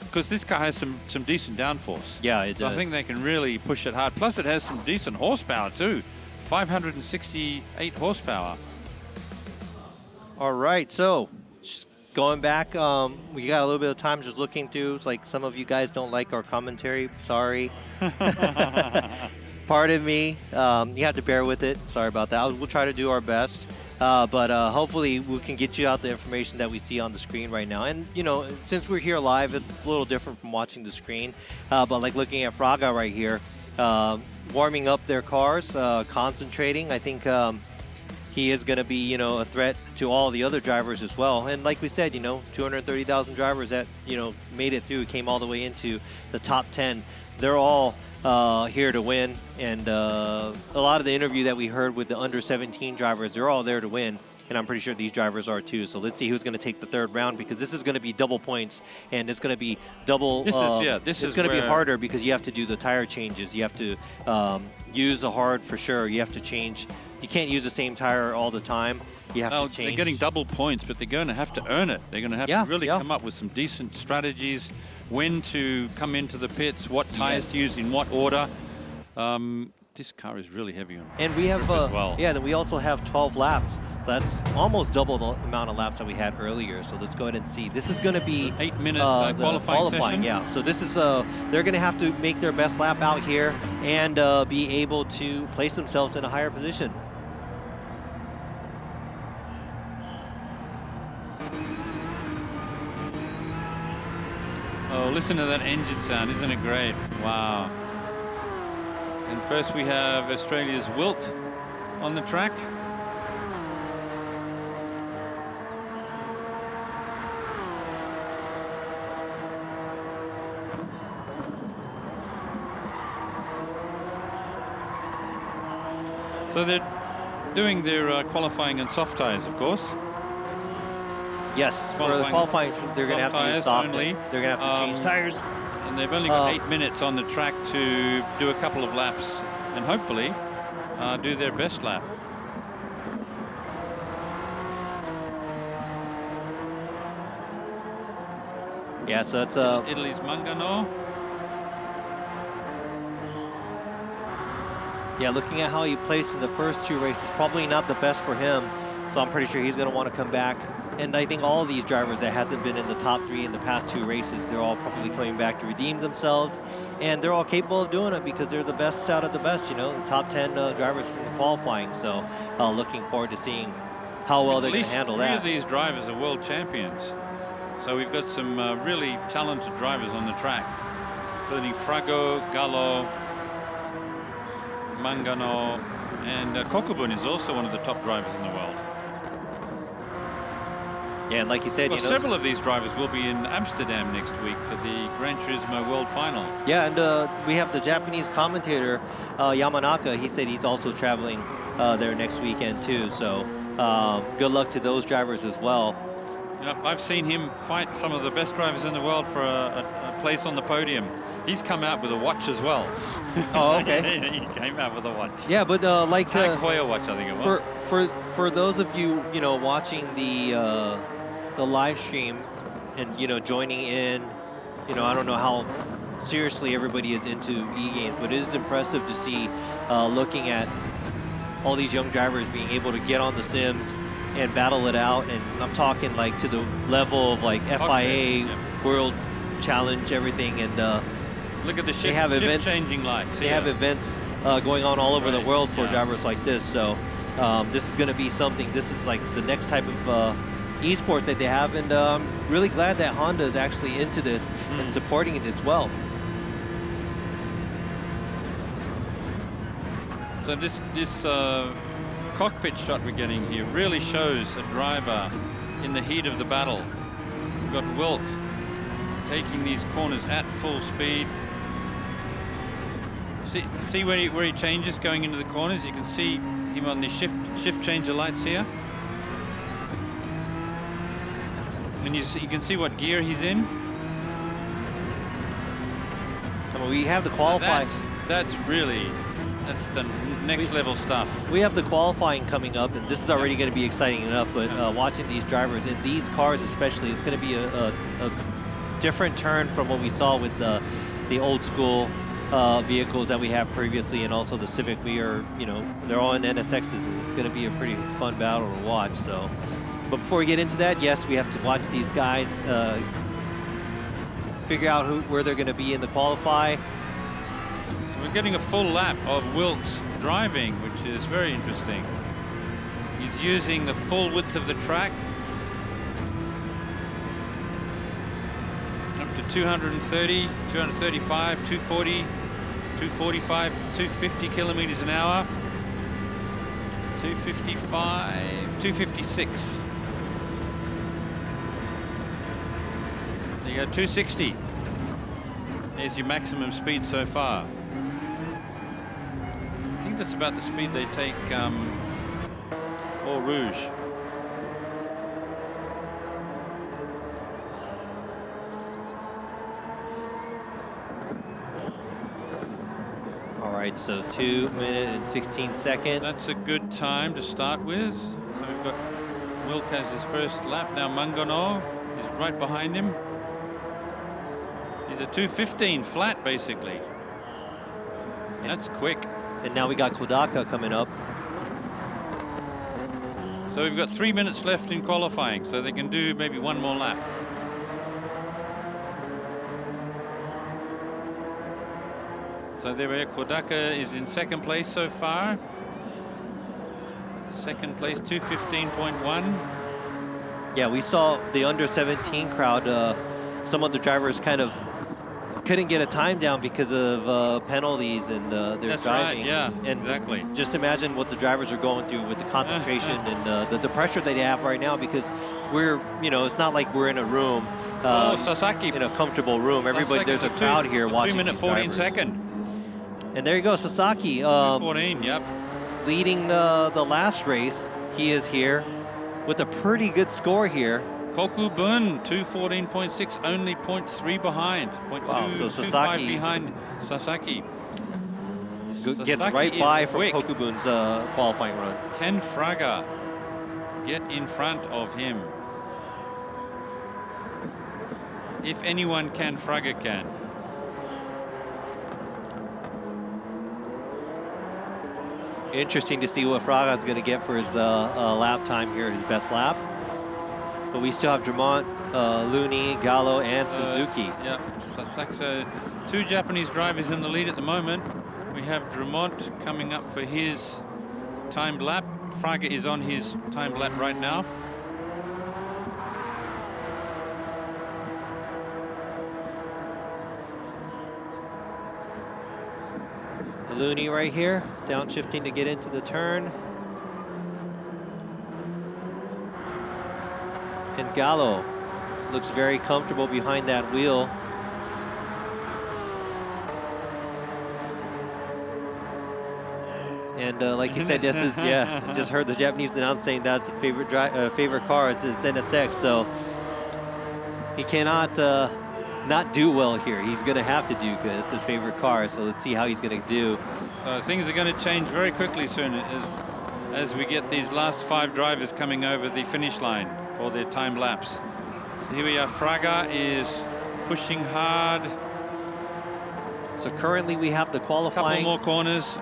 Because this car has some decent downforce. Yeah, it does. I think they can really push it hard. Plus, it has some decent horsepower, too. 568 horsepower. All right, so just going back, we got a little bit of time just looking through. It's like some of you guys don't like our commentary. Sorry. Pardon me. You have to bear with it. Sorry about that. We'll try to do our best. But hopefully we can get you out the information that we see on the screen right now. And, you know, since we're here live, it's a little different from watching the screen. But like looking at Fraga right here, warming up their cars, concentrating. I think he is going to be, you know, a threat to all the other drivers as well. And like we said, you know, 230,000 drivers that, you know, made it through, came all the way into the top 10. They're all here to win, and a lot of the interview that we heard with the under 17 drivers, they're all there to win, and I'm pretty sure these drivers are too. So let's see who's going to take the third round, because this is going to be double points, and it's going to be double. This is going to be harder because you have to do the tire changes. You have to use the hard for sure. You have to change. You can't use the same tire all the time. You have to change. They're getting double points, but they're going to have to earn it. They're going to have to really come up with some decent strategies. When to come into the pits, what tires to use in what order. This car is really heavy on. And we have, then we also have 12 laps. So that's almost double the amount of laps that we had earlier. So let's go ahead and see. This is going to be 8-minute qualifying session. Yeah. So this is they're going to have to make their best lap out here and be able to place themselves in a higher position. Oh, listen to that engine sound, isn't it great? Wow. And first we have Australia's Wilk on the track. So they're doing their qualifying on soft tires, of course. Yes, for the qualifying, they're going to have to use soft. They're going to have to change tires. And they've only got 8 minutes on the track to do a couple of laps and hopefully do their best lap. Yeah, so it's Italy's Mangano. Yeah, looking at how he placed in the first two races, probably not the best for him. So I'm pretty sure he's going to want to come back. And I think all of these drivers that hasn't been in the top 3 in the past 2 races, they're all probably coming back to redeem themselves. And they're all capable of doing it because they're the best out of the best, you know, the top 10 drivers from the qualifying. So looking forward to seeing how well they're going to handle that. At least 3 of these drivers are world champions. So we've got some really talented drivers on the track, including Frago, Gallo, Mangano, and Kokubun is also one of the top drivers in the world. Yeah, and like you said, well, you know, several of these drivers will be in Amsterdam next week for the Gran Turismo World Final. Yeah, and we have the Japanese commentator, Yamanaka. He said he's also traveling there next weekend too. So good luck to those drivers as well. Yep, I've seen him fight some of the best drivers in the world for a place on the podium. He's come out with a watch as well. Oh, okay. He came out with a watch. Yeah, but like Tag Heuer watch, I think it was. For those of you watching the live stream and joining in, I don't know how seriously everybody is into e-games, but it is impressive to see looking at all these young drivers being able to get on the sims and battle it out. And I'm talking like to the level of like FIA World Challenge, everything. And look at the shift, they have events, changing lights. They have events going on all over the world for drivers like this. So this is going to be something. This is like the next type of esports that they have, and I'm really glad that Honda is actually into this and supporting it as well. So this cockpit shot we're getting here really shows a driver in the heat of the battle. We've got Wilk taking these corners at full speed. See where he changes going into the corners? You can see him on the shift changer lights here. And you can see what gear he's in. I mean, we have the qualifying. That's the next level stuff. We have the qualifying coming up, and this is already going to be exciting enough. But watching these drivers in these cars, especially, it's going to be a different turn from what we saw with the old school vehicles that we have previously, and also the Civic. They're all in NSXs, and it's going to be a pretty fun battle to watch. So, but before we get into that, yes, we have to watch these guys figure out where they're going to be in the qualify. So we're getting a full lap of Wilk's driving, which is very interesting. He's using the full width of the track. Up to 230, 235, 240, 245, 250 kilometers an hour. 255, 256. There you go, 260. There's your maximum speed so far. I think that's about the speed they take Eau Rouge. All right, so 2 minutes and 16 seconds. That's a good time to start with. So we've got Wilk has his first lap. Now Mangono is right behind him. He's a 2:15 flat, basically. That's quick. And now we got Kodaka coming up. So we've got 3 minutes left in qualifying, so they can do maybe one more lap. So there we are. Kodaka is in second place so far. Second place, 2:15.1. Yeah, we saw the under 17 crowd. Some of the drivers kind of couldn't get a time down because of penalties and their That's driving. right, yeah, and exactly. Just imagine what the drivers are going through with the concentration and the pressure that they have right now, because we're, it's not like we're in a room, Sasaki, in a comfortable room. Everybody, there's a crowd here watching. 2 minute 14 second. And there you go, Sasaki. 14, yep. Leading the last race. He is here with a pretty good score here. Kokubun, 2:14.6, only 0.3 behind. 0.2, wow, so Sasaki behind Sasaki. Gets right by from Kokubun's qualifying run. Ken Fraga get in front of him. If anyone can, Fraga can. Interesting to see what Fraga is going to get for his lap time here, his best lap. But we still have Drummond, Looney, Gallo, and Suzuki. Yeah, Sasaki. So 2 Japanese drivers in the lead at the moment. We have Drummond coming up for his timed lap. Fraga is on his timed lap right now. Looney right here, downshifting to get into the turn. And Gallo looks very comfortable behind that wheel. And And like you said, this is, yeah, I just heard the Japanese announcer saying that's the favorite car is his NSX. So he cannot not do well here. He's going to have to do good. It's his favorite car. So let's see how he's going to do. So things are going to change very quickly soon as we get these last 5 drivers coming over the finish line for their time lapse. So here we are. Fraga is pushing hard. So currently we have the qualifying. Couple more corners.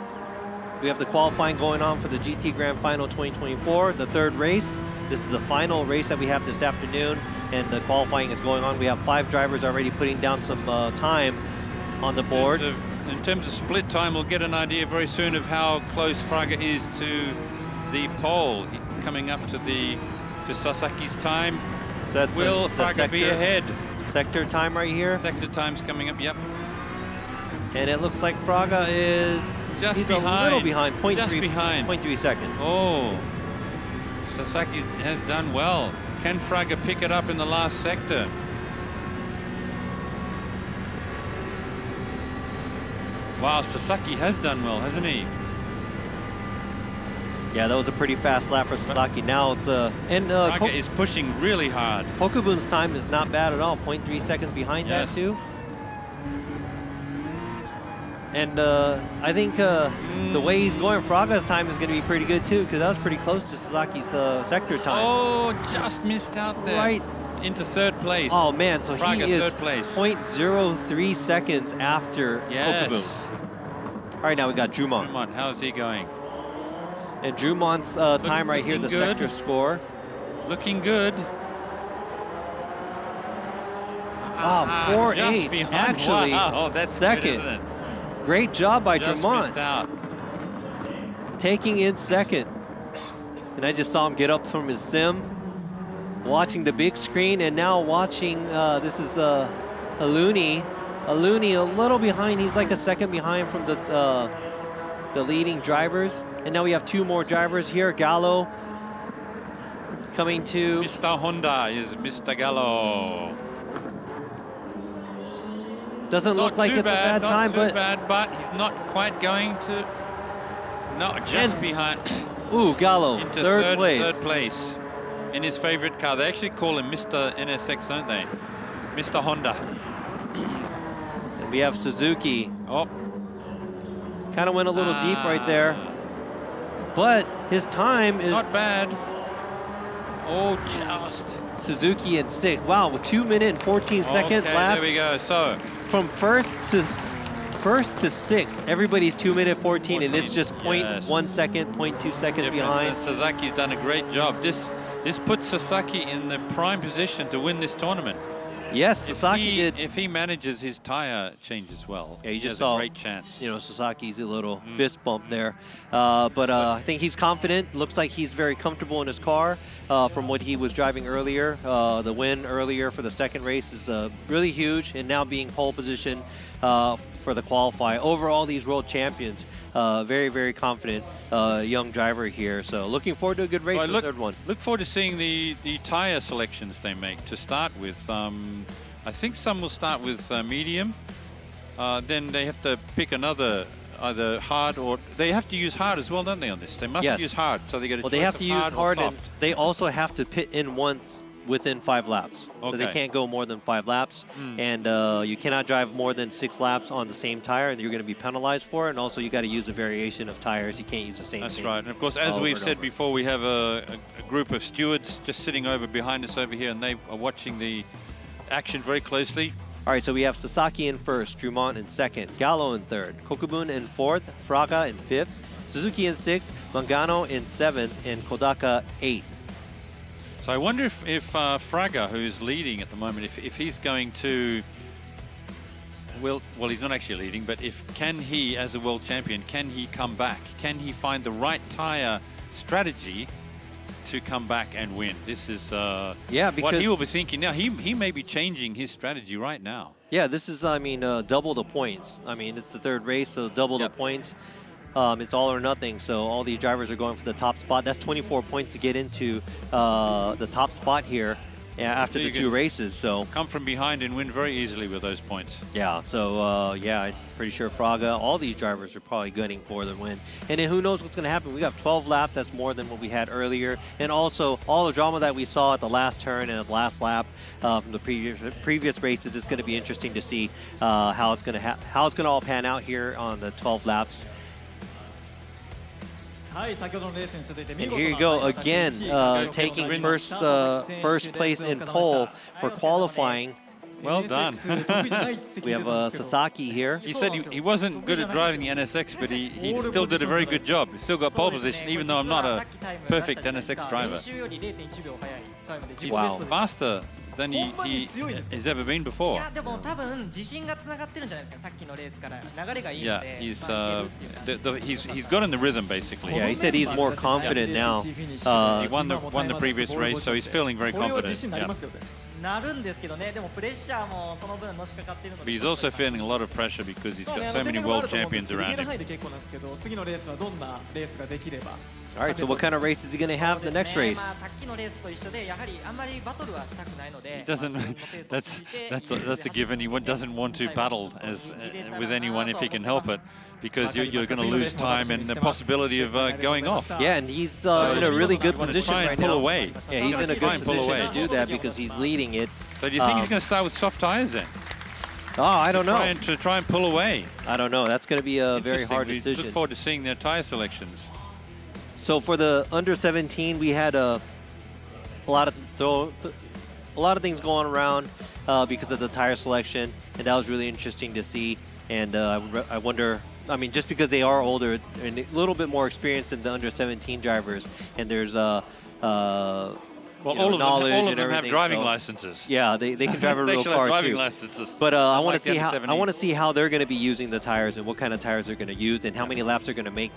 We have the qualifying going on for the GT Grand Final 2024, the 3rd race. This is the final race that we have this afternoon, and the qualifying is going on. We have 5 drivers already putting down some time on the board. In terms of split time, we'll get an idea very soon of how close Fraga is to the pole, coming up to Sasaki's time. So that's Will Fraga be ahead? Sector time right here. Sector time's coming up, yep. And it looks like Fraga is he's a little behind, 0.3 seconds. Oh, Sasaki has done well. Can Fraga pick it up in the last sector? Wow, Sasaki has done well, hasn't he? Yeah, that was a pretty fast lap for Sasaki. Now it's Fraga is pushing really hard. Kokubun's time is not bad at all, 0.3 seconds behind that too. And I think the way he's going, Fraga's time is going to be pretty good too, because that was pretty close to Sasaki's sector time. Oh, just missed out there. Right into 3rd place. Oh man, so Fraga, he is 3rd place. 0.03 seconds after Kokubun. All right, now we got Jumon. Jumon, how's he going? And Jumon's time right here, the good. sector score. Looking good. Ah, 4.8. Actually, wow, that's second. Good, isn't it? Great job by Just Jumon. missed out. Taking in second. And I just saw him get up from his sim, watching the big screen, and now watching, this is Aluni. Aluni a little behind. He's like a second behind from the leading drivers. And now we have 2 more drivers here. Gallo coming to... Mr. Honda is Mr. Gallo. Doesn't look like it's a bad time, but he's not quite going to. No, just behind. Ooh, Gallo, into third place in his favorite car. They actually call him Mr. NSX, don't they? Mr. Honda. And we have Suzuki. Oh, kind of went a little deep right there, but his time is not bad. Oh, just Suzuki in 6th. Wow, 2 minute and 14 second lap. There we go. So from first to 6th, everybody's 2 minute 14, and it's just 0.1 second, 0.2 seconds behind. Sasaki's done a great job. This puts Sasaki in the prime position to win this tournament. Yes, Sasaki did. If he manages his tire change as well, yeah, you just has saw a great chance. You know, Sasaki's a little fist bump there, but I think he's confident. Looks like he's very comfortable in his car from what he was driving earlier. The win earlier for the 2nd race is really huge, and now being pole position for the qualify over all these world champions. Very, very confident young driver here. So looking forward to a good race for the 3rd one. Look forward to seeing the tire selections they make to start with. I think some will start with medium. Then they have to pick another, either hard or they have to use hard as well, don't they? On this, they must use hard. So they get they have to use hard, and they also have to pit in once within 5 laps. So they can't go more than 5 laps, and you cannot drive more than 6 laps on the same tire, and you're going to be penalized for it. And also, you got to use a variation of tires. You can't use the same. That's right. And of course, as we've said before, we have a group of stewards just sitting over behind us over here, and they are watching the action very closely. All right, so we have Sasaki in 1st, Drummond in 2nd, Gallo in 3rd, Kokubun in 4th, Fraga in 5th, Suzuki in 6th, Mangano in 7th, and Kodaka 8th. So I wonder if Fraga, who's leading at the moment, if he's going to, well, he's not actually leading, but can he, as a world champion, can he come back? Can he find the right tire strategy to come back and win? This is because what he will be thinking now. He may be changing his strategy right now. Yeah, this is, I mean, double the points. I mean, it's the 3rd race, so double the points. It's all or nothing, so all these drivers are going for the top spot. That's 24 points to get into the top spot here. after the two races. So come from behind and win very easily with those points. Yeah, so yeah, I'm pretty sure Fraga, all these drivers are probably gunning for the win. And then who knows what's going to happen. We got 12 laps. That's more than what we had earlier. And also all the drama that we saw at the last turn and the last lap from the previous races, it's going to be interesting to see how it's going to all pan out here on the 12 laps. And here you go again, taking first place in pole for qualifying. Well done. We have Sasaki here. He said he wasn't good at driving the NSX, but he still did a very good job. He still got pole position, even though I'm not a perfect NSX driver. He's faster than he has ever been before. Yeah, he's got in the rhythm basically. Yeah, he said he's more confident now. He won the previous race, so he's feeling very confident. Yeah. But he's also feeling a lot of pressure because he's got so many world champions around him. All right, so what kind of race is he going to have the next race? He doesn't. That's a given. He doesn't want to battle with anyone if he can help it, because you're going to lose time and the possibility of going off. Yeah, and he's in a really good position right now. pull away. Yeah, he's in a good position to do that because he's leading it. So do you think he's going to start with soft tires then? Oh, I don't know. To try and pull away. I don't know. That's going to be a very hard decision. Look forward to seeing their tire selections. So for the under 17, we had a lot of things going around because of the tire selection, and that was really interesting to see. And I wonder, I mean, just because they are older and a little bit more experienced than the under 17 drivers, and there's all of them have driving so, licenses. Yeah, they can drive a real car driving too. licenses. But I want to see how they're going to be using the tires and what kind of tires they're going to use and how many laps they're going to make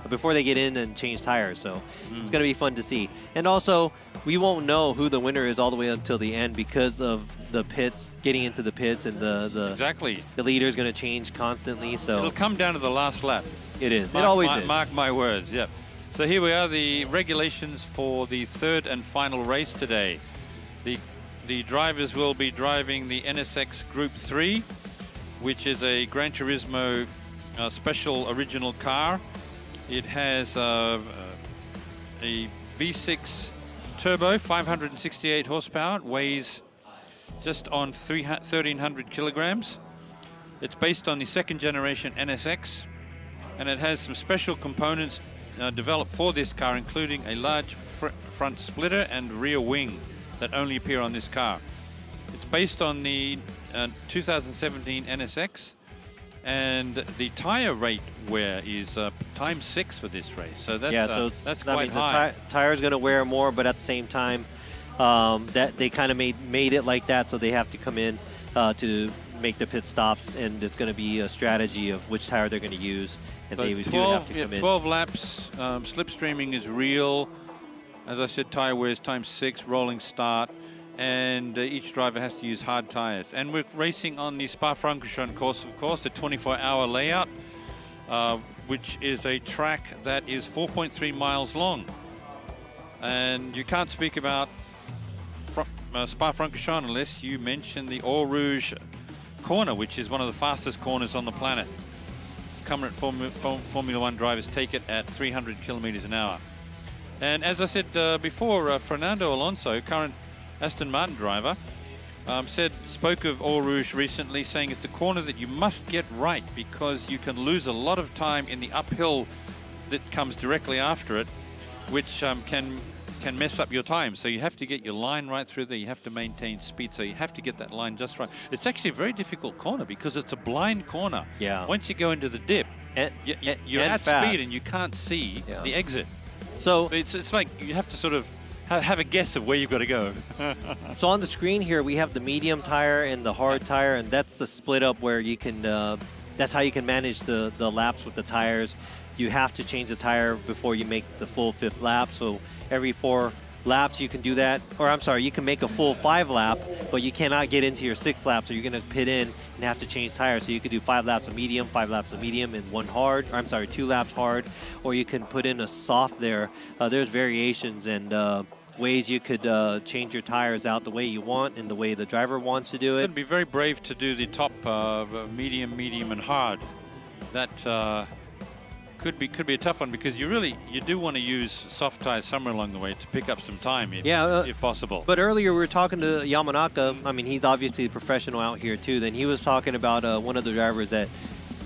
before they get in and change tires. So it's going to be fun to see. And also, we won't know who the winner is all the way until the end because of the pits, getting into the pits, and the leader is going to change constantly. So it'll come down to the last lap. It is. It always is. Mark my words. Yep. So here we are, the regulations for the third and final race today. The drivers will be driving the NSX Group 3, which is a Gran Turismo special original car. It has a V6 turbo, 568 horsepower. It weighs just on 1,300 kilograms. It's based on the second generation NSX, and it has some special components developed for this car, including a large front splitter and rear wing that only appear on this car. It's based on the 2017 NSX, and the tire rate wear is ×6 for this race. So that's that's quite high. The tire's going to wear more, but at the same time, that they kind of made it like that, so they have to come in to make the pit stops, and it's going to be a strategy of which tire they're going to use. And they do have to come in. 12 laps, slipstreaming is real. As I said, tire wears ×6, rolling start, and each driver has to use hard tires. And we're racing on the Spa-Francorchamps course, of course, the 24-hour layout, which is a track that is 4.3 miles long. And you can't speak about Spa-Francorchamps unless you mention the Eau Rouge corner, which is one of the fastest corners on the planet. Current Formula One drivers take it at 300 kilometers an hour. And as I said before, Fernando Alonso, current Aston Martin driver, spoke of Eau Rouge recently, saying it's a corner that you must get right because you can lose a lot of time in the uphill that comes directly after it, which can mess up your time. So you have to get your line right through there. You have to maintain speed. So you have to get that line just right. It's actually a very difficult corner because it's a blind corner. Yeah. Once you go into the dip, you're at speed and you can't see the exit. So it's like you have to sort of have a guess of where you've got to go. So on the screen here, we have the medium tire and the hard tire, and that's the split up where you can, that's how you can manage the laps with the tires. You have to change the tire before you make the full 5th lap. So every 4 laps you can do that. Or I'm sorry, you can make a full 5 lap, but you cannot get into your 6th lap. So you're going to pit in and have to change tires. So you could do 5 laps of medium, 5 laps of medium, and 1 hard. Or I'm sorry, 2 laps hard. Or you can put in a soft there. There's variations, and ways you could change your tires out the way you want and the way the driver wants to do it. It'd be very brave to do the top medium, and hard. That could be a tough one because you do want to use soft tires somewhere along the way to pick up some time, if possible. But earlier we were talking to Yamanaka. I mean, he's obviously a professional out here too. Then he was talking about one of the drivers that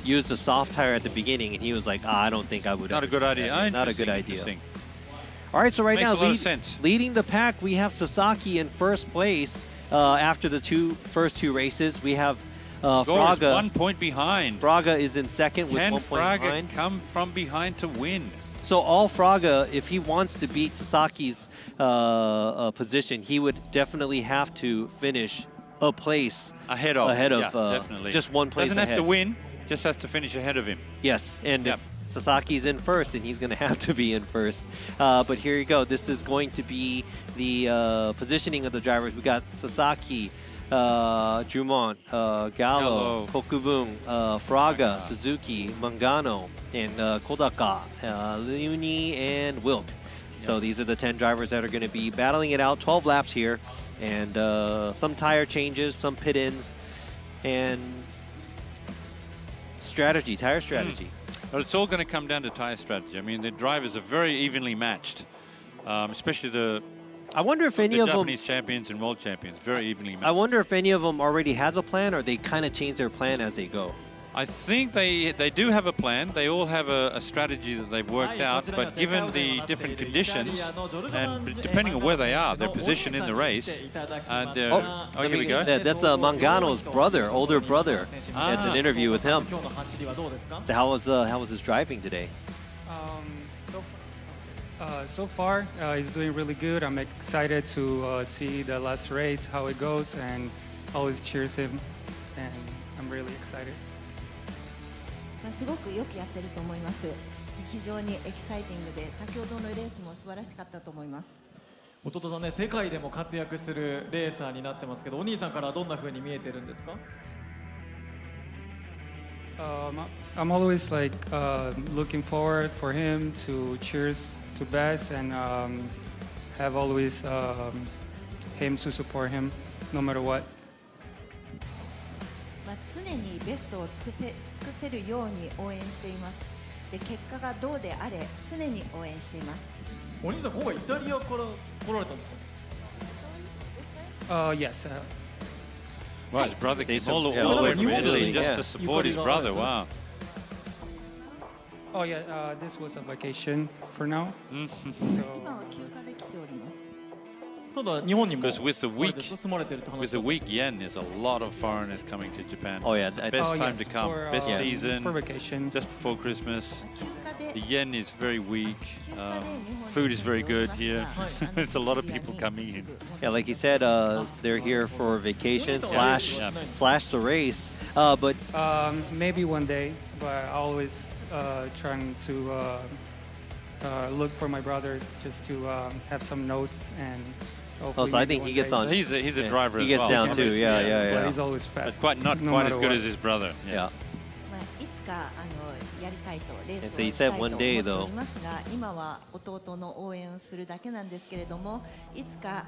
used a soft tire at the beginning, and he was like, I don't think I would. Not a good idea. Not a good idea. All right, so right now, leading the pack, we have Sasaki in first place after the first two races. We have Fraga. 1 point behind. Fraga is in second with 1 point behind. Can Fraga come from behind to win? So all Fraga, if he wants to beat Sasaki's position, he would definitely have to finish a place ahead of definitely. Just 1 place Doesn't ahead. have to win, just has to finish ahead of him. Yes, and if Sasaki's in first, and he's going to have to be in first. But here you go. This is going to be the positioning of the drivers. We got Sasaki, Jumont, Gallo, Kokubun, Fraga, Suzuki, Mangano, and Kodaka, Leuni, and Wilk. So these are the 10 drivers that are going to be battling it out. 12 laps here, and some tire changes, some pit-ins, and tire strategy. But it's all going to come down to tire strategy. I mean, the drivers are very evenly matched, especially I wonder if any of them Japanese champions and world champions, very evenly matched. I wonder if any of them already has a plan, or they kind of change their plan as they go. I think they do have a plan. They all have a strategy that they've worked out, but given the different conditions and depending on where they are, their position in the race, and here we go. That's Mangano's brother, older brother. That's an interview with him. So how was his driving today? So far, he's doing really good. I'm excited to see the last race, how it goes, and always cheers him, and I'm really excited. すごくよくやってると思います。非常にエキサイティングで、先ほどのレースも素晴らしかったと思います。弟さんね、世界でも活躍するレーサーになってますけど、お兄さんからはどんな風に見えてるんですか？I'm always like looking forward for him to cheers to best and have always him to support him no matter what. 常にベストを尽くせるように応援しています。で、結果がどうであれ常に応援しています。お兄さん、今回イタリアから来られたんですか？Yes. Well, his brother came all the way from Italy just to support his brother. Wow. Oh yeah, this was a vacation for now. So. 今は休暇で来ております。 Because with the weak yen, there's a lot of foreigners coming to Japan. Oh yeah, it's the best time to come. Best season for vacation, just before Christmas. The yen is very weak. Food is very good here. There's a lot of people coming in. Yeah, like you said, they're here for vacation slash the race. But maybe one day. But always trying to look for my brother just to have some notes and. Oh, so I think he gets on. He's a driver as well. He gets down too. Yeah. But he's always fast. But not quite as good as his brother. Yeah. いつかやりたいとレースを And so he したい said と思 one って day お though. りますが、今は弟の応援をするだけなんですけれども、いつか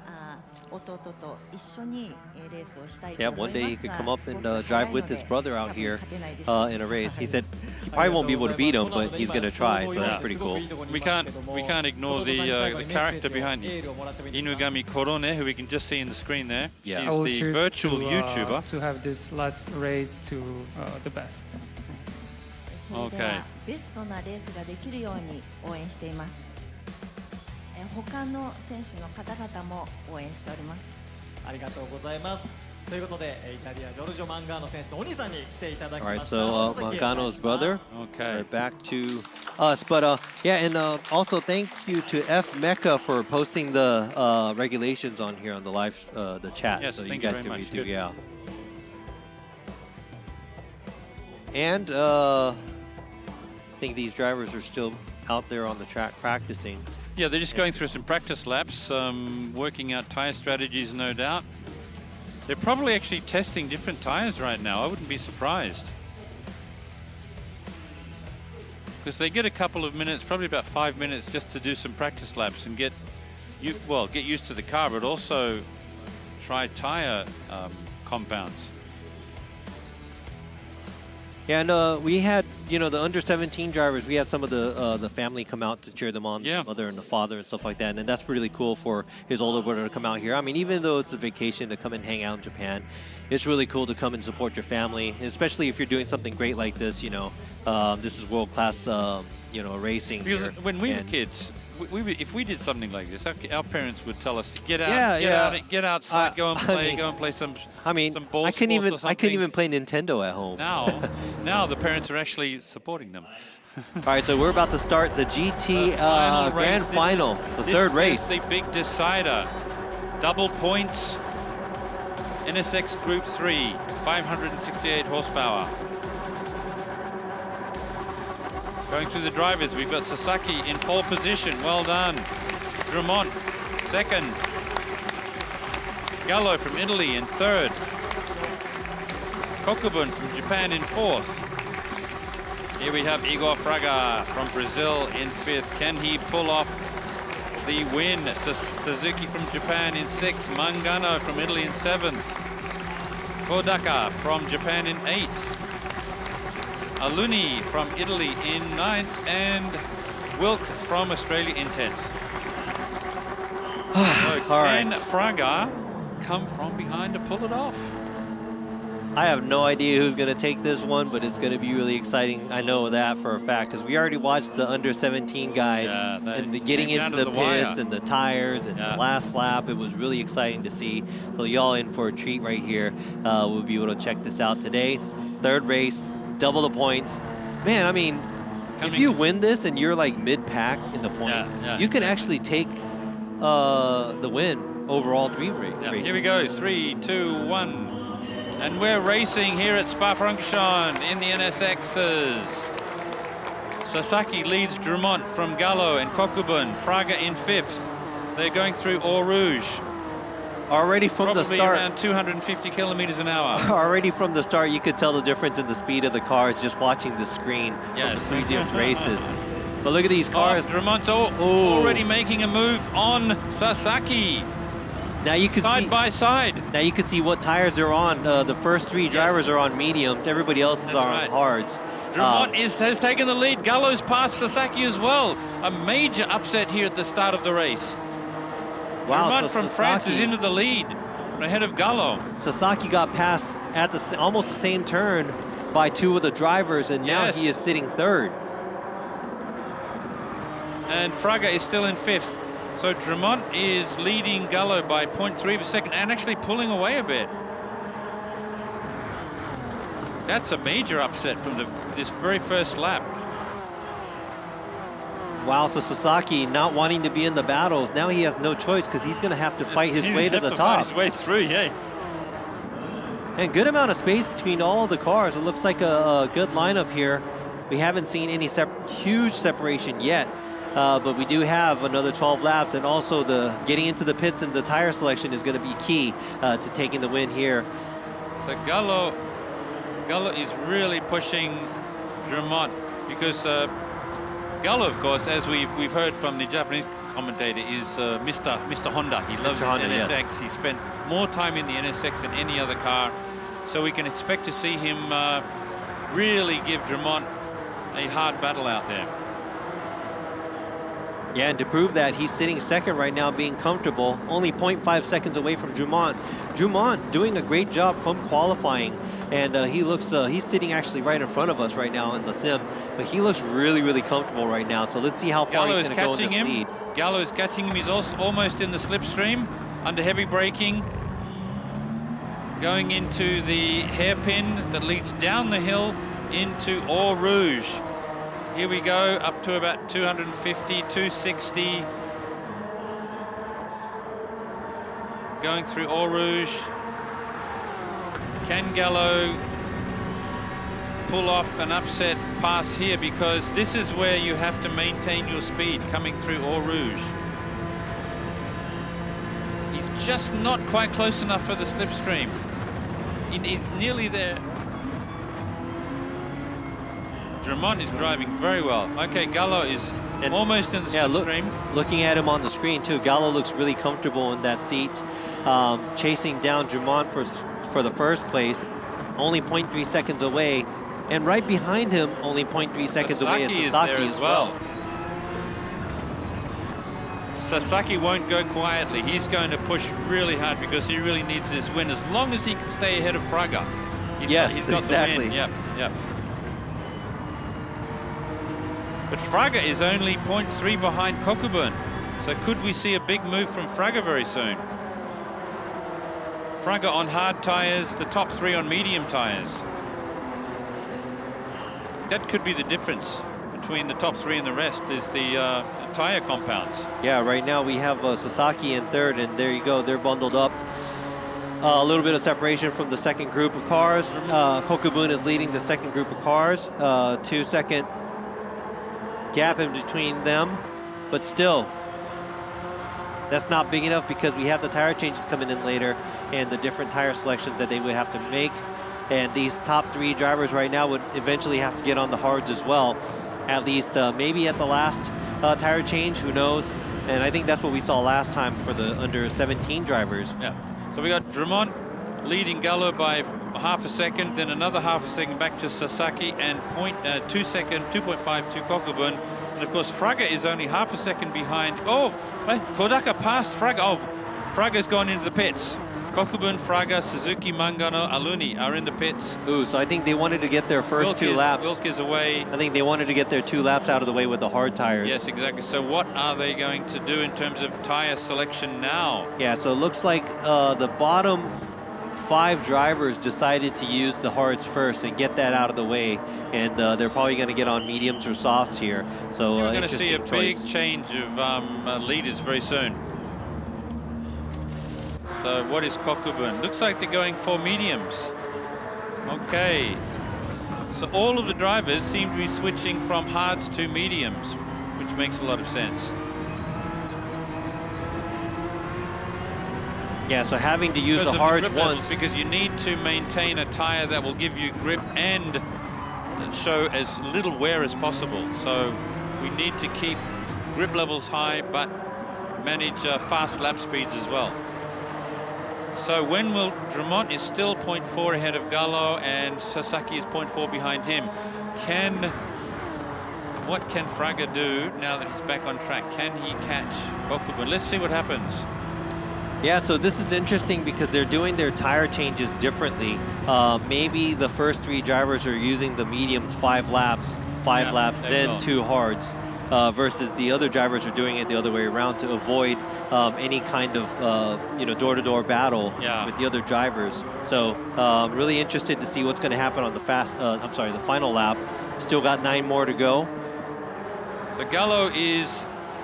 弟と一緒にレースをしたいと Yeah, 思 one い day ま he す could が、 come up すご and く早 drive い with ので his brother out 多分 here 勝てないでしょう。 in a race. He said he probably won't be able to beat him, but he's going to try. So that's pretty cool. We can't ignore the character behind him, Inugami Korone, who we can just see in the screen there. Yeah, She's I will the choose virtual to, YouTuber. To have this last race to the best. それではベストなレースができるように応援しています。他の選手の方々も応援しております。ありがとうございます。ということで、イタリアジョルジョ・マンガーノ選手のお兄さんに来ていただきました。 All right, so Mangano's brother. Okay. Right back to us, but yeah, and also thank you to F Mecca for posting the regulations on here on the live the chat, yes, so you thank guys you very can much. read too. Good. Yeah. And I think these drivers are still out there on the track practicing. Yeah, they're just going through some practice laps, working out tire strategies, no doubt. They're probably actually testing different tires right now. I wouldn't be surprised. Because they get a couple of minutes, probably about 5 minutes, just to do some practice laps and get get used to the car, but also try tire compounds. Yeah, and we had, the under 17 drivers. We had some of the family come out to cheer them on, the mother and the father and stuff like that. And that's really cool for his older brother to come out here. I mean, even though it's a vacation to come and hang out in Japan, it's really cool to come and support your family, especially if you're doing something great like this. This is world-class, racing. Because here. when we were kids, if we did something like this, our parents would tell us to get out, get outside, go and play some. I mean, some ball I couldn't sports even play Nintendo at home. Now the parents are actually supporting them. All right, so we're about to start the GT Grand Final, the third race. This is the big decider. Double points. NSX Group 3, 568 horsepower. Going through the drivers, we've got Sasaki in pole position. Well done. Drummond, second. Gallo from Italy in third. Kokubun from Japan in fourth. Here we have Igor Fraga from Brazil in fifth. Can he pull off the win? Suzuki from Japan in sixth. Mangano from Italy in seventh. Kodaka from Japan in eighth. Aluni from Italy in ninth, and Wilk from Australia in 10th. So can Fraga come from behind to pull it off? I have no idea who's going to take this one, but it's going to be really exciting. I know that for a fact because we already watched the under 17 guys and getting into the pits and the tires and the last lap. It was really exciting to see. So y'all in for a treat right here. We'll be able to check this out today. It's third race, double the points. Man, I mean, if you win this and you're like mid-pack in the points, you can actually take the win over all three races. Here we go, 3, 2, 1. And we're racing here at Spa-Francorchamps in the NSXs. Sasaki leads Drummond from Gallo and Kokubun. Fraga in fifth. They're going through Eau Rouge. Already from the start. Probably around 250 kilometers an hour. Already from the start, you could tell the difference in the speed of the cars just watching the screen of the previous races. But look at these cars. Drummond's already making a move on Sasaki. Now you can side by side. Now you can see what tires are on. The first three drivers are on mediums. Everybody else is on hards. Drummond has taken the lead. Gallo's passed Sasaki as well. A major upset here at the start of the race. Wow, Drummond from France is into the lead, ahead of Gallo. Sasaki got passed at almost the same turn by two of the drivers, and now he is sitting third. And Fraga is still in fifth. So Drummond is leading Gallo by 0.3 of a second and actually pulling away a bit. That's a major upset from this very first lap. Wow, so Sasaki not wanting to be in the battles. Now he has no choice because he's going to have to fight his way to the top. Fight his way through, And good amount of space between all of the cars. It looks like a good lineup here. We haven't seen any huge separation yet. But we do have another 12 laps, and also the getting into the pits and the tire selection is going to be key to taking the win here. So Gallo is really pushing Drummond because Gallo, of course, as we've heard from the Japanese commentator, is Mr. Honda. He loves the NSX. Yes. He spent more time in the NSX than any other car, so we can expect to see him really give Drummond a hard battle out there. Yeah, and to prove that, he's sitting second right now, being comfortable, only 0.5 seconds away from Drummond. Drummond doing a great job from qualifying, and he's sitting actually right in front of us right now in the sim, but he looks really, really comfortable right now. So let's see how far he's going to go in this lead. Gallo is catching him. He's also almost in the slipstream, under heavy braking, going into the hairpin that leads down the hill into Eau Rouge. Here we go, up to about 250, 260. Going through Eau Rouge. Can Gallo pull off an upset pass here? Because this is where you have to maintain your speed coming through Eau Rouge. He's just not quite close enough for the slipstream. He's nearly there. Drummond is driving very well. Okay, Gallo is And almost in the stream. Looking at him on the screen too, Gallo looks really comfortable in that seat, chasing down Drummond for the first place, only 0.3 seconds away, and right behind him, only 0.3 seconds away is Sasaki as well. Sasaki won't go quietly. He's going to push really hard because he really needs this win. As long as he can stay ahead of Fraga, he's got the win. Yep. But Fraga is only 0.3 behind Kokubun. So could we see a big move from Fraga very soon? Fraga on hard tires, the top 3 on medium tires. That could be the difference between the top 3 and the rest, is the tire compounds. Yeah, right now we have Sasaki in third, and there you go, they're bundled up. A little bit of separation from the second group of cars. Kokubun is leading the second group of cars. 2-second gap in between them, but still, that's not big enough because we have the tire changes coming in later and the different tire selections that they would have to make. And these top 3 drivers right now would eventually have to get on the hards as well, at least maybe at the last tire change, who knows. And I think that's what we saw last time for the under 17 drivers. Yeah, so we got Drummond leading Gallo by half a second, then another half a second back to Sasaki, and 2.5 to Kokubun. And of course, Fraga is only half a second behind. Oh, Kodaka passed Fraga. Oh, Fraga's gone into the pits. Kokubun, Fraga, Suzuki, Mangano, Aluni are in the pits. Ooh, so I think they wanted to get their first 2 laps. Wilk is away. I think they wanted to get their 2 laps out of the way with the hard tires. Yes, exactly. So what are they going to do in terms of tire selection now? Yeah, so it looks like the bottom 5 drivers decided to use the hards first and get that out of the way, and they're probably going to get on mediums or softs here. So we're going to see a big change of leaders very soon. So what is Kokubun? Looks like they're going for mediums. Okay. So all of the drivers seem to be switching from hards to mediums, which makes a lot of sense. Yeah, so having to use the hards once. Because you need to maintain a tire that will give you grip and show as little wear as possible. So we need to keep grip levels high, but manage fast lap speeds as well. So when will Drummond is still 0.4 ahead of Gallo, and Sasaki is 0.4 behind him. What can Fraga do now that he's back on track? Can he catch Kokubun? Let's see what happens. Yeah, so this is interesting because they're doing their tire changes differently. Maybe the first 3 drivers are using the mediums 5 laps, then 2 hards, versus the other drivers are doing it the other way around to avoid any kind of door-to-door battle with the other drivers. So really interested to see what's going to happen on the the final lap. Still got 9 more to go. So Gallo is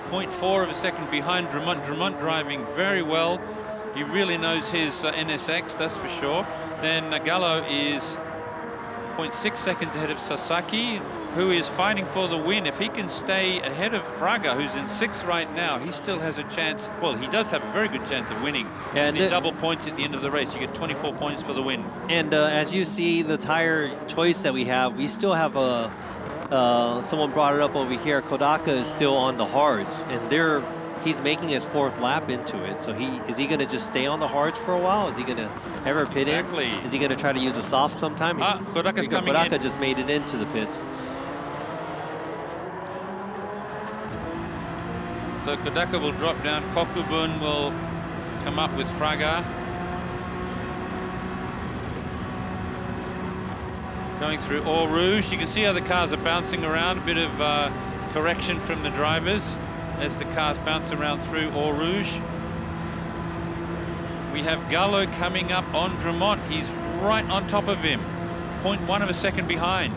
0.4 of a second behind Drummond. Drummond driving very well. He really knows his NSX, that's for sure. Then Gallo is 0.6 seconds ahead of Sasaki, who is fighting for the win. If he can stay ahead of Fraga, who's in 6th right now, he still has a chance. Well, he does have a very good chance of winning. And the double points at the end of the race. You get 24 points for the win. And as you see the tire choice that we still have someone brought it up over here. Kodaka is still on the hards, and he's making his 4th lap into it. So is he going to just stay on the hards for a while? Is he going to ever pit in? Is he going to try to use a soft sometime? Kodaka's coming Kodaka in. just made it into the pits. So Kodaka will drop down. Kokubun will come up with Fraga. Going through Eau Rouge. You can see how the cars are bouncing around. A bit of correction from the drivers as the cars bounce around through Eau Rouge. We have Gallo coming up on Drummond. He's right on top of him. 0.1 of a second behind.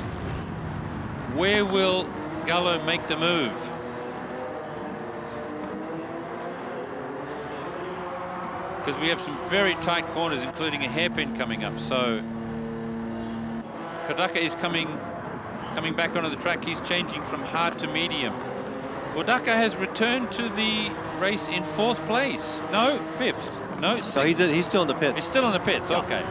Where will Gallo make the move? Because we have some very tight corners, including a hairpin coming up. So Kodaka is coming back onto the track. He's changing from hard to medium. Kodaka has returned to the race in 4th place. No, 5th. No, 6th. So he's still in the pits. He's still in the pits, okay.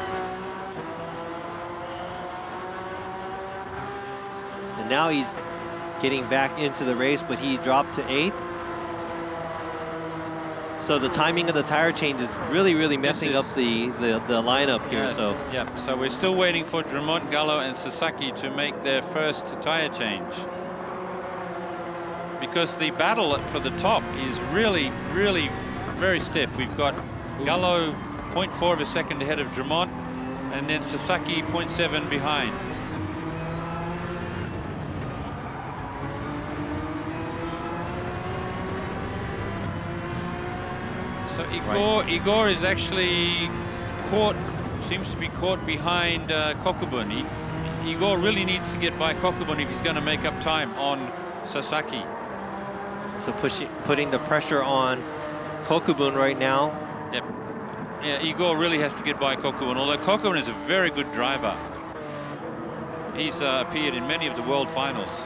And now he's getting back into the race, but he dropped to 8th. So the timing of the tire change is really messing up the lineup here. Yes, So yeah, so we're still waiting for Drummond, Gallo, and Sasaki to make their first tire change, because the battle for the top is really very stiff. We've got Gallo 0.4 of a second ahead of Drummond, and then Sasaki 0.7 behind. So Igor is actually caught, seems to be caught behind Kokubun. Igor really needs to get by Kokubun if he's going to make up time on Sasaki. So putting the pressure on Kokubun right now. Yep. Yeah, Igor really has to get by Kokubun, although Kokubun is a very good driver. He's appeared in many of the world finals.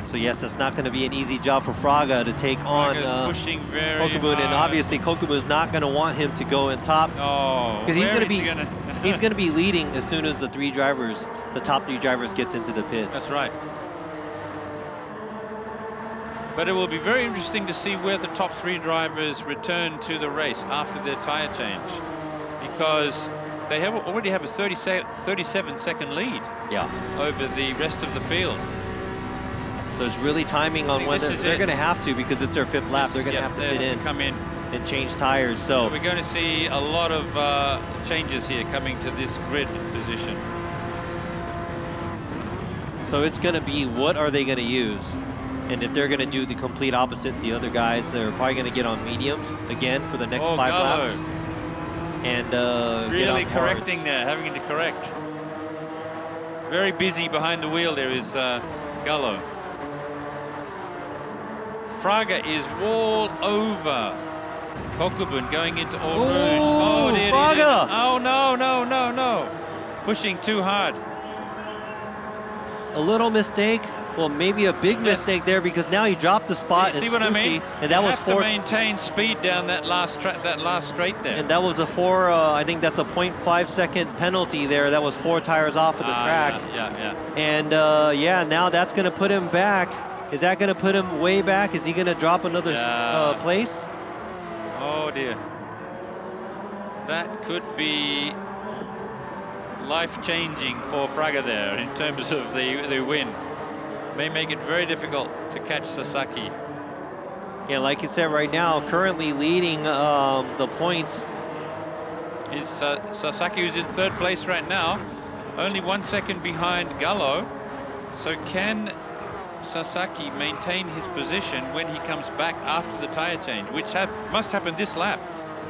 So yes, that's not going to be an easy job for Fraga to take on pushing very Kokubun, and obviously Kokubun's not going to want him to go in top. Oh, because he's going to be he's going to be leading as soon as the top three drivers gets into the pits. That's right. But it will be very interesting to see where the top 3 drivers return to the race after their tire change, because they already have a 37-second lead over the rest of the field. So it's really timing on when they're going to have to, because it's their 5th lap. They're going to have to fit in, come in and change tires. So we're going to see a lot of changes here coming to this grid position. So it's going to be, what are they going to use? And if they're going to do the complete opposite, the other guys, they're probably going to get on mediums again for the next 5 laps. And really get on correcting hards. there, having to correct. Very busy behind the wheel there is Gallo. Fraga is all over Kokubun going into Eau Rouge. Oh, dear, Fraga! Oh, no. Pushing too hard. A little mistake. Well, maybe a big mistake there, because now he dropped the spot. See what I mean? And that was have to maintain speed down that last straight there. And that was I think that's a 0.5 second penalty there. That was 4 tires off of the track. Yeah. And now that's going to put him back. Is that going to put him way back? Is he going to drop another place? Oh dear. That could be life-changing for Fraga there in terms of the win. May make it very difficult to catch Sasaki. Yeah, like you said, right now, currently leading the points is Sasaki, who's in 3rd place right now, only 1 second behind Gallo. So can Sasaki maintain his position when he comes back after the tire change, which must happen this lap?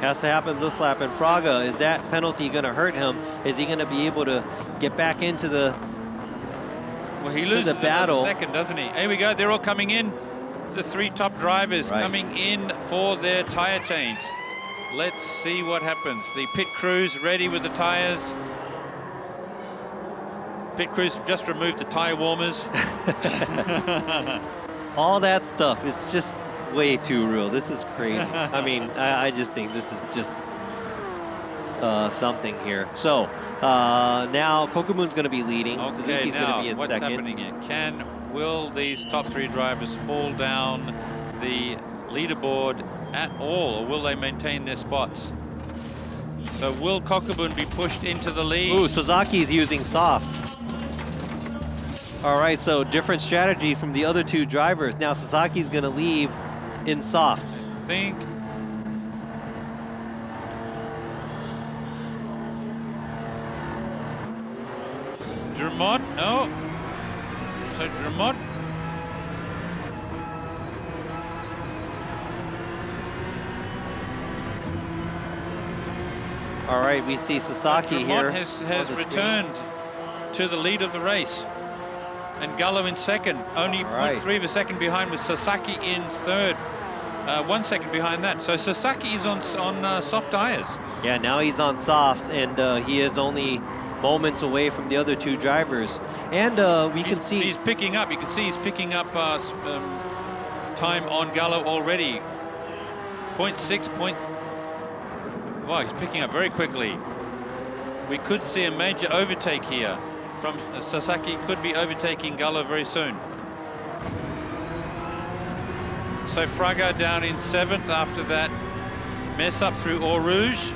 Has to happen this lap. And Fraga, is that penalty going to hurt him? Is he going to be able to get back into the Well, he loses the battle? Another second, doesn't he? Here we go. They're all coming in. The 3 top drivers coming in for their tire change. Let's see what happens. The pit crew's ready with the tires. Pit crew's just removed the tire warmers. All that stuff is just way too real. This is crazy. I mean, I just think this is just something here. So now Kokubun's going to be leading. Okay, Suzuki's going to be in what's second. happening here? Will these top 3 drivers fall down the leaderboard at all, or will they maintain their spots? So will Kokubun be pushed into the lead? Ooh, Suzuki's using softs. All right, so different strategy from the other 2 drivers. Now Suzuki's going to leave in softs. I think Drummond, no. So Drummond. All right, we see Sasaki here. has returned to the lead of the race. And Gallo in second, only 0.3 of a second behind, with Sasaki in 3rd. 1 second behind that. So Sasaki is on soft tires. Yeah, now he's on softs, and he is only moments away from the other 2 drivers. And we can see he's picking up. You can see he's picking up time on Gallo already. 0.6. Wow, he's picking up very quickly. We could see a major overtake here from Sasaki could be overtaking Gallo very soon. So Fraga down in 7th after that mess up through Eau Rouge.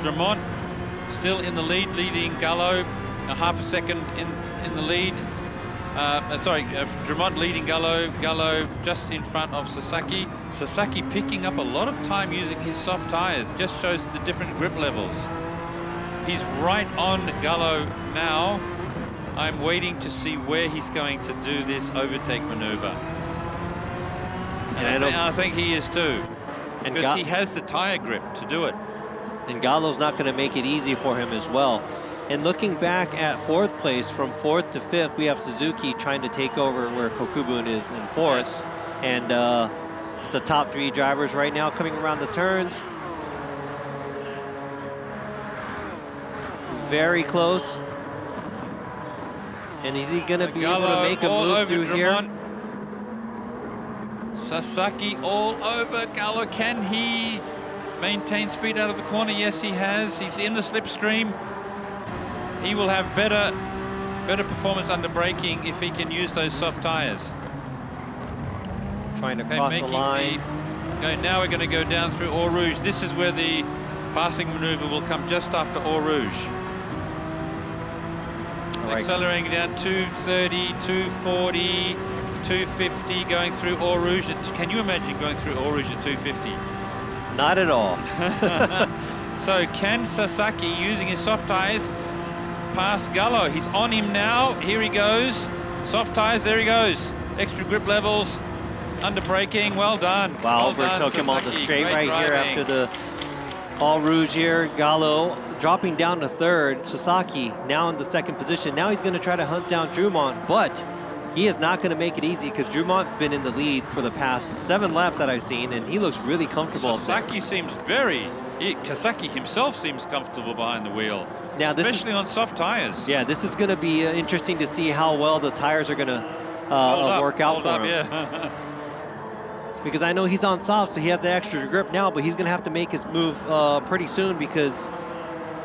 Drummond still in the lead, leading Gallo a half a second in the lead. Drummond leading Gallo. Gallo just in front of Sasaki. Sasaki picking up a lot of time using his soft tires. Just shows the different grip levels. He's right on Gallo now. I'm waiting to see where he's going to do this overtake maneuver. And I think he is too. Because he has the tire grip to do it. And Gallo's not going to make it easy for him as well. And looking back at 4th place, from 4th to 5th, we have Suzuki trying to take over where Kokubun is in 4th. Yes. And it's the top 3 drivers right now coming around the turns. Very close. And is he going to be able to make a move through here? Sasaki all over Gallo. Can he maintain speed out of the corner? Yes, he has. He's in the slipstream. He will have better performance under braking if he can use those soft tires. Trying to cross the line. Now we're going to go down through Eau Rouge. This is where the passing maneuver will come just after Eau Rouge. Right. Accelerating down 230, 240, 250, going through Eau Rouge. Can you imagine going through Eau Rouge at 250? Not at all. So can Sasaki, using his soft tires, pass Gallo? He's on him now. Here he goes. Soft tires, there he goes. Extra grip levels, under braking. Well done. Wow, well overtook him on the straight right here after the Eau Rouge here. Gallo dropping down to 3rd. Sasaki now in the 2nd position. Now he's going to try to hunt down Drummond, but he is not going to make it easy because Drummond's been in the lead for the past 7 laps that I've seen, and he looks really comfortable. Sasaki seems Sasaki himself seems comfortable behind the wheel. Now especially on soft tires. Yeah, this is going to be interesting to see how well the tires are going to work out for him. Yeah. Because I know he's on soft, so he has the extra grip now, but he's going to have to make his move pretty soon because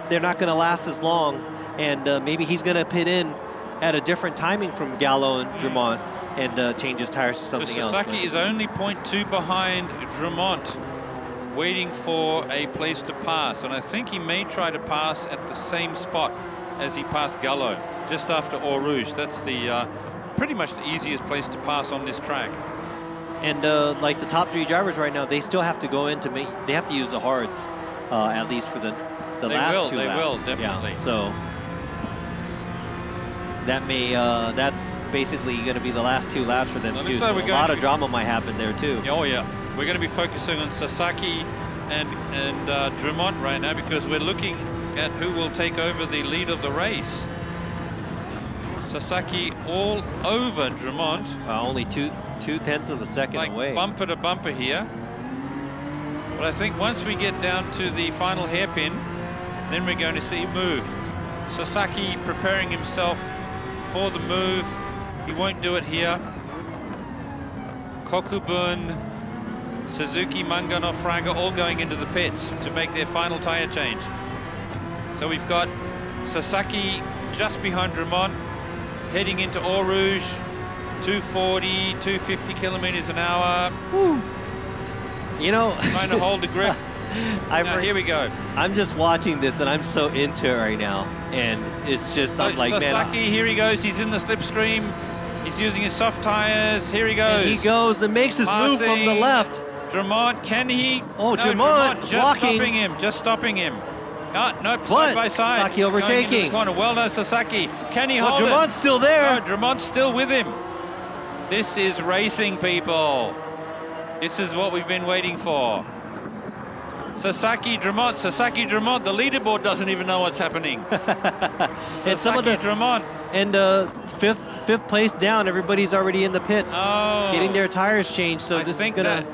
they're not going to last as long. And maybe he's going to pit in at a different timing from Gallo and Drummond and change his tires to something else. Sasaki is only 0.2 behind Drummond, waiting for a place to pass. And I think he may try to pass at the same spot as he passed Gallo, just after Eau Rouge. That's the pretty much the easiest place to pass on this track. And like the top 3 drivers right now, they still have to go in to make, they have to use the hards, at least for the last 2 laps. They will, definitely. Yeah, so that may, that's basically going to be the last 2 laps for them too. So a lot of drama might happen there too. Oh yeah, we're going to be focusing on Sasaki and Drummond right now because we're looking at who will take over the lead of the race. Sasaki all over Drummond. Only 2/10 of a second away. Bumper to bumper here. But I think once we get down to the final hairpin, then we're going to see a move. Sasaki preparing himself for the move. He won't do it here. Kokubun, Suzuki, Mangano, Fraga all going into the pits to make their final tire change. So we've got Sasaki just behind Drummond, heading into Eau Rouge, 240, 250 kilometers an hour. Woo. You know, trying to hold the grip. Now, here we go. I'm just watching this and I'm so into it right now. And it's just, I'm like, Sasaki, man. Here he goes. He's in the slipstream. He's using his soft tires. Here he goes. And he goes and makes his move from the left. Drummond, can he? Oh, no, Drummond just blocking. Stopping him. Just stopping him. Nope, but side by side. Sasaki overtaking. Corner. Well done, Sasaki. Can he hold Drummond's still there. No, Drummond's still with him. This is racing, people. This is what we've been waiting for. Sasaki, Drummond. The leaderboard doesn't even know what's happening. And some of the Drummond. And fifth place down, everybody's already in the pits, getting their tires changed. So this is gonna.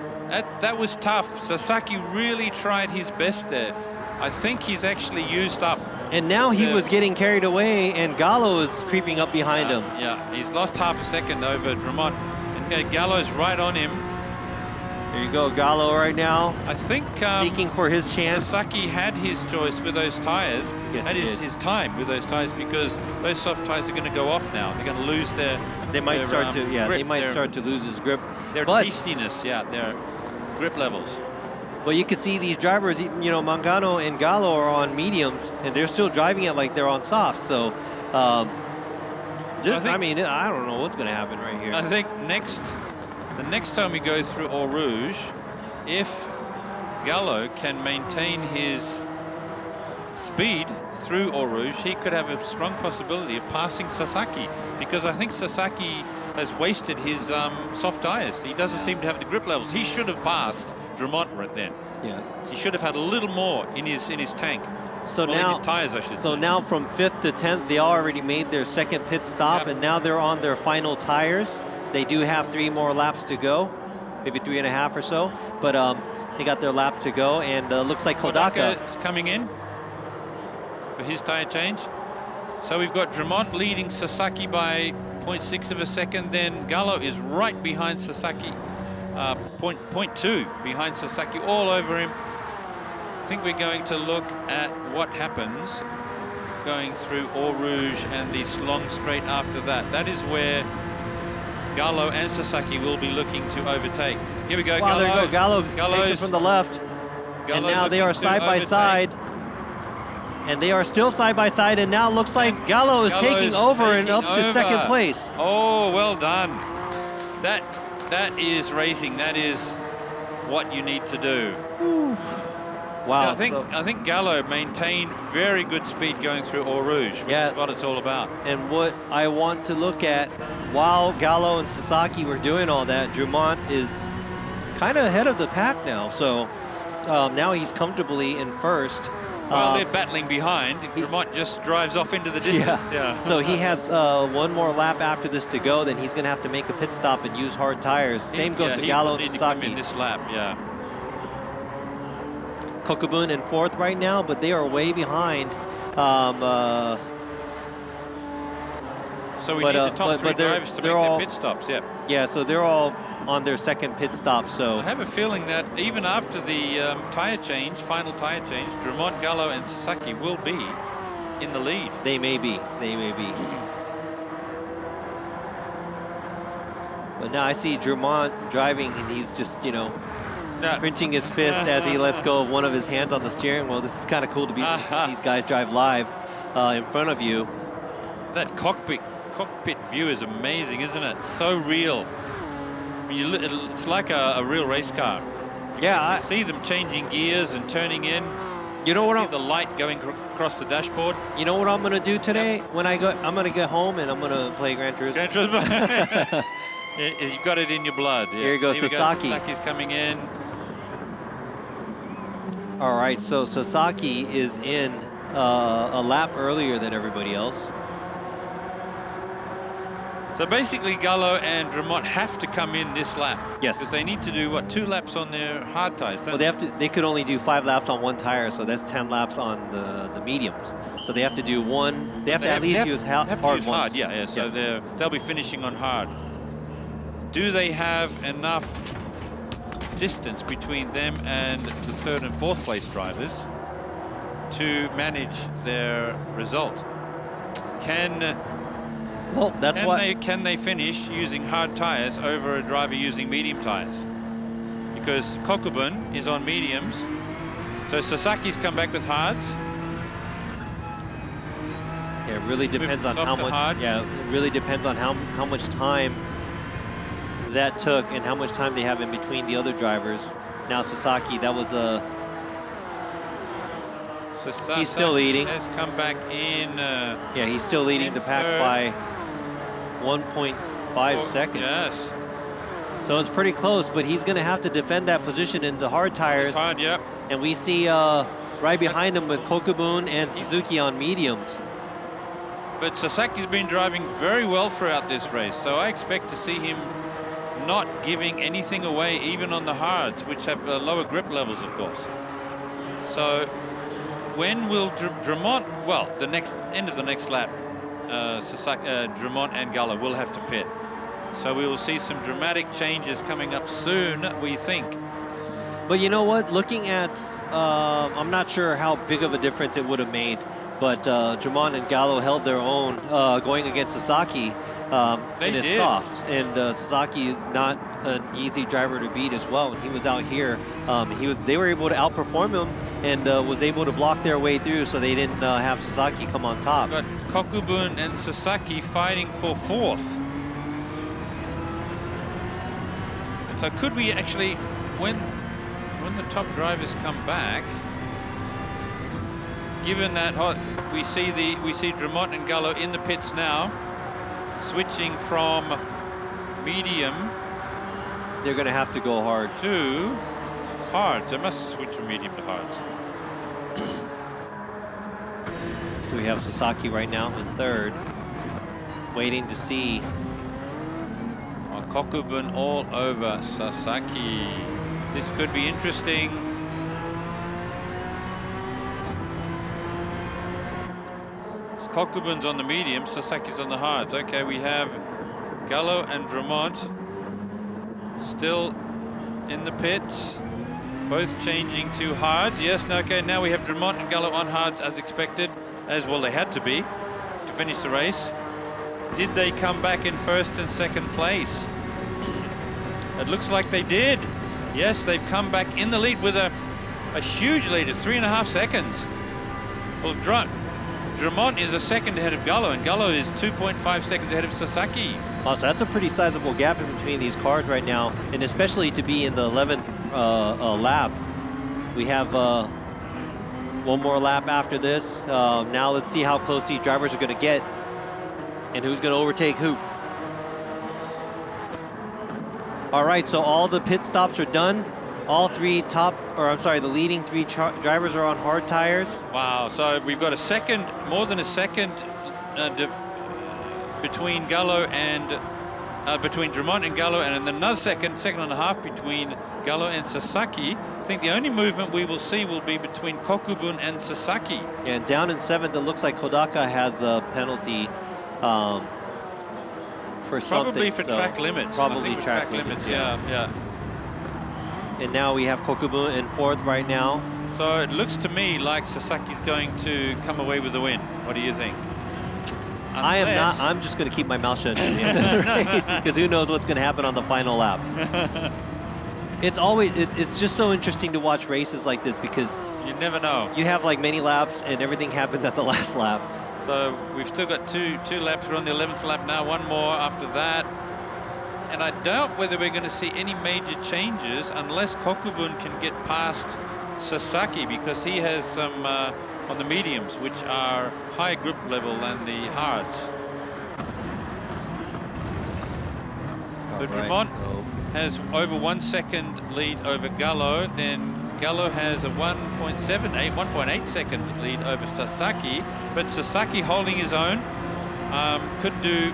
That was tough. Sasaki really tried his best there. I think he's actually used up. And now he was getting carried away, and Gallo is creeping up behind him. Yeah, he's lost half a second over Drummond. And Gallo's right on him. There you go, Gallo right now. I think seeking for his chance. Sasaki had his choice with those tires. Yes, had he did. his time with those tires because those soft tires are going to go off now. They're going to lose their. They might their, start to grip, they might start to lose his grip. Their but tastiness, their grip levels. But you can see these drivers, you know, Mangano and Gallo are on mediums, and they're still driving it like they're on soft. So, I mean, I don't know what's going to happen right here. I think the next time we go through Eau Rouge, if Gallo can maintain his speed through Eau Rouge, he could have a strong possibility of passing Sasaki, because I think Sasaki has wasted his soft tires. He doesn't seem to have the grip levels. He should have passed Drummond right then. Yeah. He should have had a little more in his tank. So well, now, in his tires, I should say. now from 5th to 10th, they already made their second pit stop, and now they're on their final tires. They do have 3 more laps to go, maybe 3.5 or so, but they got their laps to go, and looks like Kodaka is coming in for his tire change. So we've got Drummond leading Sasaki by 0.6 of a second, then Gallo is right behind Sasaki, 0.2 behind Sasaki, all over him. I think we're going to look at what happens going through Eau Rouge and this long straight after that. That is where Gallo and Sasaki will be looking to overtake. Here we go, wow, Gallo. there you go, Gallo takes it from the left. And now they are side by side. And they are still side by side, and now it looks like Gallo is taking over and up to second place. Oh, well done. That is racing. That is what you need to do. Wow. I think Gallo maintained very good speed going through Eau Rouge, which is what it's all about. And what I want to look at, while Gallo and Sasaki were doing all that, Drummond is kind of ahead of the pack now. So now he's comfortably in first. Well, they're battling behind. Drummond just drives off into the distance. Yeah. So he has 1 more lap after this to go. Then he's going to have to make a pit stop and use hard tires. Same goes to Gallo and Sasaki. To come in this lap, yeah. Kokubun in 4th right now, but they are way behind. So we need the top 3 drivers to make their pit stops. Yeah, so they're all on their second pit stop. So I have a feeling that even after the final tire change, Drummond, Gallo, and Sasaki will be in the lead. They may be. They may be. But now I see Drummond driving, and he's just, you know, clenching his fist as he lets go of one of his hands on the steering wheel. This is kind of cool to be these guys drive live in front of you. That cockpit view is amazing, isn't it? So real. I mean, it's like a real race car. I see them changing gears and turning in. You know what? See the light going across the dashboard. You know what I'm going to do today? When I'm going to get home and I'm going to play Gran Turismo. Gran Turismo. You've got it in your blood. Yeah. Here goes Sasaki. Sasaki's coming in. All right, so Sasaki is in a lap earlier than everybody else. So basically, Gallo and Drummond have to come in this lap. Yes. Because they need to do, 2 laps on their hard tires, well, they could only do 5 laps on 1 tire, so that's 10 laps on the mediums. So they have to do 1, they have to at least use hard ones. Yeah, so they'll be finishing on hard. Do they have enough distance between them and the 3rd and 4th place drivers to manage their result? Can they finish using hard tires over a driver using medium tires? Because Kokubun is on mediums, so Sasaki's come back with hards. Yeah, it really depends on how much. Yeah, it really depends on how much time that took and how much time they have in between the other drivers. Now Sasaki, that was he's still leading. Has come back in. Yeah, he's still leading the pack by 1.5 seconds. Yes. So it's pretty close, but he's going to have to defend that position in the hard tires. It's hard, yep. And we see right behind him with Kokubun and Suzuki on mediums. But Sasaki's been driving very well throughout this race, so I expect to see him not giving anything away, even on the hards, which have lower grip levels, of course. So when will Drummond, well, end of the next lap, Drummond and Gallo will have to pit. So we will see some dramatic changes coming up soon, we think. But you know what? Looking at, I'm not sure how big of a difference it would have made, but Drummond and Gallo held their own going against Sasaki in his softs. And Sasaki is not an easy driver to beat as well. When he was out here, they were able to outperform him and was able to block their way through, so they didn't have Sasaki come on top. But Kokubun and Sasaki fighting for 4th. So could we actually, when the top drivers come back, given that we see Drummond and Gallo in the pits now, switching from medium. They're going to have to go hard to hard. They must switch from medium to hard. So we have Sasaki right now in 3rd, waiting to see. Kokubun all over Sasaki. This could be interesting. Kokubun's on the medium, Sasaki's on the hards. Okay, we have Gallo and Drummond still in the pits, both changing to hards. Yes, okay, now we have Drummond and Gallo on hards as expected, as well they had to be to finish the race. Did they come back in 1st and 2nd place? It looks like they did. Yes, they've come back in the lead with a huge lead of 3.5 seconds. Well, Drummond is a second ahead of Gallo, and Gallo is 2.5 seconds ahead of Sasaki. Oh, so that's a pretty sizable gap in between these cars right now, and especially to be in the 11th lap. We have one more lap after this. Now let's see how close these drivers are going to get and who's going to overtake who. All right, so all the pit stops are done. All the leading 3 drivers are on hard tires. Wow, so we've got more than a second between Gallo and between Drummond and Gallo, and then another second and a half between Gallo and Sasaki. I think the only movement we will see will be between Kokubun and Sasaki. And down in 7th, it looks like Kodaka has a penalty for something. Probably for track limits. Probably track limits, yeah. And now we have Kokubun in 4th right now. So it looks to me like Sasaki's going to come away with the win. What do you think? I am not. I'm just going to keep my mouth shut at the end of the race, because who knows what's going to happen on the final lap. It's just so interesting to watch races like this, because you never know. You have like many laps and everything happens at the last lap. So we've still got two laps. We're on the 11th lap now, one more after that. And I doubt whether we're going to see any major changes unless Kokubun can get past Sasaki, because he has some on the mediums, which are higher grip level than the hards. So Drummond has over 1 second lead over Gallo, then Gallo has a 1.8 second lead over Sasaki, but Sasaki holding his own could do,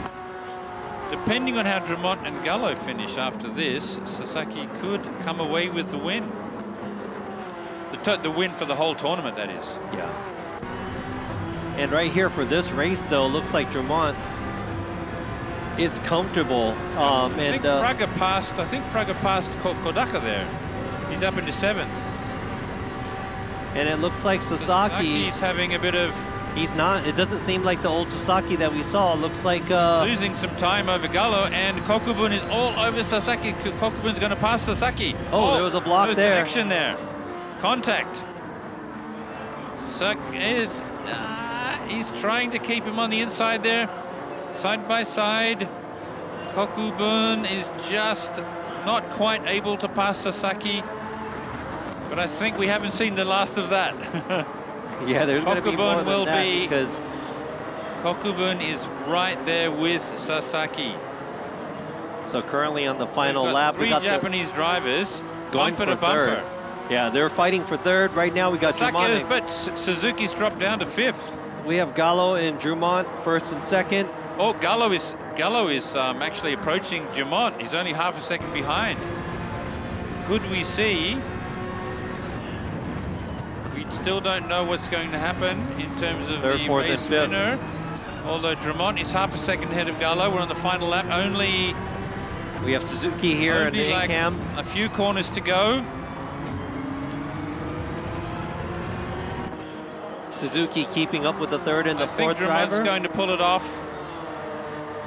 depending on how Drummond and Gallo finish after this, Sasaki could come away with the win. The win for the whole tournament, that is. Yeah. And right here for this race, though, looks like Drummond is comfortable. I think Fraga passed Kodaka there. He's up into 7th. And it looks like Sasaki's having a bit of... He's not. It doesn't seem like the old Sasaki that we saw. It looks like... losing some time over Gallo, and Kokubun is all over Sasaki. Kokubun's going to pass Sasaki. Oh, there was a block there. Connection there. Contact. He's trying to keep him on the inside there. Side by side. Kokubun is just not quite able to pass Sasaki. But I think we haven't seen the last of that. Yeah, there's going to be more than that, because Kokubun is right there with Sasaki. So currently on the final lap, we got 3 Japanese drivers going for bumper. Yeah, they're fighting for 3rd right now. We got Drummond, but Suzuki's dropped down to 5th. We have Gallo and Drummond 1st and 2nd. Oh, Gallo is actually approaching Drummond. He's only half a second behind. Could we see? We still don't know what's going to happen in terms of 3rd, 4th, and 5th. Winner. Although Drummond is half a second ahead of Gallo. We're on the final lap. Only We have Suzuki here in the cam. A few corners to go. Suzuki keeping up with the third and the fourth driver. I think Drumont's going to pull it off.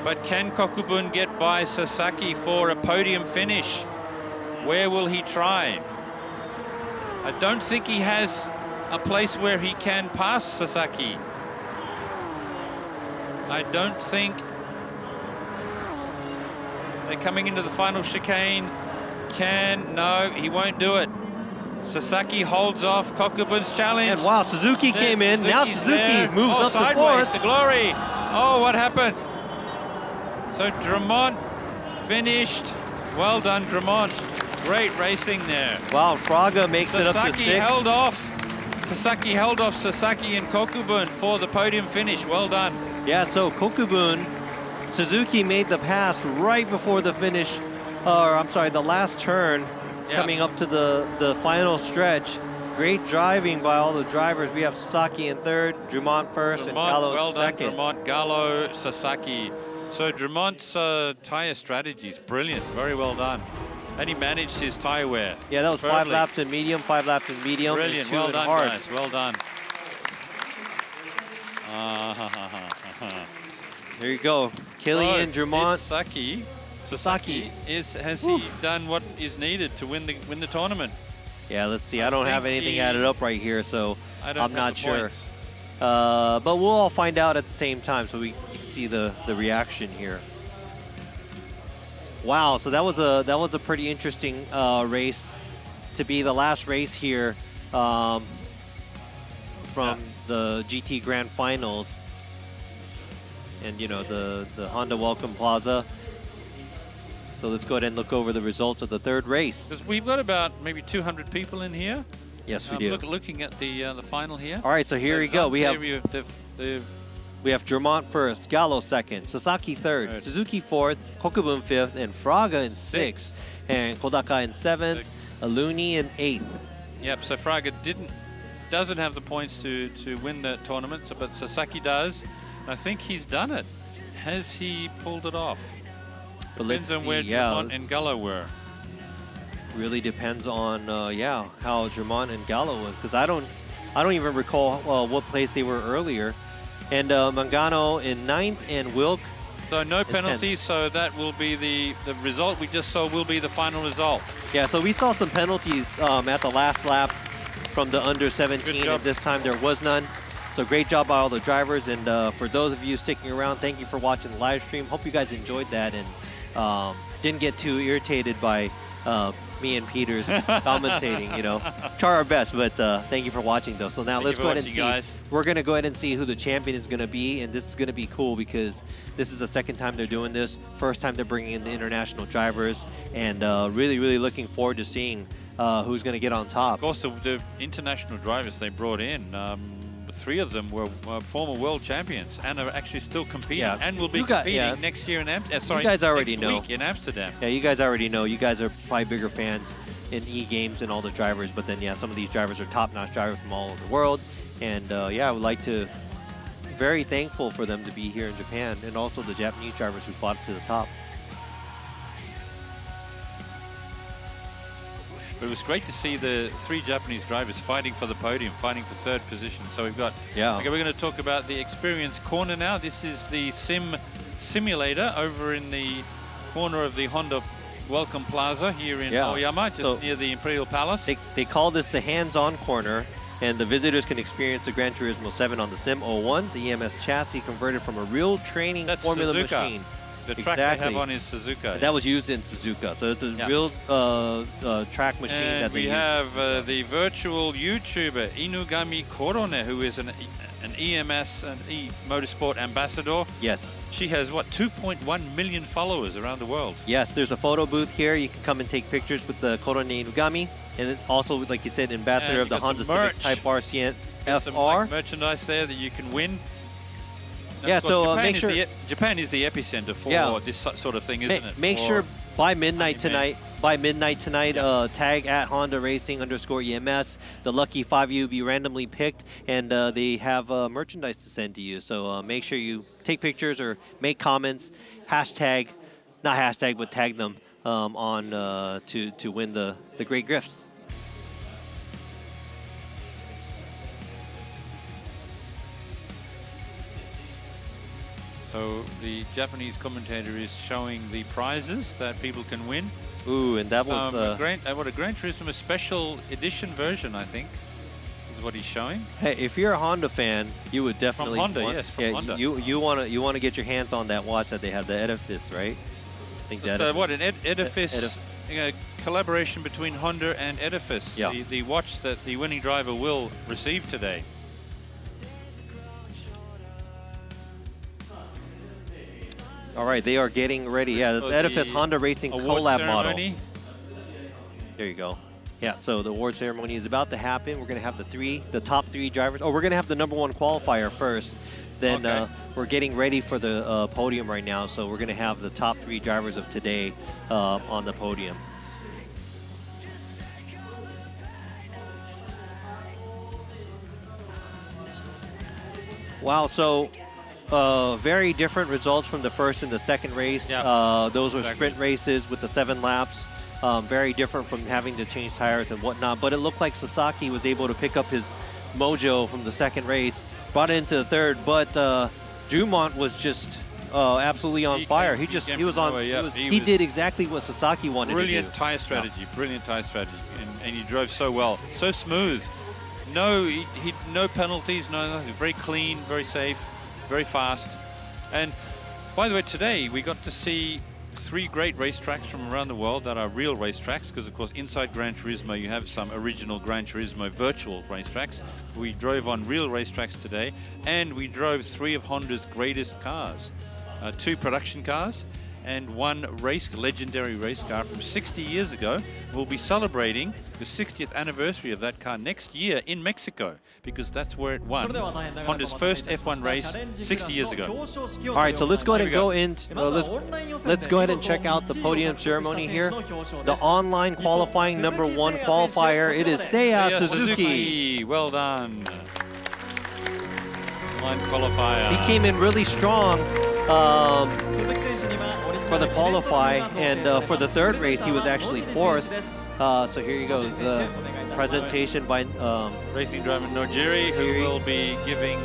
But can Kokubun get by Sasaki for a podium finish? Where will he try? I don't think he has a place where he can pass Sasaki. I don't think. They're coming into the final chicane. No, he won't do it. Sasaki holds off Kokubun's challenge. And wow, Suzuki came in. Now Suzuki moves up to fourth. To glory. Oh, what happened? So Drummond finished. Well done, Drummond. Great racing there. Wow, Fraga makes it up to sixth. Sasaki held off Sasaki and Kokubun for the podium finish. Well done. Yeah, so Kokubun, Suzuki made the pass right before the finish, or I'm sorry, the last turn, coming up to the final stretch. Great driving by all the drivers. We have Sasaki in third, Drummond first, and Gallo in second. Well done, Drummond, Gallo, Sasaki. So Drummond's tire strategy is brilliant. Very well done. And he managed his tire wear. Yeah, that was 5 laps in medium, 5 laps in medium. Brilliant. And 2 well in done, hard. guys. Well done. There you go. Killian Drummond. Sasaki has he done what is needed to win the tournament? Yeah, let's see. I don't have anything added up right here, so I'm not sure. Points. But we'll all find out at the same time, so we can see the reaction here. Wow, so that was a pretty interesting race to be the last race here from the GT Grand Finals, and you know the Honda Welcome Plaza. So let's go ahead and look over the results of the third race. Because we've got about maybe 200 people in here. Yes, we do. Looking at the final here. All right, so here we go. We have Drummond first, Gallo second, Sasaki third, Suzuki fourth, Kokubun fifth, and Fraga in sixth, and Kodaka in seventh, Aluni in eighth. Yep. So Fraga doesn't have the points to win the tournament, but Sasaki does. I think he's done it. Has he pulled it off? But depends on where Drummond and Gallo were. Really depends on how Drummond and Gallo was, because I don't even recall what place they were earlier. And Mangano in 9th and Wilk. So no penalties, so that will be the result we just saw will be the final result. Yeah, so we saw some penalties at the last lap from the under 17, and this time there was none. So great job by all the drivers, and for those of you sticking around, thank you for watching the live stream. Hope you guys enjoyed that and didn't get too irritated by me and Peter's commentating, you know. Try our best, but thank you for watching, though. So now let's go ahead and see. Guys. We're going to go ahead and see who the champion is going to be, and this is going to be cool because this is the second time they're doing this. First time they're bringing in the international drivers, and really, really looking forward to seeing who's going to get on top. Of course, the international drivers they brought in, 3 of them were former world champions and are actually still competing and will be competing next year in Amsterdam. You guys already know. Next week in Amsterdam. Yeah, you guys already know. You guys are probably bigger fans in e-games and all the drivers, but then some of these drivers are top-notch drivers from all over the world, and I would like to very thankful for them to be here in Japan, and also the Japanese drivers who fought to the top. But it was great to see the 3 Japanese drivers fighting for the podium, fighting for 3rd position. So we've got, okay, we're going to talk about the experience corner now. This is the simulator over in the corner of the Honda Welcome Plaza here in Aoyama, just near the Imperial Palace. They call this the hands-on corner, and the visitors can experience the Gran Turismo 7 on the Sim 01, the eMS chassis converted from a real training formula machine. The track they have on is Suzuka. That was used in Suzuka, so it's a real track machine that they use. We have the virtual YouTuber Inugami Korone, who is an eMS and e-motorsport ambassador. Yes. She has, what, 2.1 million followers around the world. Yes, there's a photo booth here. You can come and take pictures with the Korone Inugami. And also, like you said, ambassador of the Honda Civic Type RCN FR. Some merchandise there that you can win. Yeah, so make sure Japan is the epicenter for this sort of thing, isn't it? Make sure by midnight tonight. Tag at Honda Racing _EMS. The lucky 5 of you will be randomly picked, and they have merchandise to send to you. So make sure you take pictures or make comments. Hashtag not hashtag, but tag them on to win the great gifts. So the Japanese commentator is showing the prizes that people can win. Ooh, and that was a Gran Turismo special edition version, I think, is what he's showing. Hey, if you're a Honda fan, you would definitely from Honda, Honda. You want to get your hands on that watch that they have, the Edifice, right? I think that. What an Edifice collaboration between Honda and Edifice. Yeah. The watch that the winning driver will receive today. All right, they are getting ready. Yeah, that's Edifice Honda Racing collab model. There you go. Yeah, so the award ceremony is about to happen. We're going to have the top three drivers. Oh, we're going to have the #1 qualifier first. Then we're getting ready for the podium right now. So we're going to have the top 3 drivers of today on the podium. Wow, so very different results from the first and the second race. Yeah. Those were sprint races with the 7 laps. Very different from having to change tires and whatnot. But it looked like Sasaki was able to pick up his mojo from the second race, brought it into the third. But Dumont was just absolutely on fire. He did exactly what Sasaki wanted to do. Brilliant tire strategy, and he drove so well, so smooth. No penalties, nothing. Very clean, very safe, very fast. And by the way, today we got to see 3 great racetracks from around the world that are real racetracks, because of course inside Gran Turismo you have some original Gran Turismo virtual racetracks. We drove on real racetracks today, and we drove 3 of Honda's greatest cars. 2 production cars and 1 legendary race car from 60 years ago. We'll be celebrating the 60th anniversary of that car next year in Mexico, because that's where it won Honda's first F1 race 60 years ago. All right, so let's go ahead and go let's go ahead and check out the podium ceremony here. The online qualifying #1 qualifier. It is Seiya Suzuki. Well done. Online qualifier. He came in really strong for the qualify, and for the third race he was actually 4th. So here he goes. Presentation by racing driver Nojiri, who will be giving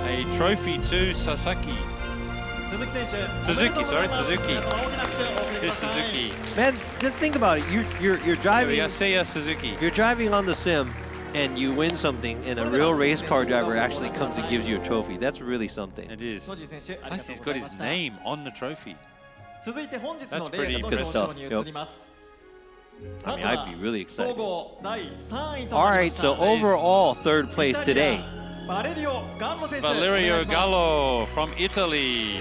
a trophy to Sasaki. Suzuki. Here's Suzuki. Man, just think about it. You're driving. Seiya Suzuki. You're driving on the sim, and you win something, and a real race car driver actually comes and gives you a trophy. That's really something. It is. Plus, he's got his name on the trophy. That's pretty good stuff. I mean, I'd be really excited. All right, so overall, 3rd place today. Valerio Gallo from Italy,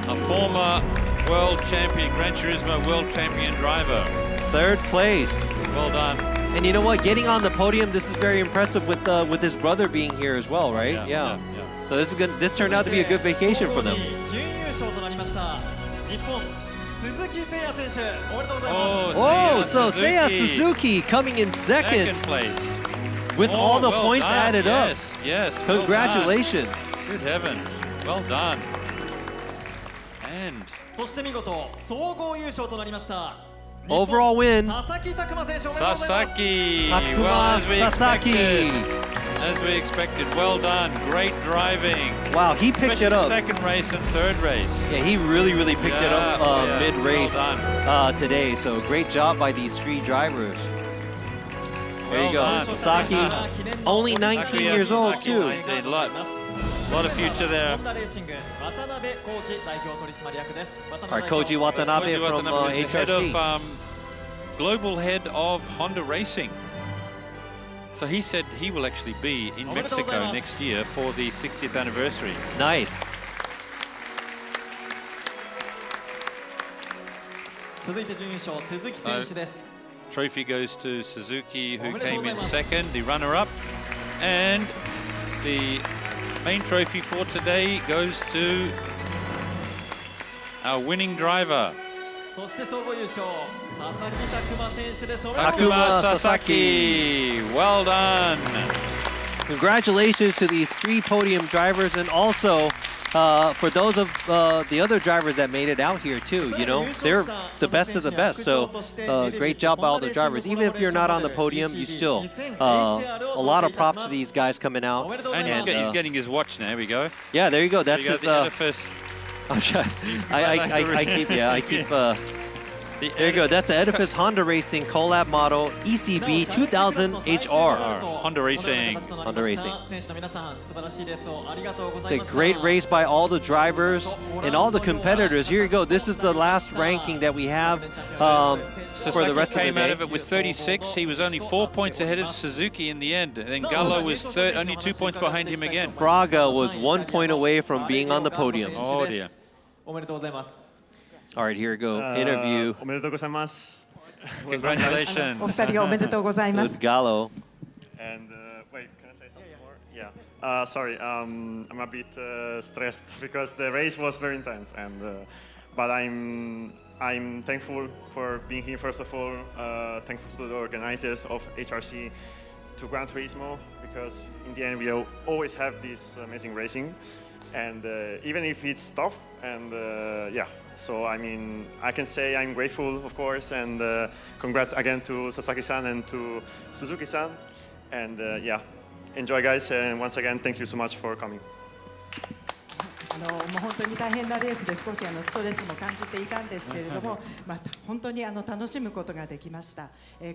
a former world champion, Gran Turismo world champion driver. 3rd place. Well done. And you know what? Getting on the podium, this is very impressive with his brother being here as well, right? Yeah. So this turned out to be a good vacation for them. Oh, so Seiya Suzuki coming in second place with all the points added up. Yes. Congratulations. Good heavens. Well done. And overall win. Sasaki. As we expected. Well done. Great driving. Wow, he picked it up. 2nd race and 3rd race. Yeah, he really picked it up mid-race today. So great job by these 3 drivers. There you go. Sasaki, only 19 years old too. A lot of future there. All right, Koji Watanabe from HRC. Global head of Honda Racing. So he said he will actually be in Mexico next year for the 60th anniversary. Nice. Trophy goes to Suzuki, who came in 2nd, the runner-up. And the main trophy for today goes to our winning driver, Takuma Sasaki. Well done. Congratulations to these 3 podium drivers, and also for those of the other drivers that made it out here too, you know, they're the best of the best. So great job by all the drivers. Even if you're not on the podium, you still a lot of props to these guys coming out. And he's getting his watch now. Here we go. Yeah, there you go. That's his. The edifice. I'm sure. I keep. There you go. That's the Edifice Honda Racing Collab Model ECB 2000 HR. Honda Racing. Honda Racing. It's a great race by all the drivers and all the competitors. Here you go. This is the last ranking that we have for the rest of the day. Came out of it with 36. He was only 4 points ahead of Suzuki in the end. And then Gallo was only 2 points behind him again. Braga was 1 point away from being on the podium. Oh dear. All right, here we go. Interview. Congratulations. お二人おめでとうございます。 With Gallo. And wait, can I say something more? Yeah. Sorry, I'm a bit stressed because the race was very intense, and but I'm thankful for being here. First of all, thankful to the organizers of HRC, to Gran Turismo, because in the end we always have this amazing racing, and even if it's tough, and yeah. So I mean, I can say I'm grateful, of course, and congrats again to Sasaki-san and to Suzuki-san, and yeah, enjoy, guys, and once again, thank you so much for coming. もう本当に大変なレースで少しストレスも感じていたんですけれども、本当に楽しむことができました。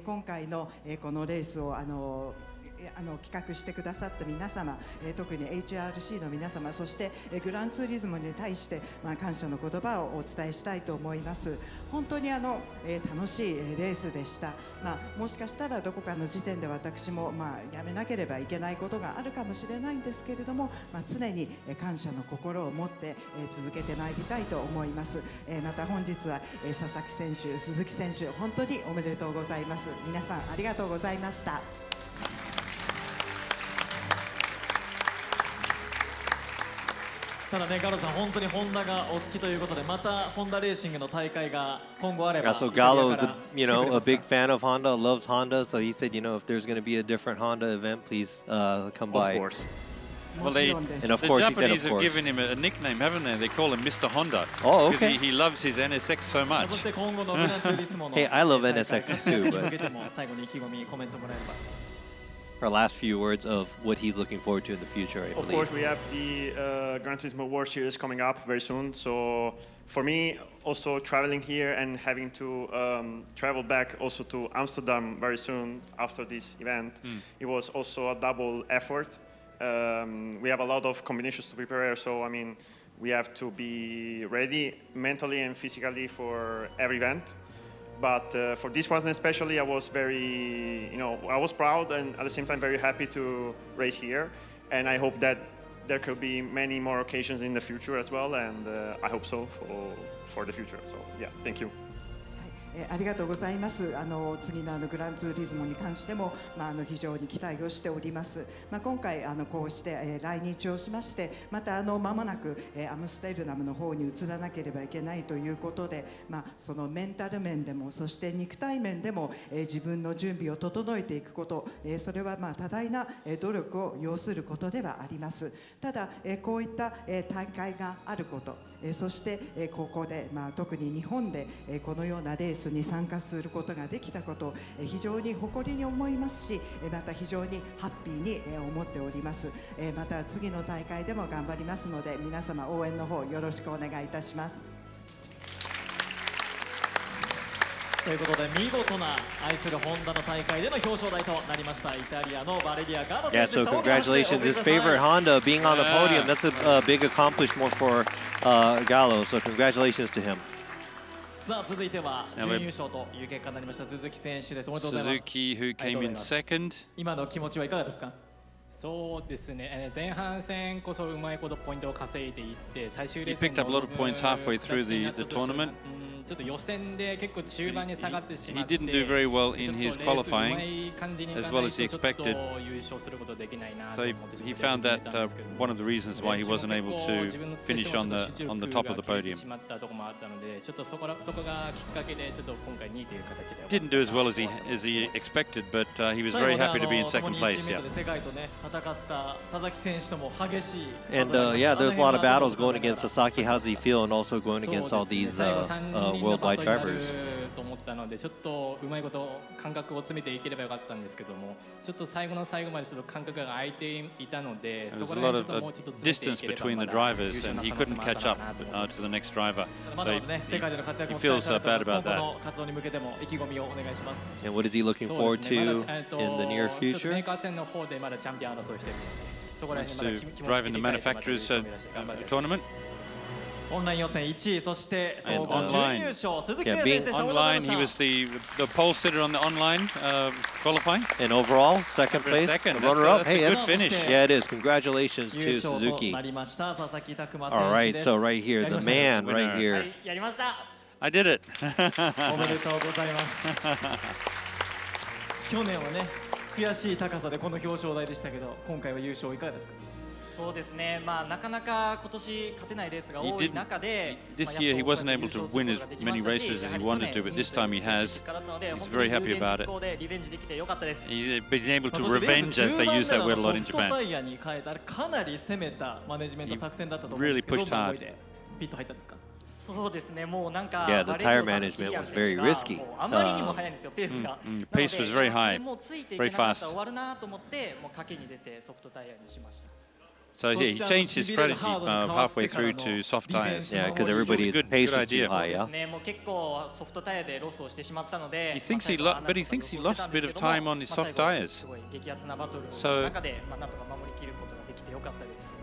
今回のこのレースを企画してくださった皆様、特に HRC の皆様、そしてグランツーリズムに対して感謝の言葉をお伝えしたいと思います。本当に楽しいレースでした。もしかしたらどこかの時点で私もやめなければいけないことがあるかもしれないんですけれども、常に感謝の心を持って続けてまいりたいと思います。また本日は佐々木選手、鈴木選手、本当におめでとうございます。皆さんありがとうございました。ただね、ガロさん、本当にホンダがお好きということで、またホンダレーシングの大会が今後あれば。So Gallo is a big fan of Honda, loves Honda, so he said, if there's going to be a different Honda event, please come by. Of course. Well, and of course, the Japanese have given him a nickname, haven't they? They call him Mr. Honda. Oh, okay. Because he loves his NSX so much. Hey, I love NSX too, but our last few words of what he's looking forward to in the future, I believe. Of course, we have the Gran Turismo World Series coming up very soon. So for me, also traveling here and having to travel back also to Amsterdam very soon after this event, it was also a double effort. We have a lot of combinations to prepare, so I mean, we have to be ready mentally and physically for every event. But for this one especially, I was very, I was proud and at the same time very happy to race here. And I hope that there could be many more occasions in the future as well. And I hope so for the future. So yeah, thank you. ありがとうございます。次のグランツーリズムに関しても、非常に期待をしております。今回こうして来日をしまして、また間もなくアムステルダムの方に移らなければいけないということで、そのメンタル面でも、そして肉体面でも自分の準備を整えていくこと、それは多大な努力を要することではあります。ただこういった大会があること、そしてここで特に日本でこのようなレースに参加することができたことを非常に誇りに思いますし、また非常にハッピーに思っております。また次の大会でも頑張りますので、皆様応援の方よろしくお願いいたします。ということで、見事な愛するホンダの大会での表彰台となりましたイタリアのバレリア・ガロ選手でした。 Yeah, so congratulations, his favorite Honda being on the podium. That's a big accomplishment for Gallo. So congratulations to him. さあ続いては準優勝という結果になりました鈴木選手です。おめでとうございます。 Suzuki, who came in second. 今の気持ちはいかがですか？そうですね、前半戦こそうまいことポイントを稼いでいって、最終レースに He picked up a lot of points halfway through the tournament. ちょっと予選で結構中盤に下がってしまって、 He didn't do very well in his ちょっとレースうま qualifying い感じにいか as な well い as と he ちょっと expected. 優勝することできないな So と思ってちょっ he と found 休 that めたんですけど、 one of the reasons why he wasn't able to finish on the top of the podium. しまったところもあったので、ちょっとそこがきっかけでちょっと今回2位という形で Didn't do as well as he expected, but he was very happy to be in second place. Yeah. 世界とね戦った佐々木選手とも激しい And yeah, there's a lot of battles going against Sasaki. How does he feel? And also going against all these worldwide drivers. と思ったので、ちょっとうまいこと感覚を詰めていければよかったんですけども、ちょっと最後の最後までちょっと感覚が空いていたので、 There そ was こ a ら lot 辺ちょっともうちょっと of 詰めてい distance ければ between ま the だ drivers, and he couldn't catch up to the next driver. ま So だまだね世界での活躍も期 he 待 feels されており bad ます。 about 今後 that. の活動に向けても意気込みをお願いします。 And what is he looking そう forward ですね、 to まだin the near ちょっとメー future? カー戦の方でまだチャンピオン争いしてるので、そこら Wants 辺まだ to 気持ち drive in 切 the り替えてまた優 manufacturers 勝を目指して頑張りたいと思います tournament. オンライン予選1位、そして総 And 合準 online. 優勝、鈴木 Yeah, 誠 being 選手でした。おめでとうござい online, ま he した was the pole sitter on the online qualifying. And overall, second place, Second. runner-up. That's Hey, a good that's finish. Yeah, it is. Congratulations 優 to 勝と Suzuki. なりました佐々木拓磨 All 選 right, 手です so right here, やり the ましたね man right は here. い、やりました I did it. おめでとうございます去年はね悔しい高さでこの表彰台でしたけど、今回は優勝いかがですか？そうですね、まあ、なかなか今年勝てないレースが多い中で、 This year he wasn't able to win as many races as he wanted to, but this time he has. He's very happy about it. リベンジできてよかったです。 He's been able to revenge, as they use that word a lot in ソフトタ Japan. イヤに変えたらかなり攻めたマネジメント作戦だったと思うん Really ですけど、 pushed どんな hard. 思いでピット入ったんですか？そうですね、もうなんか Yeah, the tire management was very risky. あまりにも速いんですよ、ペースが。 Pace was very high, もうついてい very けなかった fast. ら終わるなと思って、もう賭けに出てソフトタイヤにしました。 So yeah, he changed his strategy halfway through to soft tires. Yeah, because everybody's Good pace is idea. too high, yeah? ね、もう結構ソフトタイヤでロスをしてしまったので、 He thinks but he thinks he lost a bit of time on his soft tires. すごい激アツなバトルの So 中で、まあなんとか守りきることができてよかったです。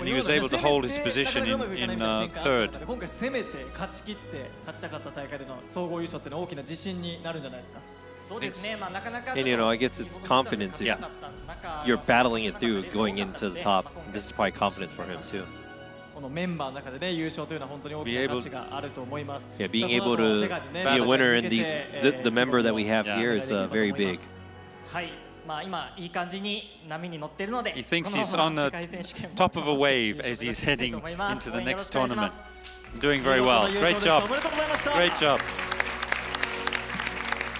And he was able to hold his position in third. 今回攻めて勝ち切って勝ちたかった大会での総合優勝っていうのは大きな自信になるんじゃないですか？そうですね、まあなかなか And you know, I guess it's confidence. Yeah. You're battling it through going into the top. This is probably confidence for him too. このメンバーの中でね優勝というのは本当に大きな価値があると思います。 Yeah, being able to be a winner in these, the member that we have here is very big. はい、まあ今いい感じに波に乗ってるので、 He thinks この he's on 世 the 界選手権も top of a wave as he's heading into the next tournament. Doing very well. Great job. Great job.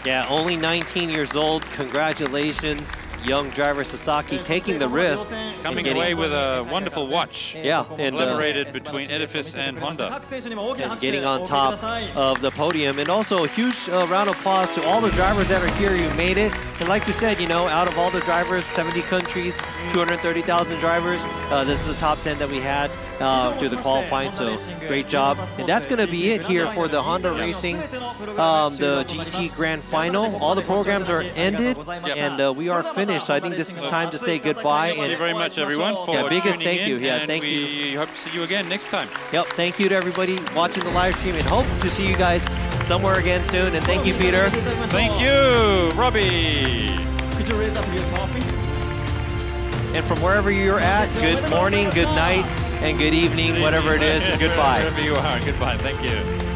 Yeah, only 19 years old. Congratulations, young driver Sasaki, taking the risk. Coming away with a wonderful watch. Yeah, and collaborated between Edifice and Honda. And getting on top of the podium. And also a huge round of applause to all the drivers that are here. You made it. And like you said, you know, out of all the drivers, 70 countries, 230,000 drivers, this is the top 10 that we had through the qualifying. So great job. And that's going to be it here for the Honda Racing, the GT Grand Final. All the programs are ended, and we are finished. So I think this is time to say goodbye. Thank you very much, everyone, for biggest tuning thank in, you. Yeah, and thank you. we hope to see you again next time. Yep, thank you to everybody watching the live stream, and hope to see you guys somewhere again soon. And thank you, Peter. Thank you, Robbie. Could you raise up your topic? And from wherever you're at, good morning, good night, and good evening, whatever it is, and goodbye. Wherever you are, goodbye. Thank you.